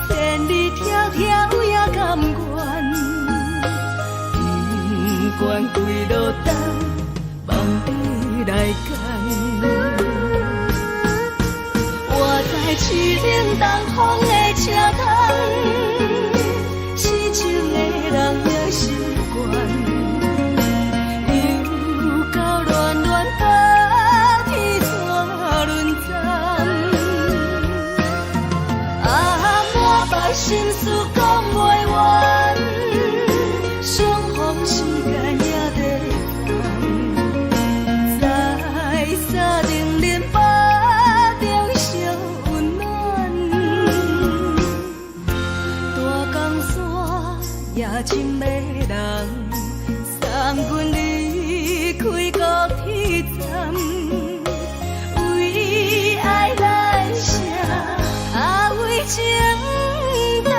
千里迢迢也甘愿，不管几落冬，梦你来牵。我在凄冷东风的车窗，痴情的人也习惯，又到恋恋把天带轮转。啊，满腹心事讲袂完，相逢时间也在等，在沙定连巴中相温暖。大江山夜深的人，送阮离开高铁站，为爱来写，为情等。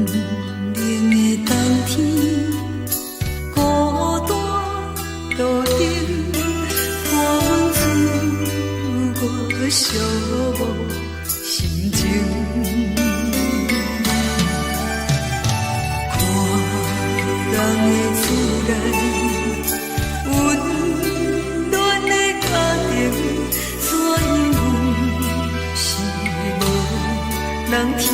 冷的冬天，孤单路顶，风吹我寂寞心情。看人的厝内，温暖的家庭，怎样是无人疼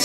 惜？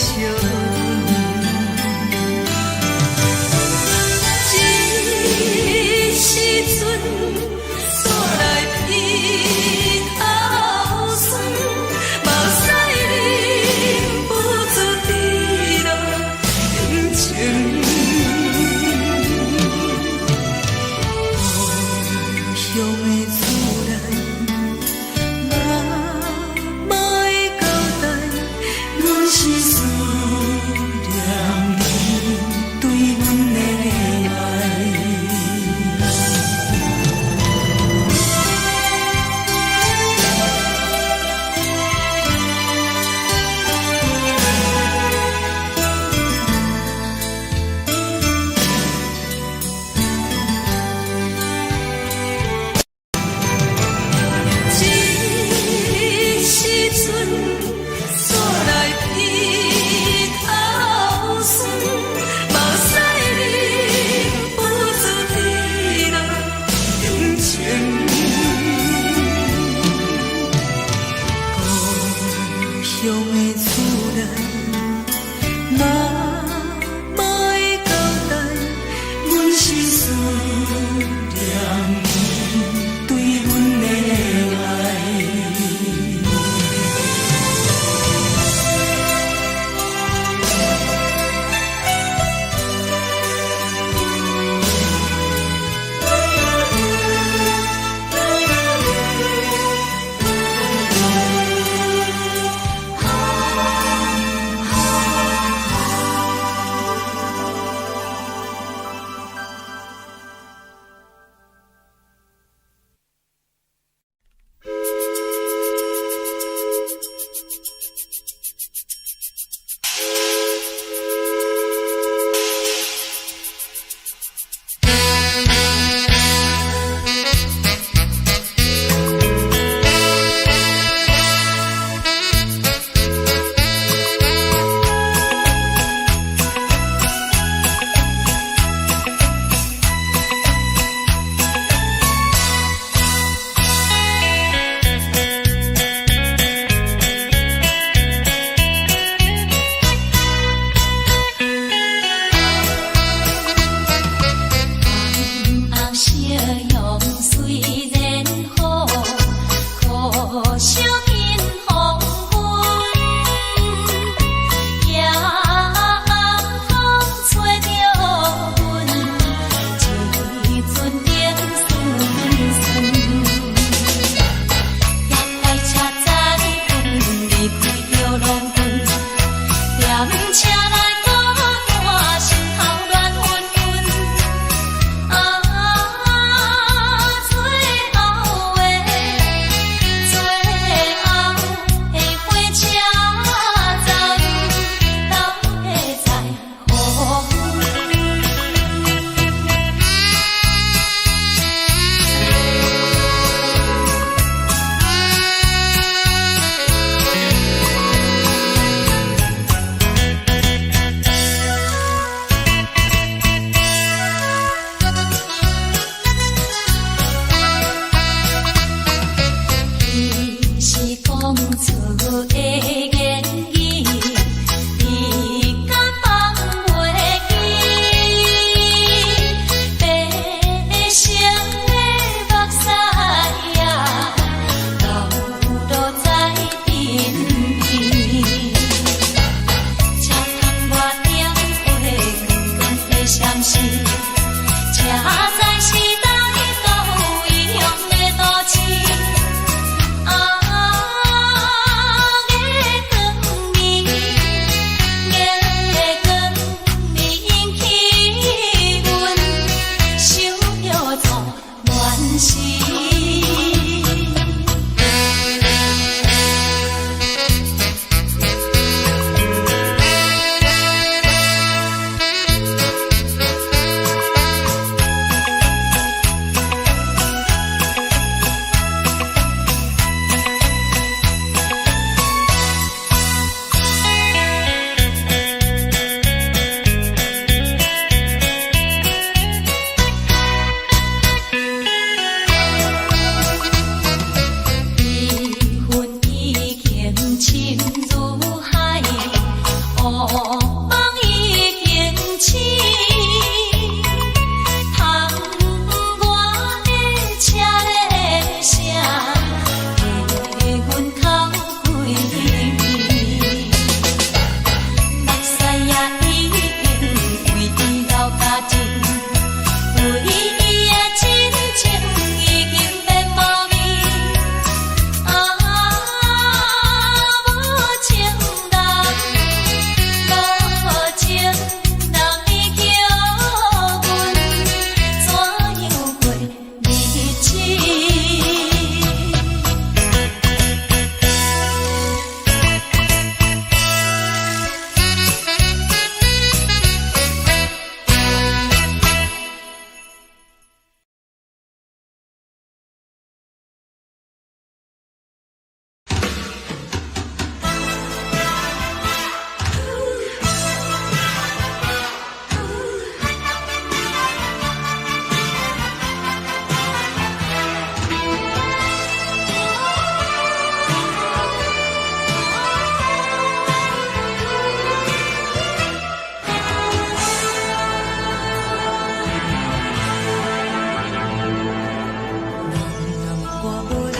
我无力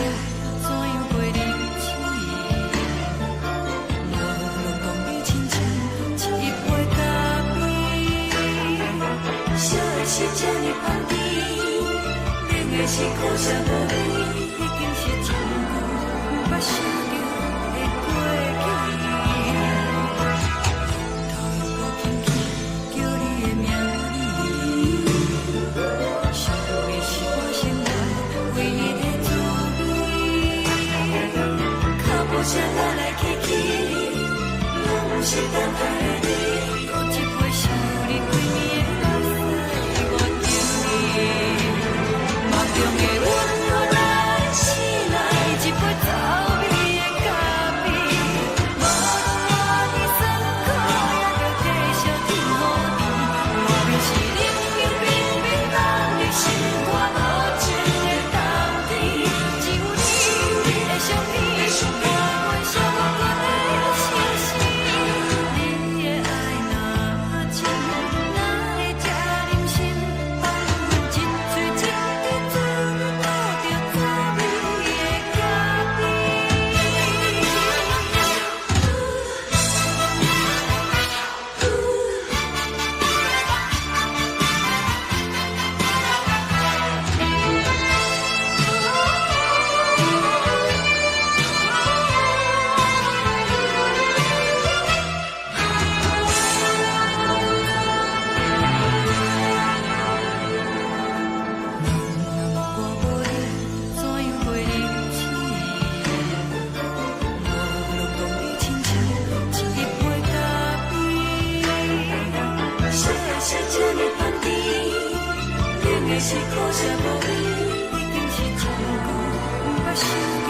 怎样过日子？无路讲你亲像一杯咖啡，烧的是这呢香甜，冷的是苦涩无味，已经是真久捌想着的过去。头又搁轻轻叫你的名字，想你是我生活唯一的滋味。脚步声来来去去，拢是等待的你。搁一杯想你几年的目屎，我敬你。梦中的温柔来醒来，一杯走味的咖啡。无论我的酸苦，也着继续甜予你。外面是冷冰冰冰冷的心肝，无情的冬天。只有你的相片，伴阮寂寞过的相思。你的爱若真，哪会这忍心放阮一嘴一滴滋味，倒着滋味的咖啡。我无力怎样过日子？无路讲你亲像一杯咖啡，烧的是这呢香甜，冷的是苦涩无味，已经是真久捌想着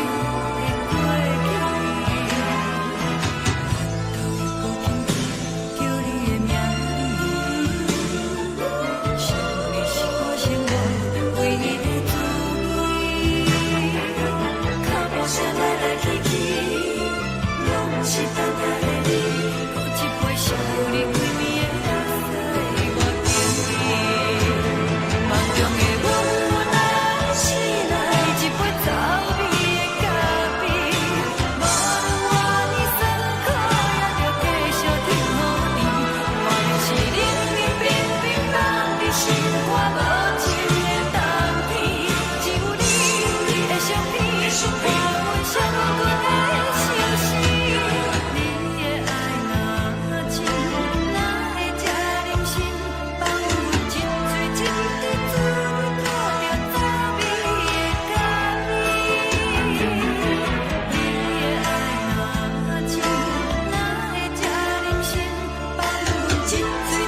的过去。头又搁轻轻叫你的名字，想你是我生活唯一的滋味。脚步声来来去去，拢是等待的你。搁一杯想你几年的目屎，我敬你。梦中的温柔来醒来，一杯走味的咖啡。无论我的酸苦，也着继续甜予你。外面是冷冰冰冰冷的心肝，无情的冬天。只有你的相片，伴阮寂寞过的相思。你的爱若真，哪会这忍心放阮一嘴一滴滋味，倒着滋味的咖啡。你的爱若真，哪会这忍心放阮一嘴一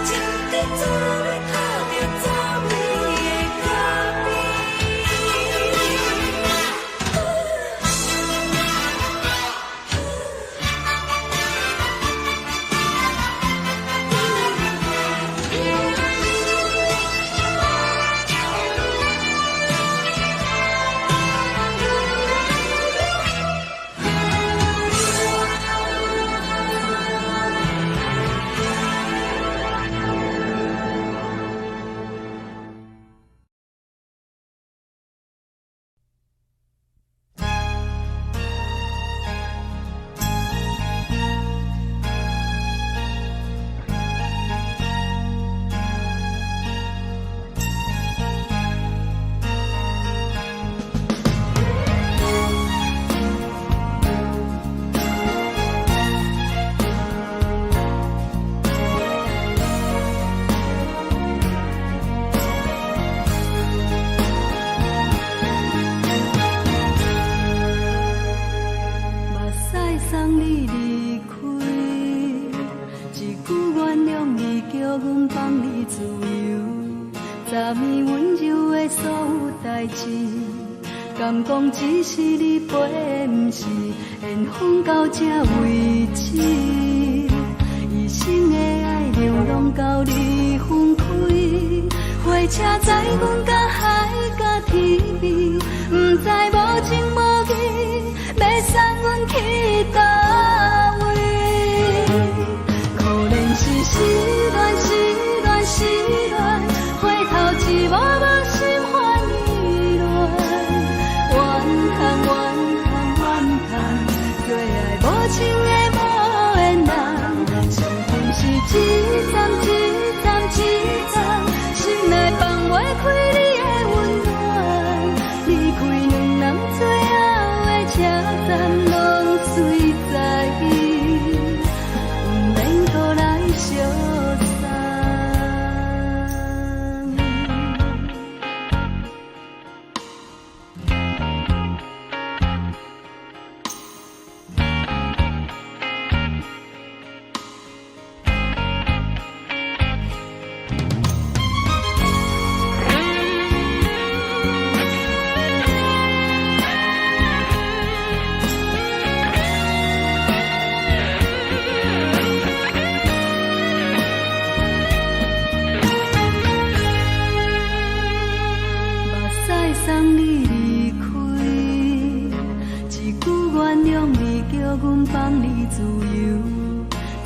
滴滋味，倒着滋味的咖啡。答应温柔的所有代志，敢讲只是你陪，不是缘分到这为止。一生的爱流浪到你分开，火车载阮到海角天边，不知无情无义，要送阮去倒位？可能是失恋，失恋，失恋。回头一幕幕心烦意乱，原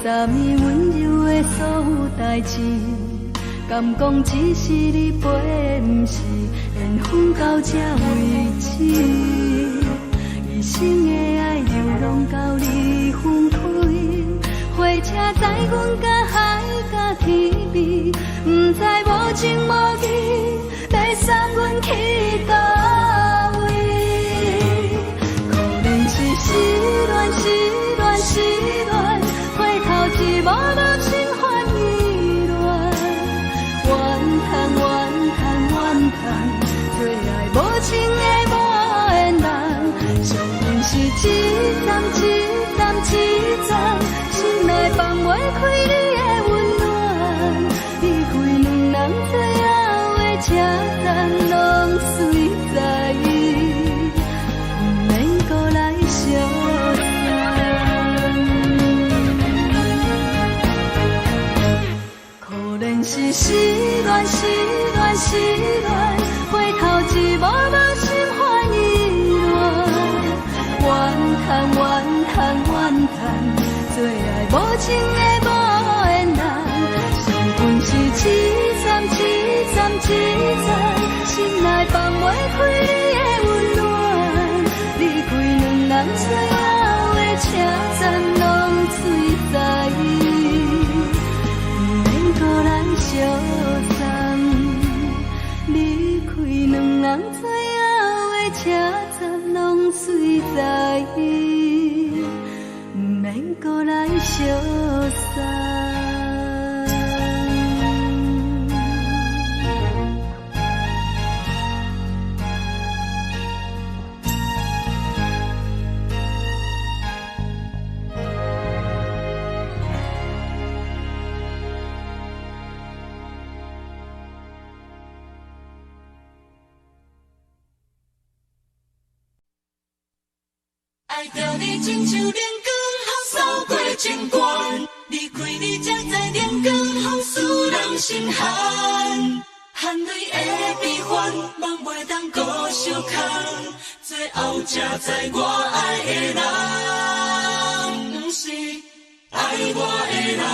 三年温柔的所有代志，敢讲只是你陪，不是缘分到这为止。一生的爱流浪到你分开，火车载阮甲海甲天边，不知无情无义，要送阮去倒位？可能是失恋，失恋，失恋，回头一幕幕心烦意乱，怨叹，怨叹，怨叹，最爱无情的无缘人，上阮是一站一站一站，心内放袂开你的温暖，离开两人最后的车站，拢随在意，不免搁来相可能是失恋，失恋，失恋，回头一幕幕心烦意乱，怨叹，怨叹，怨叹，最爱无情的无缘人，上阮是一站一站一站，心内放袂开你的温暖，离开两人最后的车站，拢随在意，不免搁来相送，离开两人最后的车站，拢随在意，不免搁来相送。爱着你亲像阳光扫过情关，离开你才知阳光风使人心寒。含泪的悲欢，望袂当搁相牵，最后才知我爱的人，不是爱我的人。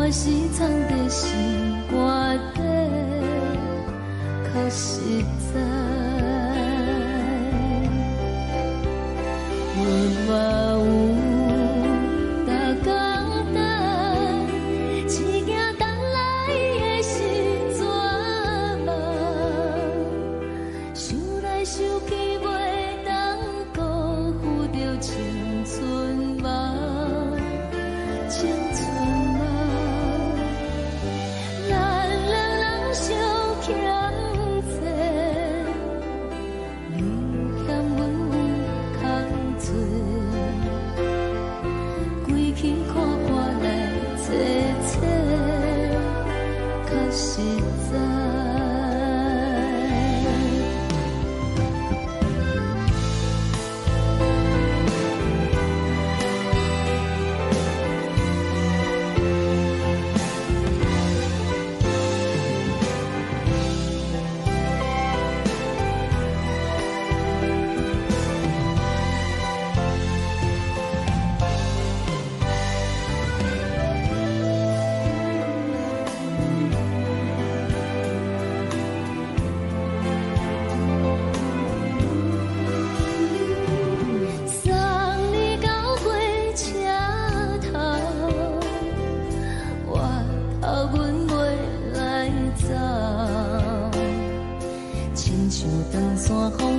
我是藏在心肝底，较实在。阮嘛有逐工等，一件等来的时阵嘛，想来想去袂当辜负着青春嘛。青春嘛，咱两人相欠债，你欠阮空做，归去看看来坐坐，较实在。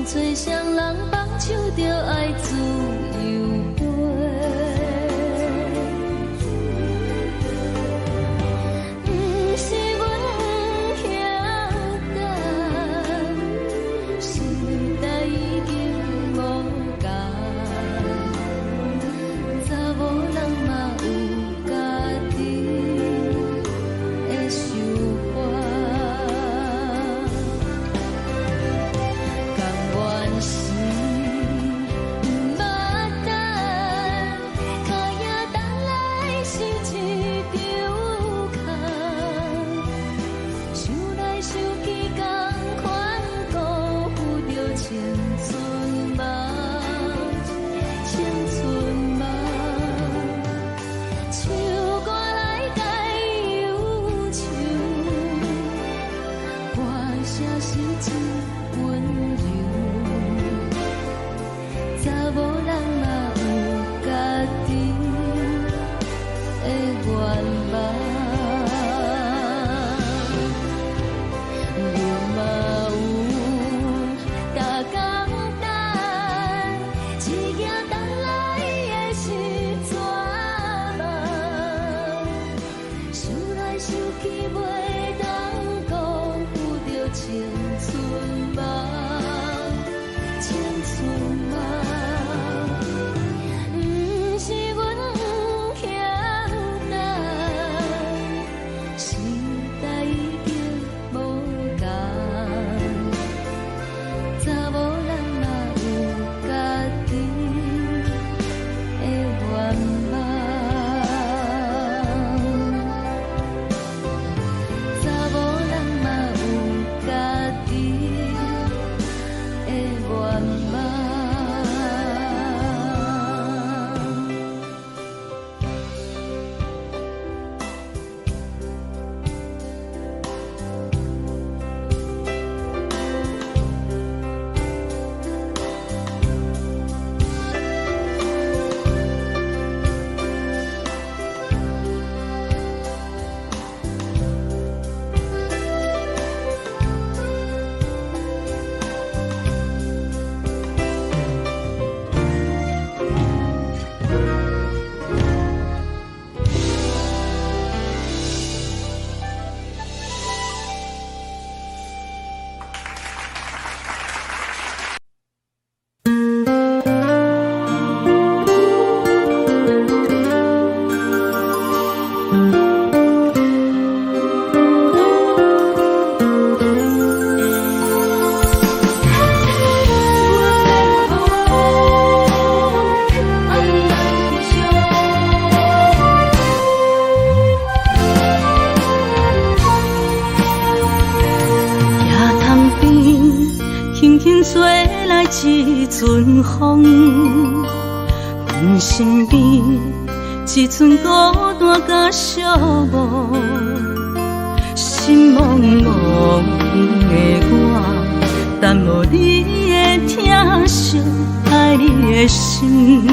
吹双人放手着爱自由飞，不是阮不晓等，时代已经无同，查某人嘛有家己的想法。一阵风，阮身边一寸孤单甲寂寞，心茫茫的我，等无你的疼惜，爱你的心，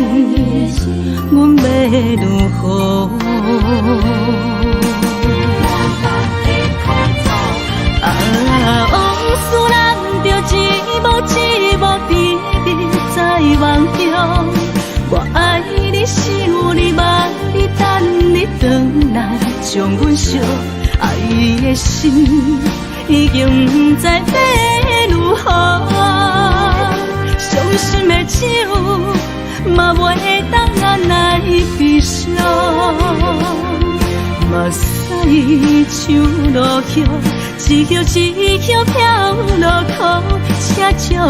阮要如何？往事人着一幕一幕秘密在梦中。我爱你是有你望你等你回来，将阮惜爱的心已经不知要如何。伤心的手嘛袂当按来悲伤，目屎像落雨，一曲一曲飘落雨，请借问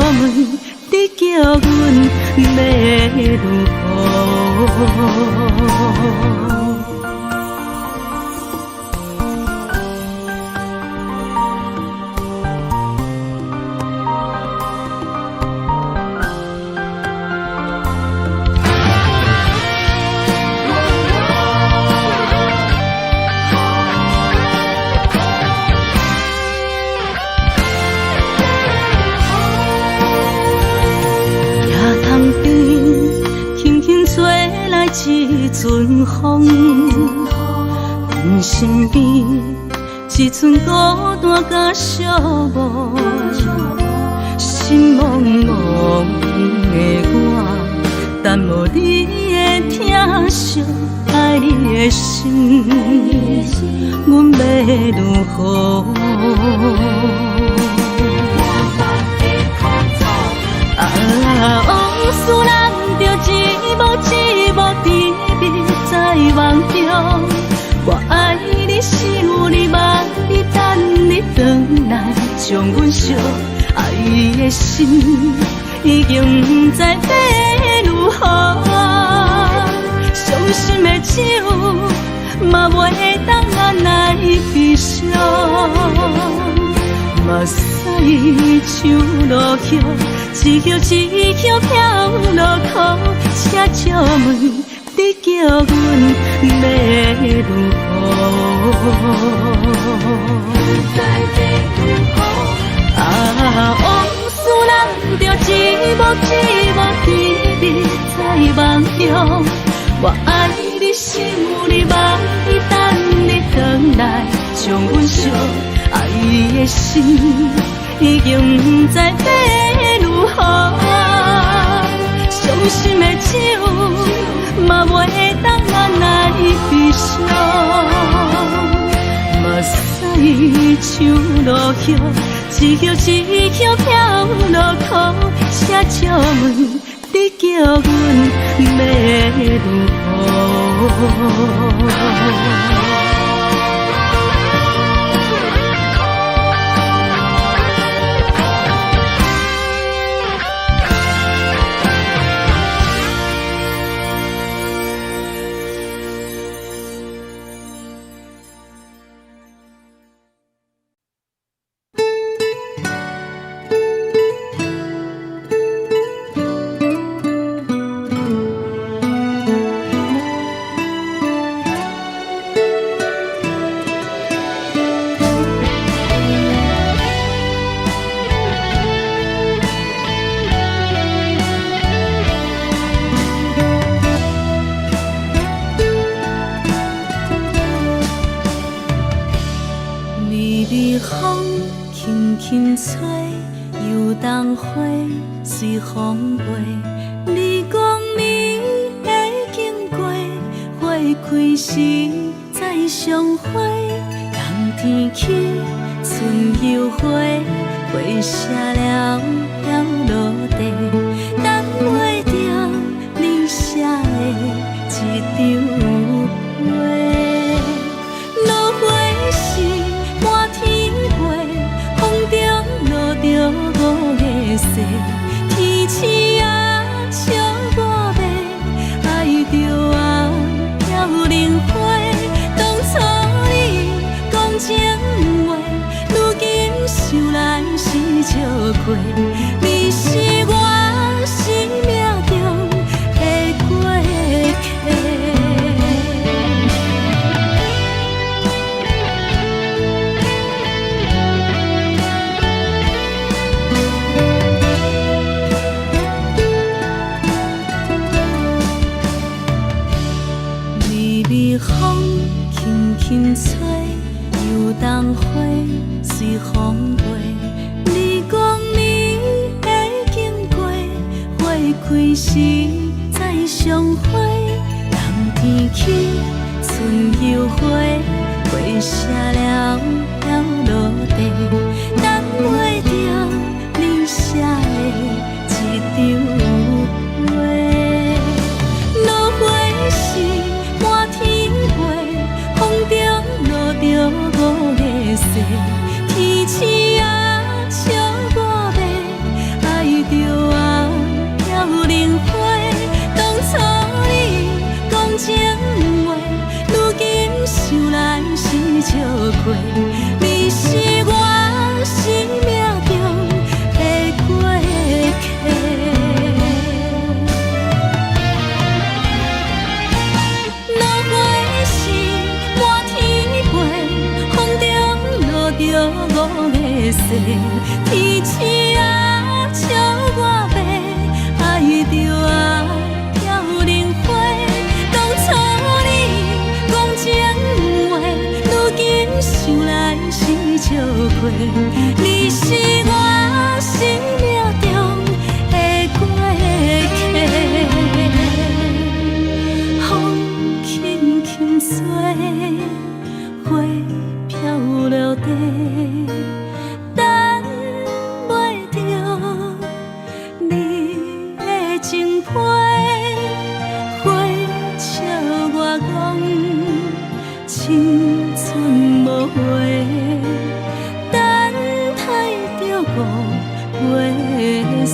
你叫阮要如何？一阵风，阮身边一寸孤单甲寂寞，心茫茫的我，等无你的疼惜，爱你的心，阮要如何？往事人着一幕一幕秘密在梦中。我爱你是有你望你等你回来，将阮惜爱的心已经不知要如何。伤心的手嘛袂当按来悲伤，目屎像落雨，一曲一曲飘落雨，请借问你叫阮要如何？往事人着一幕一幕秘密在梦中。我爱你是有你望你等你回来，将阮惜爱的心已经不知要如何。伤心的手嘛袂当按来悲伤，目屎像落雨，一曲一曲飘落雨，请借问你叫阮要如何？随风飞，你光暝会经过，花开时再相会。冬天起，春又花，花谢了飘落地，等袂着你写的一张画。落花时满天飞，风中落着五个色。天星啊，笑我袂爱着啊，飘零花。当初你讲情话，如今想来是笑过。你是我生命中的过客。风吹，又当花随风飞。你讲你会经过，花开时再相会。人天起，春又花，花谢了了落地，等袂着你写的一张话。落花时满天飞，风中落着五个色。天星啊，笑我迷，爱着啊飘零花。当初你讲情话，如今想来是笑过。你是我生命中的过客。落花时满天飞，风中落着五个色。天星啊，笑我迷，爱着啊飘零花。当初你讲情话，如今想来是笑过。你是我生命中的过客。风轻轻吹，花飘落地，等袂着你的情批。花笑我讲青春无悔，等待着五月雪。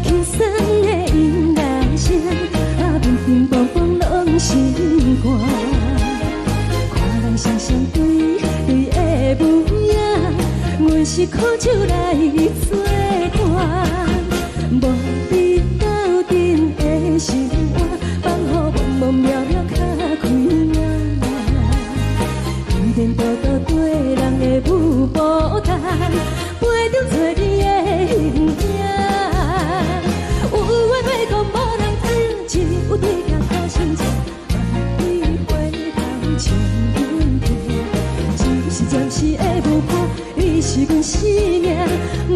轻松的音乐声，平平淡淡拢心肝。看人双双对对的舞影，阮是苦酒来作伴。无你斗阵的生活，放予茫茫渺渺较开眼。一颠倒倒对人的舞步弹，陪着做你的形影。有话要讲无人知，有对镜讨心情，万里回头将阮听。只是暂时的舞伴，你是阮生命，我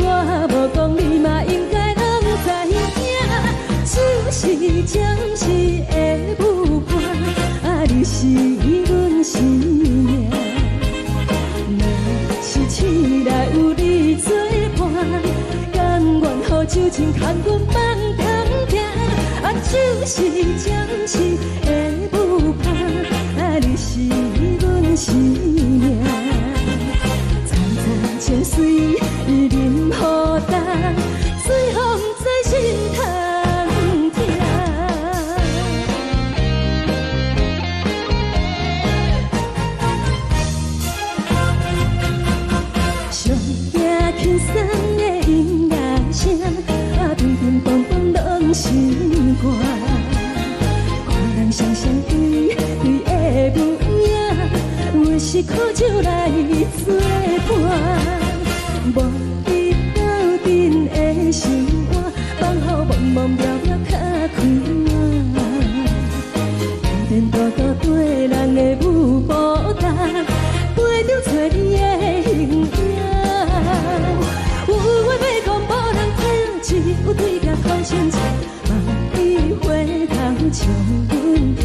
无讲你嘛应该拢知影。只是暂时的舞伴，你是阮生命。若是醒来有你作伴，甘愿予酒精牵阮放通行。就是暂时的舞伴，你是阮生命。层层情水任何淡，随风在心头。轻松的音乐声，平平淡淡拢心肝。看人双双对对的舞影，阮是苦酒来作伴。无你斗阵的生活，放予茫茫渺渺较开眼。颠颠倒倒对人的舞步弹，陪着做你的形影。有话要讲无人知，有对镜讨心情，万里回头将阮听。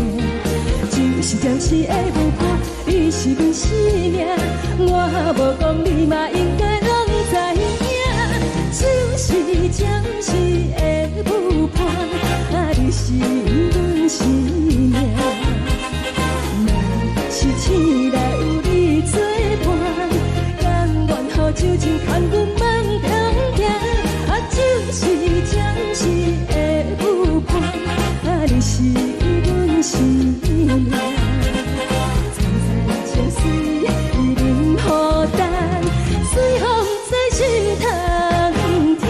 就是暂时的舞伴，你是阮生命，我无讲你嘛应该拢知影。就是暂时的舞伴，你是阮生命。若是醒来有你作伴，甘愿予酒精牵阮放通行。就是暂时的舞伴，你是阮生命。层层情水任何淡，随风在心头听。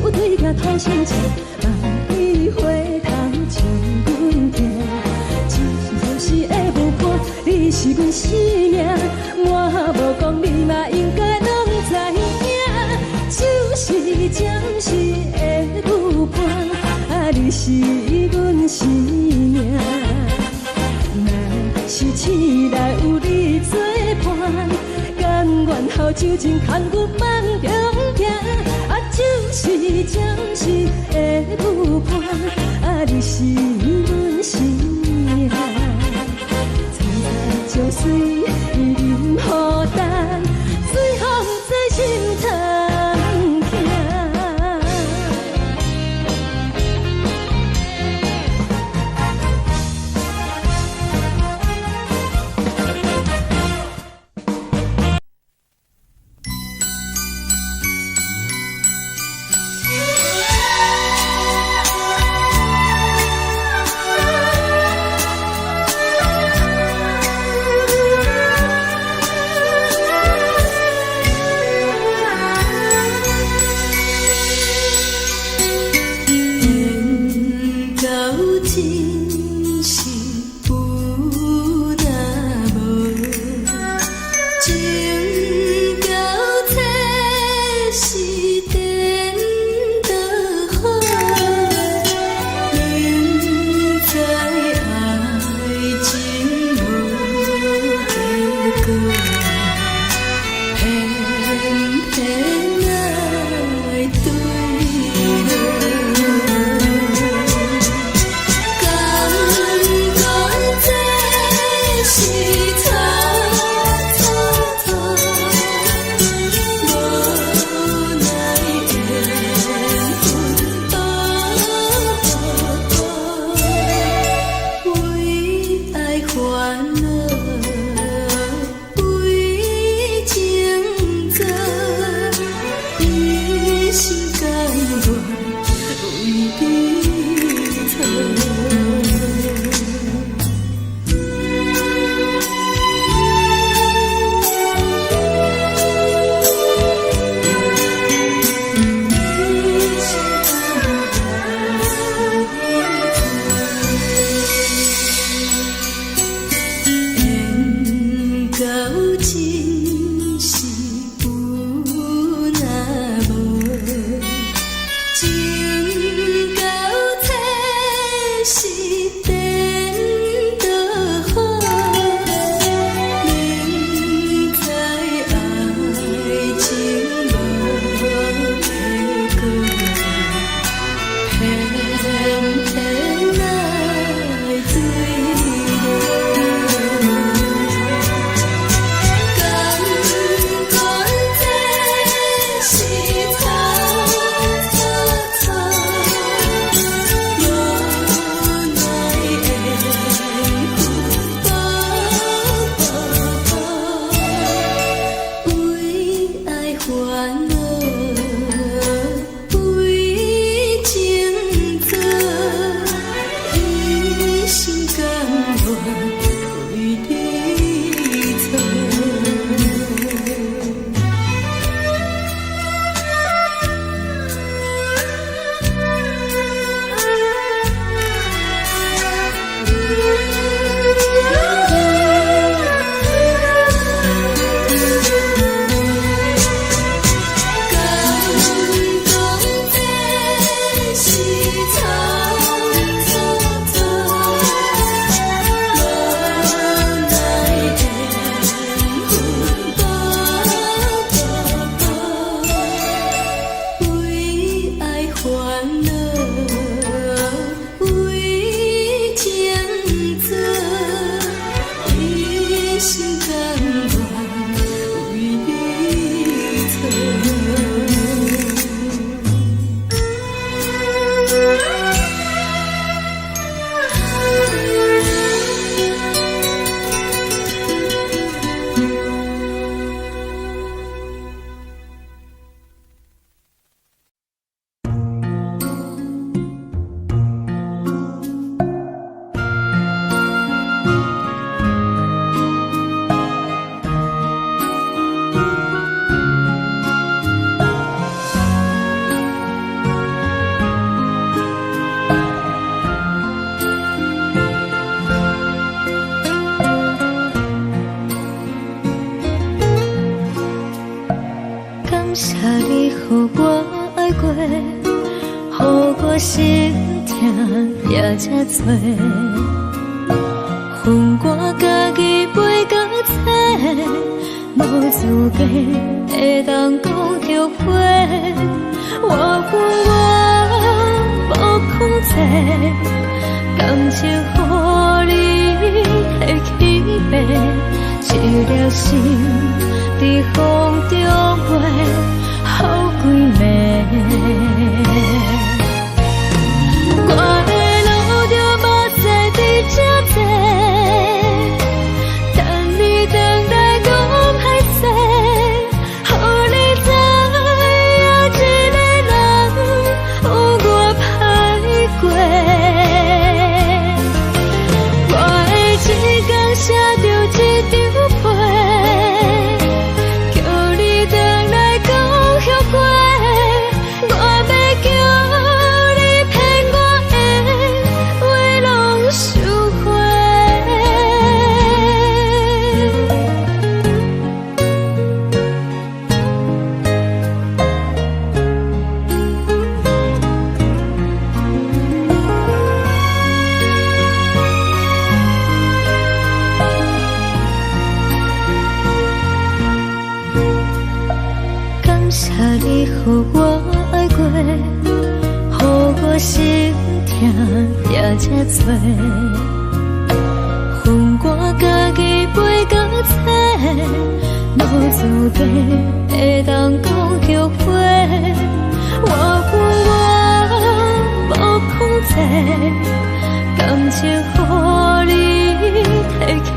有对镜讨心情，万里回头将阮听。只是暂时的舞伴，你是阮生命，我无讲你嘛应该拢知影。就是暂时的舞伴，你是阮生命。若是醒来有你作伴，甘愿予酒精牵阮放中行。就是暂时的舞伴，你是阮生命。层层情水任何淡，随风在心头听。谢你，予我爱过，予我心痛也这多。分我家己飞到这，无资格会当讲后悔。我分我无控制，感情予你会起飞，一粒心在风中飞，好几暝。我的路就目屎在这多，等你等待讲歹势，予你知影一个人有我歹过。我的一天写着一张被，叫你回来讲后悔。我要叫你骗我的话拢收回。感谢你，予我爱过，予我心痛也这多。分我家己飞到这，无资格会当讲后悔。我分我无控制，感情予你摕起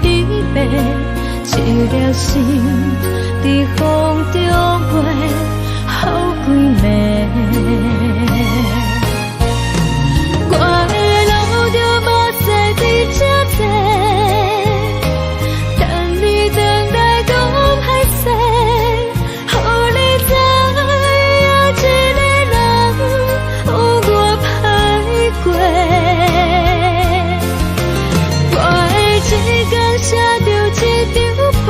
飞，一粒心在风中飞，好几暝。我的路就目屎在这多，等你等待讲歹势，予你知影一个人有我歹过。我的一天写着一张被，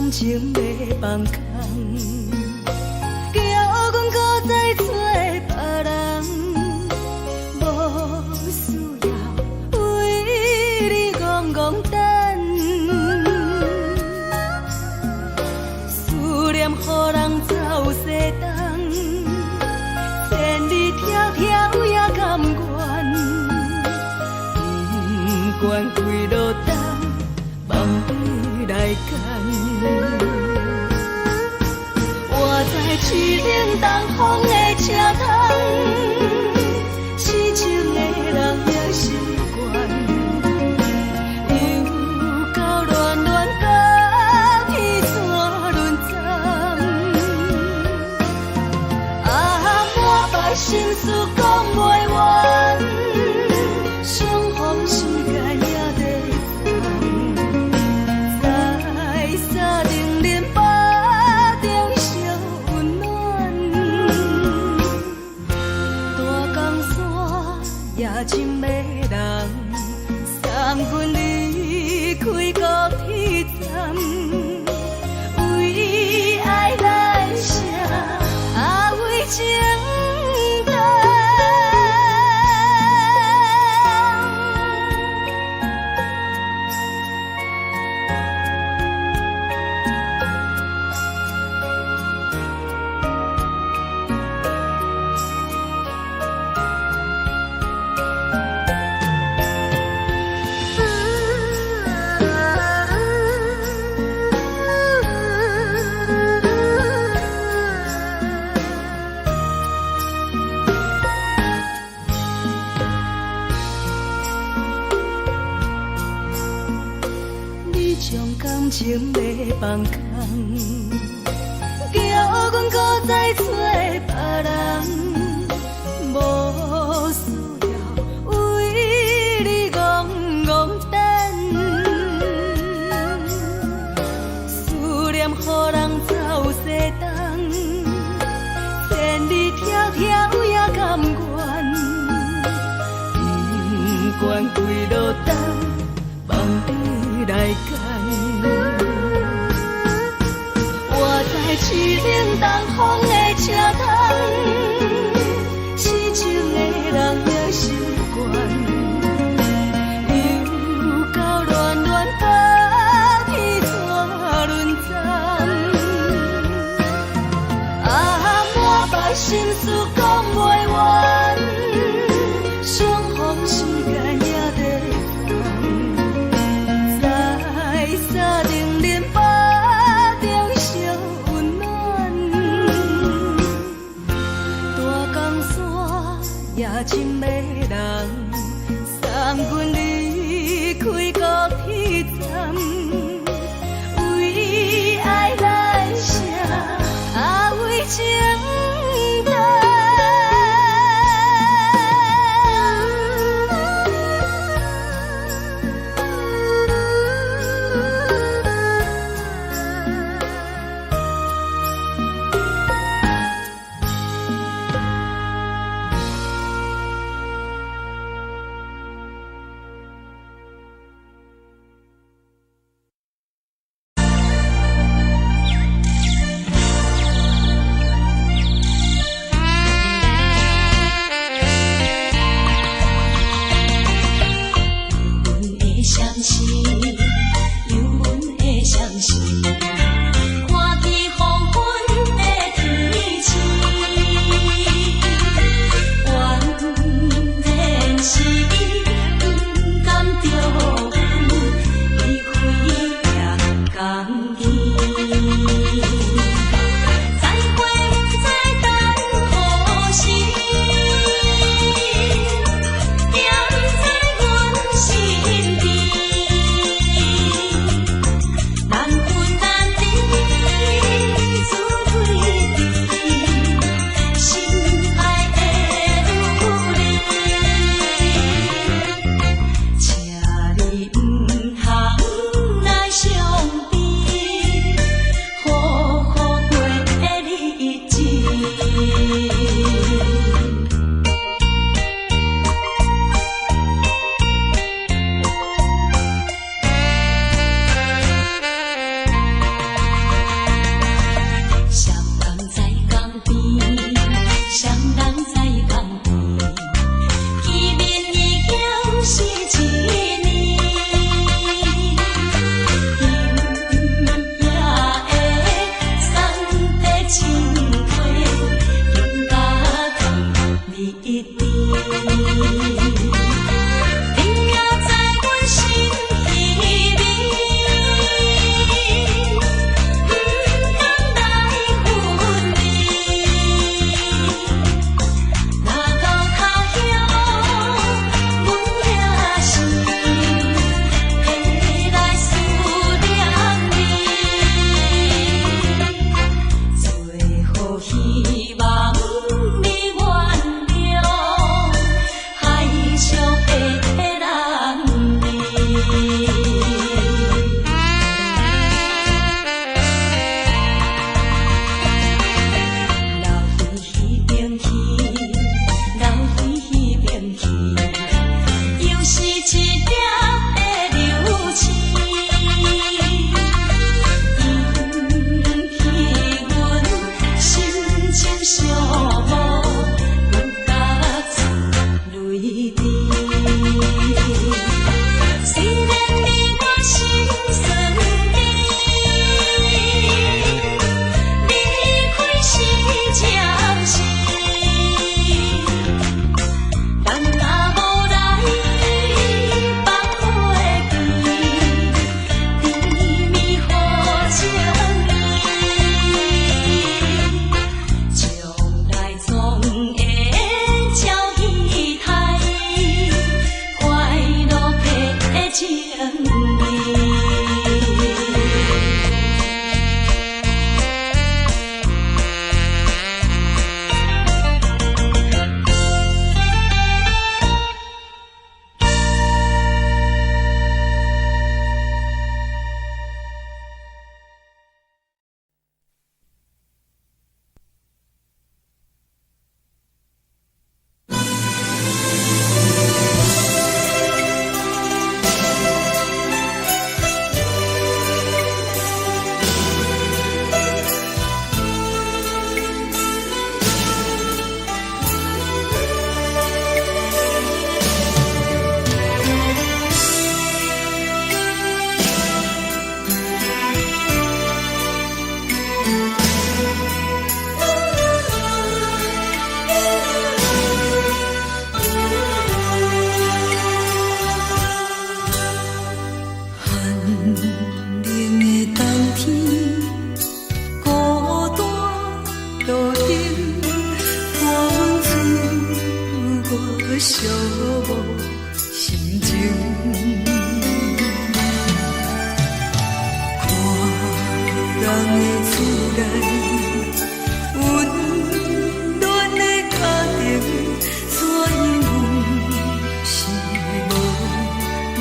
感情要放空，叫阮搁再找别人，无需要为你戆戆等，思念予人走西东，千里迢迢也甘愿，不管几落冬，梦对来干。我在去冷东风的车窗，痴情的人也习惯，又到暖暖甲彼山轮站。啊，满腹心事讲袂完，相逢时间也在在沙定连巴中烧温暖，大江山也真迷人，送阮离开高铁站，为爱来生，为情重。感情要放空，叫阮搁再找别人，无需要为你戆戆等，思念予人走西东，千里迢迢也甘愿，不管几落冬，梦对来干。我在去冷东风的车窗，痴情的人也习惯，又到暖暖甲彼山轮站。啊，满腹心事讲袂完，相逢时间也在沙定连巴中烧温暖，大江山也真迷人，送阮离开高铁站，为爱来生，为情重。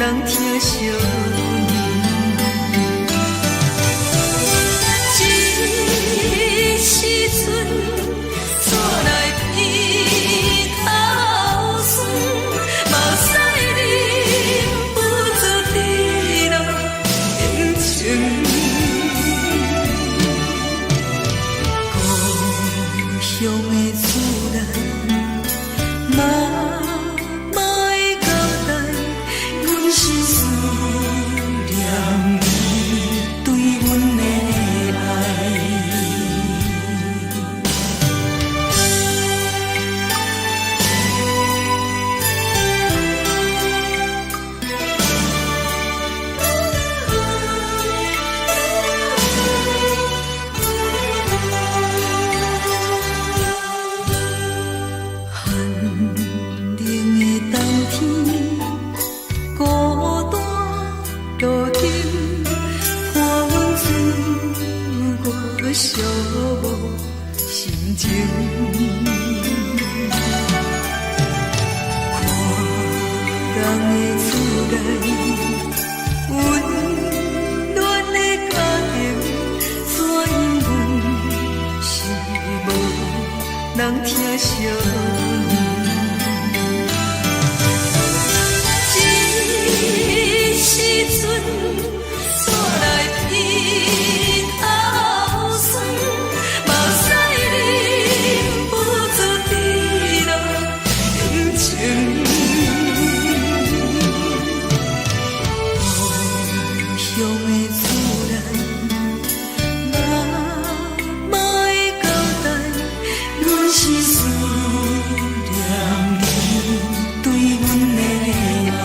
人疼惜你。这时阵怎来鼻头酸，目屎忍不住滴落眼睛。故乡的厝内，妈妈的交代，阮是思念你对阮的爱。寂寞心情，看人的厝内温暖的家庭，怎因阮是无人疼惜你？这时阵怎来鼻头酸？目屎忍不住滴落眼睛。故乡的厝内，妈妈的交代，阮是思念你对阮的爱。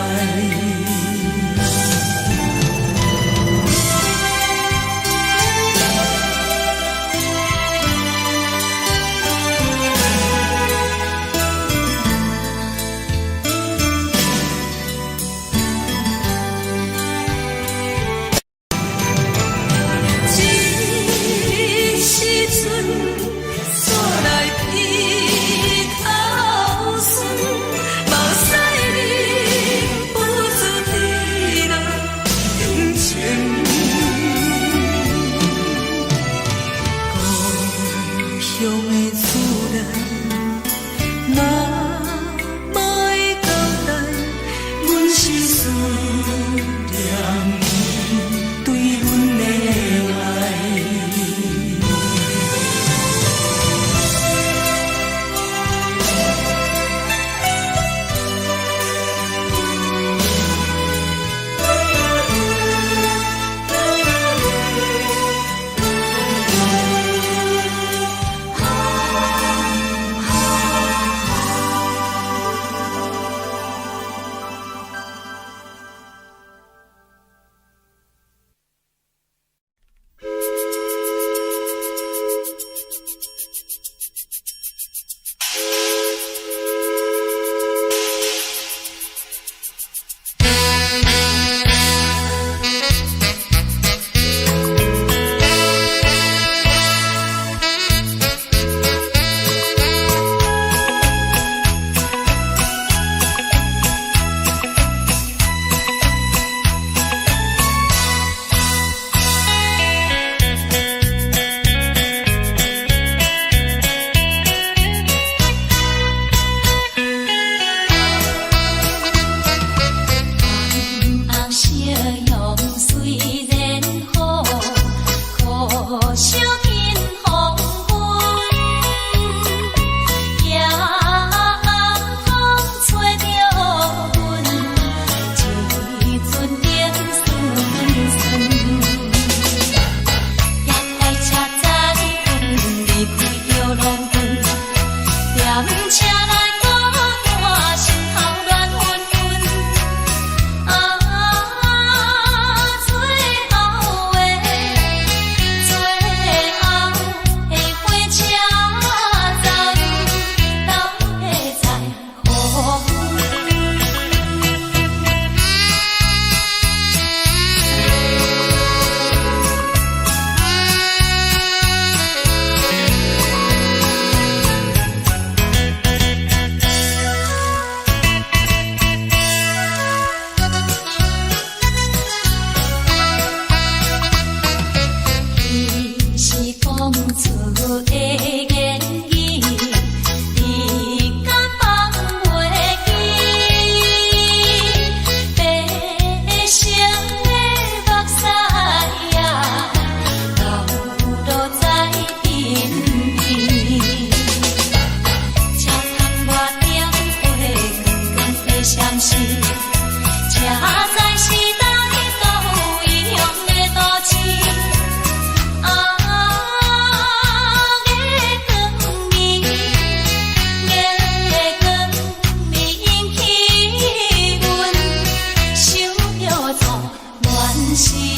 时。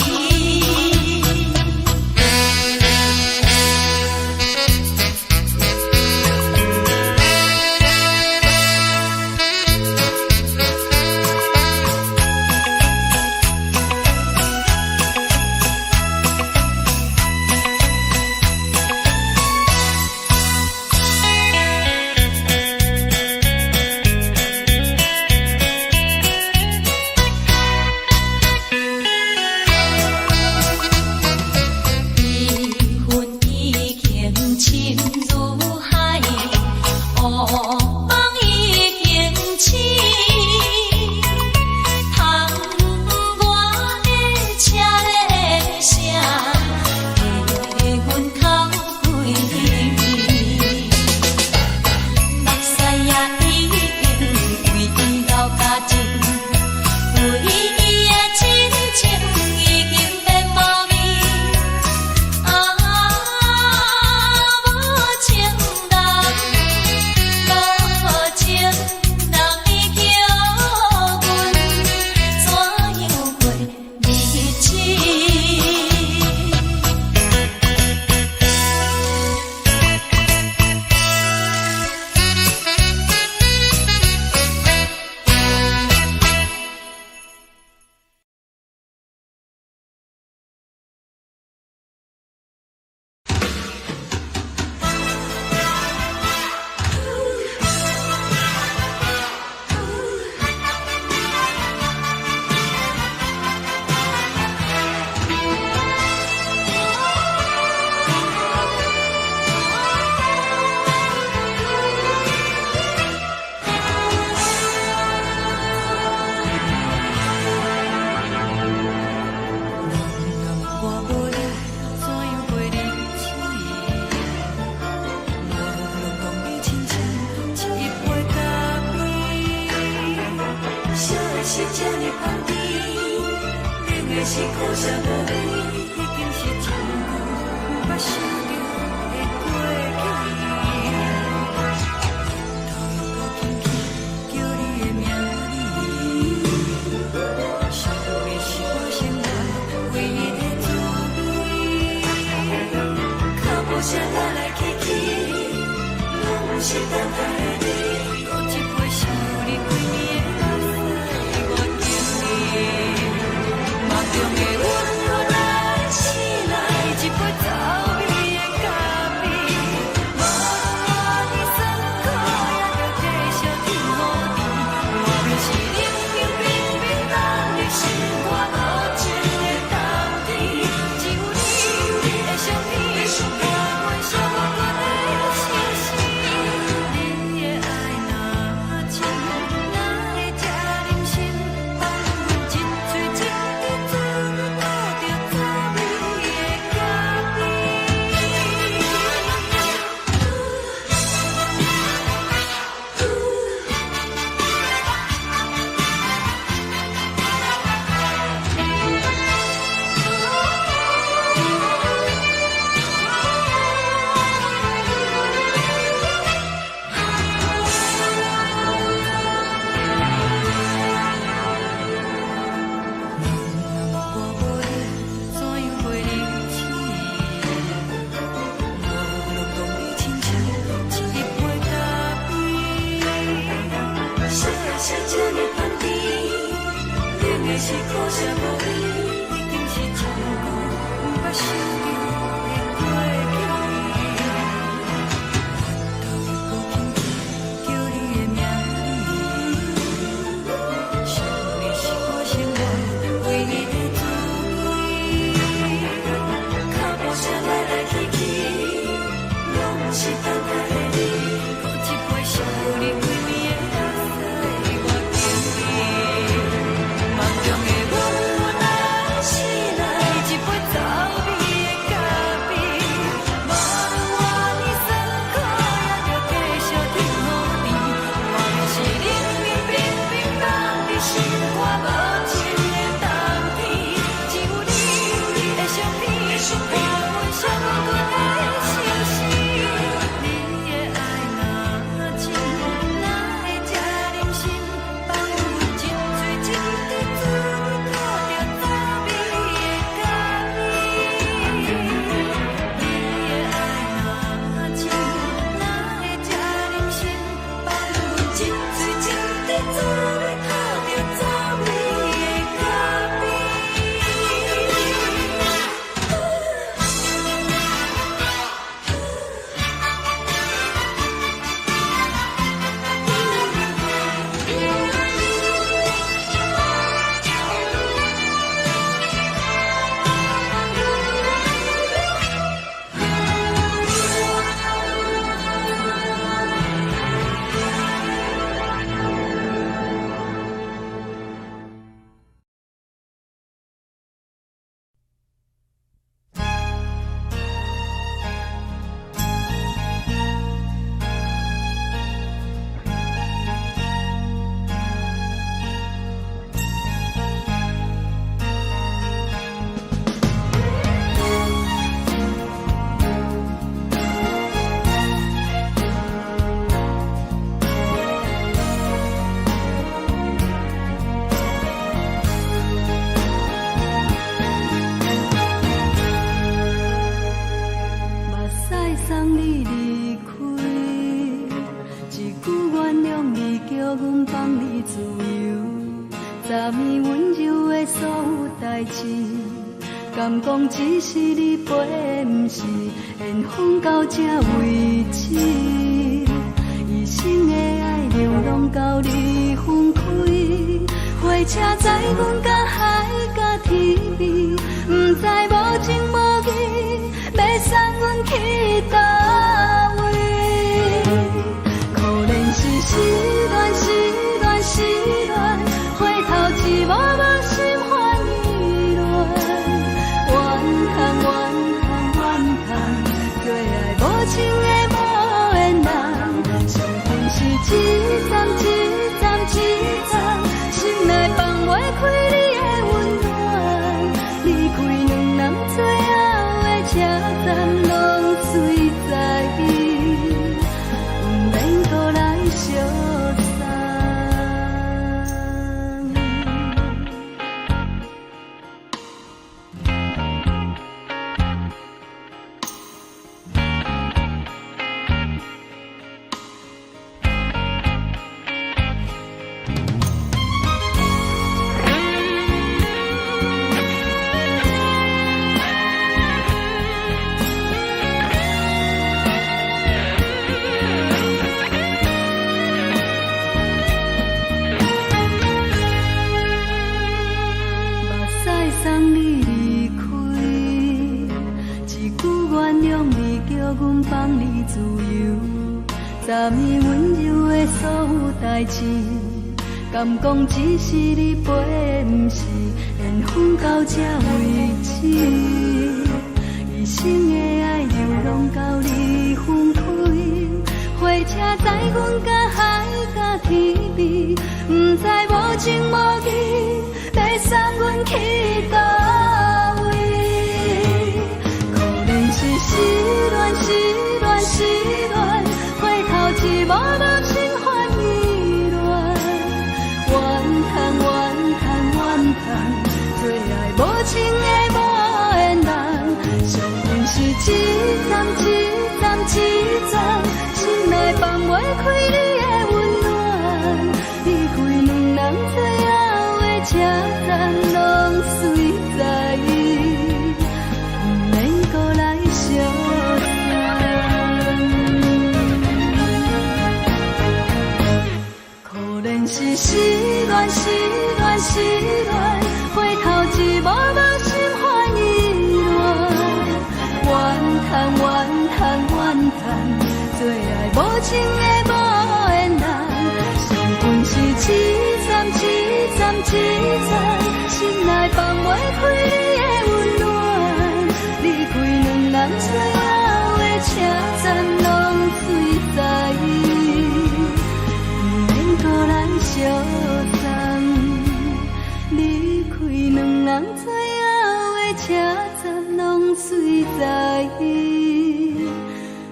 梦中的阮，若来醒来，一杯早味的咖代志，敢讲只是你陪，不是缘分到这为止。一生的爱流浪到你分开，火车载阮甲海甲天边，不知无情无义，要送阮去倒位？可怜是失恋，失恋，失恋，回头只无无心欢意乱，怨叹，怨叹，怨叹，最爱无情的无缘人，上恨是一站一站一站，心内放袂开你的温暖，离开两人最后的车站，拢随在伊，不免搁来相送。送你离开，一句原谅你，叫阮放你自由，昨暝温柔的所有代志，敢讲只是你陪，不是缘分到这为止。一生的爱流浪到你分开，火车载阮甲海甲天边，不知无情无义，要送阮去倒位？可怜是失恋，失恋，失恋，回头只无无心欢意乱，怨叹，怨叹，怨叹，最爱无情的无缘人，上恨是一站一站一站，心内放袂开你的温暖，离开两人最后的车站，拢随在伊，不免搁来相送。可怜是失恋，失恋，失恋，回头只无无心欢意乱，怨叹，怨叹，怨叹，最爱无情的无缘人，上恨是一站一站一站，心内放袂开你的温暖，离开两人最后的车站，拢随在伊，不免搁来相送。离开两人最后的车站，拢随在伊，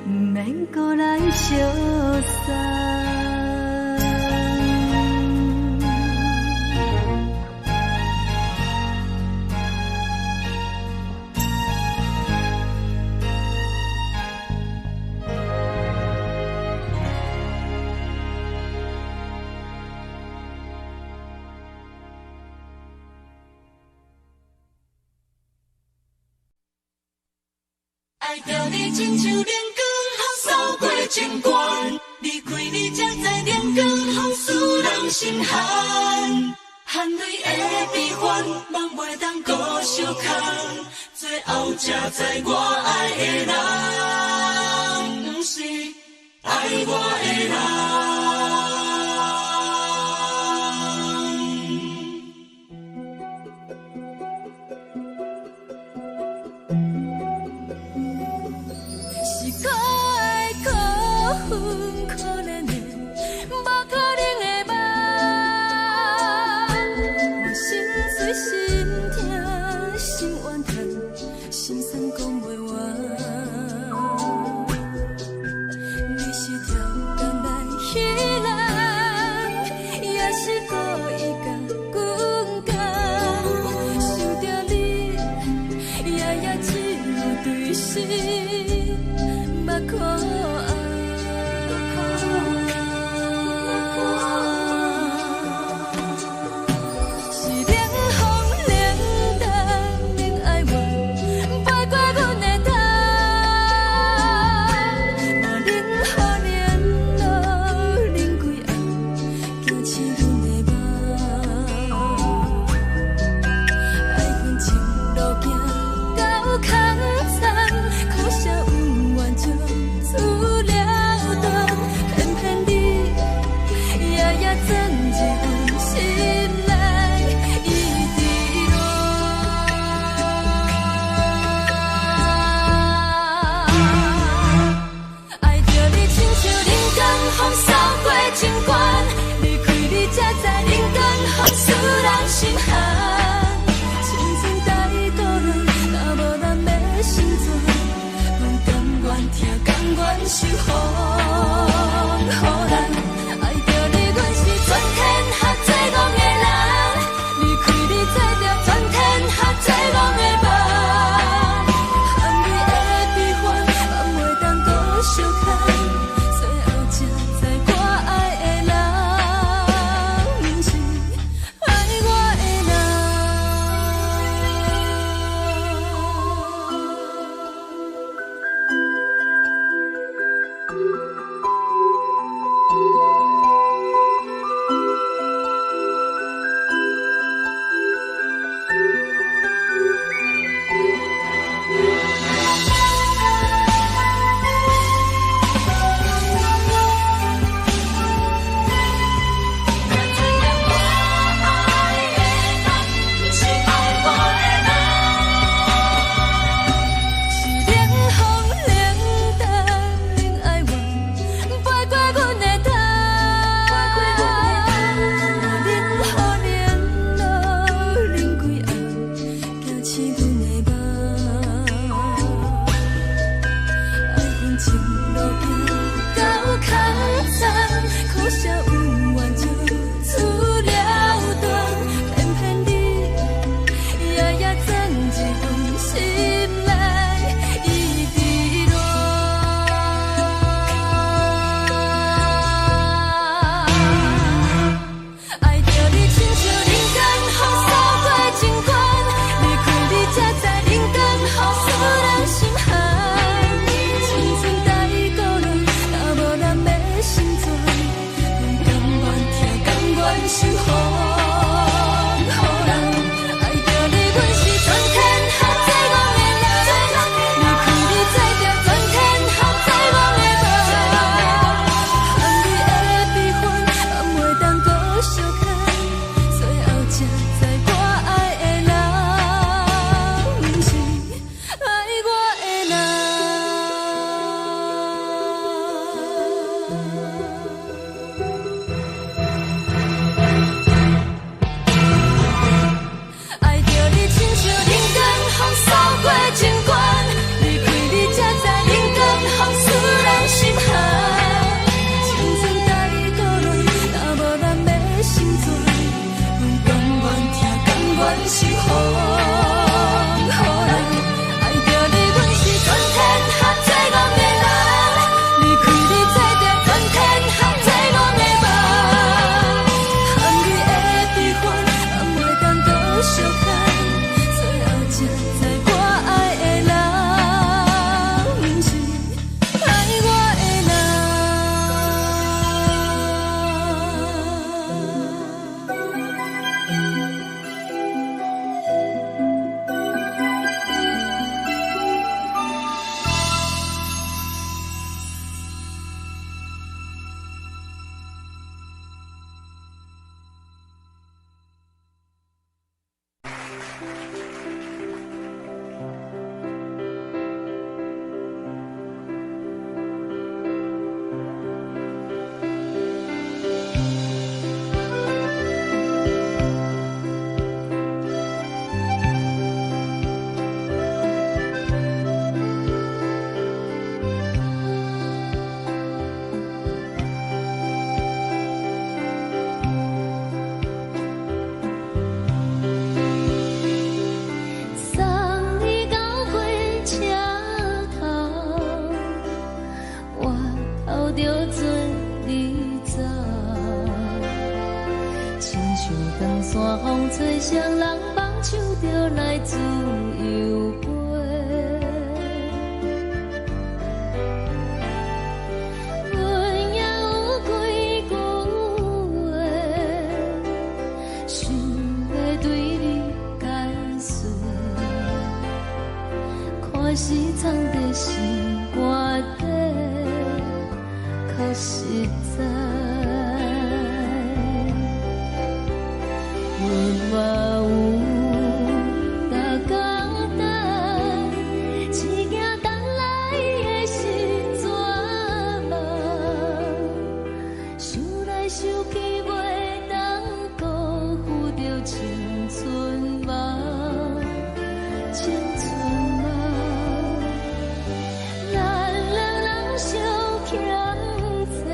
不免搁来相送。爱着你亲像阳光扫过情关，离开你才知阳光风使人心寒。含泪的悲欢，望袂当搁相牵，最后才知我爱的人，不是爱我的人。是冷风冷淡。着来自由飞。阮也有几句话，想要对你解释，可是藏在心肝底，较实在。阮嘛有大简单，一件等来的时阵嘛，想来想去袂当辜负着青春嘛，青春嘛，咱两人相欠债，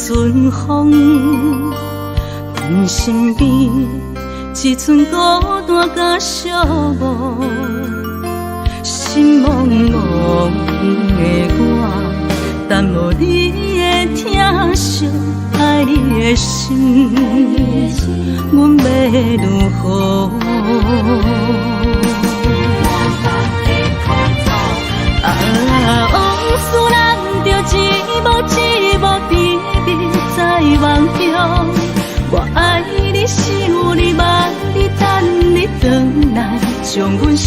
阵风，阮身边一阵孤单甲寂寞，心茫茫的我，等无你的疼惜，爱你的心，阮要如何？往事人着一幕一幕甜蜜在梦中。我爱你，想你，望你，等你回来，将阮惜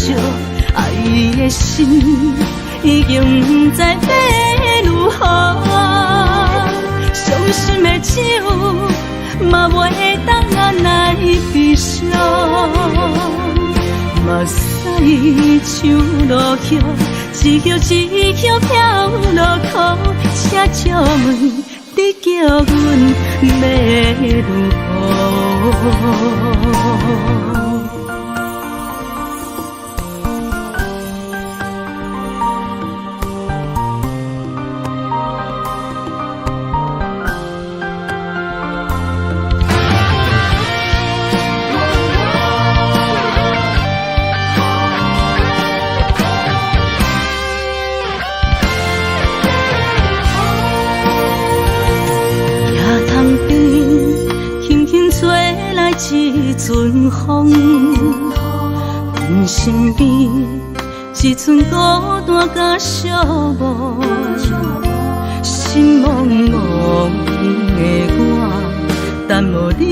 爱的心已经不知要如何。伤心的手嘛袂当按来悲伤，目屎像落雨。一曲一曲飘落雨，请借问你叫阮要如何？一阵风，阮身边一阵孤单甲寂寞，心茫茫的我，等无你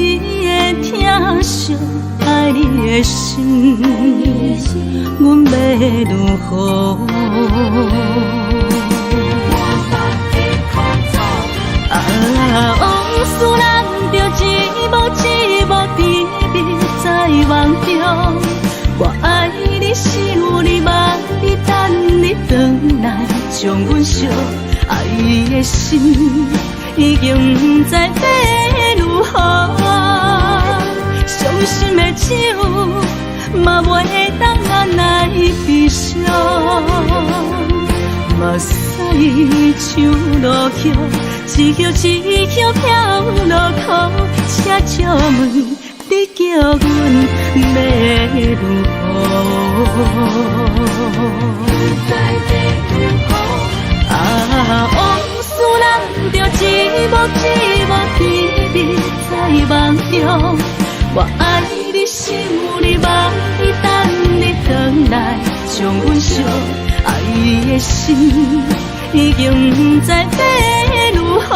的疼惜，爱你的心，阮要如何？往事人着一幕一幕甜蜜在梦中。我爱你，想你，望你，等你回来，将阮惜爱的心已经不知要如何。伤心的手嘛袂当按来悲伤，目屎像落雨。一曲一曲飘落雨，请借问你叫阮要如何？往事人着一幕一幕甜蜜在梦中。我爱你，想你，望你，等你回来，将阮惜爱的心已经不知要如何。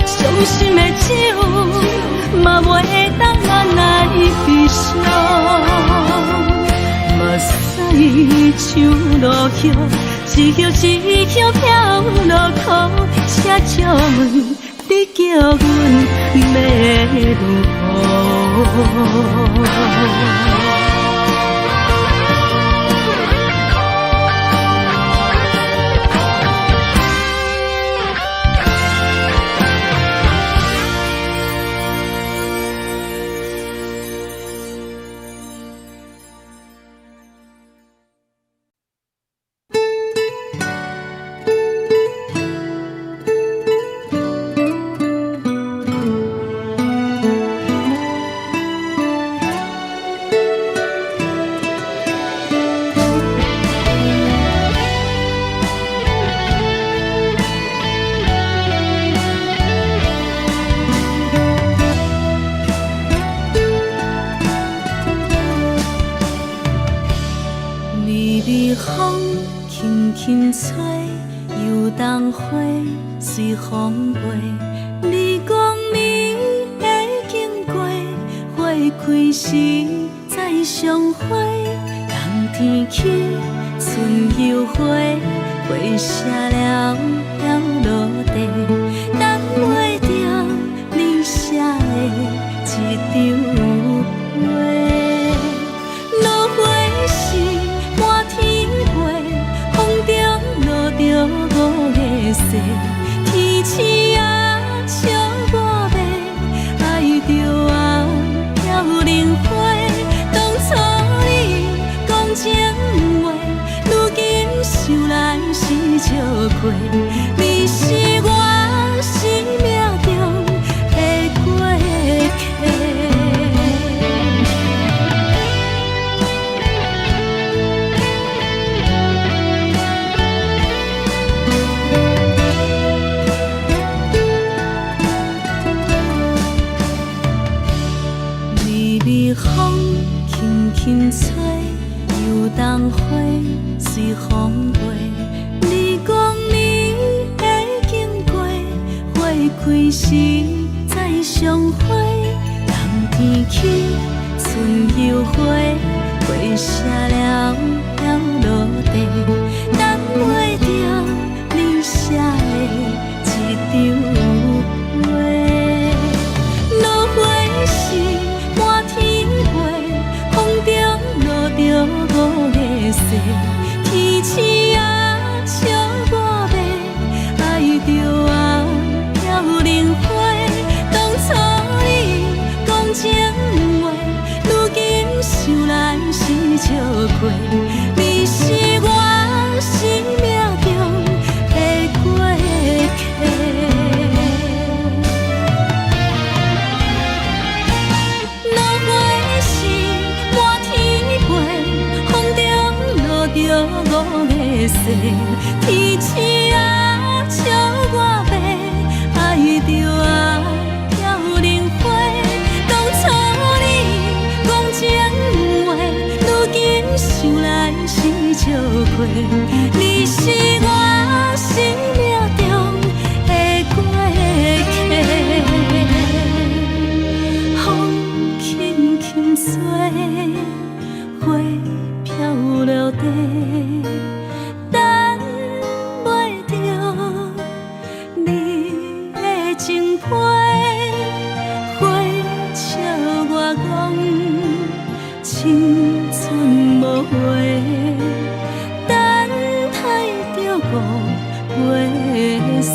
伤心的手嘛袂当按来悲伤，目屎像落雨，一曲一曲飘落雨，请借问你叫阮要如何？随风飞，你光明会经过，花开时再相会。冬天起，春又回，花谢了飘落地，等袂着你写的一张画。落花时满天飞，风中落着五个色。天星啊，笑我袂爱着啊，飘零花。当初你讲情话，如今想来是笑过。你是我心随风轻轻吹，游东花随风飞。你讲你会经过，花开时再相会。冬天起，春又回，花谢了落地，等袂着你写的一张话。落花时满天飞，风中落着五个色。天星啊，笑我迷，爱着啊飘零花。当初你讲情话，如今想来是笑过。你是我生命中的过客。落花时满天飞，风中落着五个色。天星啊，笑我迷，爱着啊飘零花。当初你讲情话，如今想来是笑过。你是我生命中的过客。风轻轻吹，花飘落地，等袂着你的情批。花笑我讲，青春无悔，等待着五月雪。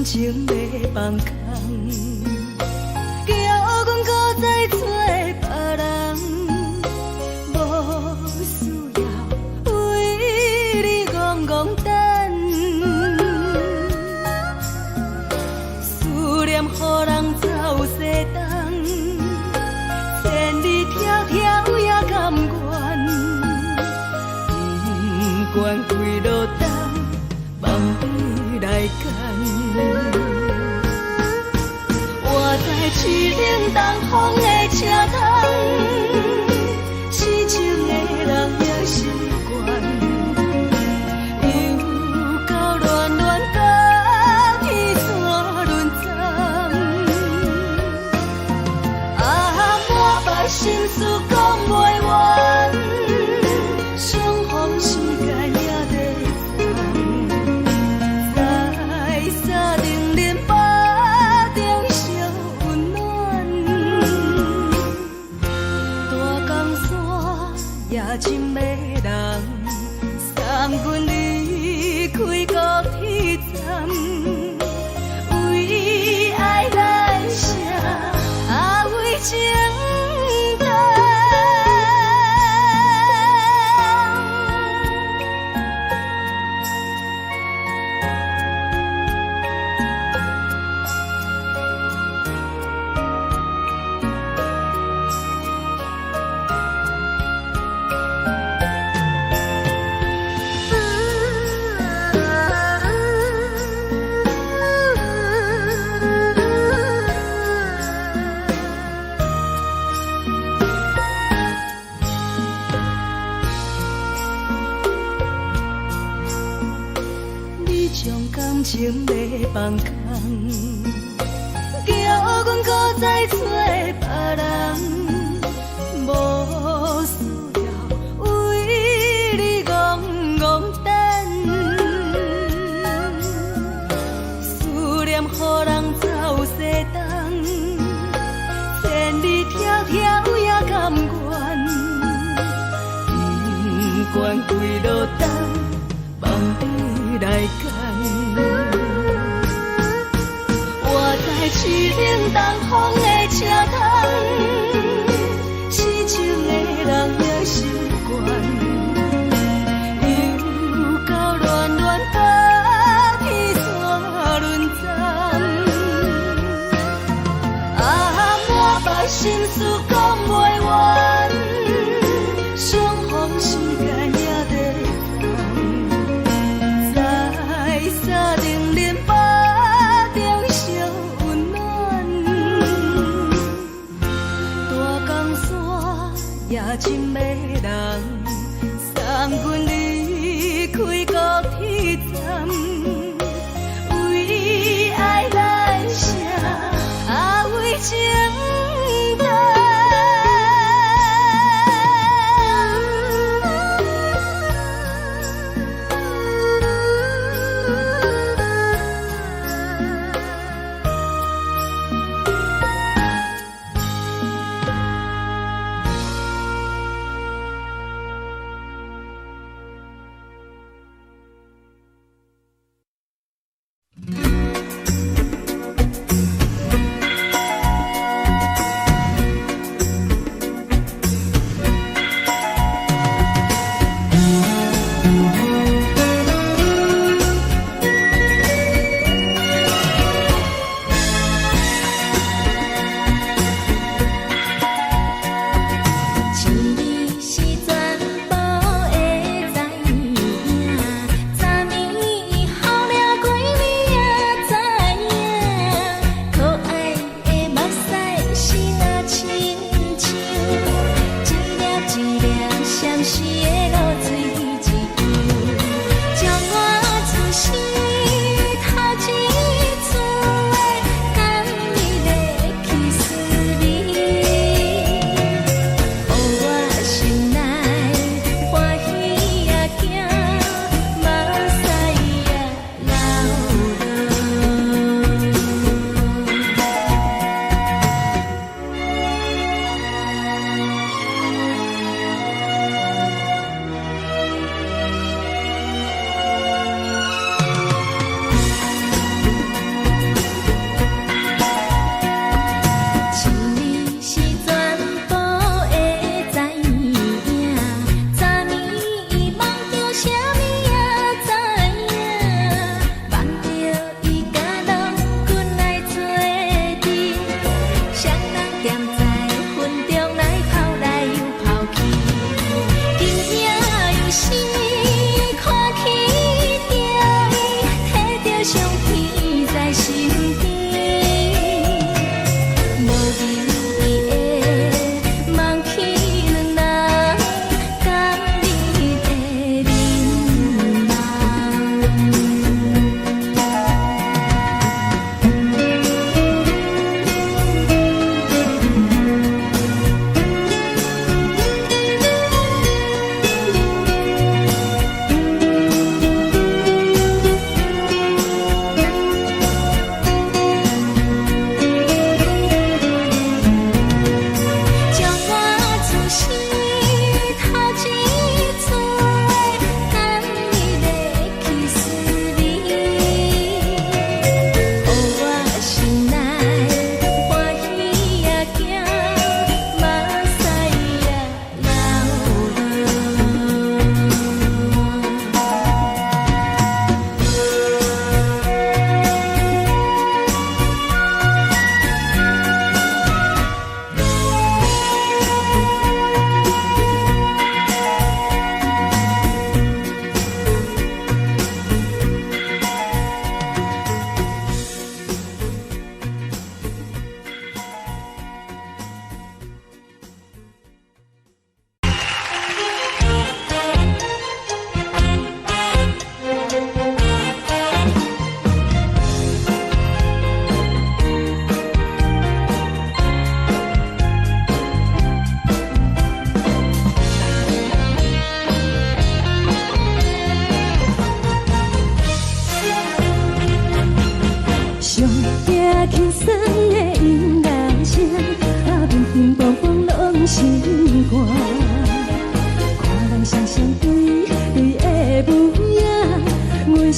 情要放空，叫阮搁再找别人，无需要为你戆戆等，思念予人走西东，千里迢迢也甘愿，不管几落冬，梦比来干。我在凄冷东风的车头，痴情的人也习惯，又到恋恋甲彼山论斩。啊，满腹心事讲袂完，相逢时间也在藏，在沙定林巴中烧温暖，大江山也真迷人，送阮离开高铁站，为爱来生，为情重。你将感情要放空，叫阮搁再找别人，无需要为你戆戆等，思念予人走西东，千里迢迢也甘愿，不管几落冬，梦比来干。我在凄冷东风的车头，痴情的人也习惯，又到恋恋甲彼山论斩。啊，满腹心事讲袂完，相逢时间也在藏，在沙定林巴中烧温暖，大江山也真迷人，送阮离开高铁站，为爱来生，为情。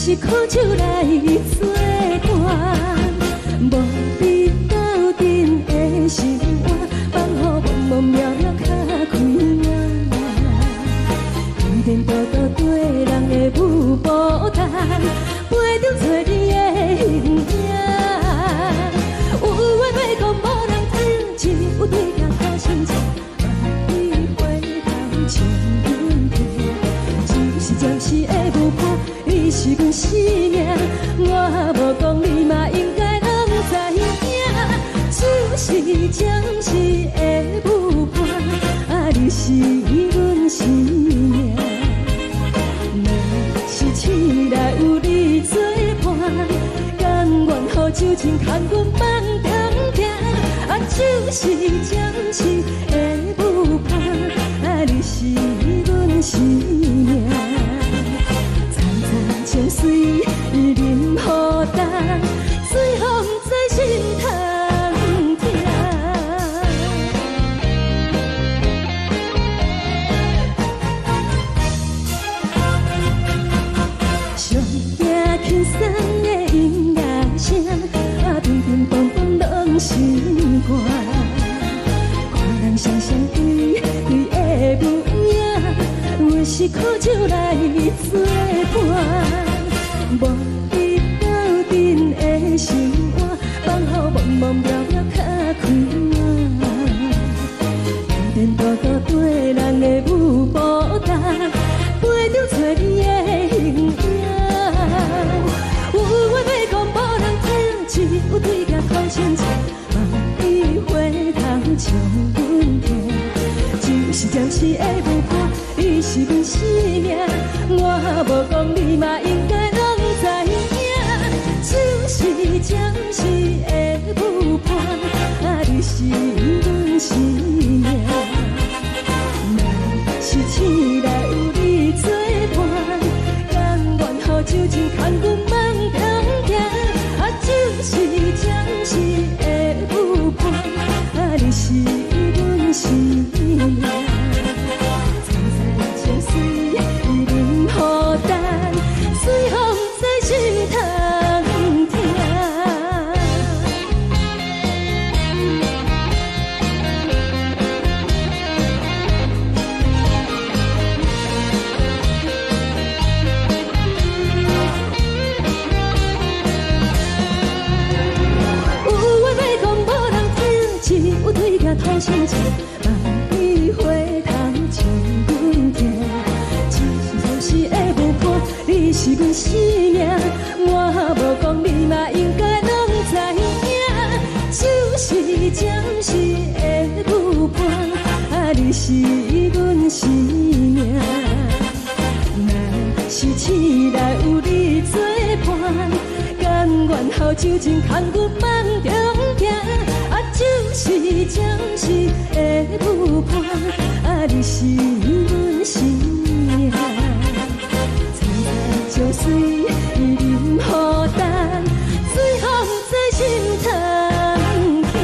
是苦酒来作伴，无你斗阵的生活，放乎茫茫渺渺较快活。颠颠倒倒对人的舞步弹，陪着做你的形影。有话要讲无人听，只有对镜头心情，万里回头将阮听。只是暂时的舞伴。你是阮生命，我无讲你嘛应该拢知影。就是暂时的舞伴，啊，你是阮生命。若是醒来有你作伴，甘愿予酒精牵阮放通行。啊，就是暂时的舞伴，啊，你是阮生命。情水伊淋雨淡，水风在心通听。上夜轻松的音乐声，啊，乒乒乓乓拢心肝。看人双双对对的舞影，有时苦酒来作伴。无你斗阵的生活，放乎茫茫渺渺较快活。颠颠倒倒对人的舞步弹，陪着做你的形影。有话要讲无人听，只有对镜头心情，万里回头将阮听。就是暂时的舞伴，你是阮生命，我无讲你嘛应该。就是暂时的舞伴，啊，你是阮生命。若是醒来有你作伴，甘愿予酒精牵阮放通行。啊，就是暂时的舞伴，啊，你是阮生命。苍山清水伊淋雨淡，水风在心头。头心情，万里回头将阮听。暂时的舞伴，你是阮生命，我无讲你嘛应该拢知影。就是暂时的舞伴，啊，你是阮生命。若是醒来有你作伴，甘愿予酒精牵阮放中行。就是暂时的舞伴，啊，你是阮生命。苍山江水伊淋雨淡，水风在心头听。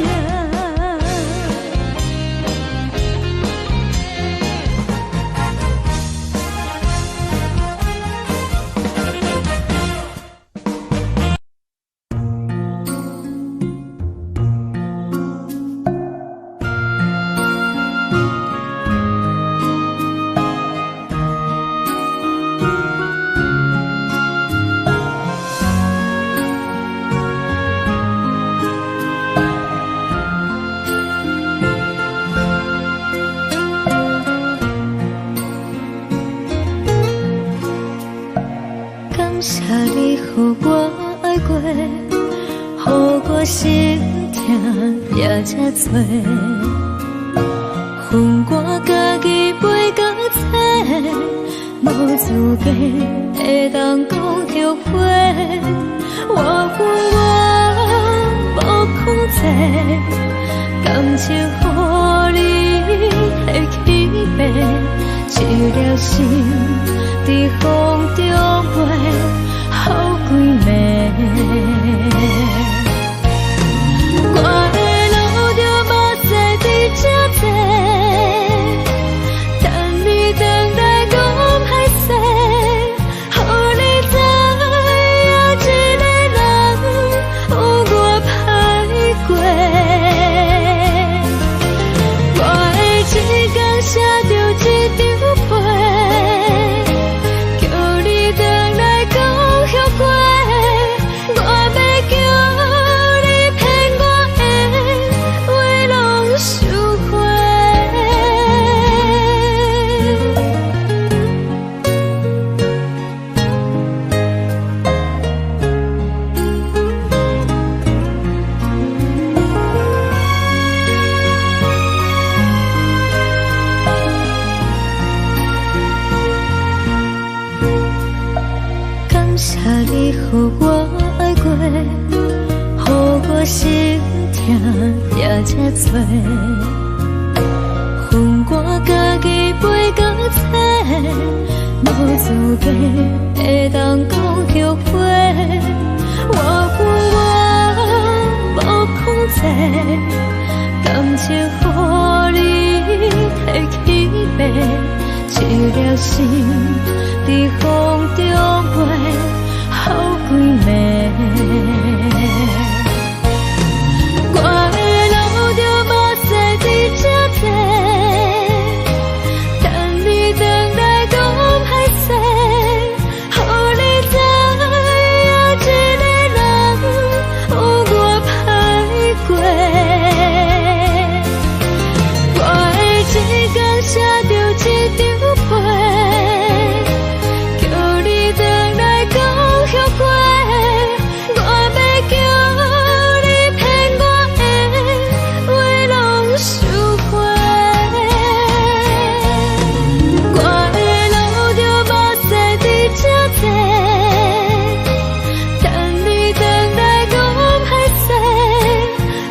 心痛也这多，恨我家己袂到切，无资格会当讲着话。我恨我无控制，感情予你会起飞，一粒心伫风中飞，好几暝。我的路着目屎伫这多，等你等待讲歹势，予你知予我爱过，予我心痛也这多，恨我家己袂到切，无资格会当讲后悔。我无控制，感情予你提起白，一粒心在风中飞，好几暝。我的路就无西伫这多，等你回来讲歹势，予你知影一个人有我歹过。我的一天写着一张被，叫你回来讲后悔。我要叫你骗我的话拢收回。我的路就无西伫这多，等你回来讲歹势，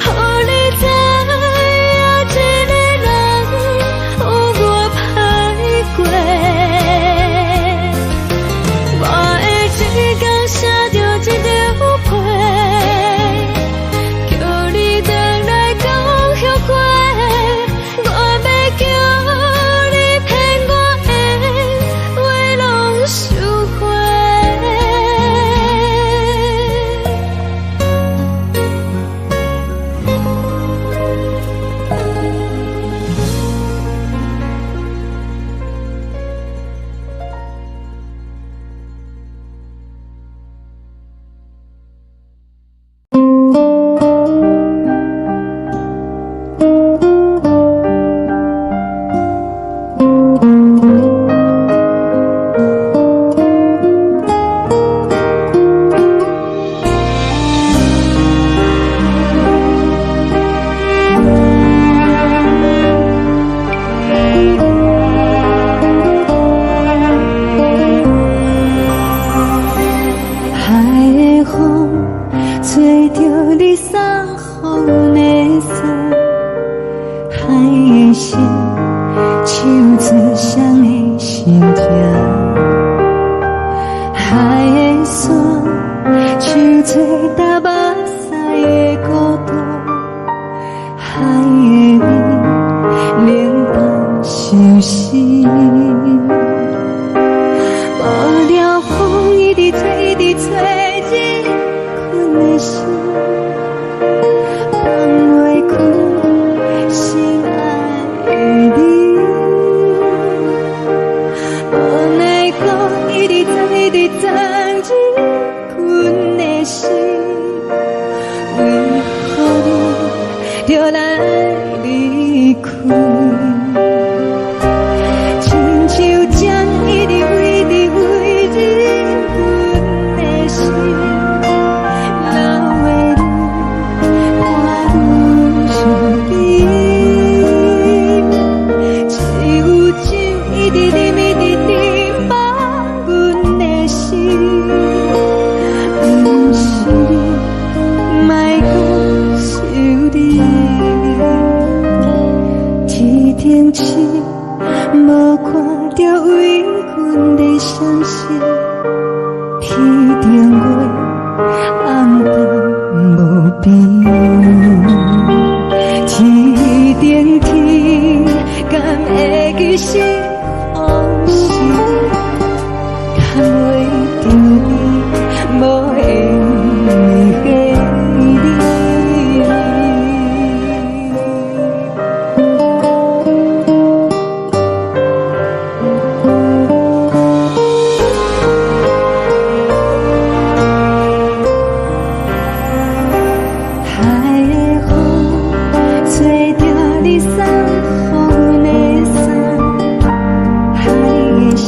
予你知影一个人有我歹过。我的一天写着一张被，叫你回来讲后悔。我要叫你骗我的话拢收回。海的风吹着你送予的伞，海的心唱出谁的心痛，海的山唱出打目屎的孤独，海的你冷淡伤心。无聊风一直吹，一直吹，日困的心放袂开，心爱你。无奈讲一直藏，一直藏，日困的心，为何你就来离开？亲像针一直为日困的心，流的泪看愈伤悲。只有酒一直啉，一直啉，放阮的心。不是你，莫讲想你。天顶星无看到为阮的伤心，天顶月暗淡无边，天顶天敢会记是往事，敢袂着你无缘的你。你送予的伞，海的心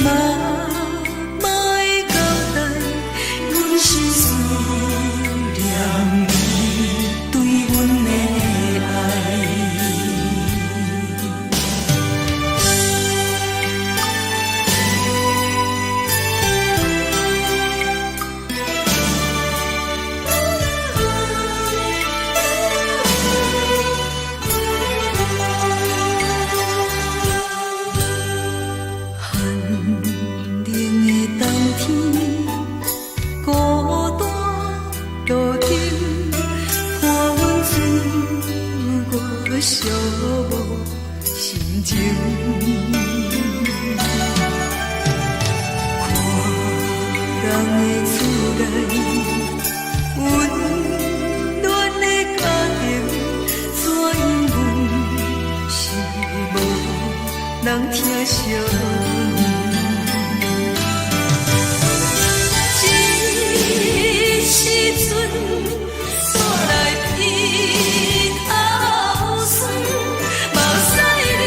妈妈的交代，阮心事。寂寞心情。看人的厝内温暖的家庭，怎因为是无人疼惜？时阵，煞来鼻头酸，目屎忍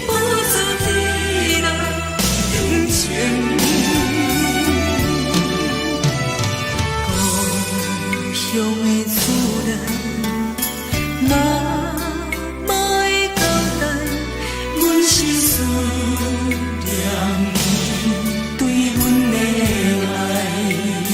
不住滴落眼睛。故乡的厝内，妈妈的交代，阮是思念你对阮的爱。啊。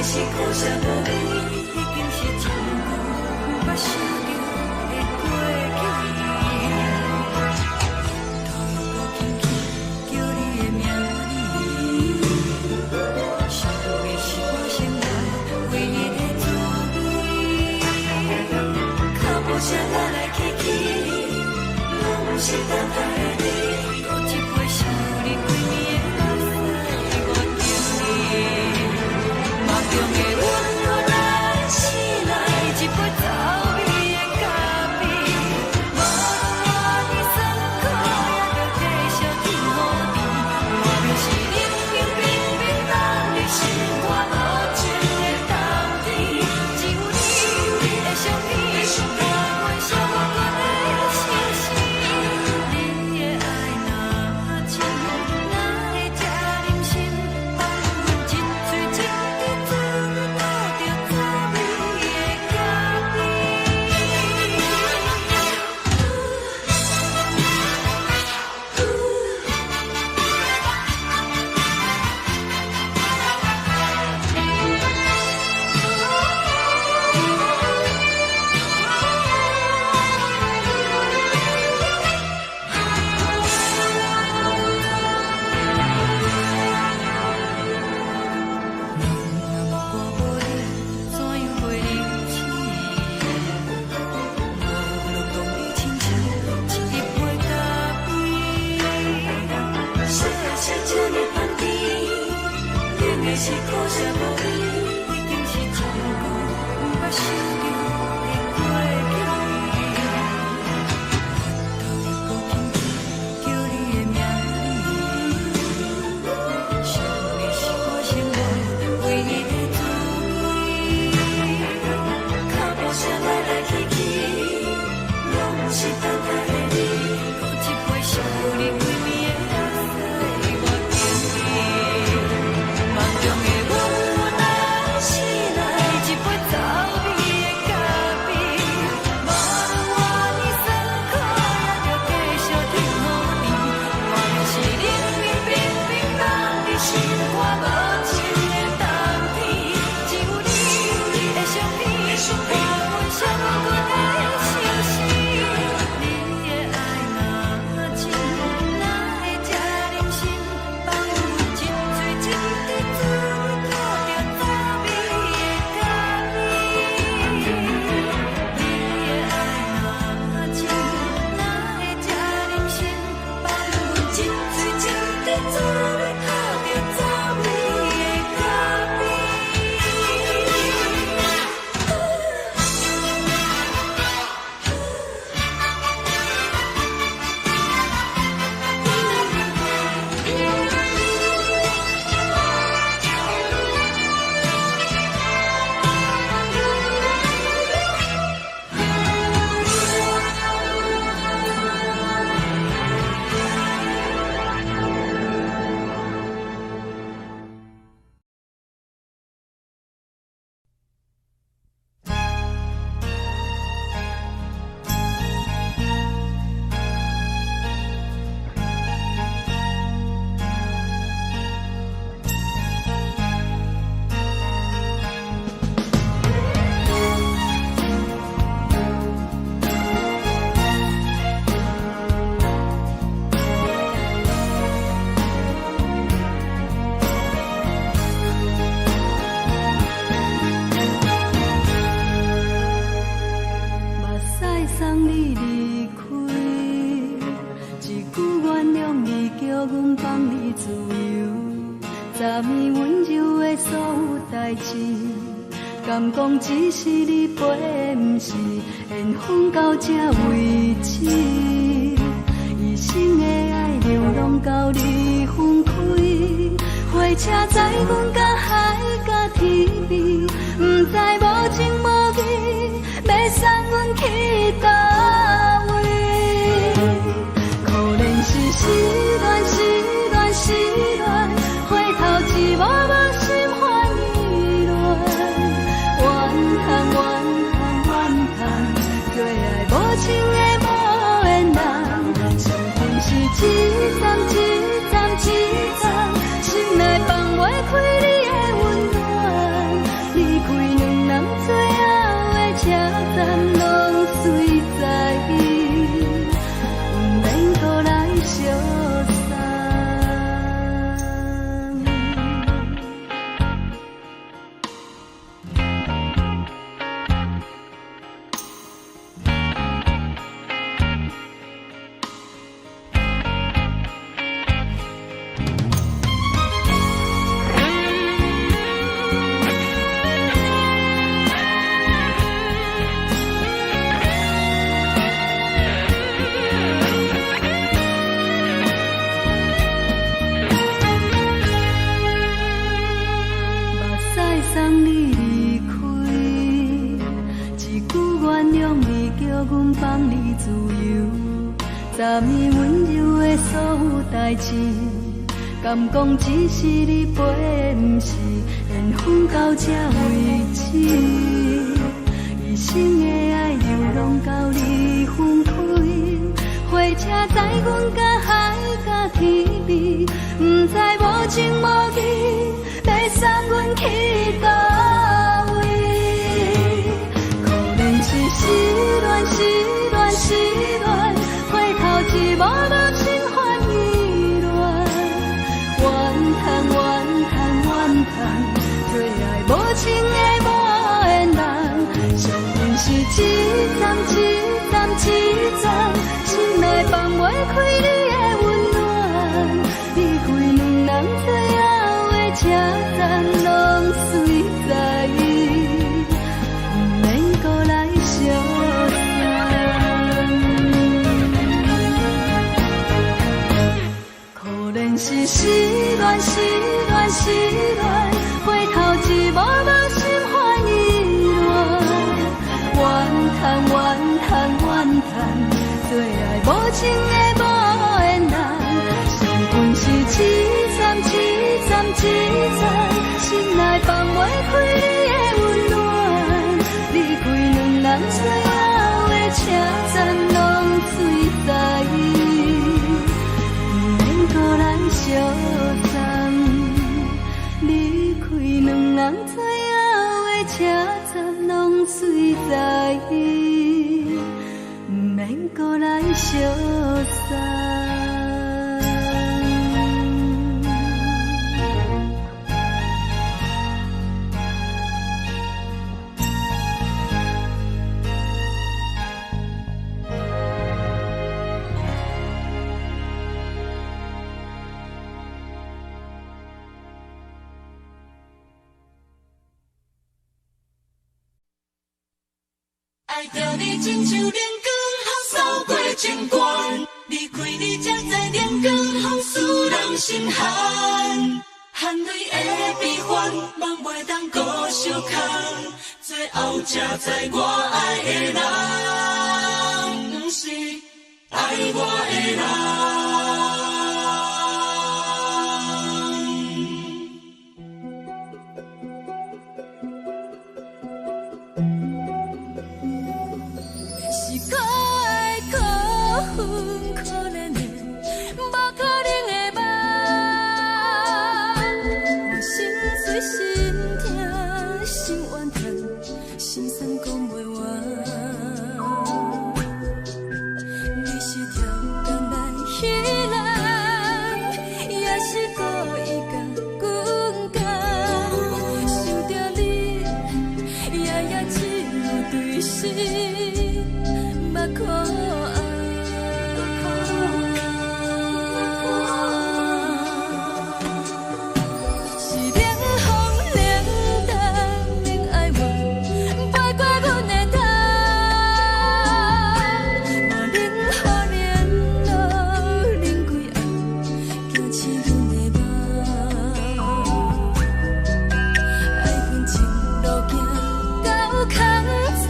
是苦涩无味，已经是真久捌想着的过去。头又搁轻轻叫你的名字，想的是我生活唯一的滋味。脚步声来来去去，拢是等待的你，搁一杯想你几暝的目屎，我敬你。梦中的阮我来醒来，一杯走味的咖啡，无论我的酸苦，也着继续甜予你。我就是冷冰冰冰冷的心肝，无情的冬天，只有你的相片，伴阮寂寞过的心事。你的爱若真，哪会这忍心放阮一嘴一滴滋味，倒着滋味的咖啡。是苦涩无味，已经是真久捌想着的过去。头又搁轻轻叫你的名字，想的是我生活唯一的滋味。脚步声来来去去，拢是等待的你，搁一杯想你几暝的目屎，我敬你。梦中的阮我来醒来，一杯走味的咖啡，无论我的酸苦，也着继续甜予你。我就是冷冰冰冰冷的心肝，无情的冬天，只有你的相片，伴阮寂寞过的心事。你的爱若真，哪会这忍心放阮一嘴一滴滋味，倒着滋味的咖啡。你的爱若真，哪会这忍心放阮一嘴一滴滋味，倒着滋味的咖啡。目屎送你离开，一句原谅你，叫阮放你自由，昨暝温柔的所有代志，敢讲只是你陪，不是缘分到这为止。一生的爱流浪到你分开，火车载阮甲海甲天边，不知无情无义，要送阮去倒位？可能是失恋，失恋，失恋，回头一幕幕心烦意乱，怨叹，怨叹，怨叹，最爱无情的无缘人，生命是一站一站一站，心内放袂开你的温暖。站拢随在伊，不免搁来相送。送你离开，一句原谅你，叫阮放你自由。昨暝温柔的所有代志，敢讲只是你陪，不是缘分到这为止。一生的爱流浪到你分开，火车载阮甲海甲天边，不知无情无义。要送阮去倒位？可能是失恋，失恋，失恋，回头一幕幕心烦意乱，怨叹，怨叹，怨叹，最爱无情的无缘人。上阵是一站，一站，一站，心内放袂开你的温暖，离开两人最后的车站拢随在伊，不免搁来相送。可能是失恋，失恋，失恋，回头一幕幕心烦意乱，怨叹，怨叹，怨叹，最爱无情的无缘人。上阵是一站，一站，一站，心内放袂开你的温暖，离开两人最后的车站拢随在伊，不免搁来相送。离开两人最后的车站拢随在伊，不免搁来相送。爱着你亲像阳光，透扫过情关。离开你，才知阳光风使人心寒。含泪的悲欢，望袂当搁相牵。最后才知我爱的人，不是爱我的人。空残，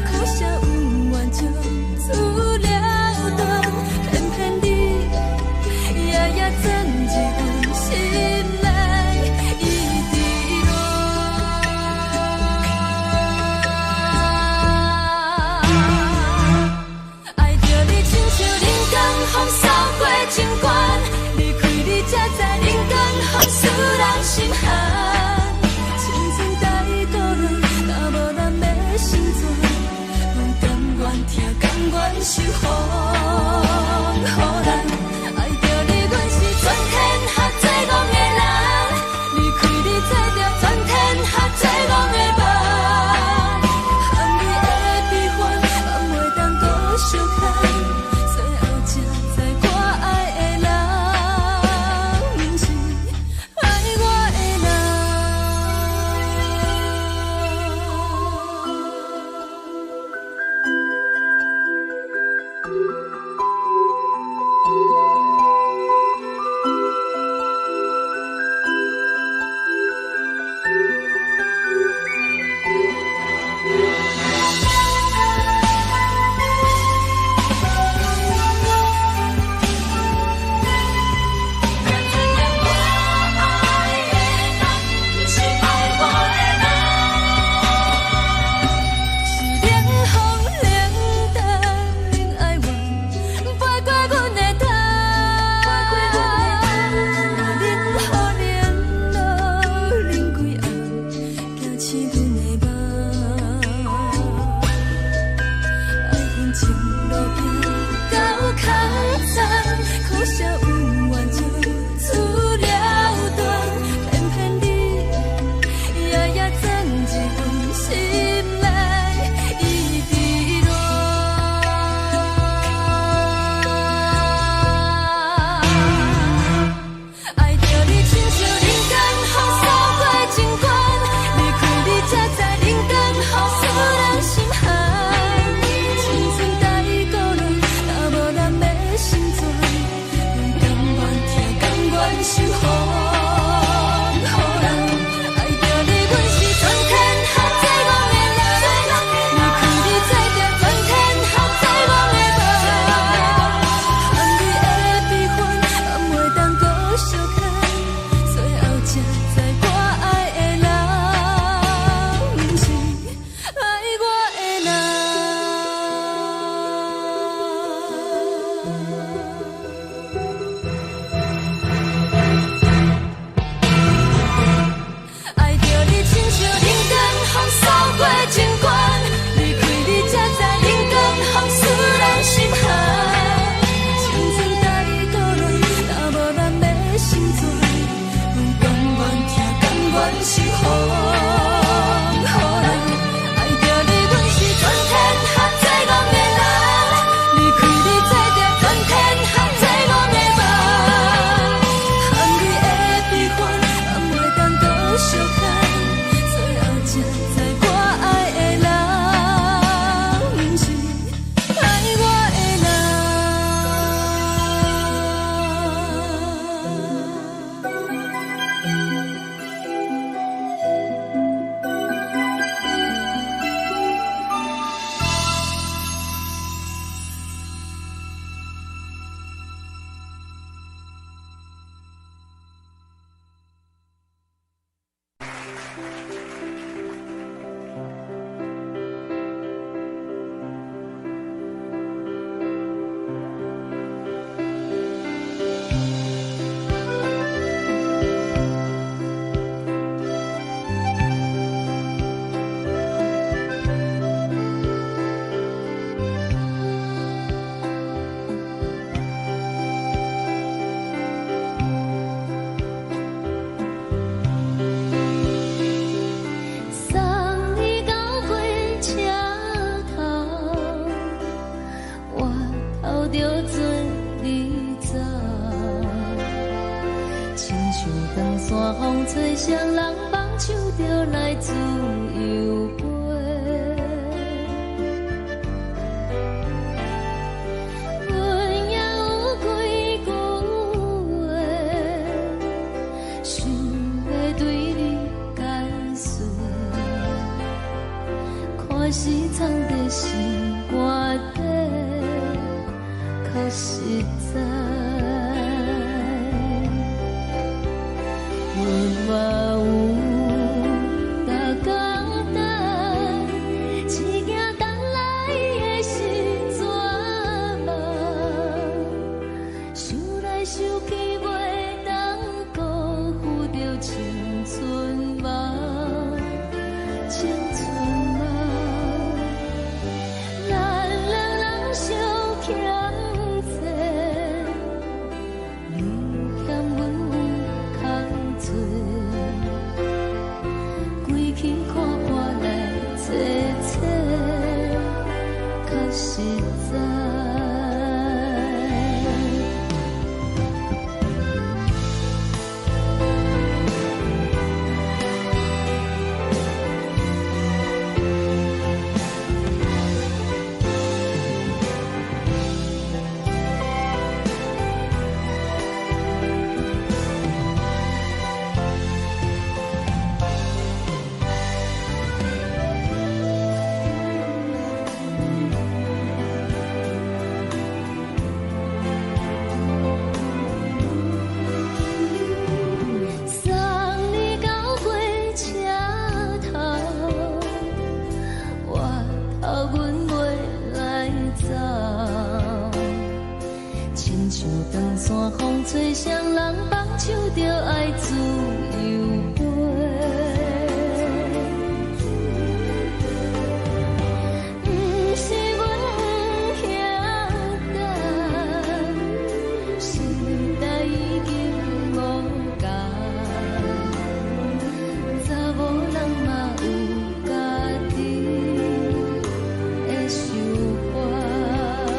苦涩温婉就。愿守护，予人爱着你，阮是全天下最戆的人。离开你，做着全天下最戆的梦。含你的悲欢，也袂当搁相牵。最后才知我爱的人，不是爱我的人。青春梦，咱两人相实在。吹双人放手着爱自由飞，不是阮不晓得，时代已经无同，查某人嘛有家己的想法。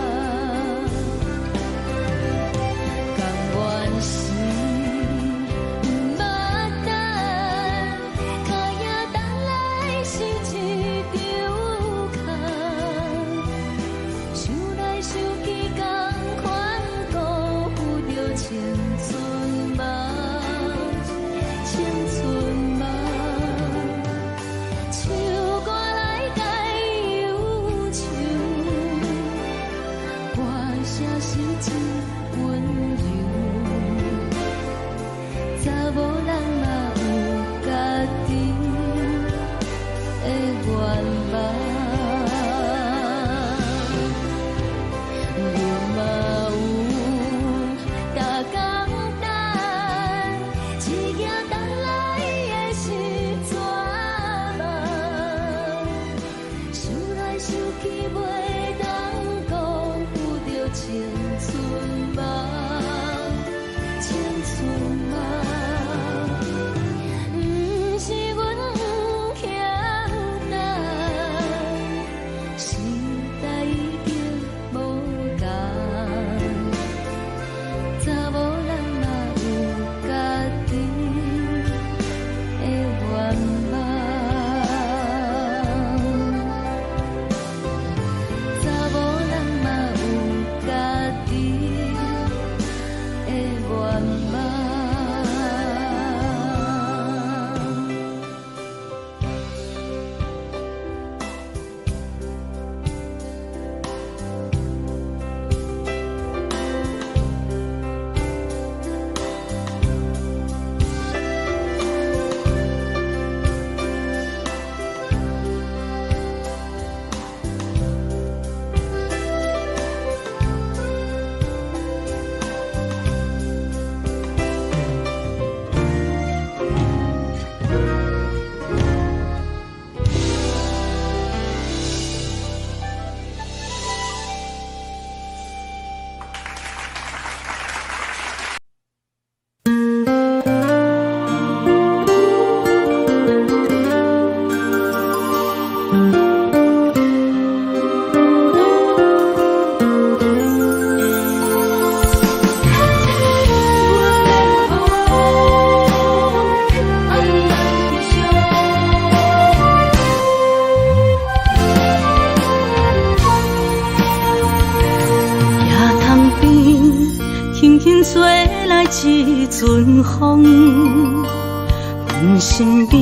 一阵风，阮身边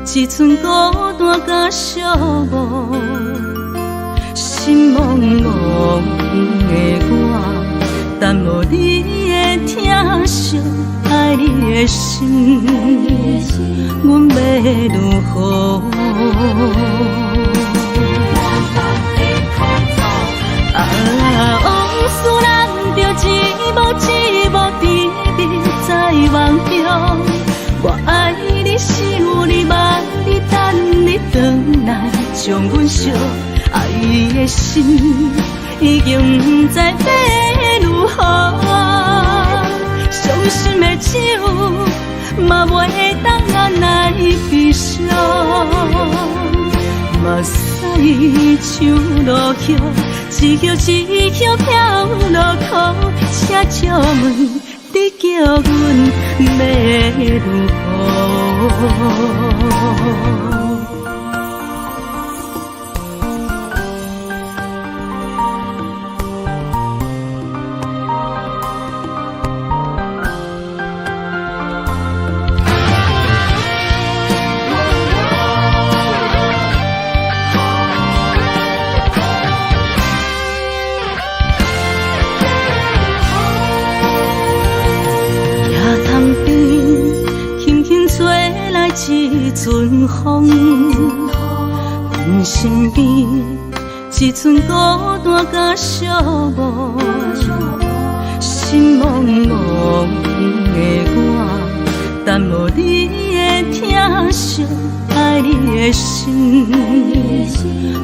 一阵孤单甲寂寞，心茫茫的我，等无你的疼惜，爱你的心，阮要如何？往事咱着一幕一幕甜蜜在梦中。我爱你，想你，望你，等你回来，将阮惜爱的心已经不知要如何。伤心的手嘛袂当按来悲伤，嘛西像落叶，一叶一叶飘落雨，请借问你叫阮要如何？一阵风，阮身边一寸孤单甲寂寞，心茫茫的我，耽无你的疼惜，爱你的心，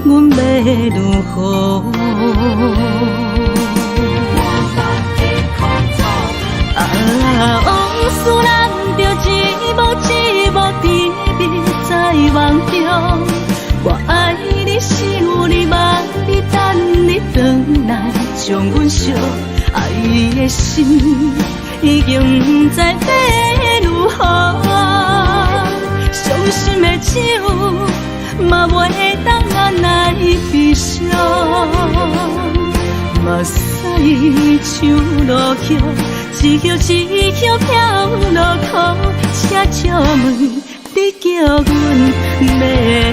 阮要如何？往事人着一幕一幕甜蜜在梦中，我爱你是有你梦你等你回来，将阮惜爱的心已经不知要如何，伤心的手嘛袂当按来悲伤，目屎像落叶。一叶一叶飘落雨，请借问你叫阮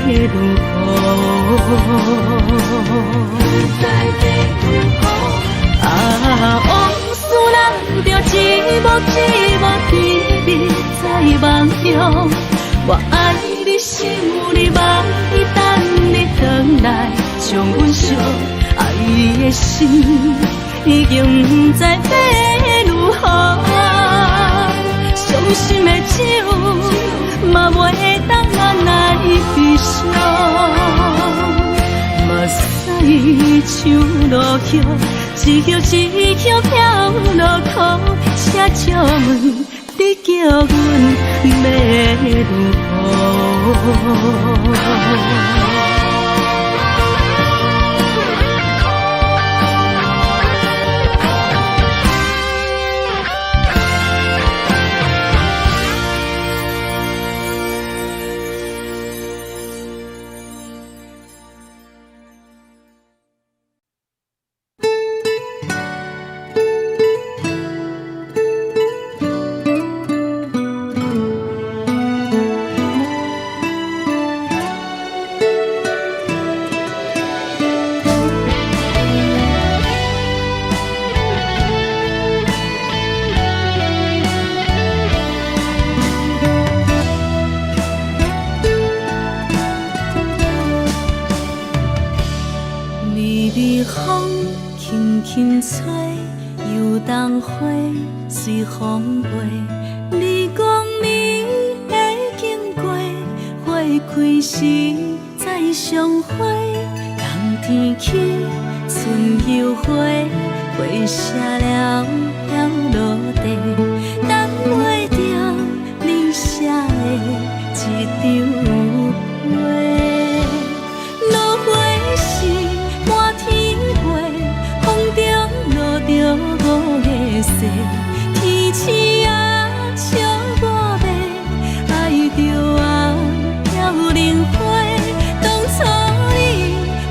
要如何？往事人着一幕一幕甜蜜在梦中，我爱你是有你梦你等你回来，将阮惜爱的心已经不知要如何，伤心的手嘛袂当按来悲伤，目屎像落叶，一叶一叶飘落雨，请借问你叫阮要如何？随风飞，你讲暝会经过，花开时再相会。冬天起，春又花，花谢了飘落地，等袂着你写的一张画。落花时满天飞，风中落着五个色。天星啊，笑我袂爱着啊，飘零花。当初你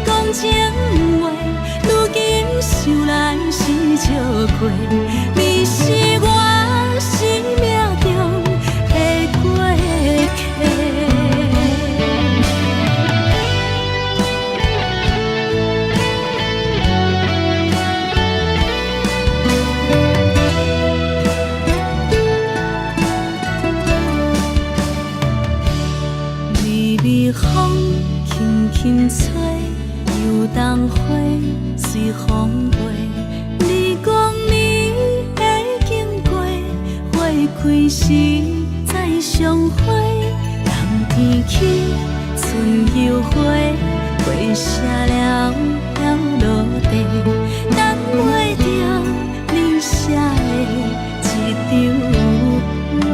讲情话，如今想来是笑过。你是我生命中的过客。风轻轻吹，又冬花随风飞。你讲暝会经过，花开时再相会。冬天起，春又花，花谢了飘落地，等袂着你写的一张画。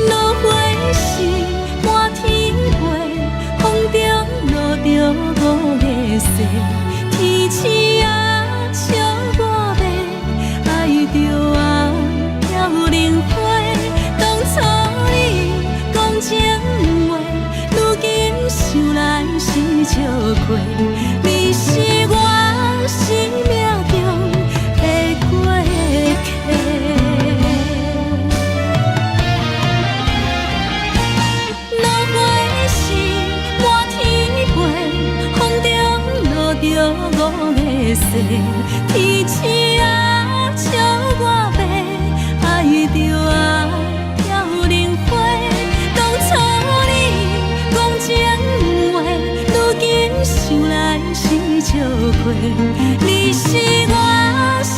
落花时满天飞，风中落着说，天星啊，笑我白，爱着啊，飘零花。当初你讲情话，如今想来是笑话。你是我生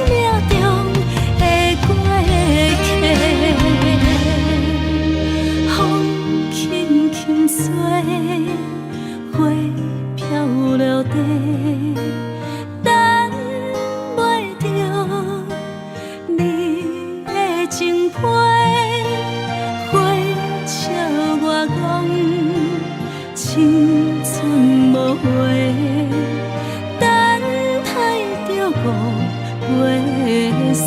命中的过客，风轻轻吹，花飘落地。青春无悔，等待着五月雪。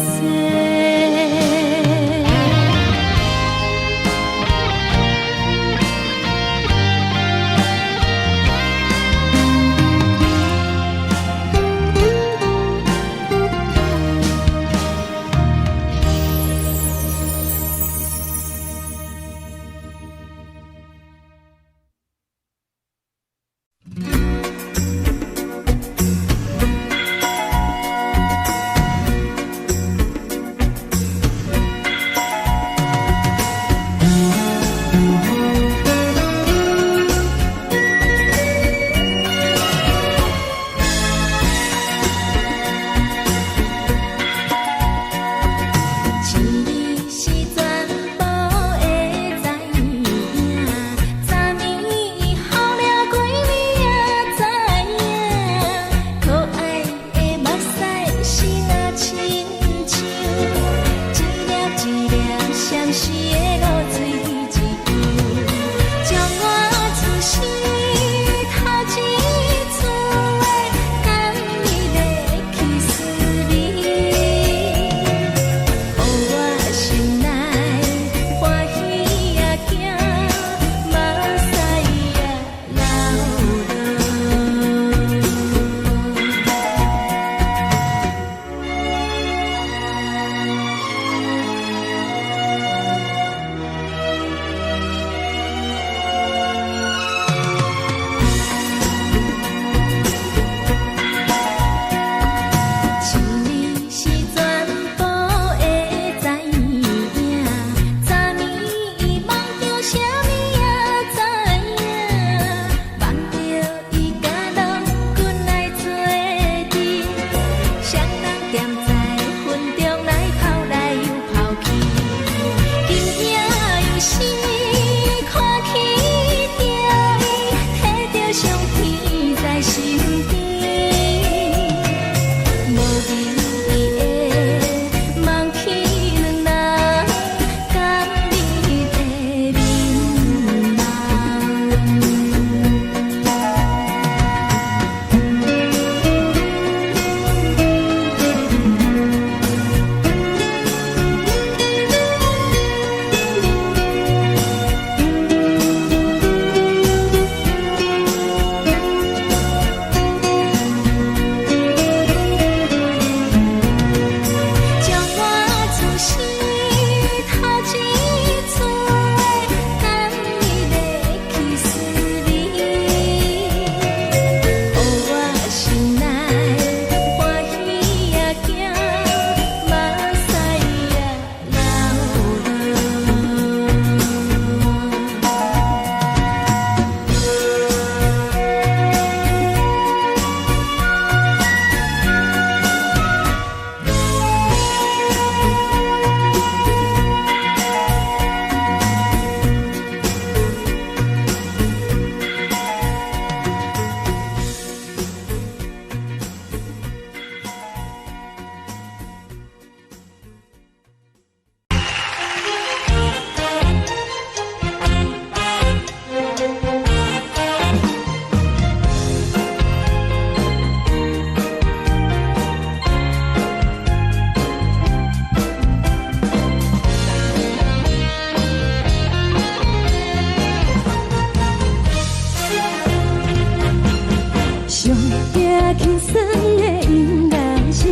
轻松的音乐声，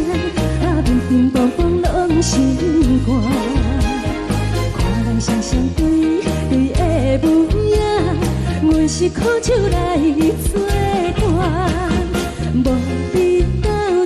啊，面面波风拢心肝。看人双双对对的模样，阮是苦手来作伴，无你到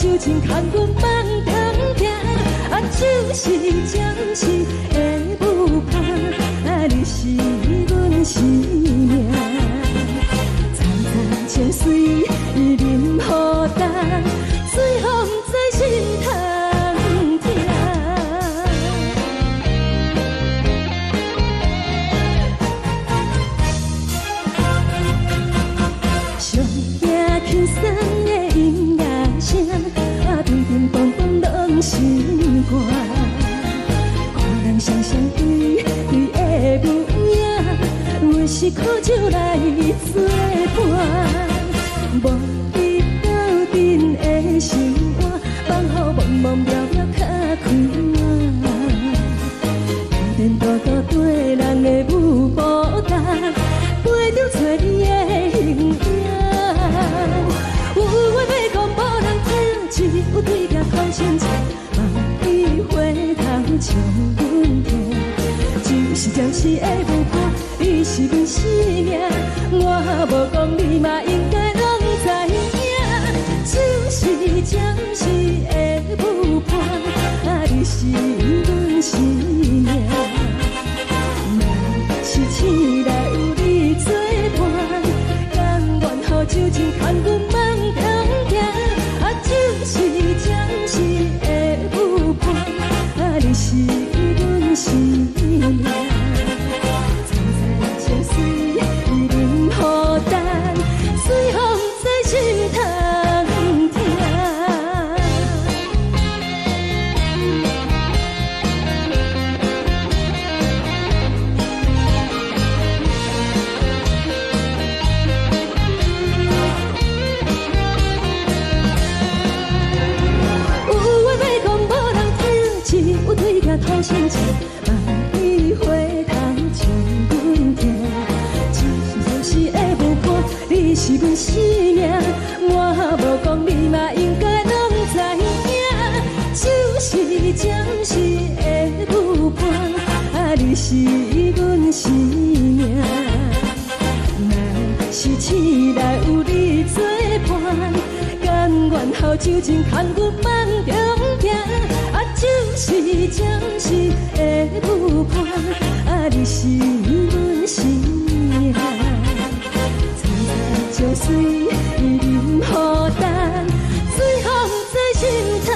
酒精牵阮放长行，啊，就是暂时的舞伴，啊，你是阮生命。苍苍清水任雨淡，水风在心头疼。上惊轻松的音乐声，啊，叮叮咚咚拢心肝。看人双双对对的模样，阮是苦酒来作伴。无你斗阵的心肝，放乎茫茫渺渺较快活。颠颠倒倒对人的舞步动，陪着找你的形影。有话要讲，无人听，只有对镜头先唱，望你回头将阮听。就是暂时的舞伴，你是阮生命，我无讲你嘛应该拢知影。就是暂时的舞伴，啊，你是阮生命。若是醒来有你作伴，甘愿予酒精牵阮放长行，啊，就是暂时的舞伴，啊，你是阮生命。苍苍清水任雨淡，水风在心头疼。有话要讲，无人听，只有对镜头先唱，望你回头将阮听。就是暂时的舞伴，你是阮生命，我无讲你嘛应该拢知影。就是暂时的舞伴，啊，你是阮生命。若是醒来有你作伴，甘愿予酒精牵阮放长行，啊，就是暂时的舞伴，啊，你是阮生命。苍苍清水任雨淡，水风在心头疼。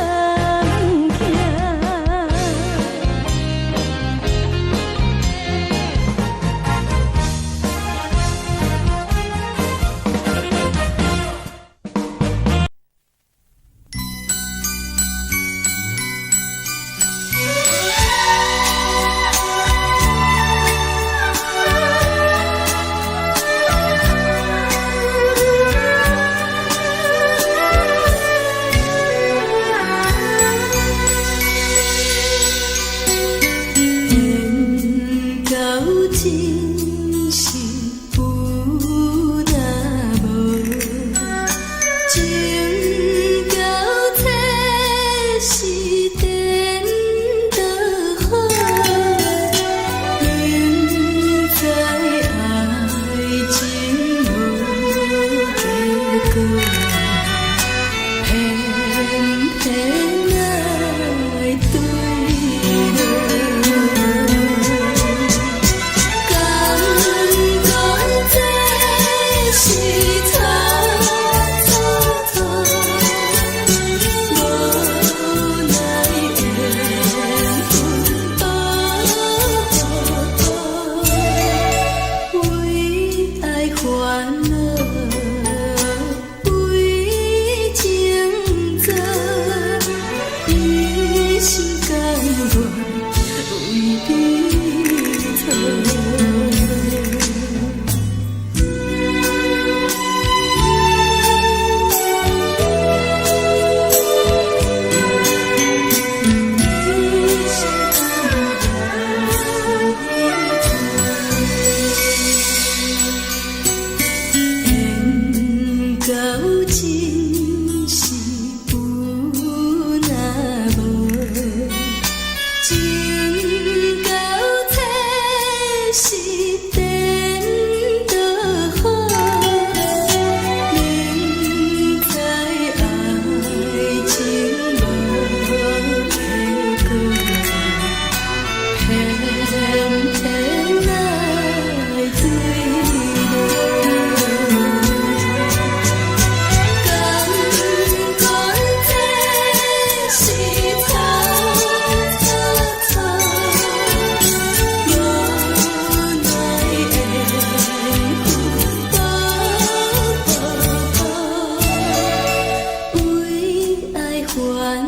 烦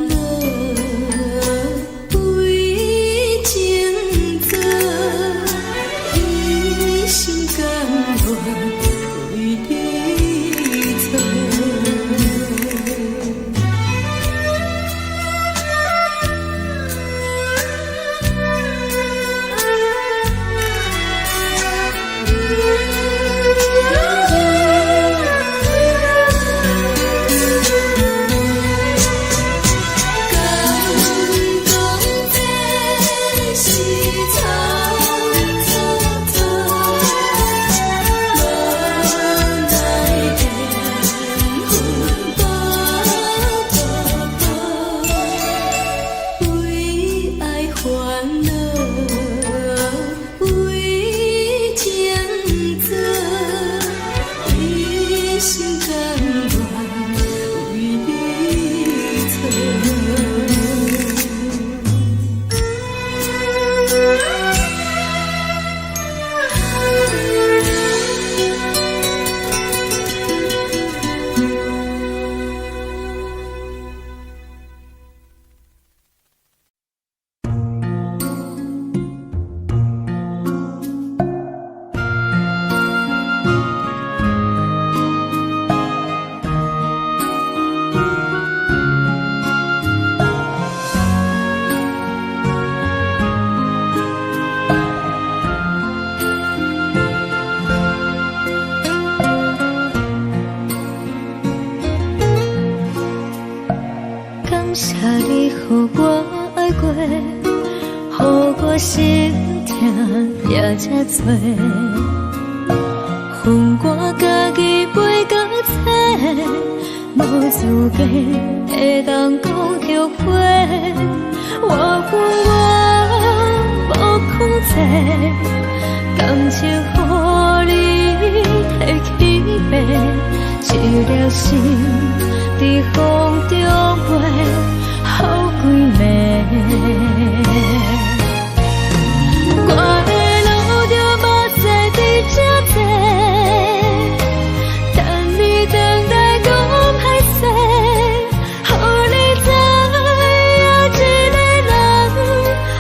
恼为情做，一心甘愿为你做。谢你，予我爱过，予我心痛也这多，恨我家己背到这，无资格会当讲后悔。我恨我无控制，感情予你提起飞，一粒心在风中飞。好几暝，我的路就无再伫这多，等你等待讲歹势，予你知影一个人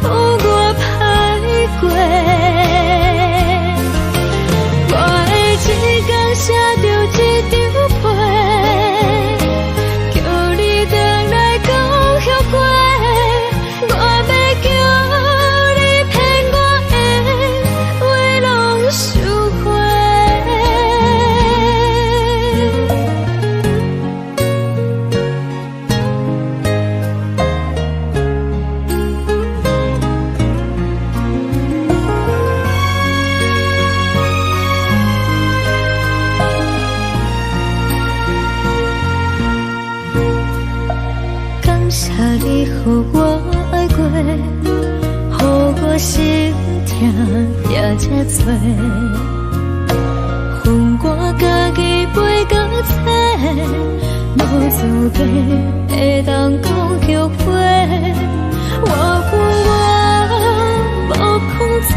有我歹过，我的一天写着一张被，叫你回来讲。我要叫你骗我的话拢收回。感谢你，予我爱过，予我心痛也这多，恨我家己背到这，无资格会当讲后悔。我恨我无控制，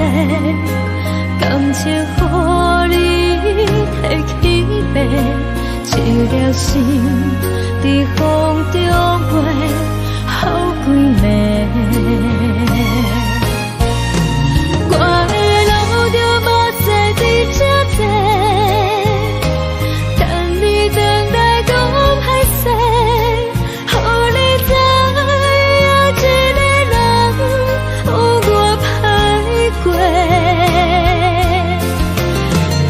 感情予你提起飞，一粒心在风中飞。好几暝，我的路就无再伫这多，等你等待讲歹势，予你知影一个人有我歹过，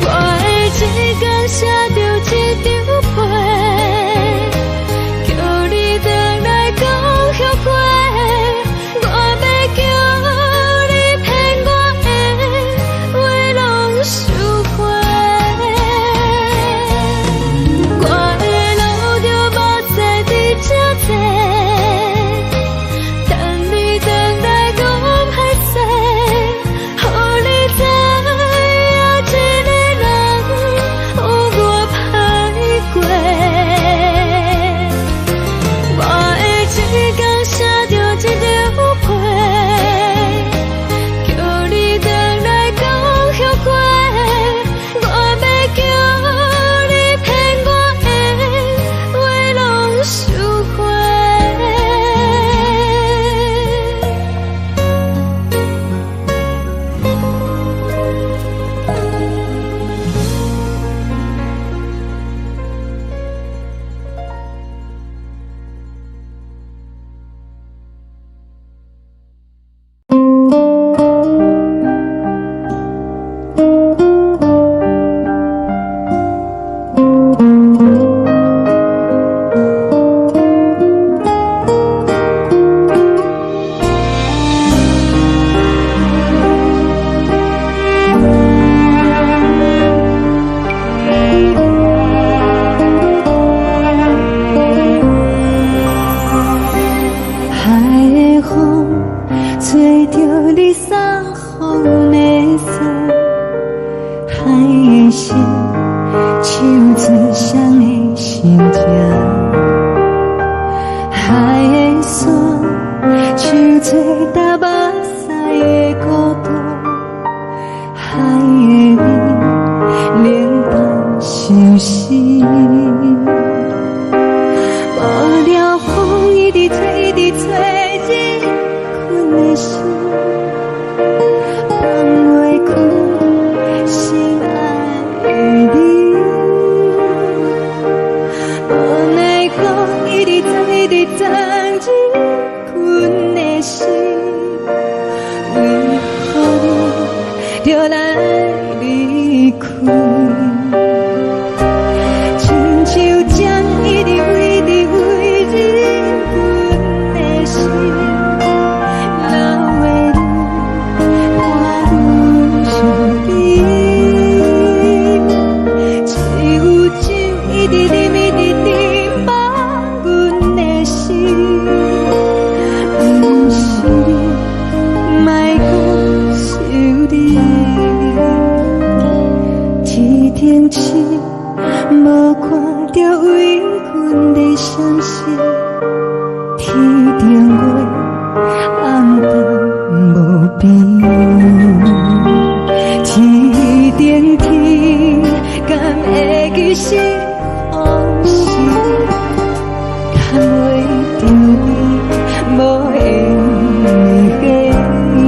我的一天写着一张被，叫你。风吹着你送风的伞，海的心唱出双的心情，海的山唱出踏目屎的孤单，海的你冷淡伤心。无聊风一直吹，一直吹，日困的心放袂开，心爱的你。无奈风一直撞，一直撞，日困的心，为何你就来离开？亲像江一直为，一直为日阮的心，流的泪看阮伤悲，只有酒一直啉，一直啉饱阮的心，不是你，莫讲想你。天顶星无看到为阮的伤心，天顶月暗淡无边，天顶天敢会记是往事，敢袂着你无缘的你。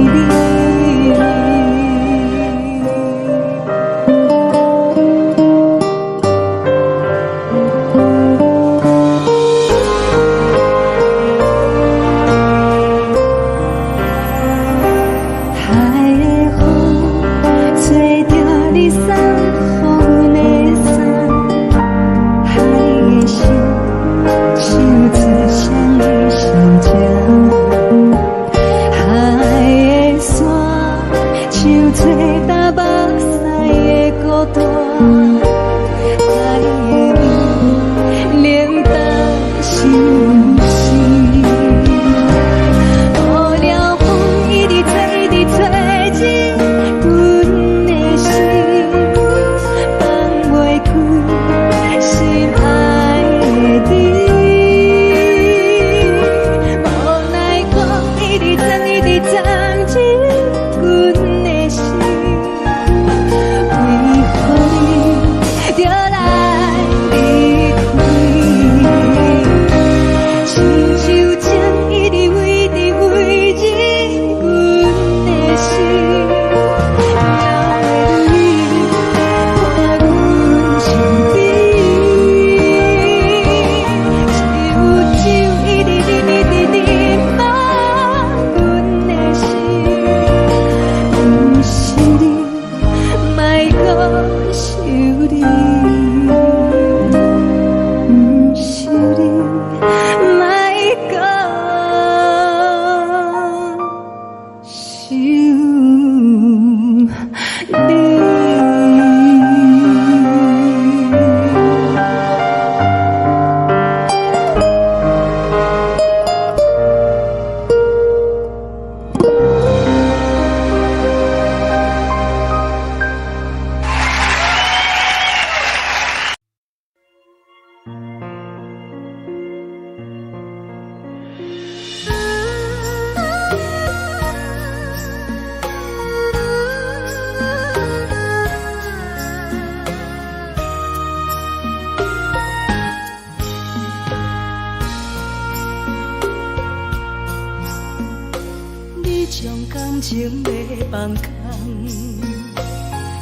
情要放空，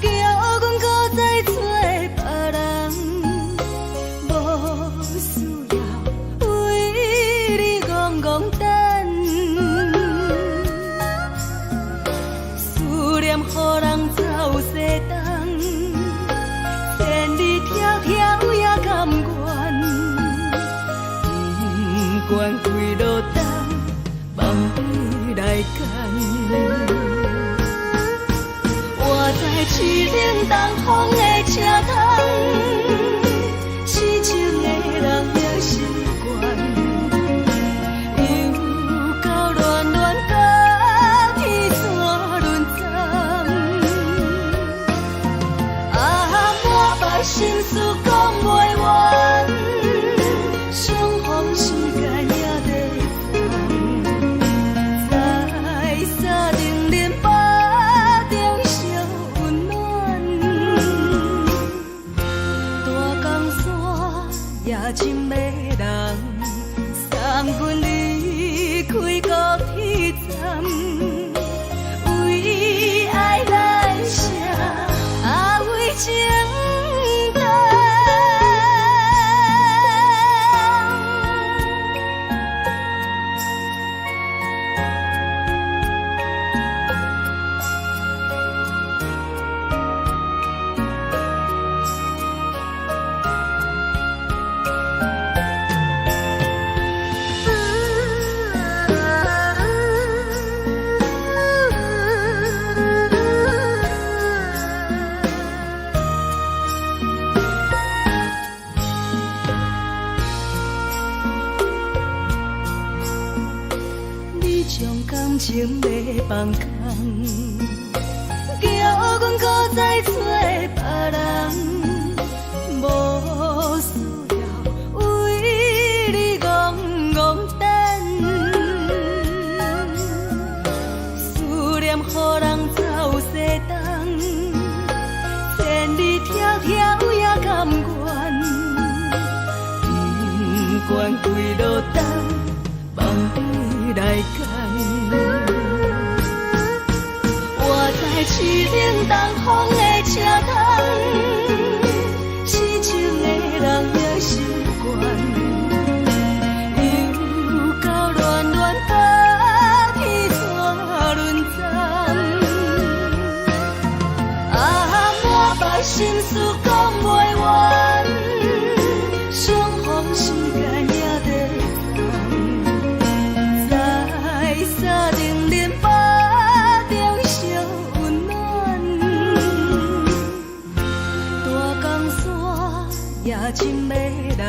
叫阮搁再找别人，无需要为你戆戆等，思念予人走西东，千里迢迢也甘愿，不管几路东，梦回来干。我在凄冷东风的车窗，痴情的人了习惯，又到恋将感情要放空，叫阮搁再找别人，无需要为你戆戆等，思念予人走西东，千里迢迢也甘愿，不管几落冬，放你来干。我在凄冷东风的车头，痴情的人也习惯，又到乱乱把天带轮转。啊，满腹心事讲袂完，相逢时间也在藏，在沙定连巴中烧温暖，大江山也真迷人，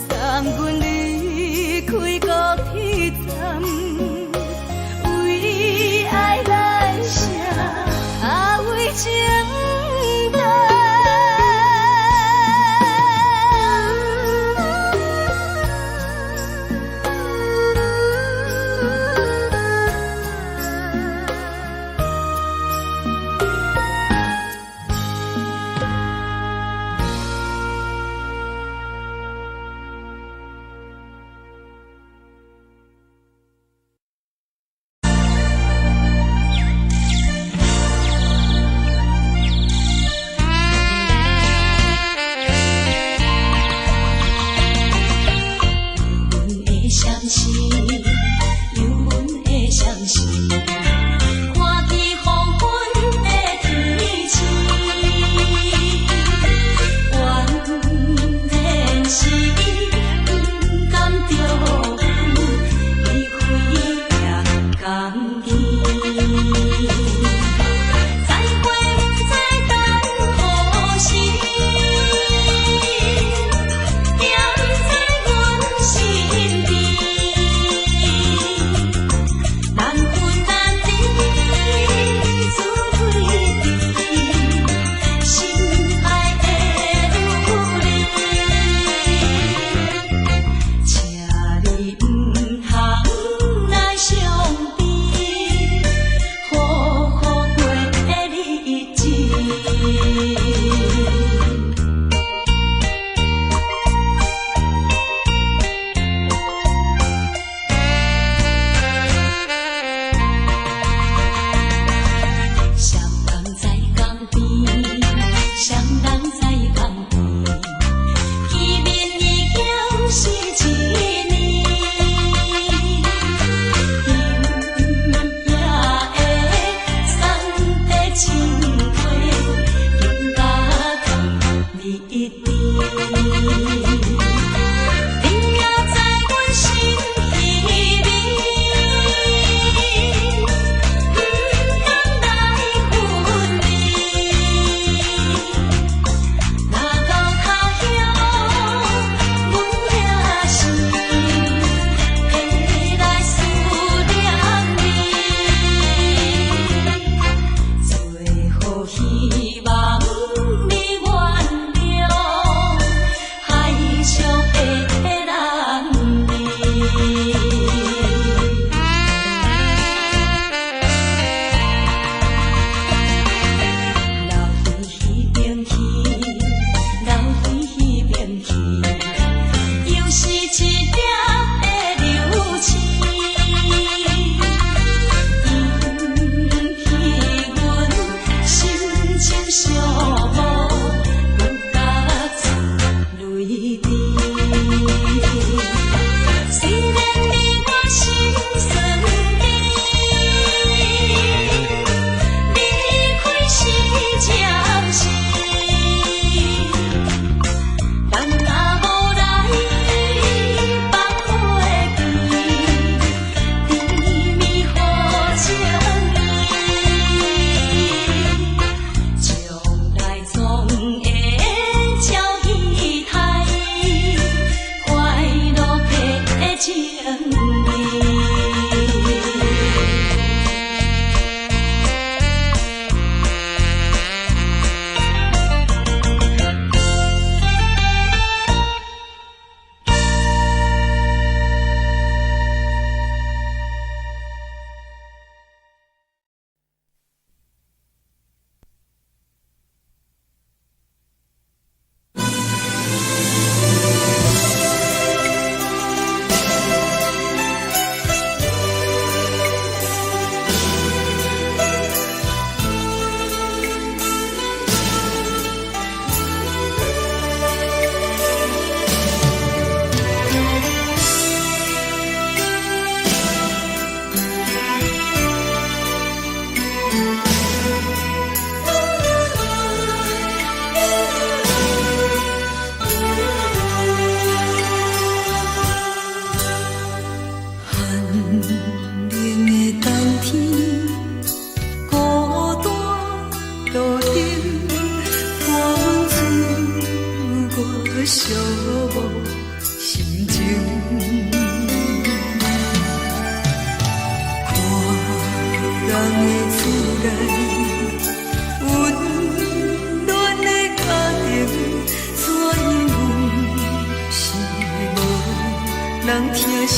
送阮离开高铁站，为爱来啥，为情淡。冷的冬天，孤单路顶，风吹我寂寞心情。看人的厝内，温暖的家庭，怎因阮是无人疼惜？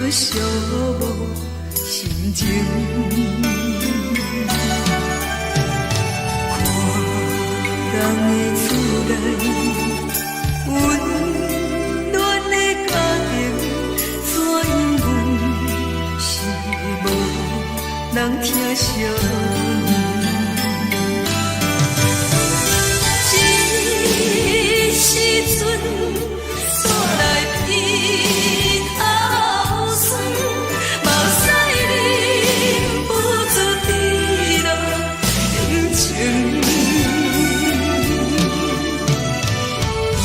寂寞心情，看人的厝内，温暖的家庭，怎因阮是无人疼惜？这时阵煞来鼻头酸，目屎忍不住滴落眼睛。故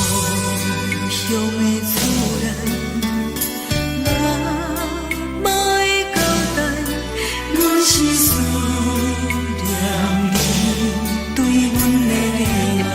乡的厝内，妈会交代，阮是思念你对阮的爱。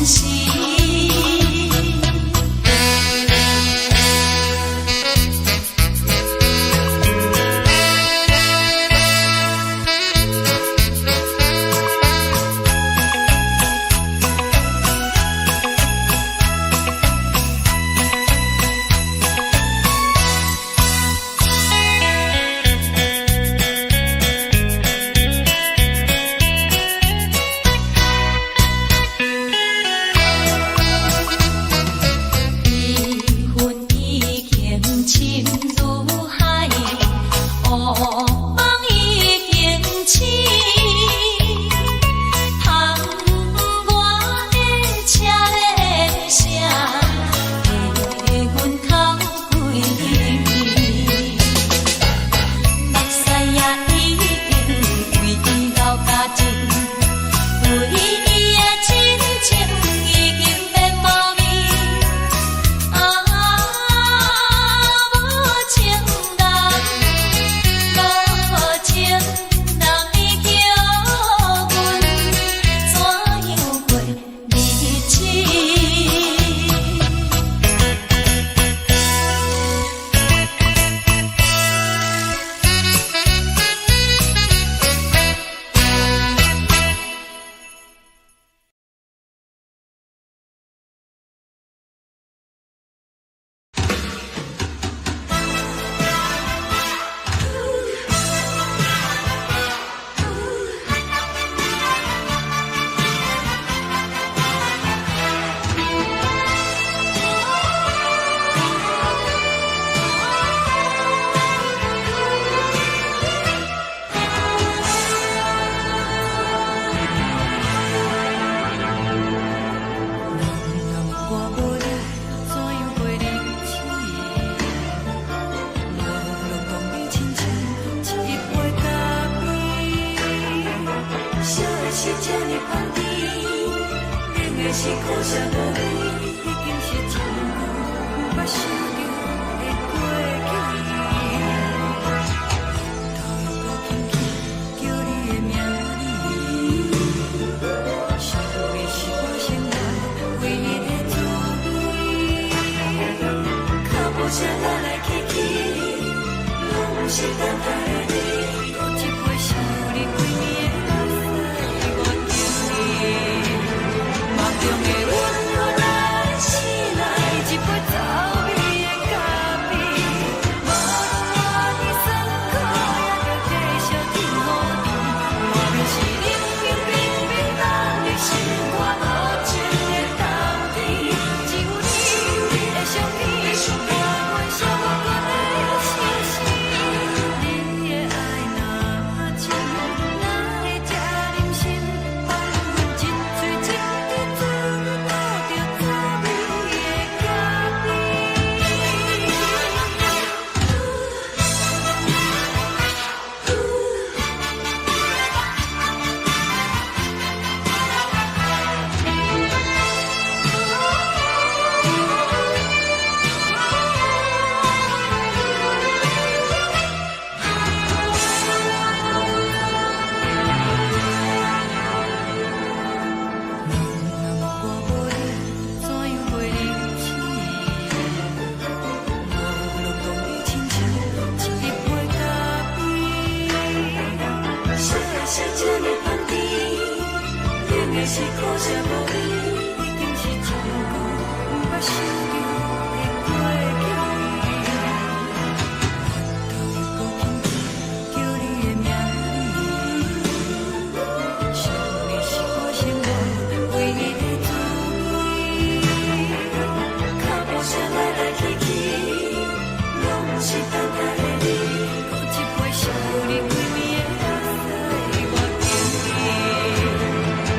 时。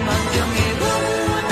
梦中的阮。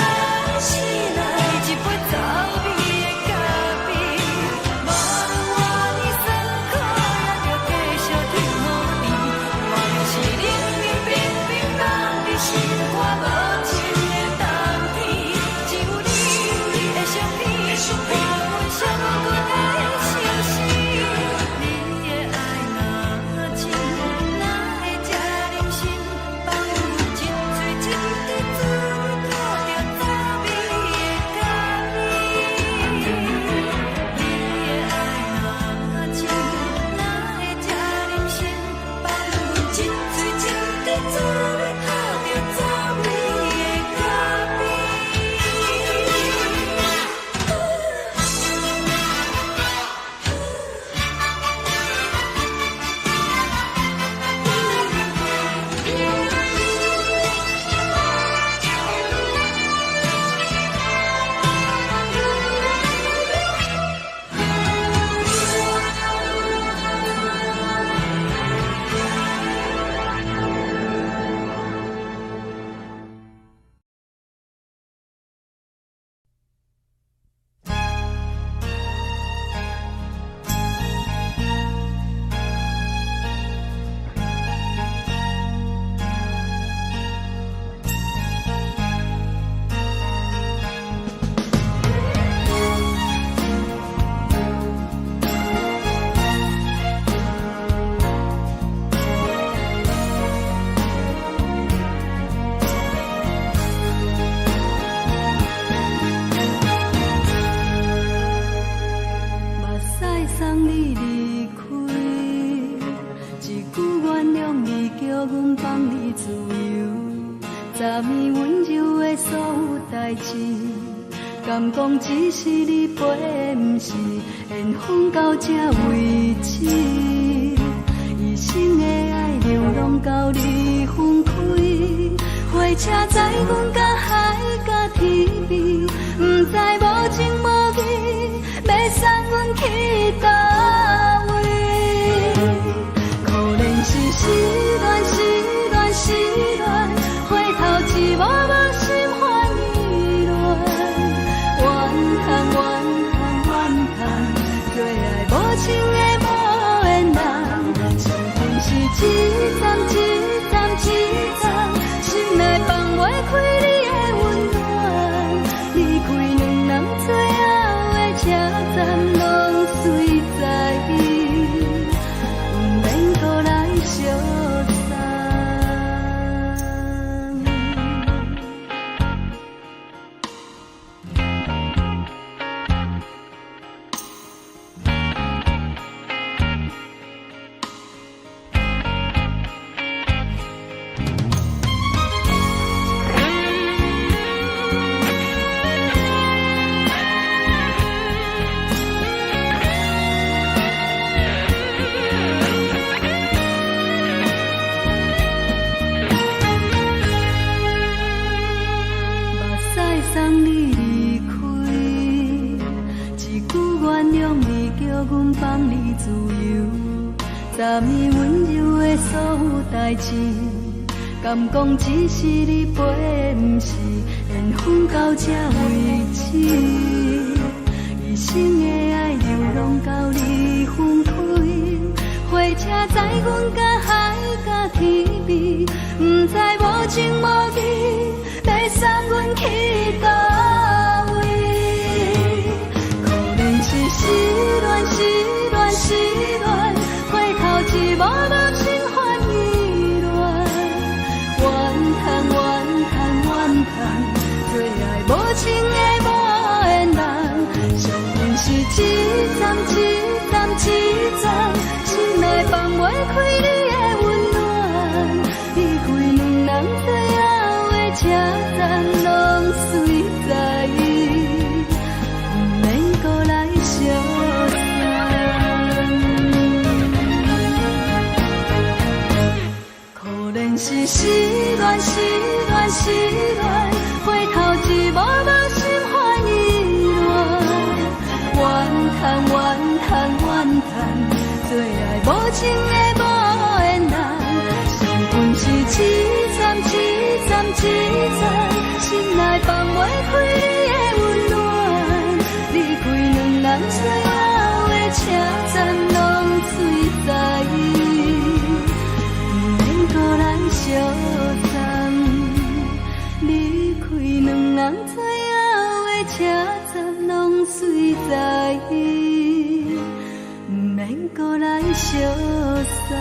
代志，敢讲只是你陪，不是缘分到这为止。一生的爱流浪到你分开，火车载阮甲海甲天边，不知无情无义，要送阮去倒位？可能是失恋，失恋，失恋，回头一幕幕心烦意乱，怨叹，怨叹，怨叹，最爱无情的无缘人，情份是一站一站一站，心内放袂开你的温暖，离开两人最后的车站，拢随在不免搁来相送。送你离开，一句原谅你，叫阮放你自由。昨暝温柔的所有代志，敢讲只是你陪，不是缘分到这为止。一生的爱流浪到你分开，火车载阮甲海甲天边，不知无情无义，要送阮去倒位？可能是失恋，失恋，失恋，回头一幕幕心烦意乱，怨叹，怨叹，怨叹，最爱无情的无缘人，相份是一站一站一站，心内放袂开你的温暖，离开两人最后的车站，拢随在不免搁来相送。可能是失恋，失恋，失恋，回头一幕幕心烦意乱，怨叹，怨叹，怨叹，最爱无情的无缘人，相份是一站一站一站，心内放袂开你的温暖，离开两人最后的车站，拢随在不免搁来相送。离开两人最后的车站，拢随在不免搁来相送。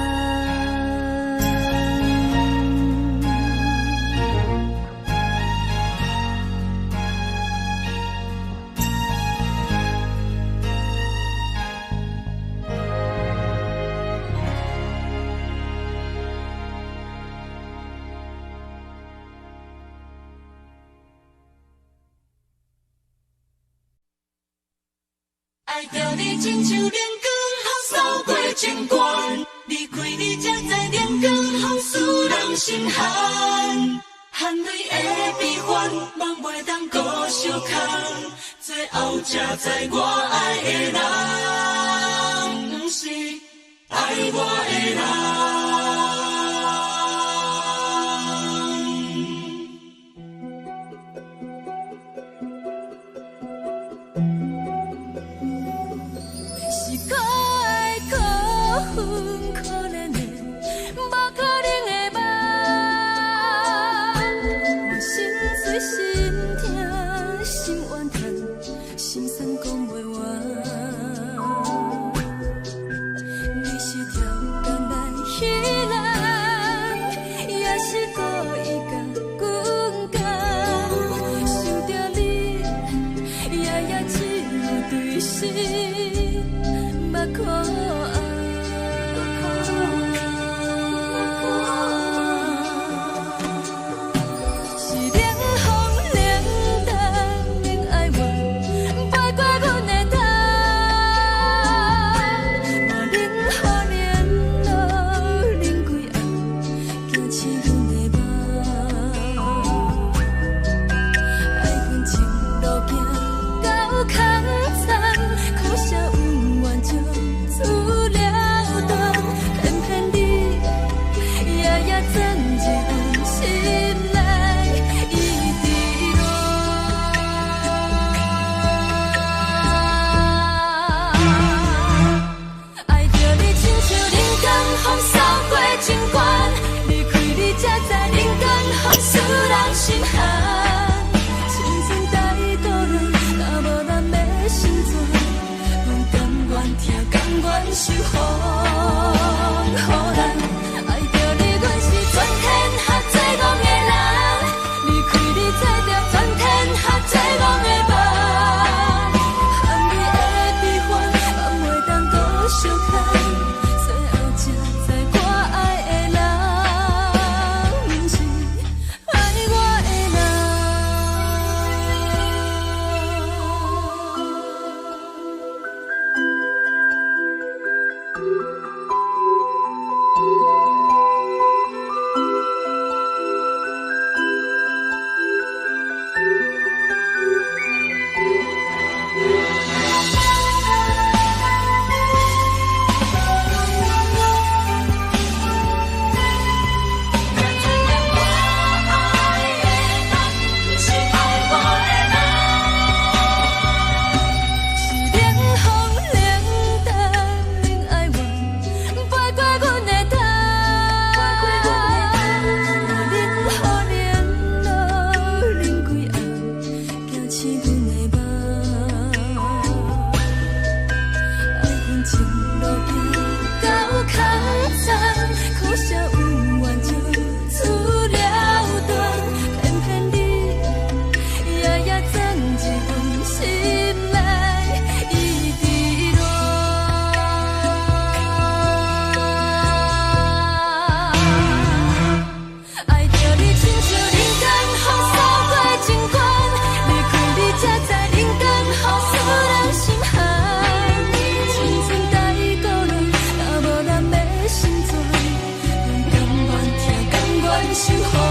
爱着你亲像阳光扫过情关，离开你才知阳光风使人心寒。含泪的悲欢，望袂当搁相牵，最后才知我爱的人，不是爱我的人。是冷风冷刺阮的梦，爱恨情路行到坎站，可惜有缘就出了断，偏偏你夜夜藏一份心内伊伫乱，爱着你亲像人间风扫过情关，离开你才知人间好使人心寒，青春待过了，若无咱的心酸，阮甘愿听，甘愿守护。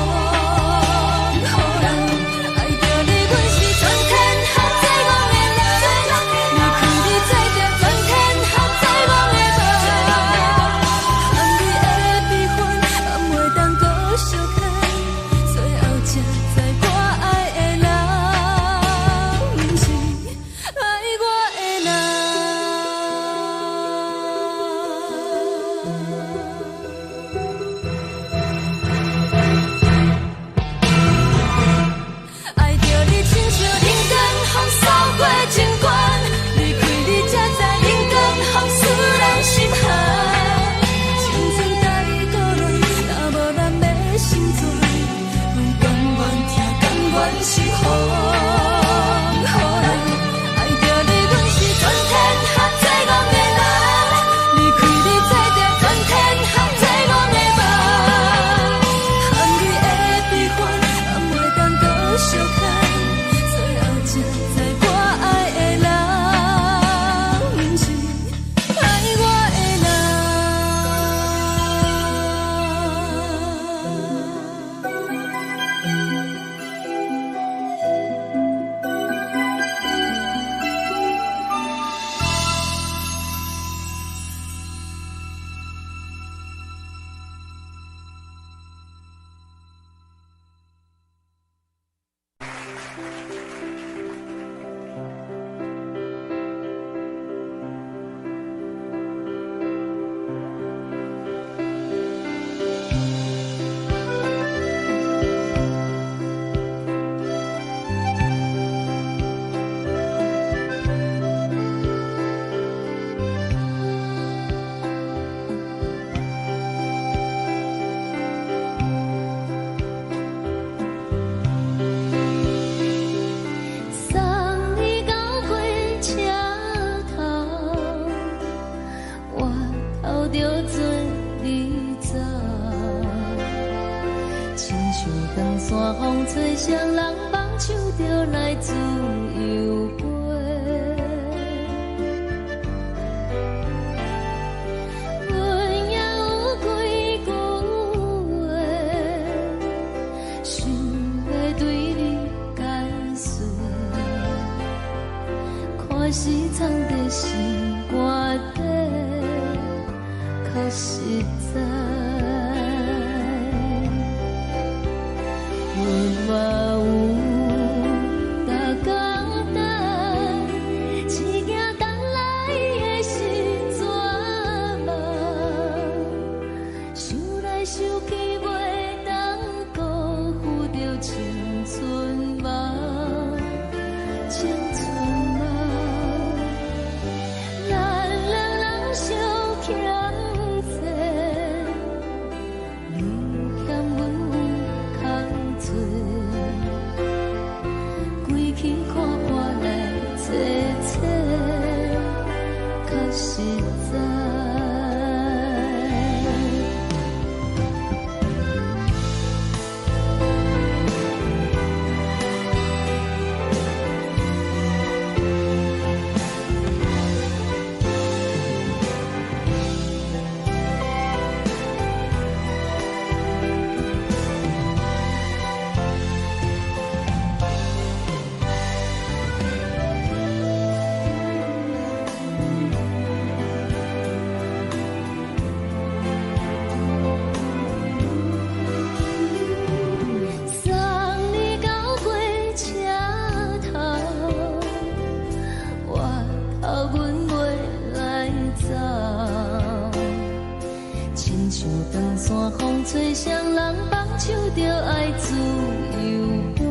手着爱自由飞。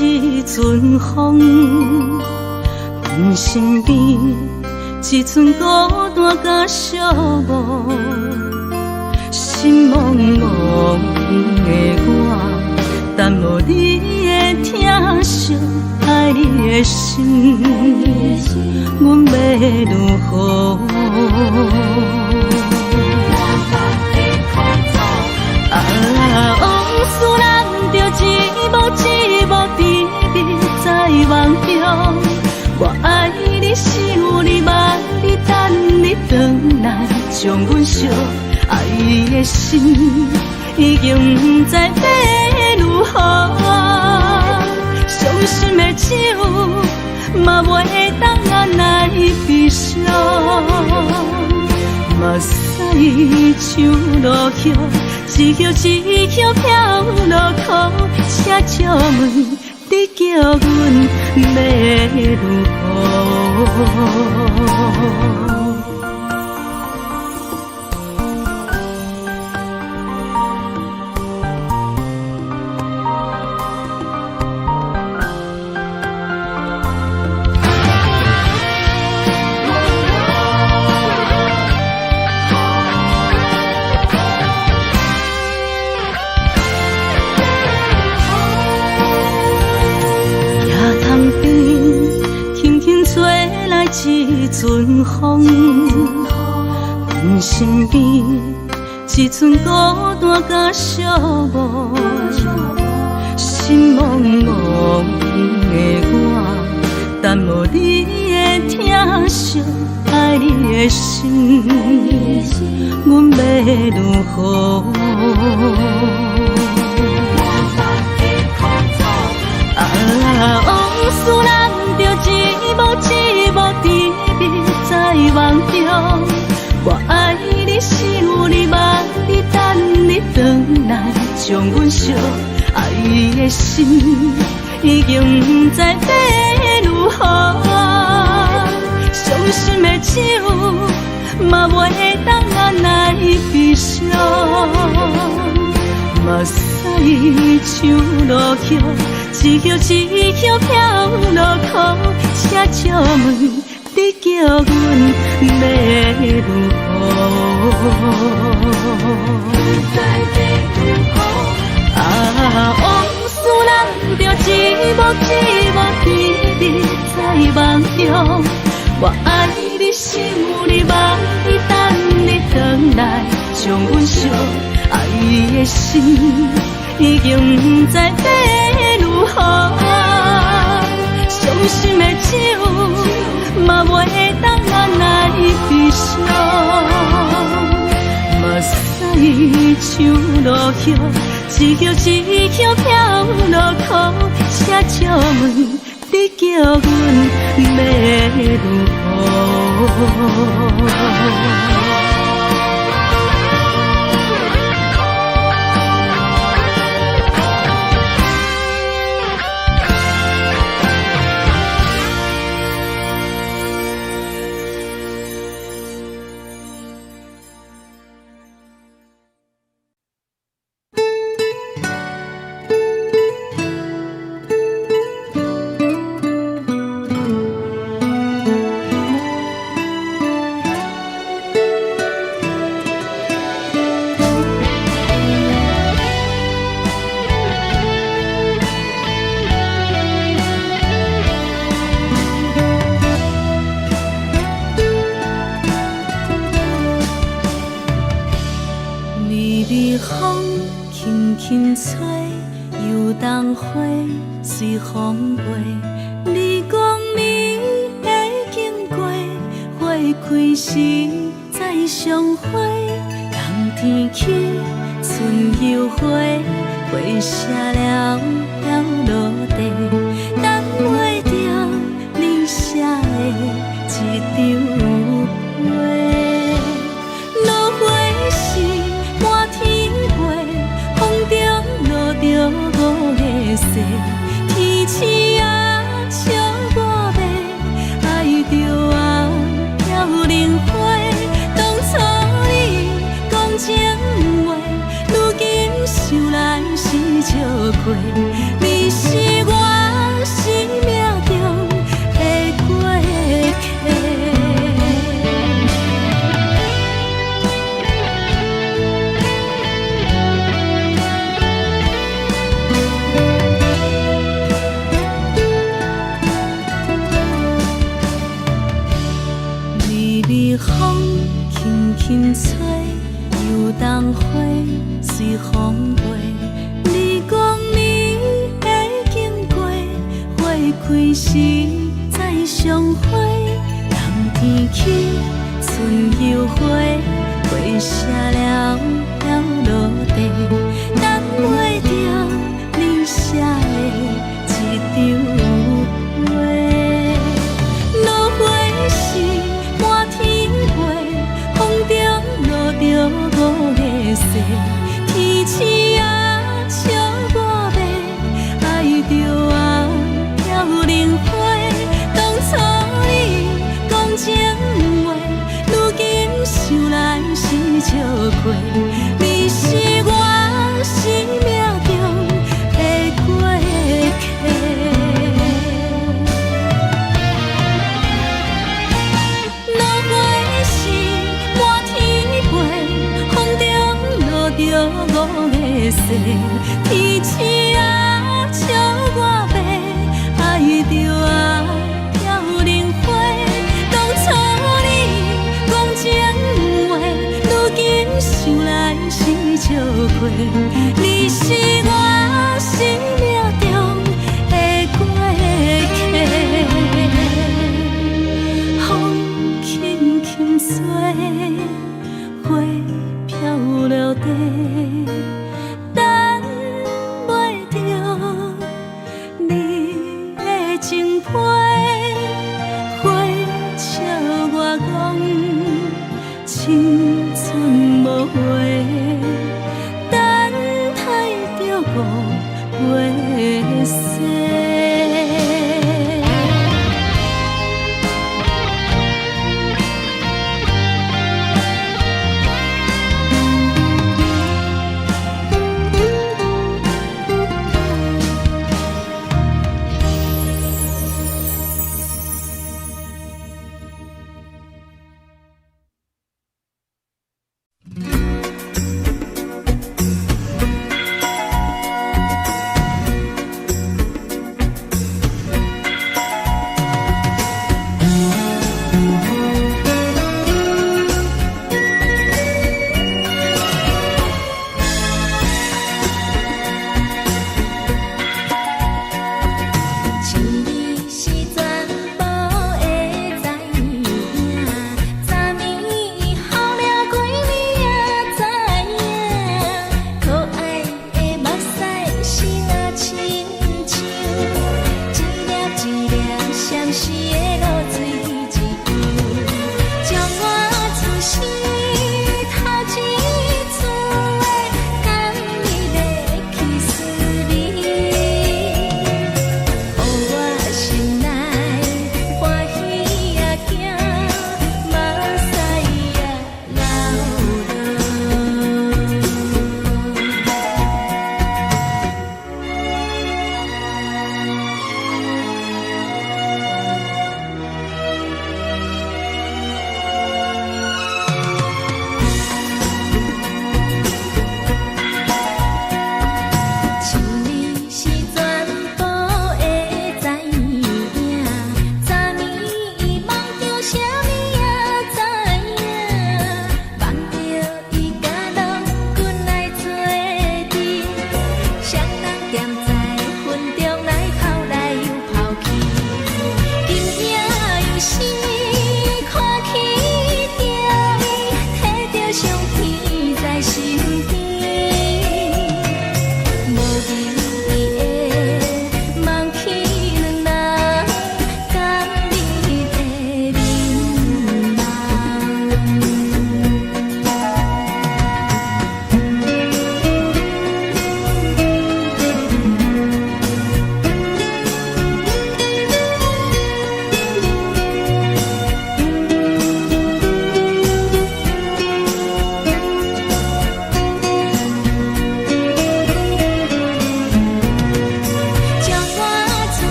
一阵风，阮身边一阵孤单甲寂寞，心茫茫的我，等无你的疼惜，爱你的心，阮要如何？往事人着一幕甜蜜在梦中，我爱你想你望你等你回来，将阮惜爱的心已经不知要如何，伤心的手嘛袂当按来悲伤，目屎像落雨。一曲一曲飘落雨，请借问你叫阮要如何？一阵风，阮身边一阵孤单甲寂寞，心茫茫的我，等无你的疼惜，爱你的心，阮要如何？往事人着一幕甜蜜在梦中，我爱你想你望你等你回来，将阮惜爱的心已经不知要如何，伤心的手嘛袂当按来悲伤，目屎像落雨。一曲一曲飘落雨，请借问你叫阮要如何？往事人着一幕甜蜜在梦中，我爱你想你望你等来将阮惜爱的心，已经不知要如何。伤心的酒，嘛袂当咱来悲伤。目屎像落叶，一曲一曲飘落土，车借问你叫阮要如何？轻吹，游动花随风飞。你讲暝会经过，花开时再相会。冬天起，春又回，花谢了飘落地，等袂着你写的一张画。落花时满天飞，风中落着五个色，天星啊笑我迷，爱着我飘零花。当初你讲情话，如今想来是笑过，你是我生命中的过客。风轻轻吹，游动花随风飞。你讲暝会经过，花开时再相会。冬天起，春又回，花谢了飘落地，等袂着你写的一张画。落花时满天风中落着五个色，天星啊笑我迷，爱着我飘零花。当初你讲情话，如今想来是笑过，你是我生命中的过客。着五个色，天星啊笑我迷，爱着我飘零花。当初你讲情话，如今想来是笑过，你是我生命中的过客。风轻轻吹，花飘落地，等袂着你的情批。花笑我讲青春无悔，等待着五月色。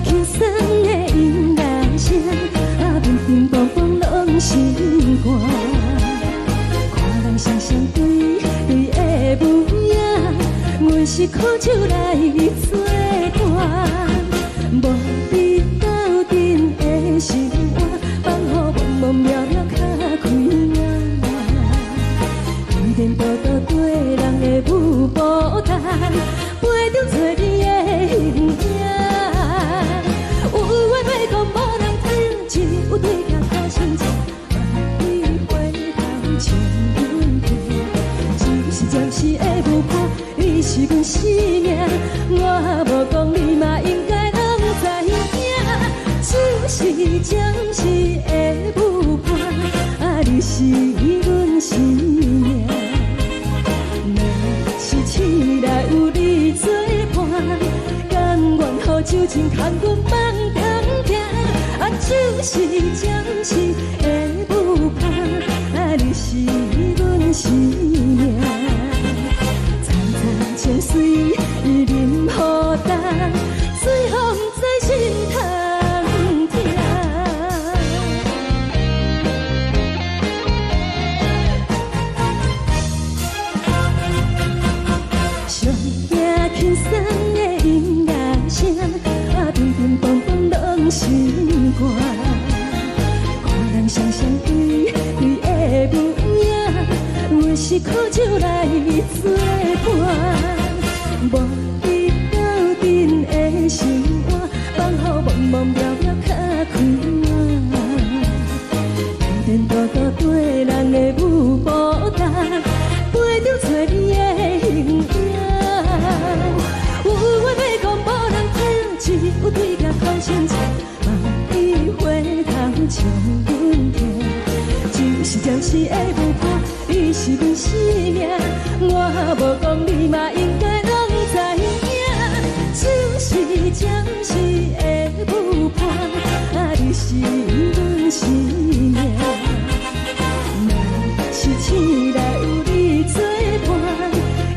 轻松的音乐声，乒乒乓乓拢心肝。看人双双对对的舞影，阮是苦酒来作伴。无伫斗阵的心肝，放予茫茫渺渺较开眼。颠颠倒倒对人的舞步弹，陪着做你的形影。有话要讲无人听，只有对镜头先唱，万里回头唱阮听。就是暂时的舞伴，你是阮生命，我无讲你嘛应该拢知影。就是暂时的舞伴，你是阮生命。若是醒来有你作伴，甘愿予酒精牵阮梦通行。就是暂时的舞伴，你是阮生命。层层泉水伊淋予干，水风在心头疼。上听轻松的音乐声，乒乒乓乓拢心肝。看人双双对对的舞影，阮是苦酒来作伴。无伫斗阵的心肝，放予茫茫渺渺较开眼。颠颠倒倒对人的舞步弹，陪着做你的形影。有话要讲无人听，只有对镜头先唱，万里回头唱阮听。就是暂时的舞伴，你是阮生命，我无讲你嘛应该拢知影。就是暂时的舞伴，你是阮生命。若是醒来有你作伴，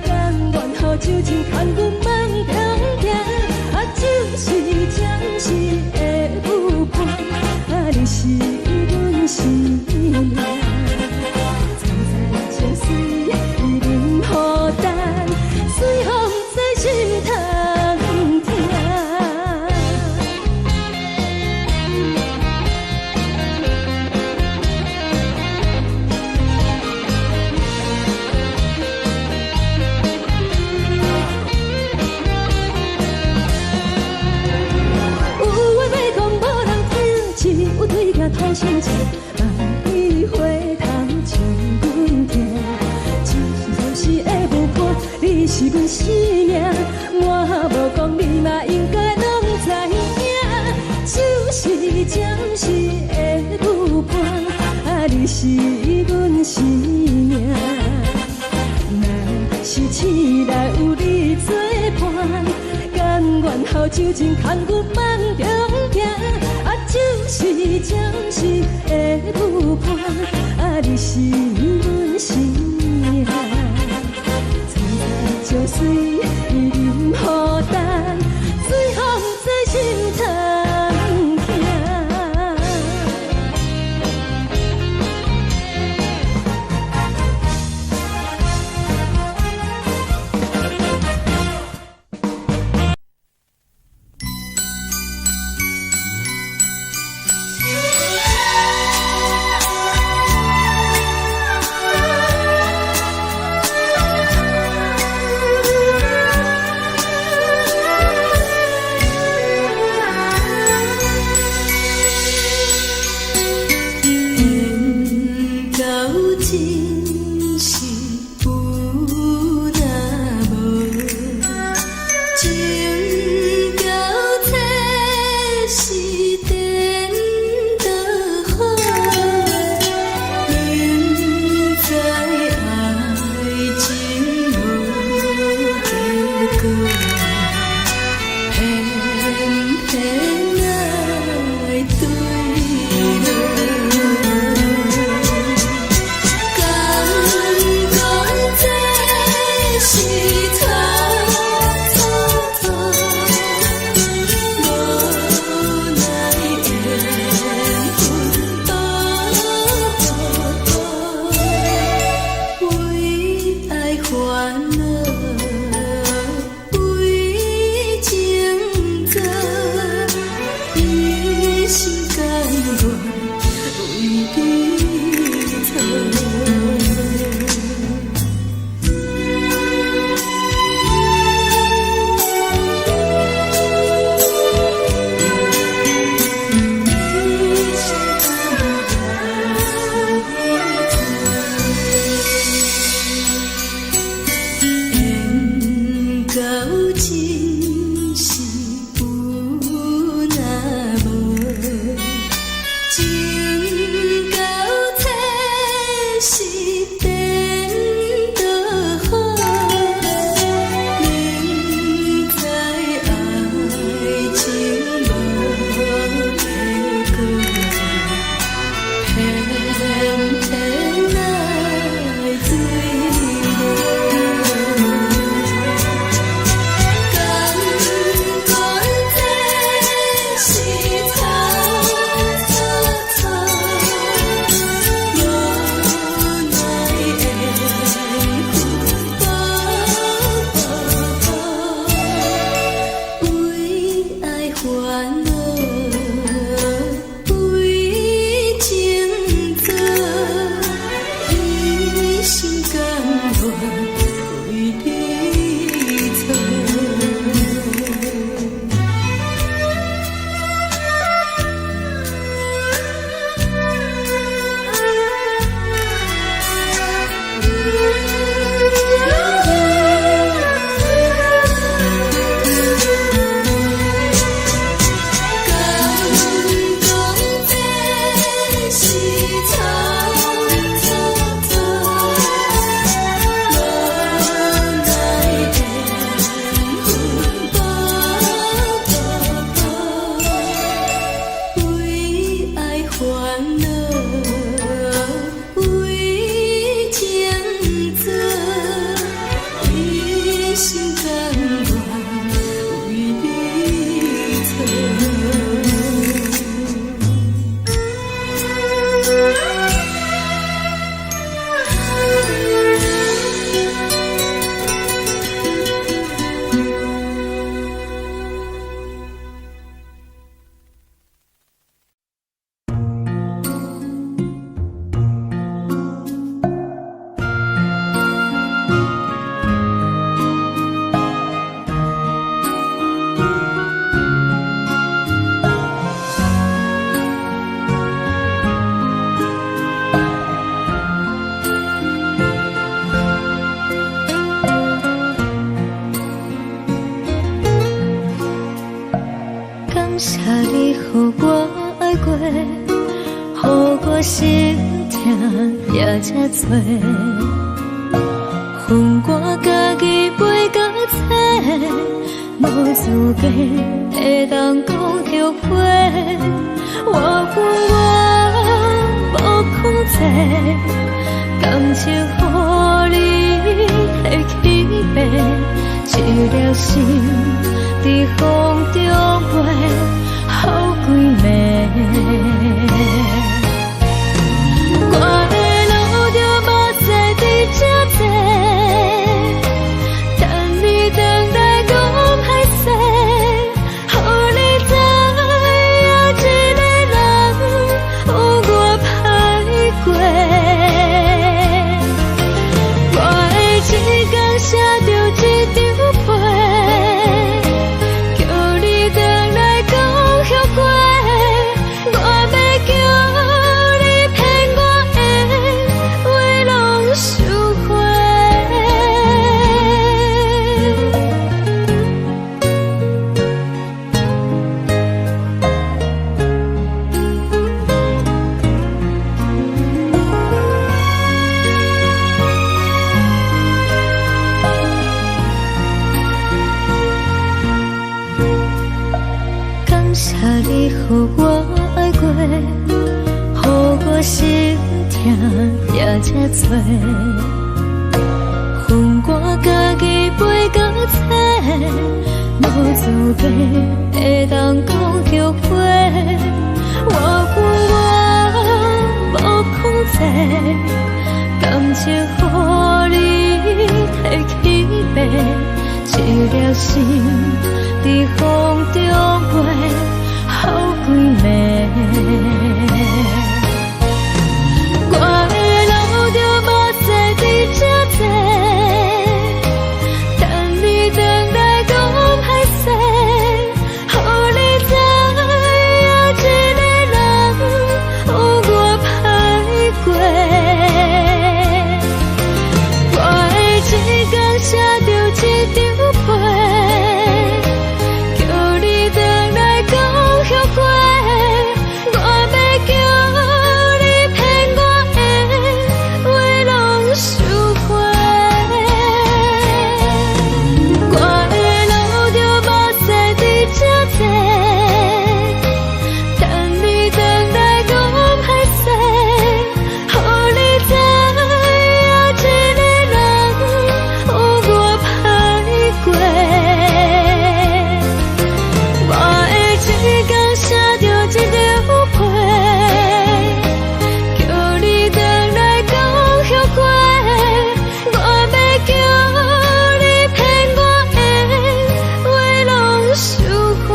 甘愿予酒精牵阮梦通行。就是暂时的舞伴，你是阮生命。层层泉水伊淋予干，水风在心头疼。有话要讲无人听，只有对镜头先唱，万里回头唱阮听。就是暂时的舞伴，你是阮生命，我无讲你嘛应该拢知影。就是暂时的舞伴，你是阮生命。若是醒来有你作伴，甘愿予酒精牵阮梦中行。就是暂时的舞伴，你是阮生命。层层泉水伊淋予干，水风在心头疼。谢你，予我爱过，予我心痛也这多。分我家己飞到切，无资格会当讲后悔。我分我无控制，感情予你提起飞，一粒心在风中飞，好几暝。我的路就目屎在这多，等你等待讲歹势，予你知影一个人有我歹过。我的一天写着一张被，叫你回来讲后悔。我要叫你骗我的话拢收回。感谢你，予我爱过，予我心痛也这多。分我家己飞到切，无资格会当讲后悔。我分我无控制，感情予你提起飞，一粒心在风中飞，好几暝。我的路就目屎在这多，等你等待讲歹势，予你知影一个人有我歹过。我的一天写着一张被，叫你回来讲后悔。我要叫你骗我的话拢收回。我的路就目屎在这多，等你等待讲歹势，予你知影一个人有我歹过。我的一天写着一张被，叫你回来讲后悔。我要叫你骗我的话拢收回。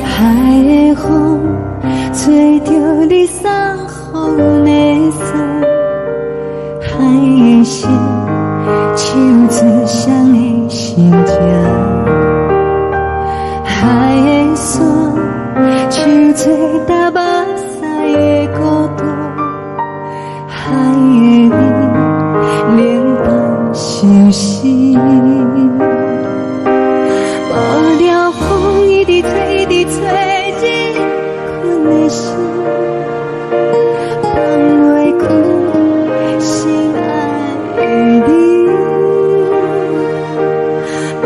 海的风吹着你送风的伞，海的心唱出谁的心情，海的山唱出打目屎的孤独，海的你冷淡伤心。无聊风一直吹，一直吹，日困的心放袂开，心爱的你。无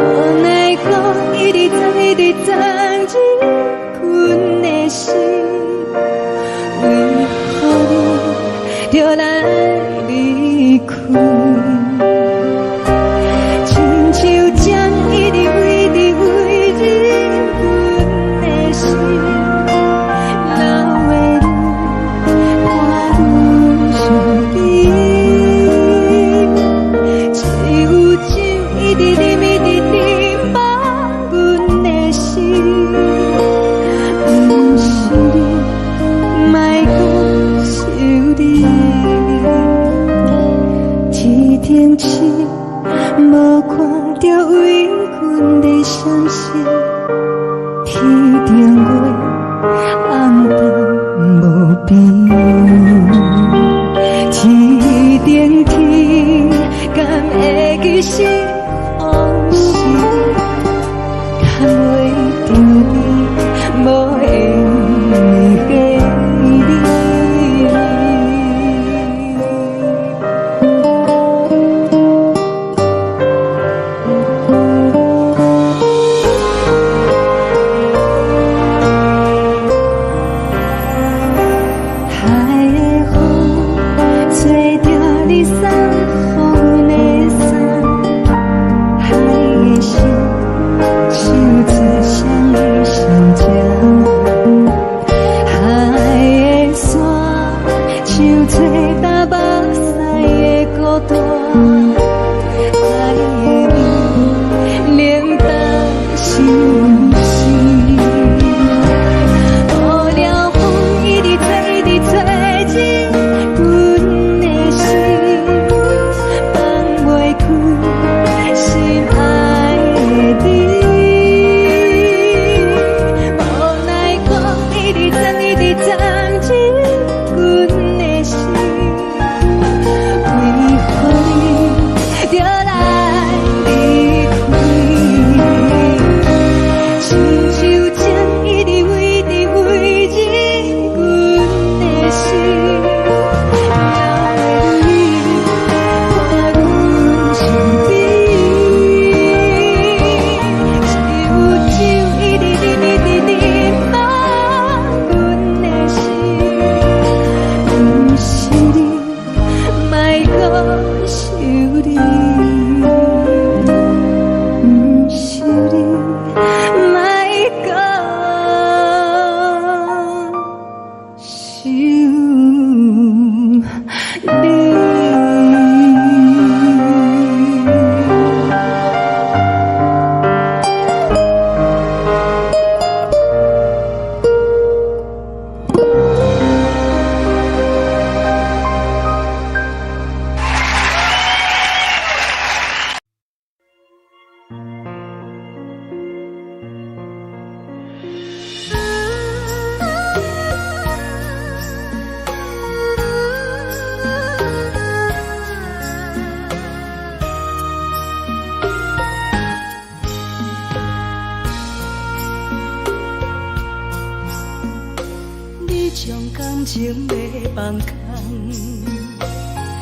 你将感情要放空，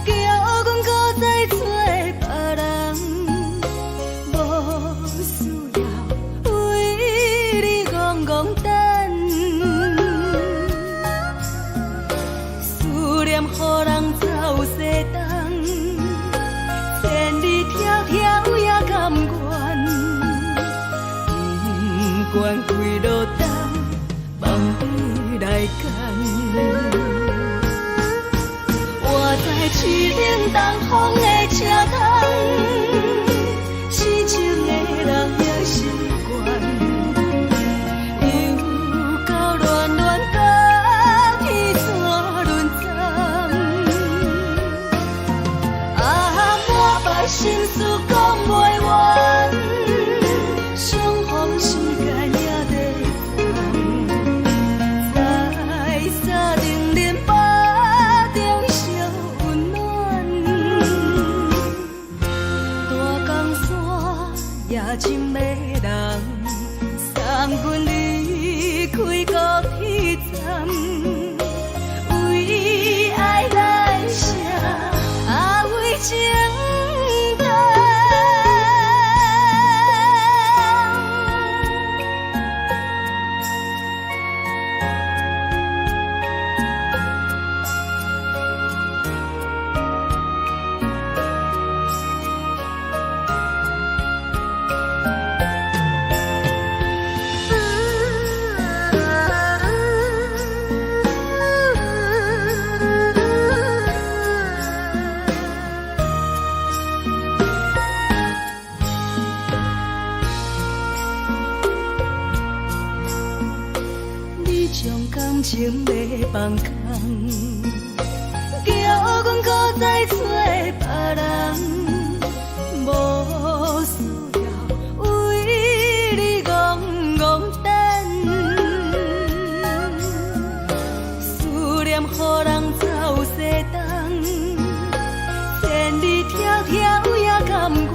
叫阮搁再找别人，无需要为你戆戆等。思念予人走西东，千里迢迢也甘愿，不管几落冬，梦你来牵。我在市顶东风的车窗，痴情的人也习惯，又到恋恋到天山沦陷。啊，满腹心事讲袂完，相逢时间也在等，在沙丁莲花中烧温暖。大江山夜深的人，送阮离开高铁站，为爱来写，啊为情长。你将感情要放空，叫阮搁再找别人，无需要为你戆戆等。思念予人走西东，千里迢迢也甘愿，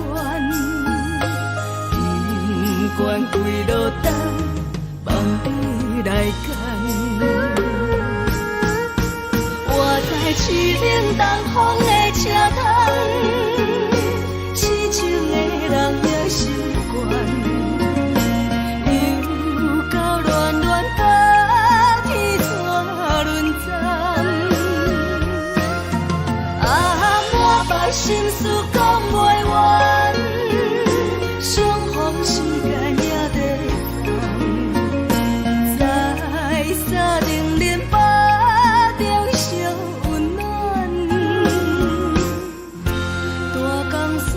不管几落冬，梦你来牵。我在市顶东风的车窗，痴情的人也习惯，又到恋恋到天山沦陷。啊，满腹心事讲袂完，相逢时间也在等，在沙丁莲花中烧温暖。大江山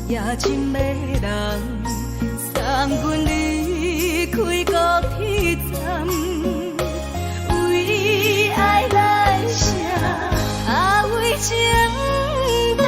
夜深的人，送阮离开高铁站，为爱来写，啊为情长。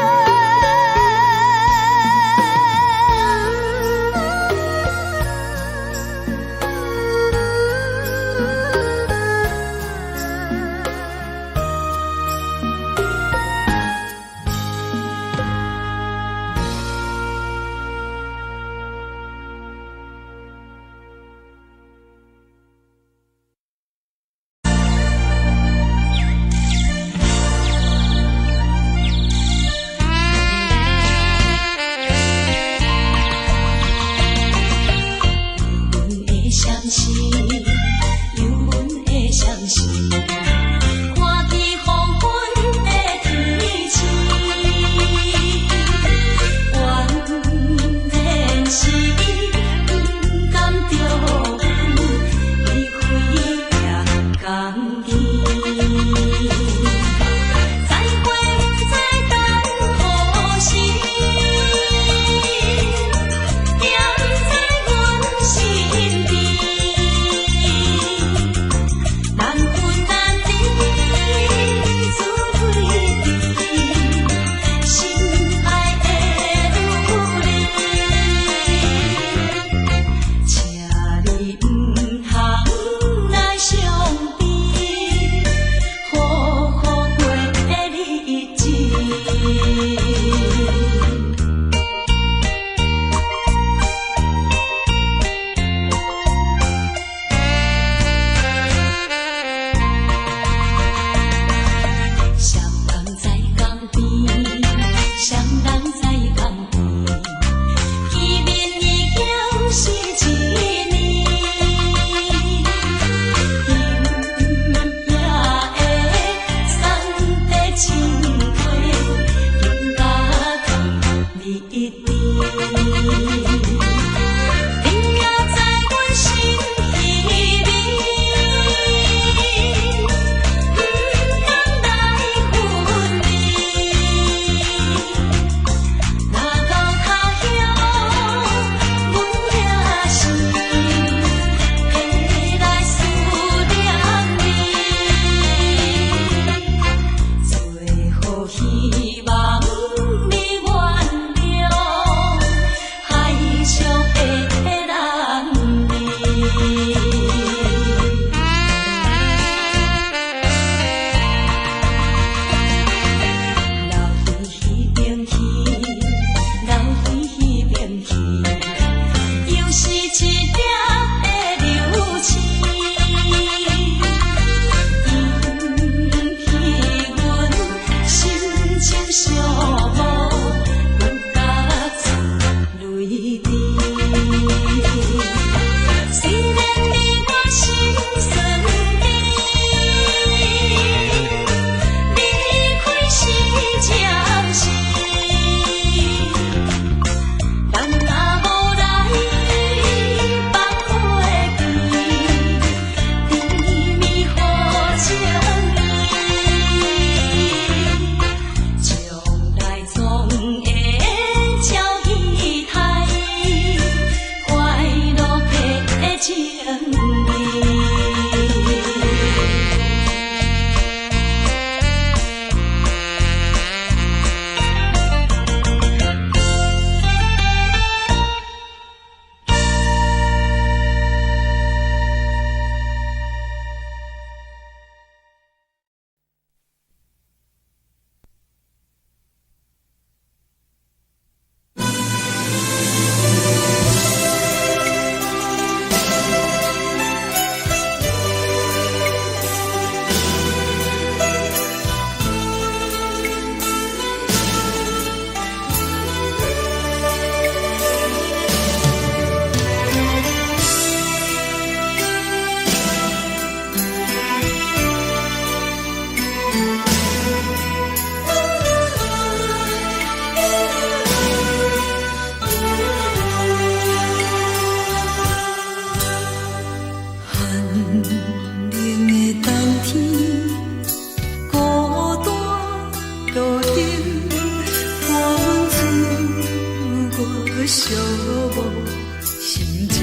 心情。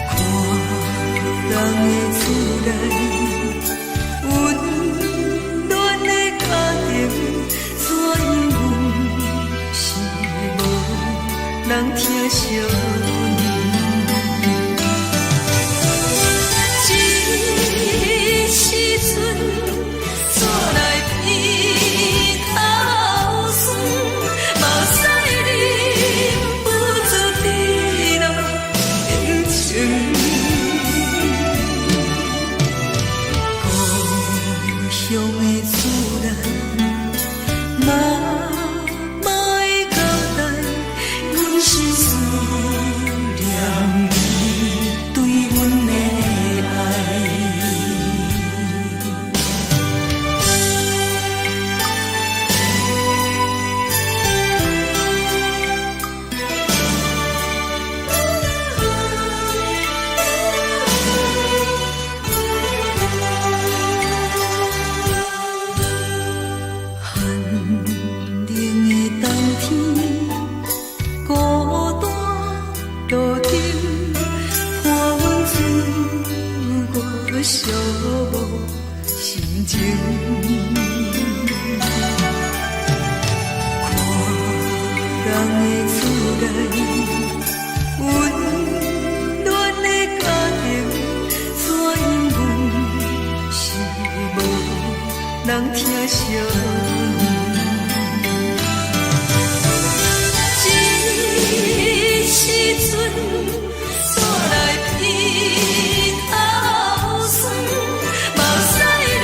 看人的厝内温暖的家庭，怎样是无人疼惜你？这时阵怎来鼻口酸，嘛使忍不住滴落眼睛。故乡的厝内，妈妈的交代，阮是思念你对阮的爱。寂无心情，看人的厝内温暖的家庭，怎因阮是无人疼惜你？这时阵怎来鼻口酸？嘛使忍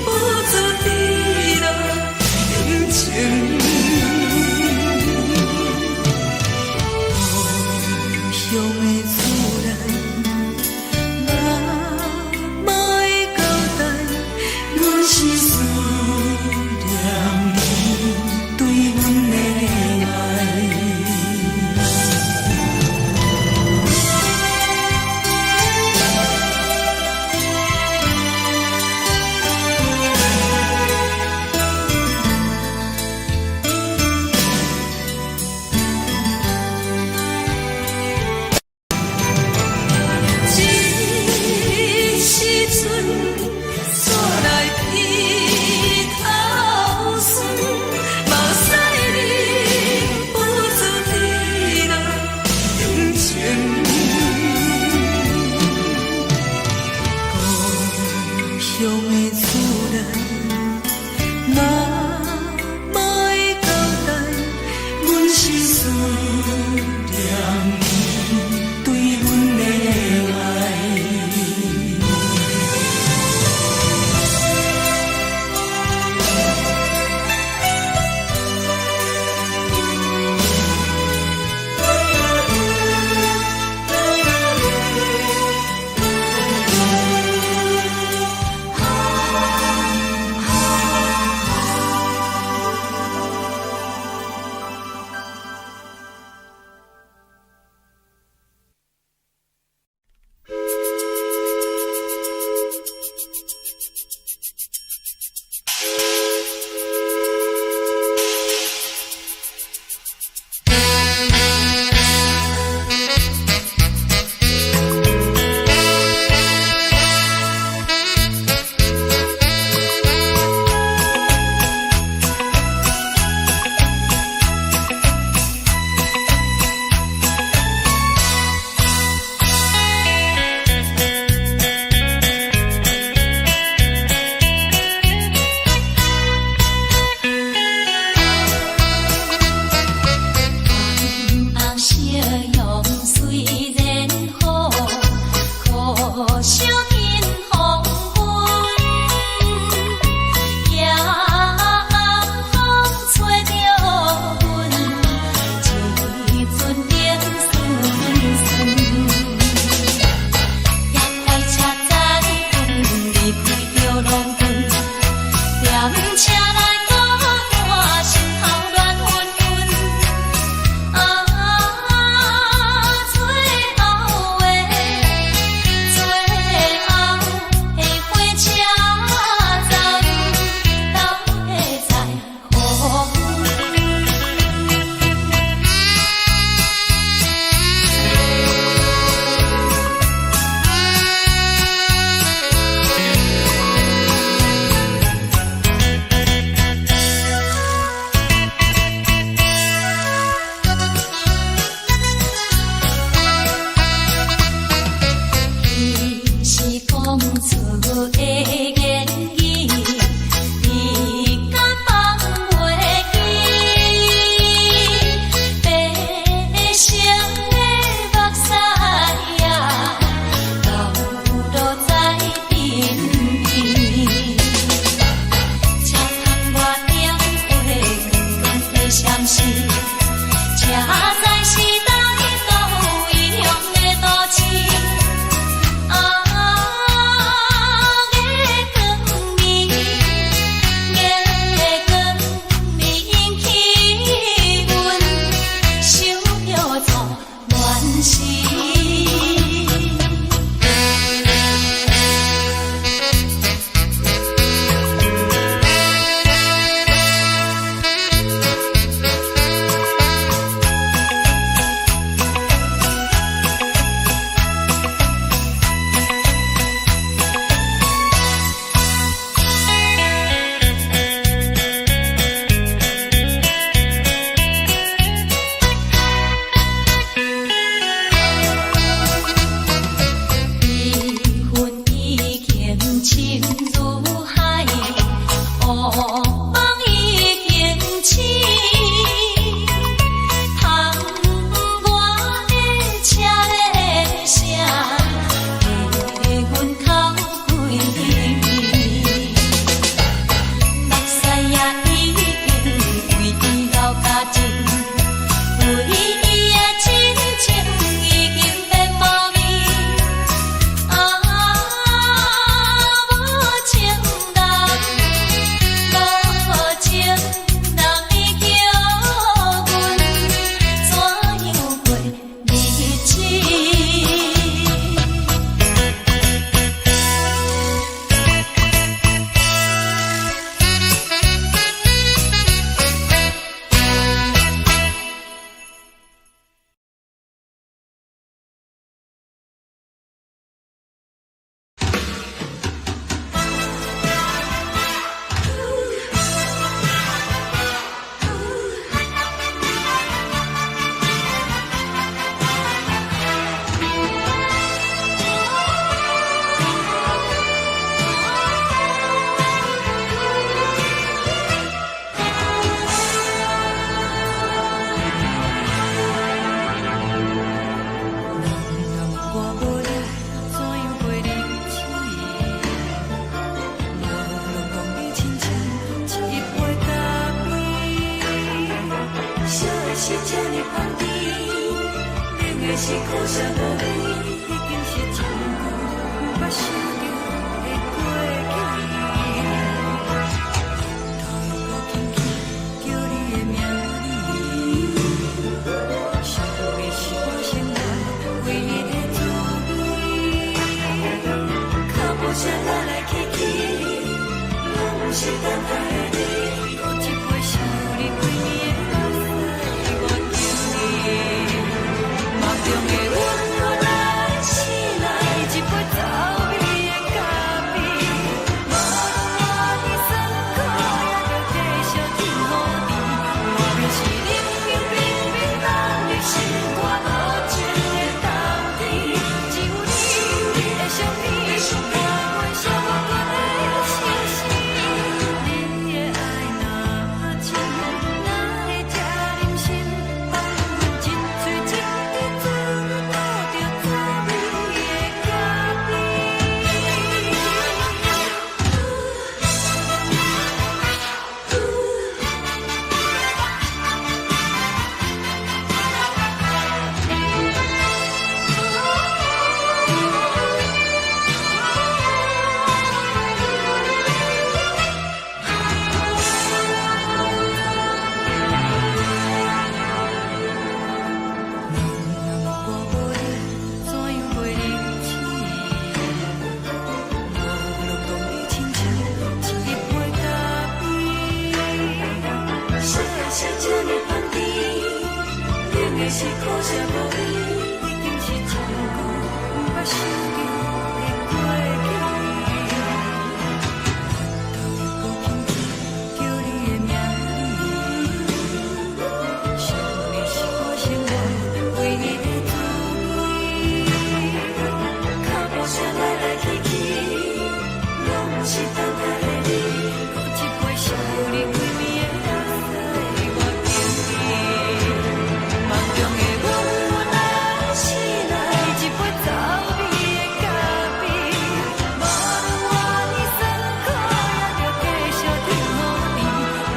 不住滴落眼睛。故乡的厝内，妈妈的交代，阮是思是这呢香甜，冷的是苦涩无味，已经是真久毋捌想着的过去。头又无轻轻叫你的名字，想的是我心内唯一的滋味。脚步声来来去去，拢是等待的你，有一杯想你几年的目屎，我求你，梦中的阮落来醒来，一杯走味的咖啡，无论我的酸苦，也着继续甜予你。我就是冷冰冰冰冷的心肝，无情的冬天，只有你会想你，我阮寂寞阮的心事。你的爱若真，哪会这忍心放阮一嘴情的滋味，倒着滋味的咖啡。我无你，怎样袂离弃？无路当你亲像一杯咖啡，说的是这呢香甜，冷的是苦涩无味，已经是真久毋捌想着的过去。头又无轻轻叫你的名字，想的是我心内唯一的滋味。脚步声来来去去，拢是等待的你，有一杯想你几暝的目屎，我求你，梦中的阮来醒来，一杯走味的咖啡，无论我的酸苦，也着继续甜予你。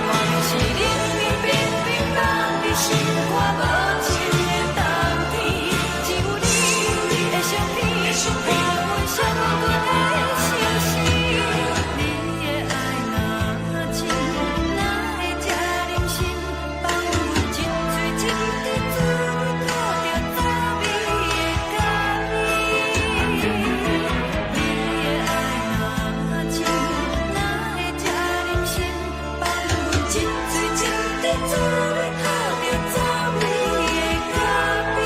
我就是冷冰冰冰冷的心肝，无情的冬天，只有你会想你，我阮寂寞阮的心事。你的爱若真，哪会这忍心放阮一嘴情的滋味，倒着滋味的咖啡。你的爱若真，哪会这忍心放阮一嘴情的滋味，倒着滋味的咖啡。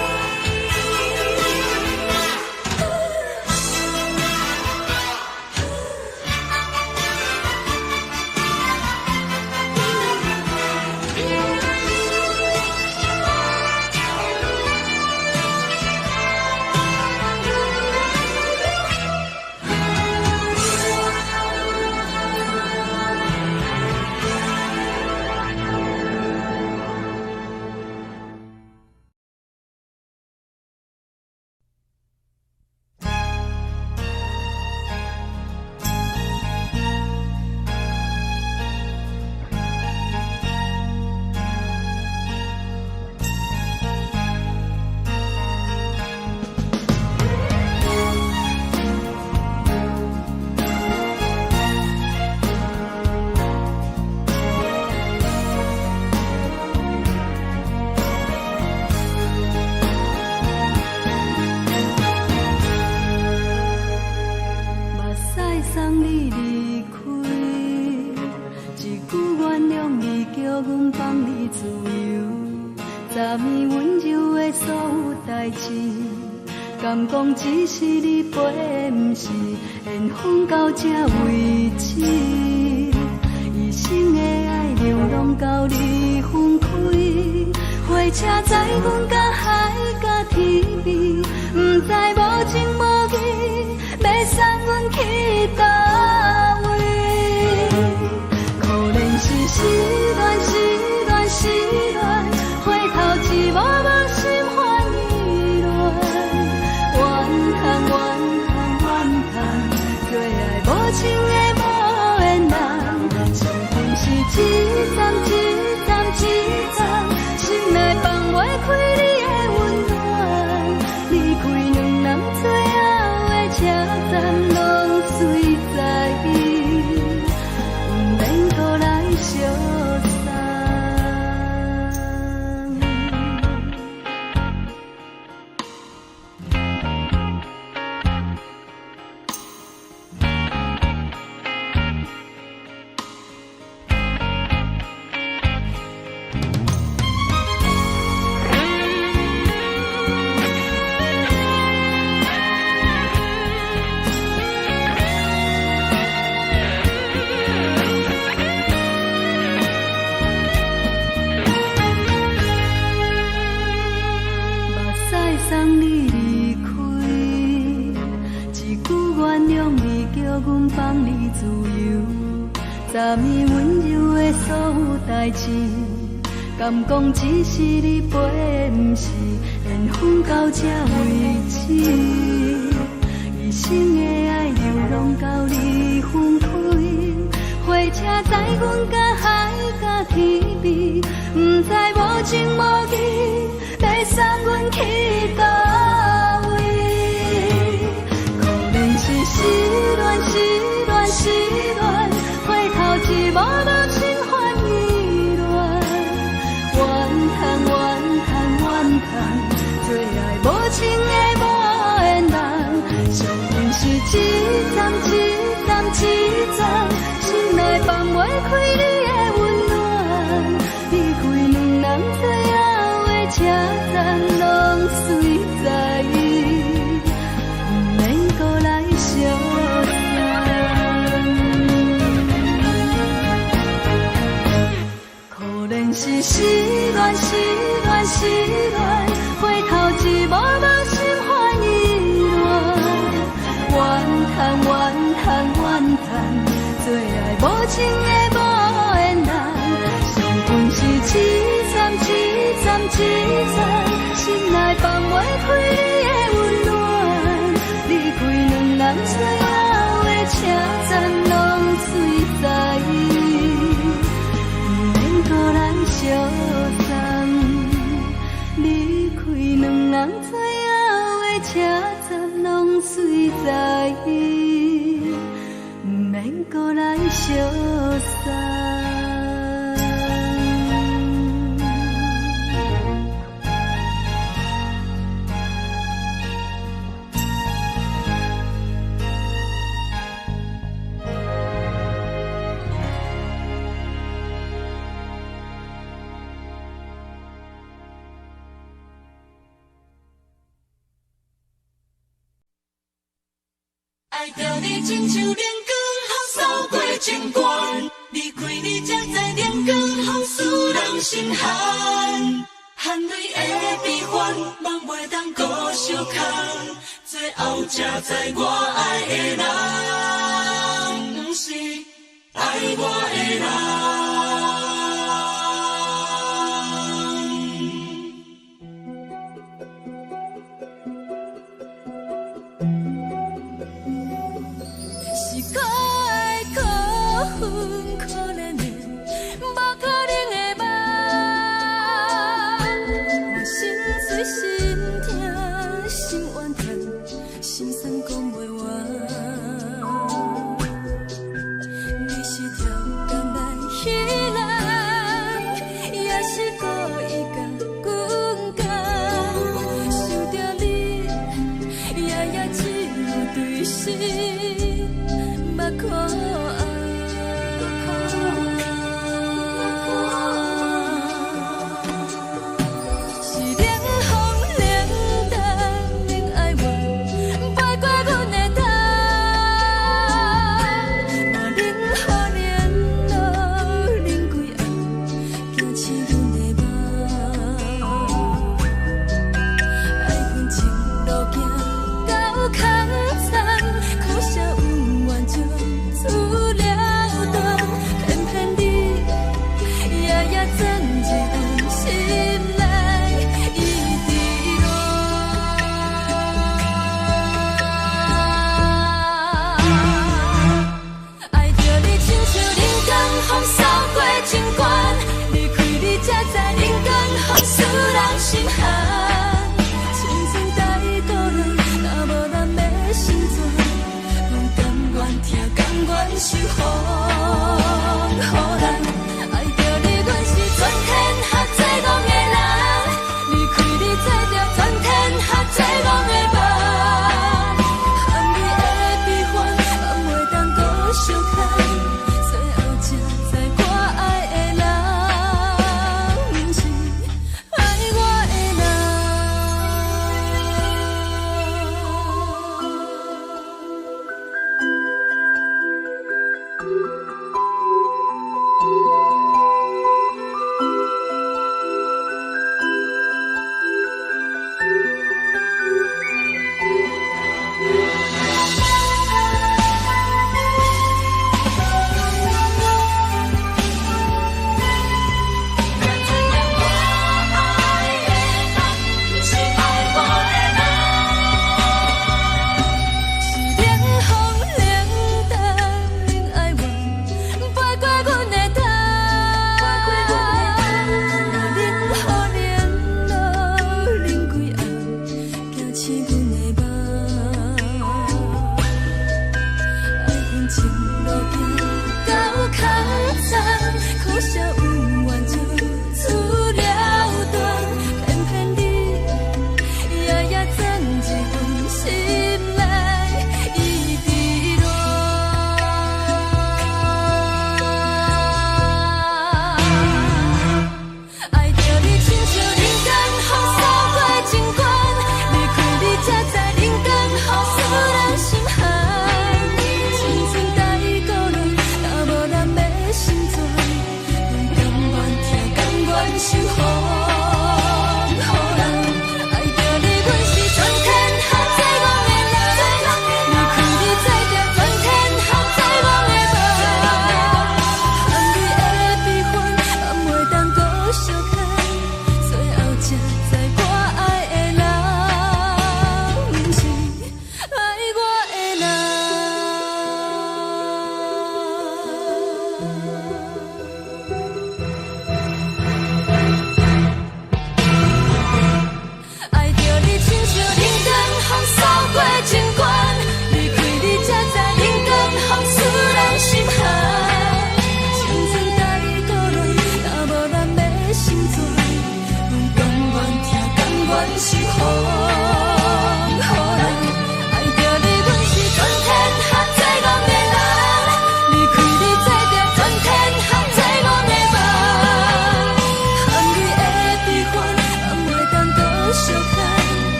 目屎送你离开，一句原谅你，叫阮放你自由，昨暝温柔的所有代志，敢讲只是你陪，毋是缘分到这为止。一生的爱流浪到你分开，火车载阮到海角天边，毋知无情无义，要送阮去倒位？可能是失恋，失恋，失恋，回头一幕幕心烦意乱，怨恨，怨恨，怨恨，最爱无情的无缘人，情份是一站一站一站，心内。开你的温暖，离开两人最后的车站，拢随在伊，毋免搁来相送。送你离开，一句原谅你，叫阮放你自由。昨暝温柔的所有代志，敢讲只是你陪，毋是缘分到这为止。一生的爱流浪到你分开，火车载阮甲海甲天边，毋知无情无义。要送阮去倒位？可能是失恋，失恋，失恋，回头一幕幕心烦意乱，怨叹，怨叹，怨叹，最爱无情的无缘人，上恨是一站一站一站，心内放袂开你的温暖，离开两人最后车站拢随在伊，毋免搁来相送。可能是失恋，失恋，失恋，回头一幕幕心烦意乱，怨叹，怨叹，怨叹，最爱无情的无缘人，上恨是一站一站一站，心内放袂开你的温暖，离开两人最后的车站拢随在伊，毋免搁来相送。离开两人最后的车站拢随在伊，毋免搁来相送。爱着你亲像阳光风扫过情关，离开你才知阳光风使人心寒，含泪的悲欢，望袂当搁相牵，最后才知我爱的人，不是爱我的人。可怜的，无可能的梦，我心碎心痛，心怨叹，心酸讲袂完。你是条工来彼来。人心寒。青春待故人，若无咱要成全，拢甘愿听，甘愿受风雨咱。爱着你，阮是全天下最戆的人，离开你做着全天下最戆的梦。含你的悲欢，敢袂当搁相牵，最后才知我爱的人，不是爱我的人。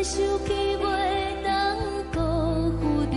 想去袂当辜负着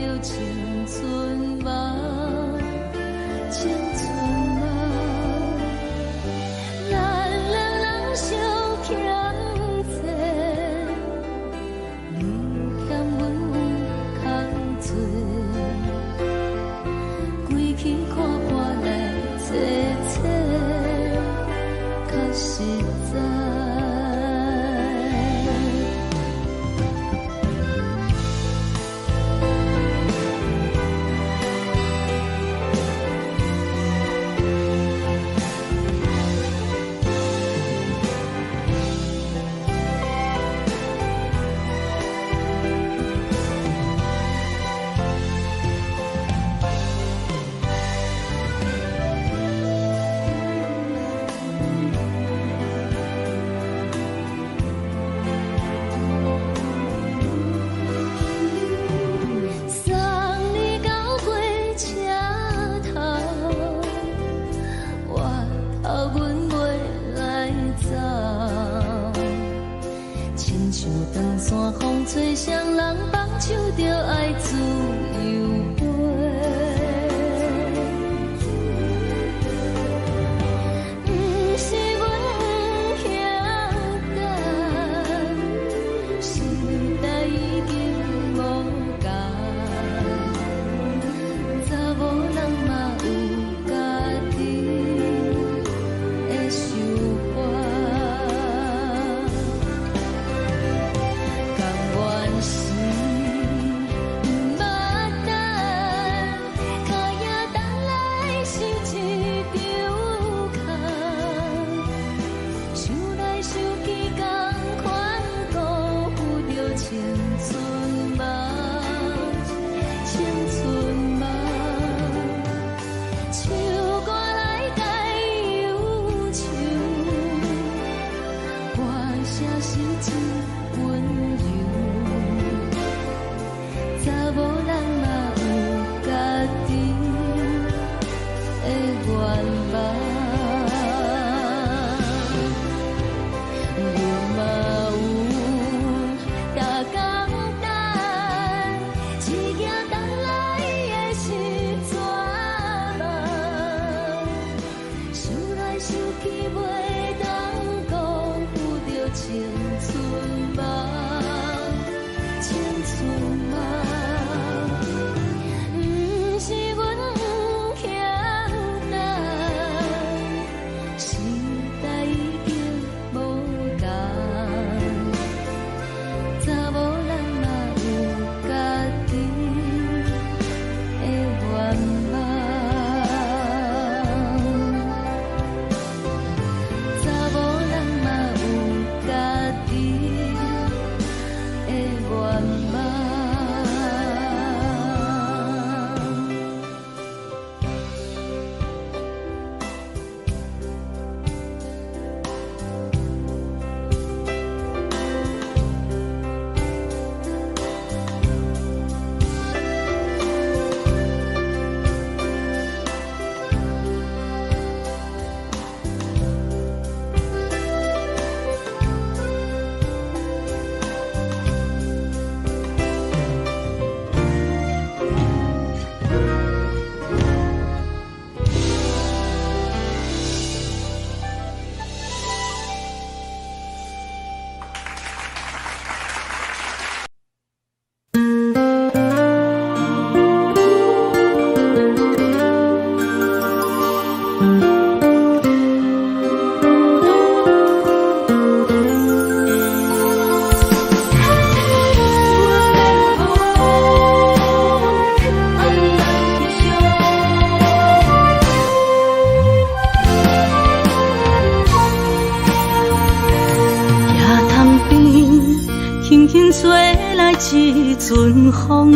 一阵风，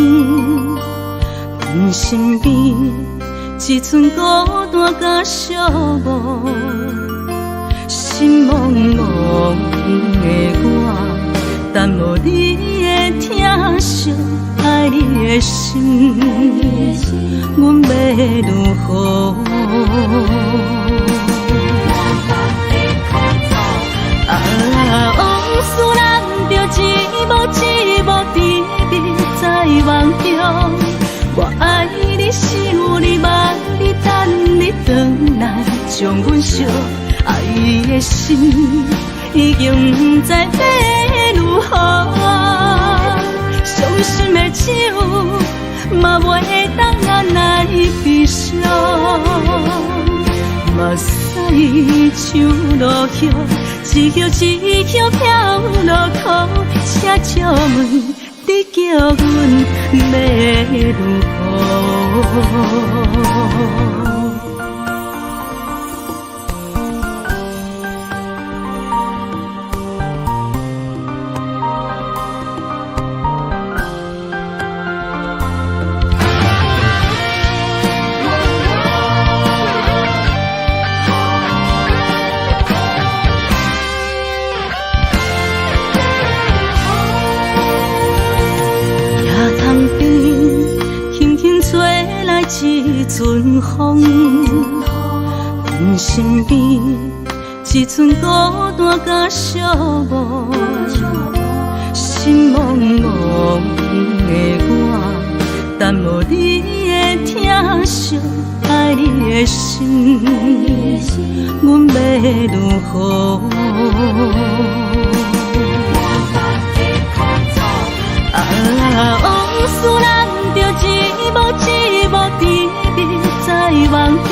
阮身边一寸孤单甲寂寞，心茫茫的我，等无你的疼惜，爱你的心，阮要如何？往事咱着一幕一幕甜蜜在梦中。我爱你是有你望你等你回来，将阮惜爱的心已经不知要如何。伤心的手嘛袂当按来悲伤，目屎像落雨。一叶一叶飘落雨，请借问你叫阮要如何？一阵风，阮身边一寸孤单甲寂寞，心茫茫的我，等无你的疼惜，爱你的心，阮要如何？往事咱着一幕一幕甜蜜在梦中。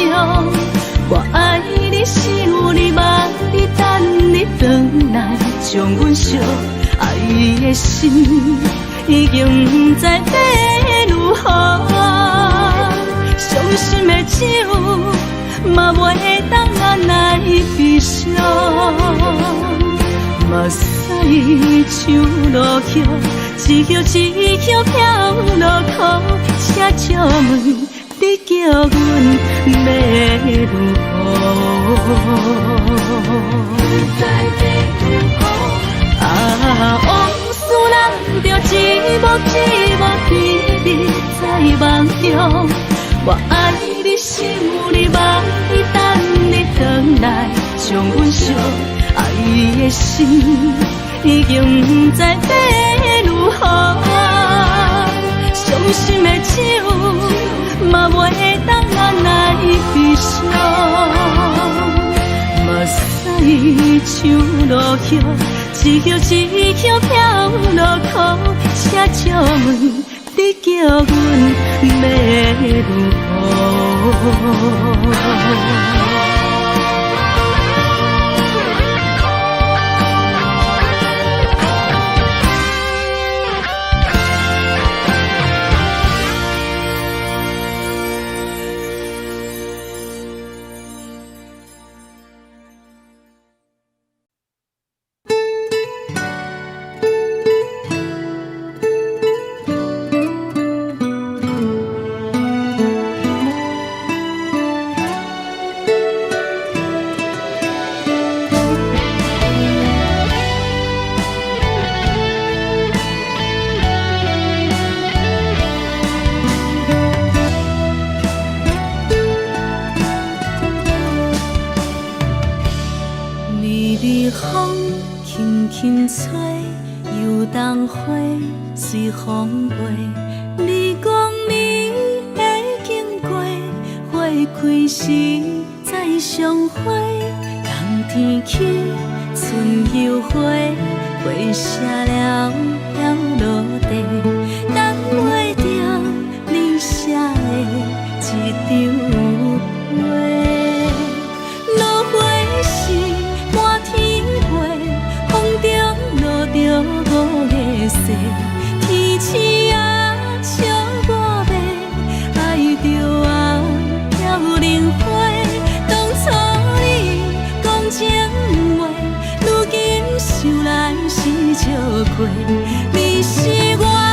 我爱你是有你望你等你回来，将阮惜爱的心已经不知要如何。伤心的手嘛袂当按来悲伤，目屎像落雨。一叶一叶飘落雨，请借问你叫阮要如何？往事咱着一幕一幕甜蜜在梦中。我爱你是有你望你等你回来，将阮惜爱的心已经不知要如何。伤心的手嘛袂当按来悲伤，目屎像落雨，一叶一叶飘落雨，请借问你叫阮要如何？轻吹，游动花随风飞。你讲你会经过，花开时再相会。冬天起，春又花，花谢了飘落地，等袂着你写的一张画。落花时满天飞。着五个色，天星啊笑我迷，爱着我飘零花。当初你讲情话，如今想来是笑过。你是我。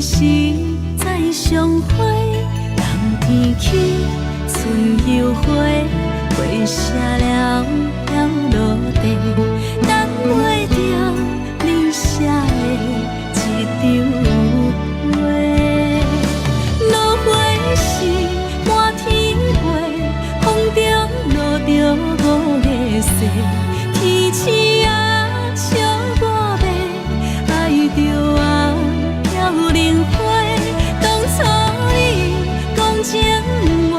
开时再相会，人天起春又花，花谢了了落地，等袂着你写的一张话。落花时满天飞，风中落着五个色，天星啊笑我迷，爱着啊飘零花。当初你讲情话，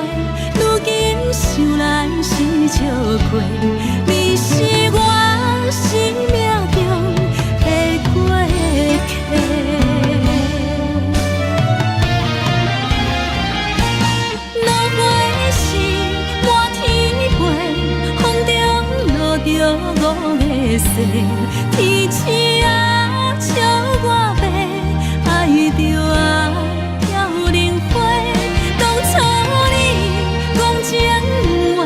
如今想来是笑过，你是我生命中的过客。落花时满天飞，风中落着五个色，天星啊笑我迷，爱着啊飘零花。当初你讲情话，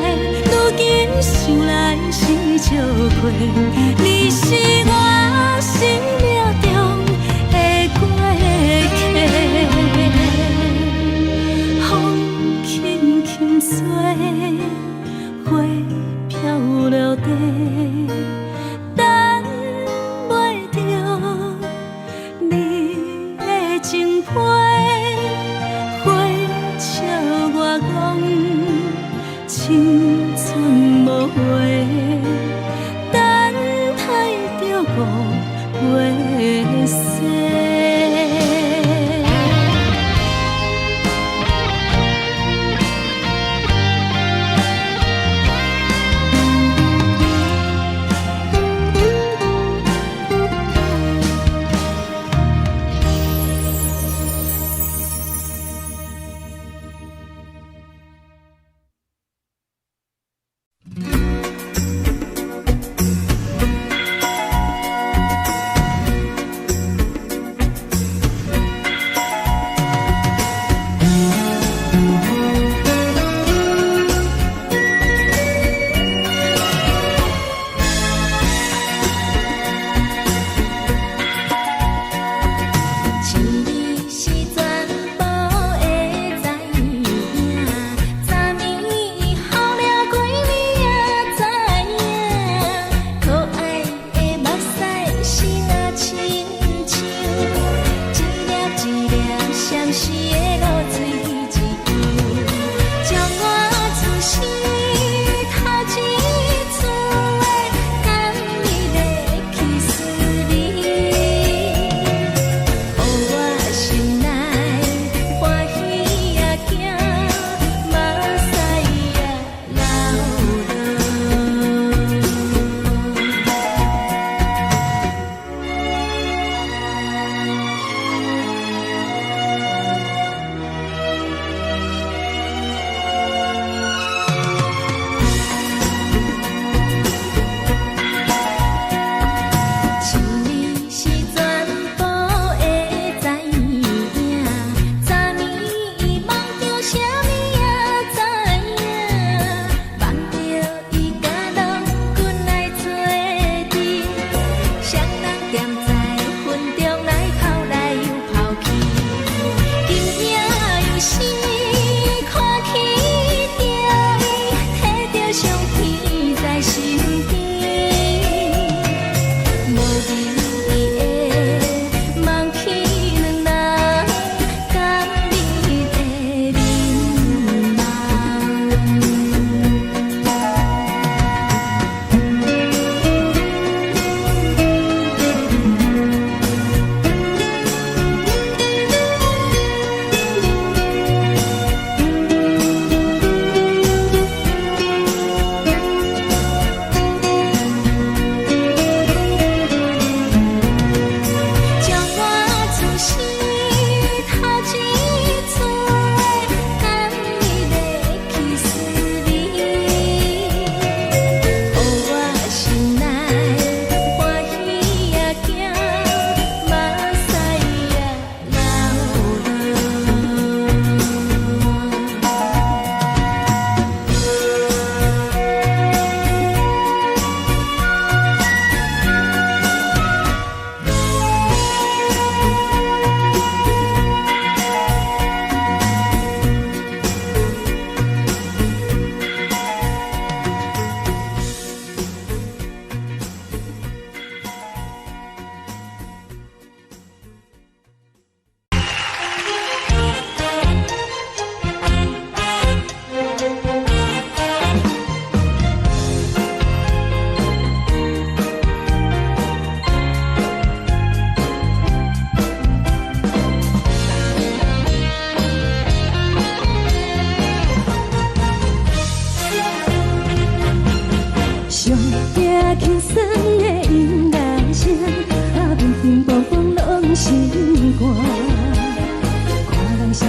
如今想来是笑过，你是我生命中的过客。风轻轻吹，花飘落地，等袂着你的情批。花笑我讲青春无悔，等待着五月雪。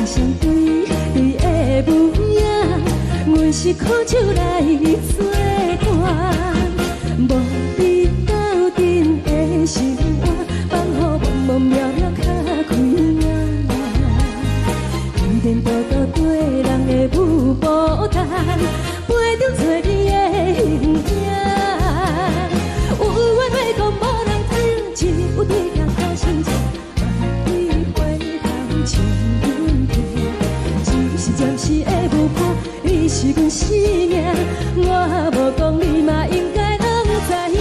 相对对的模样，阮是苦酒来作伴，无你斗阵的生活，放予茫茫渺渺较开眼。一点多多对人的舞步弹，陪着做你的形影。有缘会讲无人知，只有对镜头心情，万里回头像阮家。只是暂时的舞伴，你是阮生命，我无讲你嘛应该拢知影。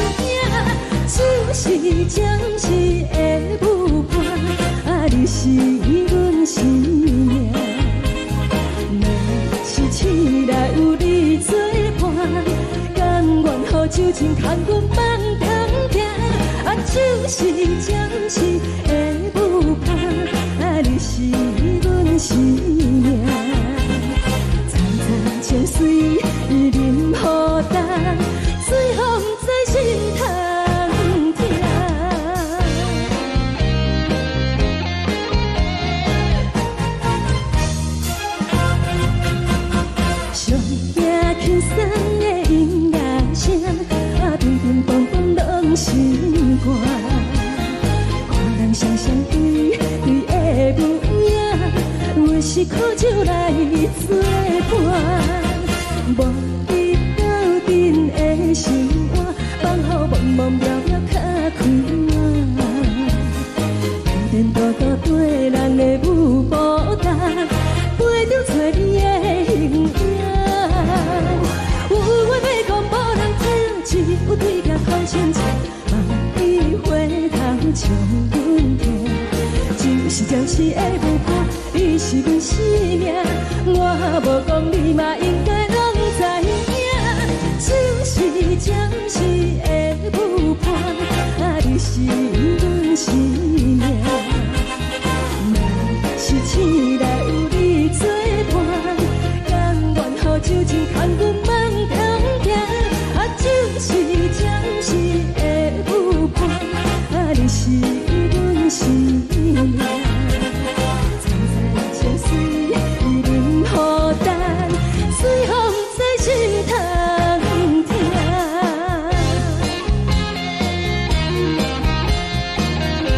只是暂时的舞伴，你是阮生命。是醒来有你作伴，甘愿予酒精牵阮放通行，就是暂时的舞伴，你是阮生命。层层情水任何重，随风在心通听。上惊轻松的音乐声，乒乒乓乓拢心肝。看人双双对对的模样，阮是苦酒来作伴。无你斗阵的生活，放予茫茫渺渺较开眼。点点多多对人的舞步弹，陪着做你的形影。有缘要讲无人知，只有对镜头心情，万里回头像阮家。就是暂时的舞伴，你是阮生命，我无讲你嘛应该。